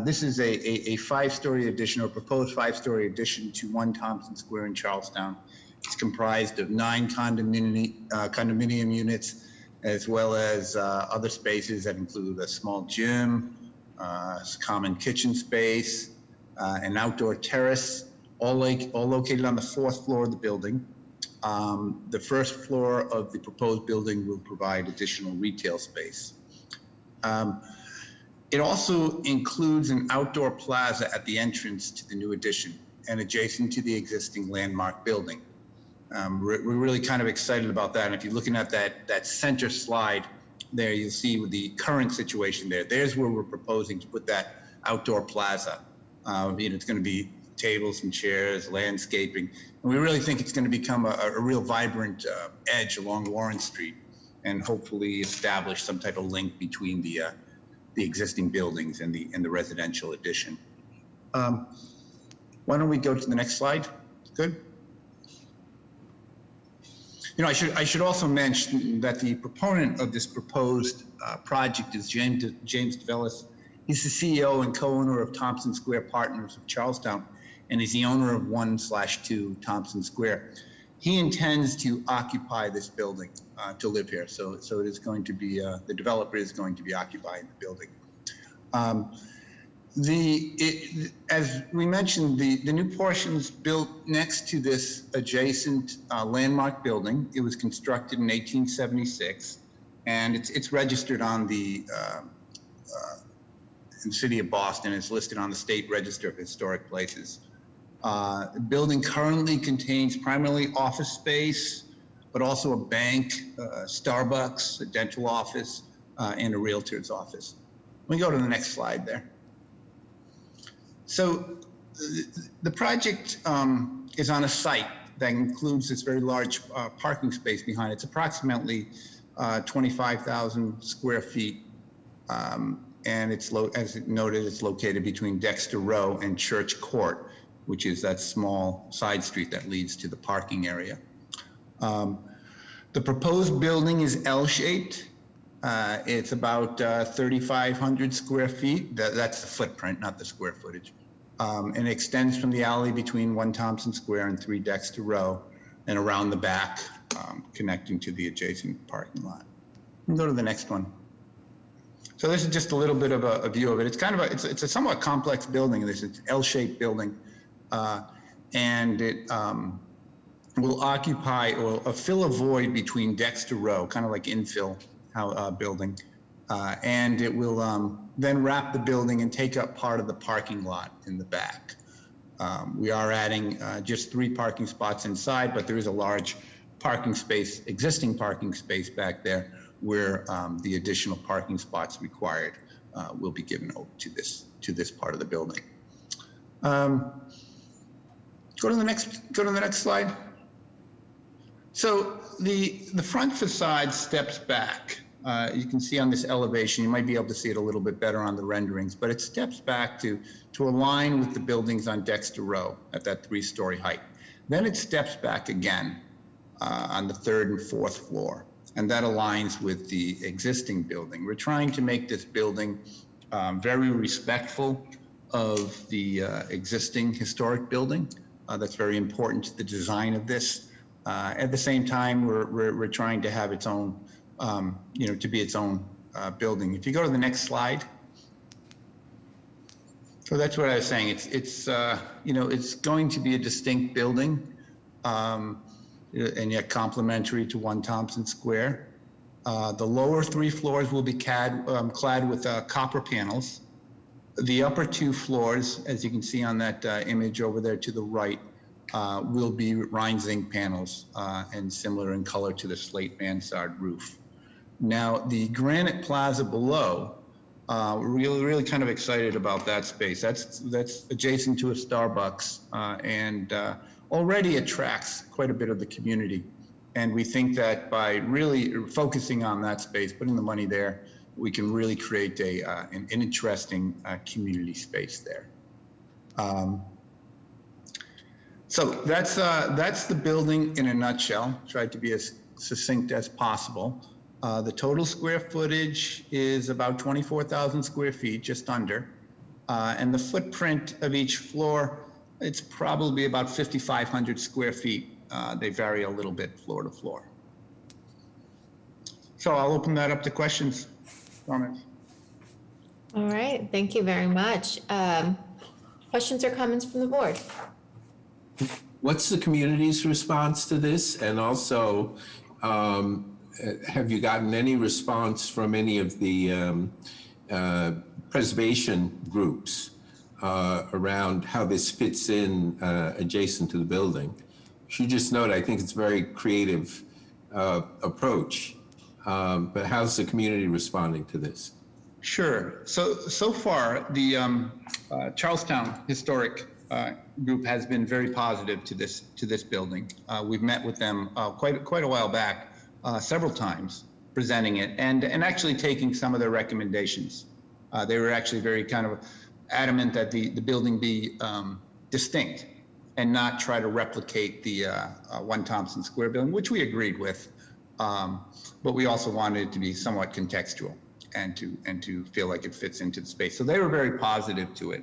this is a 5-story addition, or proposed 5-story addition to 1 Thompson Square in Charlestown. It's comprised of 9 condominium units, as well as other spaces that include a small gym, common kitchen space, an outdoor terrace, all located on the 4th floor of the building. The 1st floor of the proposed building will provide additional retail space. It also includes an outdoor plaza at the entrance to the new addition and adjacent to the existing landmark building. We're really kind of excited about that. And if you're looking at that center slide there, you'll see with the current situation there. There's where we're proposing to put that outdoor plaza. It's going to be tables and chairs, landscaping. And we really think it's going to become a real vibrant edge along Warren Street, and hopefully establish some type of link between the existing buildings and the residential addition. Why don't we go to the next slide? Good. I should also mention that the proponent of this proposed project is James DeVellis. He's the CEO and co-owner of Thompson Square Partners of Charlestown, and he's the owner of 1/2 Thompson Square. He intends to occupy this building to live here. So it is going to be, the developer is going to be occupying the building. As we mentioned, the new portions built next to this adjacent landmark building. It was constructed in 1876, and it's registered on the in the city of Boston. It's listed on the State Register of Historic Places. The building currently contains primarily office space, but also a bank, Starbucks, a dental office, and a realtor's office. Let me go to the next slide there. So the project is on a site that includes this very large parking space behind it. It's approximately 25,000 square feet. And it's, as noted, it's located between Dexter Row and Church Court, which is that small side street that leads to the parking area. The proposed building is L-shaped. It's about 3,500 square feet. That's the footprint, not the square footage. And it extends from the alley between 1 Thompson Square and 3 Dexter Row and around the back, connecting to the adjacent parking lot. We'll go to the next one. So this is just a little bit of a view of it. It's kind of it's a somewhat complex building. This is an L-shaped building, and it will occupy or fill a void between Dexter Row, kind of like infill building, and it will then wrap the building and take up part of the parking lot in the back. We are adding just 3 parking spots inside, but there is a large parking space, existing parking space back there, where the additional parking spots required will be given over to this part of the building. Go to the next slide. So the front facade steps back. You can see on this elevation, you might be able to see it a little bit better on the renderings, but it steps back to align with the buildings on Dexter Row at that 3-story height. Then it steps back again on the 3rd and 4th floor, and that aligns with the existing building. We're trying to make this building very respectful of the existing historic building. That's very important to the design of this. At the same time, we're trying to have its own, to be its own building. If you go to the next slide. So that's what I was saying. It's going to be a distinct building, and yet complementary to 1 Thompson Square. The lower 3 floors will be clad with copper panels. The upper 2 floors, as you can see on that image over there to the right, will be Rhine zinc panels and similar in color to the slate mansard roof. Now, the granite plaza below, we're really kind of excited about that space. That's adjacent to a Starbucks and already attracts quite a bit of the community. And we think that by really focusing on that space, putting the money there, we can really create an interesting community space there. So that's the building in a nutshell. Tried to be as succinct as possible. The total square footage is about 24,000 square feet, just under. And the footprint of each floor, it's probably about 5,500 square feet. They vary a little bit floor to floor. So I'll open that up to questions, comments. All right, thank you very much. Questions or comments from the board? What's the community's response to this? And also, have you gotten any response from any of the preservation groups around how this fits in adjacent to the building? Should just note, I think it's a very creative approach, but how's the community responding to this? Sure. So far, the Charlestown Historic group has been very positive to this building. We've met with them quite a while back, several times, presenting it and actually taking some of their recommendations. They were actually very kind of adamant that the building be distinct and not try to replicate the 1 Thompson Square building, which we agreed with, but we also wanted it to be somewhat contextual and to feel like it fits into the space. So they were very positive to it.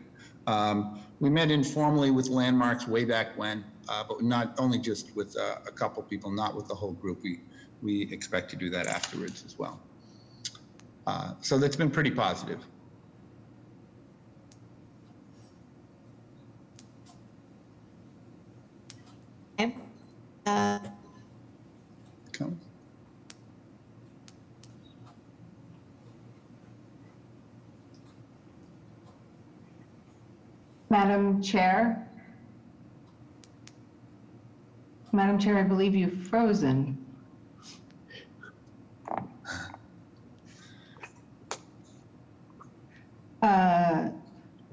We met informally with Landmarks way back when, but not only just with a couple people, not with the whole group. We expect to do that afterwards as well. So that's been pretty positive. Okay. Madam Chair? Madam Chair, I believe you've frozen.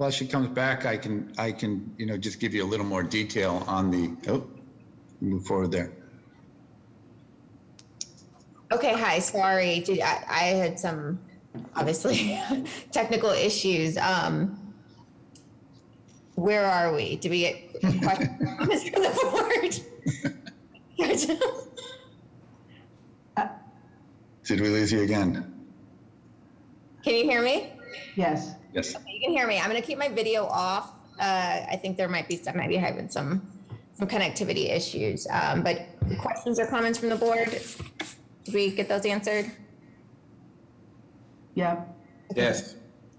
While she comes back, I can, just give you a little more detail on the, move forward there. Okay, hi, sorry. I had some, obviously, technical issues. Where are we? Did we get questions from the board? Did we lose you again? Can you hear me? Yes. Yes. Okay, you can hear me. I'm going to keep my video off. I think there might be having some connectivity issues. But questions or comments from the board? Did we get those answered? Yeah. Yes.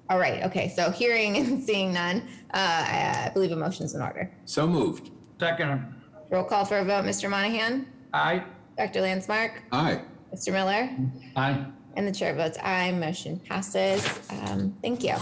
All right. Okay. So hearing and seeing none, I believe a motion is in order. So moved. Second. Roll call for a vote. Mr. Monahan? Aye. Dr. Landsmark? Aye. Mr. Miller? Aye. And the chair votes aye. Motion passes. Thank you.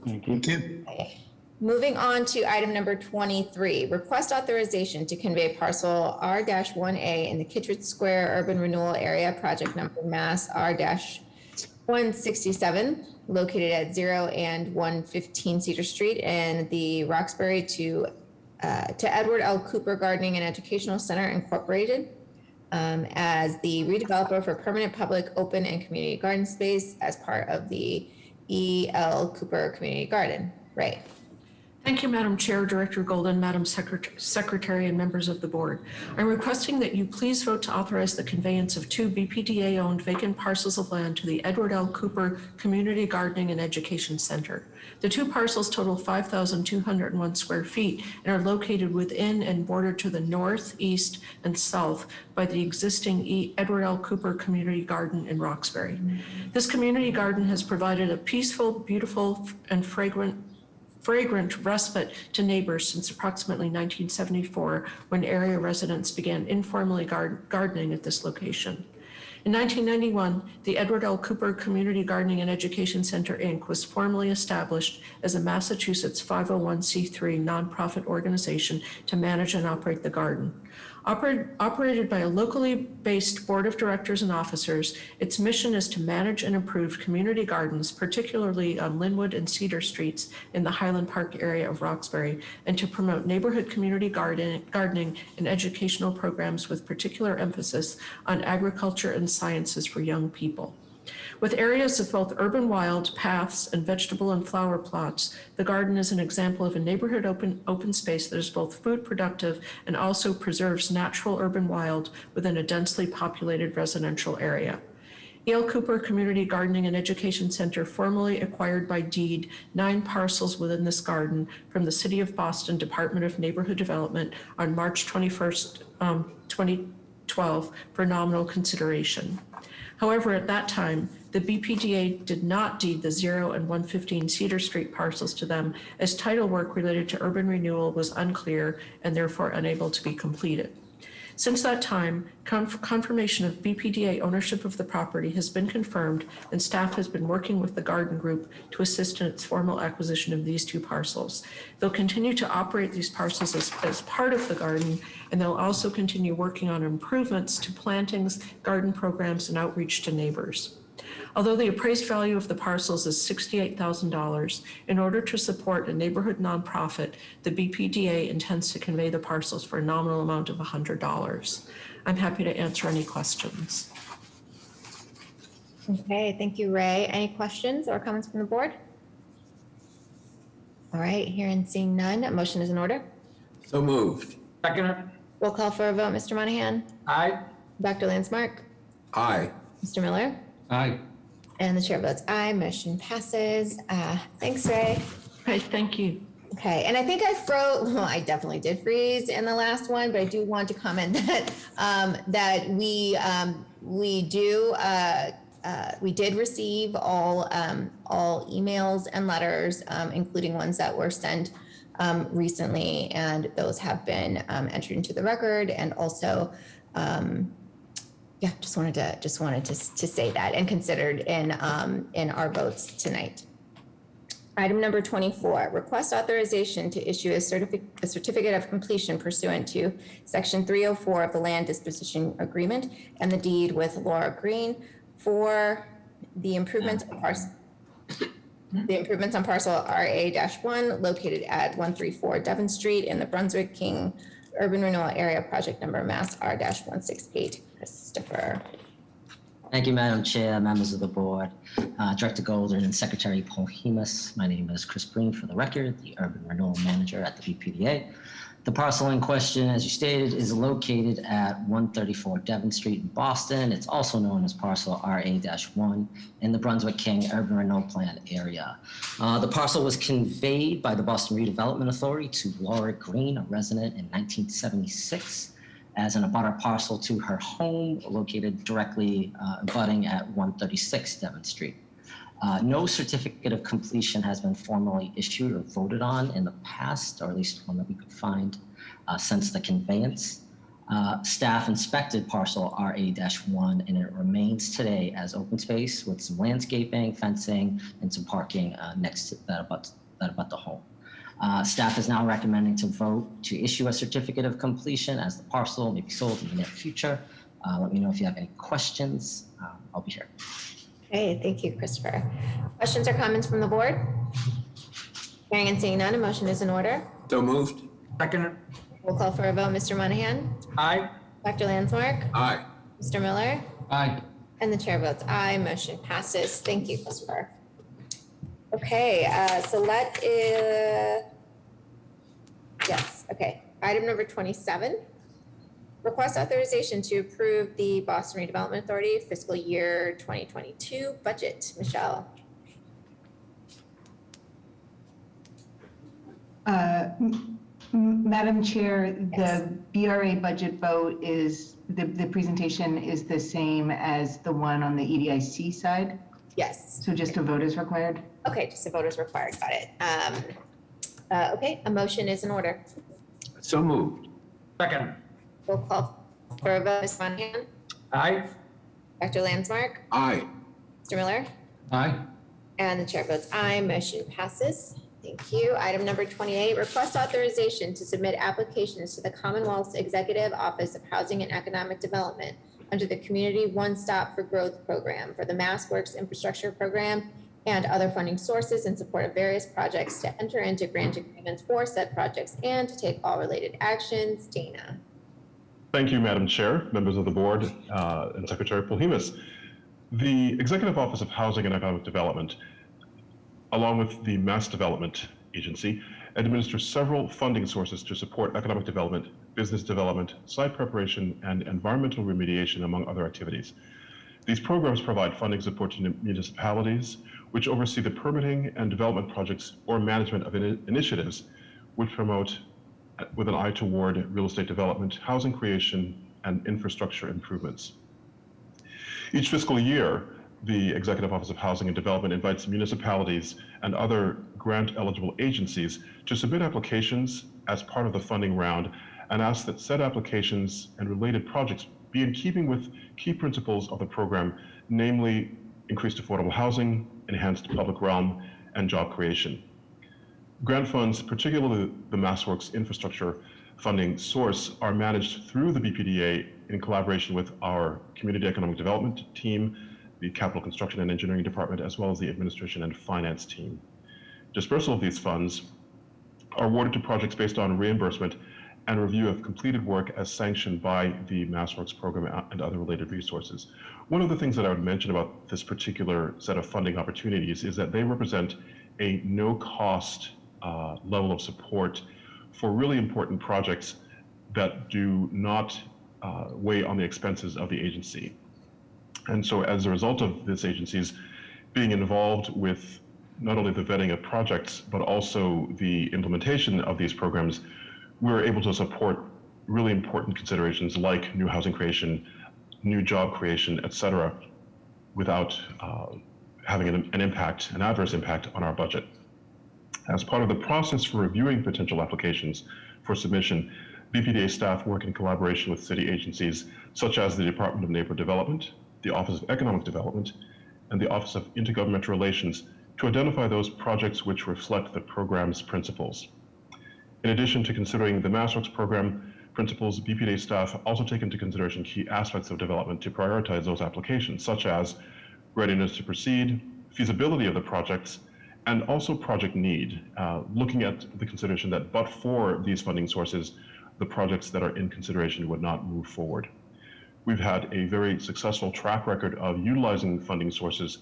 Thank you. Thank you. Okay. Moving on to item number 23, request authorization to convey parcel R-1A in the Kittredge Square Urban Renewal Area, project number Mass R-167, located at 0 and 115 Cedar Street in the Roxbury to Edward L. Cooper Gardening and Educational Center Incorporated as the redeveloper for permanent public, open, and community garden space as part of the E.L. Cooper Community Garden. Right. Thank you, Madam Chair, Director Golden, Madam Secretary, and members of the board. I'm requesting that you please vote to authorize the conveyance of 2 BPDA-owned vacant parcels of land to the Edward L. Cooper Community Gardening and Education Center. The 2 parcels total 5,201 square feet and are located within and bordered to the north, east, and south by the existing Edward L. Cooper Community Garden in Roxbury. This community garden has provided a peaceful, beautiful, and fragrant respite to neighbors since approximately 1974, when area residents began informally gardening at this location. In 1991, the Edward L. Cooper Community Gardening and Education Center, Inc. was formally established as a Massachusetts 501c3 nonprofit organization to manage and operate the garden. Operated by a locally based board of directors and officers, its mission is to manage and improve community gardens, particularly on Linwood and Cedar Streets in the Highland Park area of Roxbury, and to promote neighborhood community gardening and educational programs with particular emphasis on agriculture and sciences for young people. With areas of both urban wild paths and vegetable and flower plots, the garden is an example of a neighborhood open space that is both food productive and also preserves natural urban wild within a densely populated residential area. E.L. Cooper Community Gardening and Education Center formally acquired by deed 9 parcels within this garden from the City of Boston Department of Neighborhood Development on March 21st, 2012 for nominal consideration. However, at that time, the BPDA did not deed the 0 and 115 Cedar Street parcels to them, as title work related to urban renewal was unclear and therefore unable to be completed. Since that time, confirmation of BPDA ownership of the property has been confirmed, and staff has been working with the garden group to assist in its formal acquisition of these 2 parcels. They'll continue to operate these parcels as part of the garden, and they'll also continue working on improvements to plantings, garden programs, and outreach to neighbors. Although the appraised value of the parcels is $68,000, in order to support a neighborhood nonprofit, the BPDA intends to convey the parcels for a nominal amount of $100. I'm happy to answer any questions. Okay, thank you, Ray. Any questions or comments from the board? All right, hearing and seeing none, a motion is in order. So moved. Second. Roll call for a vote. Mr. Monahan? Aye. Dr. Landsmark? Aye. Mr. Miller? Aye. And the chair votes aye. Motion passes. Thanks, Ray. Right, thank you. Okay, and I think I froze. Well, I definitely did freeze in the last one, but I do want to comment that that we did receive all emails and letters, including ones that were sent recently, and those have been entered into the record, and also. Yeah, just wanted to say that and considered in our votes tonight. Item number 24, request authorization to issue a certificate of completion pursuant to Section 304 of the Land Disposition Agreement and the deed with Laura Green for the improvements of The improvements on parcel RA-1 located at 134 Devon Street in the Brunswick King Urban Renewal Area, project number Mass R-168. Christopher. Thank you, Madam Chair, members of the board, Director Golden and Secretary Polhemus. My name is Chris Breen, for the record, the Urban Renewal Manager at the BPDA. The parcel in question, as you stated, is located at 134 Devon Street in Boston. It's also known as parcel RA-1 in the Brunswick King Urban Renewal Plan area. The parcel was conveyed by the Boston Redevelopment Authority to Laura Green, a resident, in 1976 as an abutter parcel to her home located directly abutting at 136 Devon Street. No certificate of completion has been formally issued or voted on in the past, or at least one that we could find since the conveyance. Staff inspected parcel RA-1 and it remains today as open space with some landscaping, fencing, and some parking next to that about the home. Staff is now recommending to vote to issue a certificate of completion as the parcel may be sold in the near future. Let me know if you have any questions. I'll be here. Okay, thank you, Christopher. Questions or comments from the board? Hearing and seeing none, a motion is in order. So moved. Second. We'll call for a vote. Mr. Monahan? Aye. Dr. Landsmark? Aye. Mr. Miller? Aye. And the chair votes aye. Motion passes. Thank you, Christopher. Okay, so that is, yes, okay. Item number 27. Request authorization to approve the Boston Redevelopment Authority fiscal year 2022 budget. Michelle. Madam Chair, yes. The BRA budget vote is, the presentation is the same as the one on the EDIC side? Yes. So just a vote is required? Okay, just a vote is required. Got it. Okay, a motion is in order. So moved. Second. We'll call for a vote. Ms. Monahan? Aye. Dr. Landsmark? Aye. Mr. Miller? Aye. And the chair votes aye. Motion passes. Thank you. Item number 28, request authorization to submit applications to the Commonwealth's Executive Office of Housing and Economic Development under the Community One Stop for Growth Program for the MassWorks Infrastructure Program and other funding sources in support of various projects, to enter into grant agreements for said projects and to take all related actions. Dana. Thank you, Madam Chair, members of the board, and Secretary Polhemus. The Executive Office of Housing and Economic Development, along with the Mass Development Agency, administers several funding sources to support economic development, business development, site preparation, and environmental remediation, among other activities. These programs provide funding support to municipalities, which oversee the permitting and development projects or management of initiatives which promote, with an eye toward real estate development, housing creation, and infrastructure improvements. Each fiscal year, the Executive Office of Housing and Development invites municipalities and other grant-eligible agencies to submit applications as part of the funding round, and asks that said applications and related projects be in keeping with key principles of the program, namely increased affordable housing, enhanced public realm, and job creation. Grant funds, particularly the MassWorks infrastructure funding source, are managed through the BPDA in collaboration with our Community Economic Development team, the Capital Construction and Engineering Department, as well as the Administration and Finance team. Dispersal of these funds are awarded to projects based on reimbursement and review of completed work as sanctioned by the MassWorks program and other related resources. One of the things that I would mention about this particular set of funding opportunities is that they represent a no-cost level of support for really important projects that do not weigh on the expenses of the agency. And so as a result of this agency's being involved with not only the vetting of projects, but also the implementation of these programs, we're able to support really important considerations like new housing creation, new job creation, et cetera, without having an adverse impact on our budget. As part of the process for reviewing potential applications for submission, BPDA staff work in collaboration with city agencies such as the Department of Neighborhood Development, the Office of Economic Development, and the Office of Intergovernmental Relations to identify those projects which reflect the program's principles. In addition to considering the MassWorks program principles, BPDA staff also take into consideration key aspects of development to prioritize those applications, such as readiness to proceed, feasibility of the projects, and also project need, looking at the consideration that but for these funding sources, the projects that are in consideration would not move forward. We've had a very successful track record of utilizing funding sources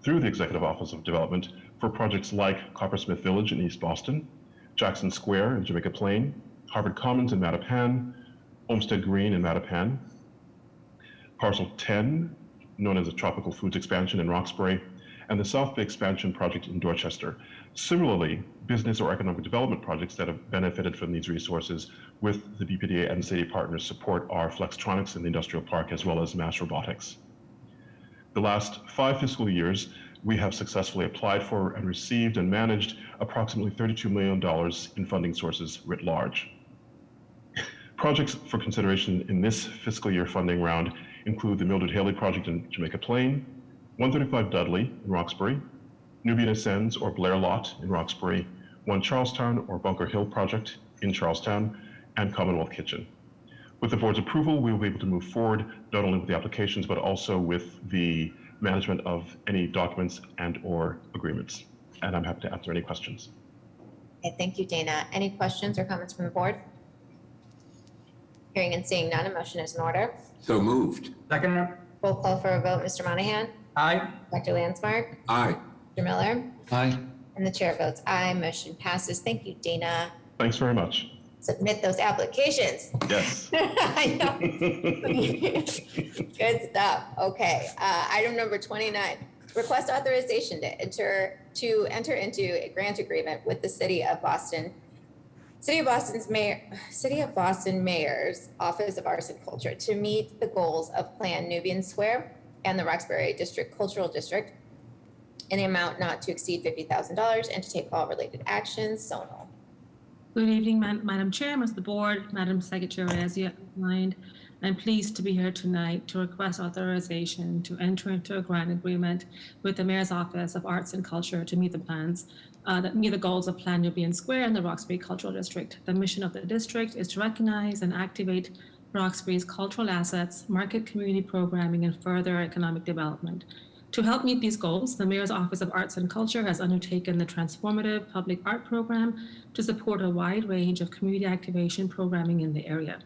through the Executive Office of Development for projects like Coppersmith Village in East Boston, Jackson Square in Jamaica Plain, Harvard Commons in Mattapan, Olmsted Green in Mattapan, Parcel 10, known as the Tropical Foods Expansion in Roxbury, and the South Bay Expansion project in Dorchester. Similarly, business or economic development projects that have benefited from these resources with the BPDA and city partners support are Flextronics in the industrial park as well as Mass Robotics. The last 5 fiscal years, we have successfully applied for and received and managed approximately $32 million in funding sources writ large. Projects for consideration in this fiscal year funding round include the Mildred Haley project in Jamaica Plain, 135 Dudley in Roxbury, Nubian Ascends or Blair Lot in Roxbury, 1 Charlestown or Bunker Hill project in Charlestown, and Commonwealth Kitchen. With the board's approval, we will be able to move forward not only with the applications, but also with the management of any documents and or agreements. And I'm happy to answer any questions. Okay, thank you, Dana. Any questions or comments from the board? Hearing and seeing none, a motion is in order. So moved. Second. Roll call for a vote. Mr. Monahan? Aye. Dr. Landsmark? Aye. Mr. Miller? Aye. And the chair votes aye. Motion passes. Thank you, Dana. Thanks very much. Submit those applications. Yes. I know. Good stuff. Okay. Item number 29. Request authorization to enter into a grant agreement with the City of Boston. City of Boston Mayor's Office of Arts and Culture to meet the goals of Plan Nubian Square and the Roxbury District Cultural District in the amount not to exceed $50,000 and to take all related actions. Sonal. Good evening, Madam Chair, members of the board, Madam Secretary, as you outlined. I'm pleased to be here tonight to request authorization to enter into a grant agreement with the Mayor's Office of Arts and Culture to meet the plans that meet the goals of Plan Nubian Square and the Roxbury Cultural District. The mission of the district is to recognize and activate Roxbury's cultural assets, market community programming, and further economic development. To help meet these goals, the Mayor's Office of Arts and Culture has undertaken the Transformative Public Art Program to support a wide range of community activation programming in the area.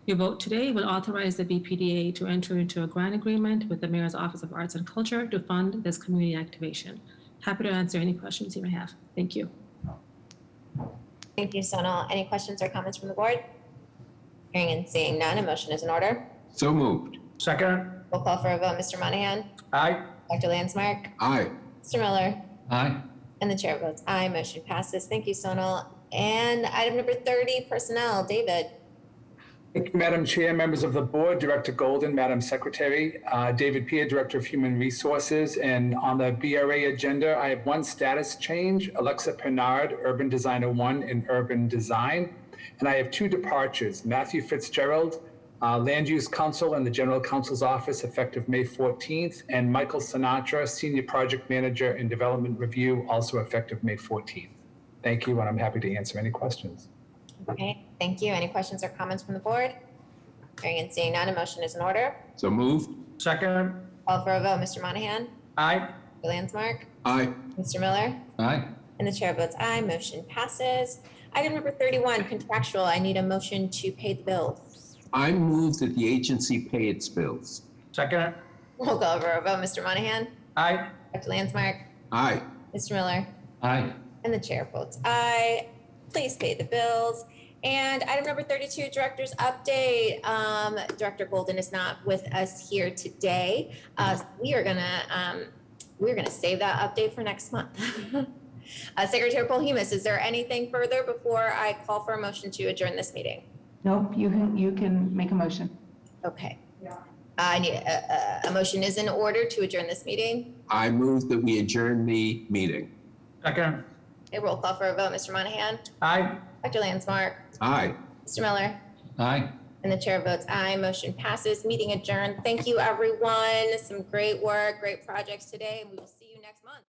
Your vote today will authorize the BPDA to enter into a grant agreement with the Mayor's Office of Arts and Culture to fund this community activation. Happy to answer any questions you may have. Thank you. Thank you, Sonal. Any questions or comments from the board? Hearing and seeing none, a motion is in order. So moved. Second. Roll call for a vote. Mr. Monahan? Aye. Dr. Landsmark? Aye. Mr. Miller? Aye. And the chair votes aye. Motion passes. Thank you, Sonal. And item number 30, personnel. David. Thank you, Madam Chair, members of the board, Director Golden, Madam Secretary, David Peer, Director of Human Resources. And on the BRA agenda, I have one status change, Alexa Pernard, Urban Designer 1 in Urban Design. And I have 2 departures, Matthew Fitzgerald, Land Use Council and the General Counsel's Office, effective May 14th, and Michael Sinatra, Senior Project Manager in Development Review, also effective May 14th. Thank you, and I'm happy to answer any questions. Okay, thank you. Any questions or comments from the board? Hearing and seeing none, a motion is in order. So moved. Second. Call for a vote. Mr. Monahan? Aye. Dr. Landsmark? Aye. Mr. Miller? Aye. And the chair votes aye. Motion passes. Item number 31, contractual. I need a motion to pay the bills. I move that the agency pay its bills. Second. We'll go over a vote. Mr. Monahan? Aye. Dr. Landsmark? Aye. Mr. Miller? Aye. And the chair votes aye. Please pay the bills. And item number 32, director's update. Director Golden is not with us here today. We're gonna save that update for next month. Secretary Polhemus, is there anything further before I call for a motion to adjourn this meeting? Nope, you can make a motion. Okay. I need a motion is in order to adjourn this meeting. I move that we adjourn the meeting. Second. A roll call for a vote. Mr. Monahan? Aye. Dr. Landsmark? Aye. Mr. Miller? Aye. And the chair votes aye. Motion passes. Meeting adjourned. Thank you, everyone. Some great work, great projects today, and we will see you next month.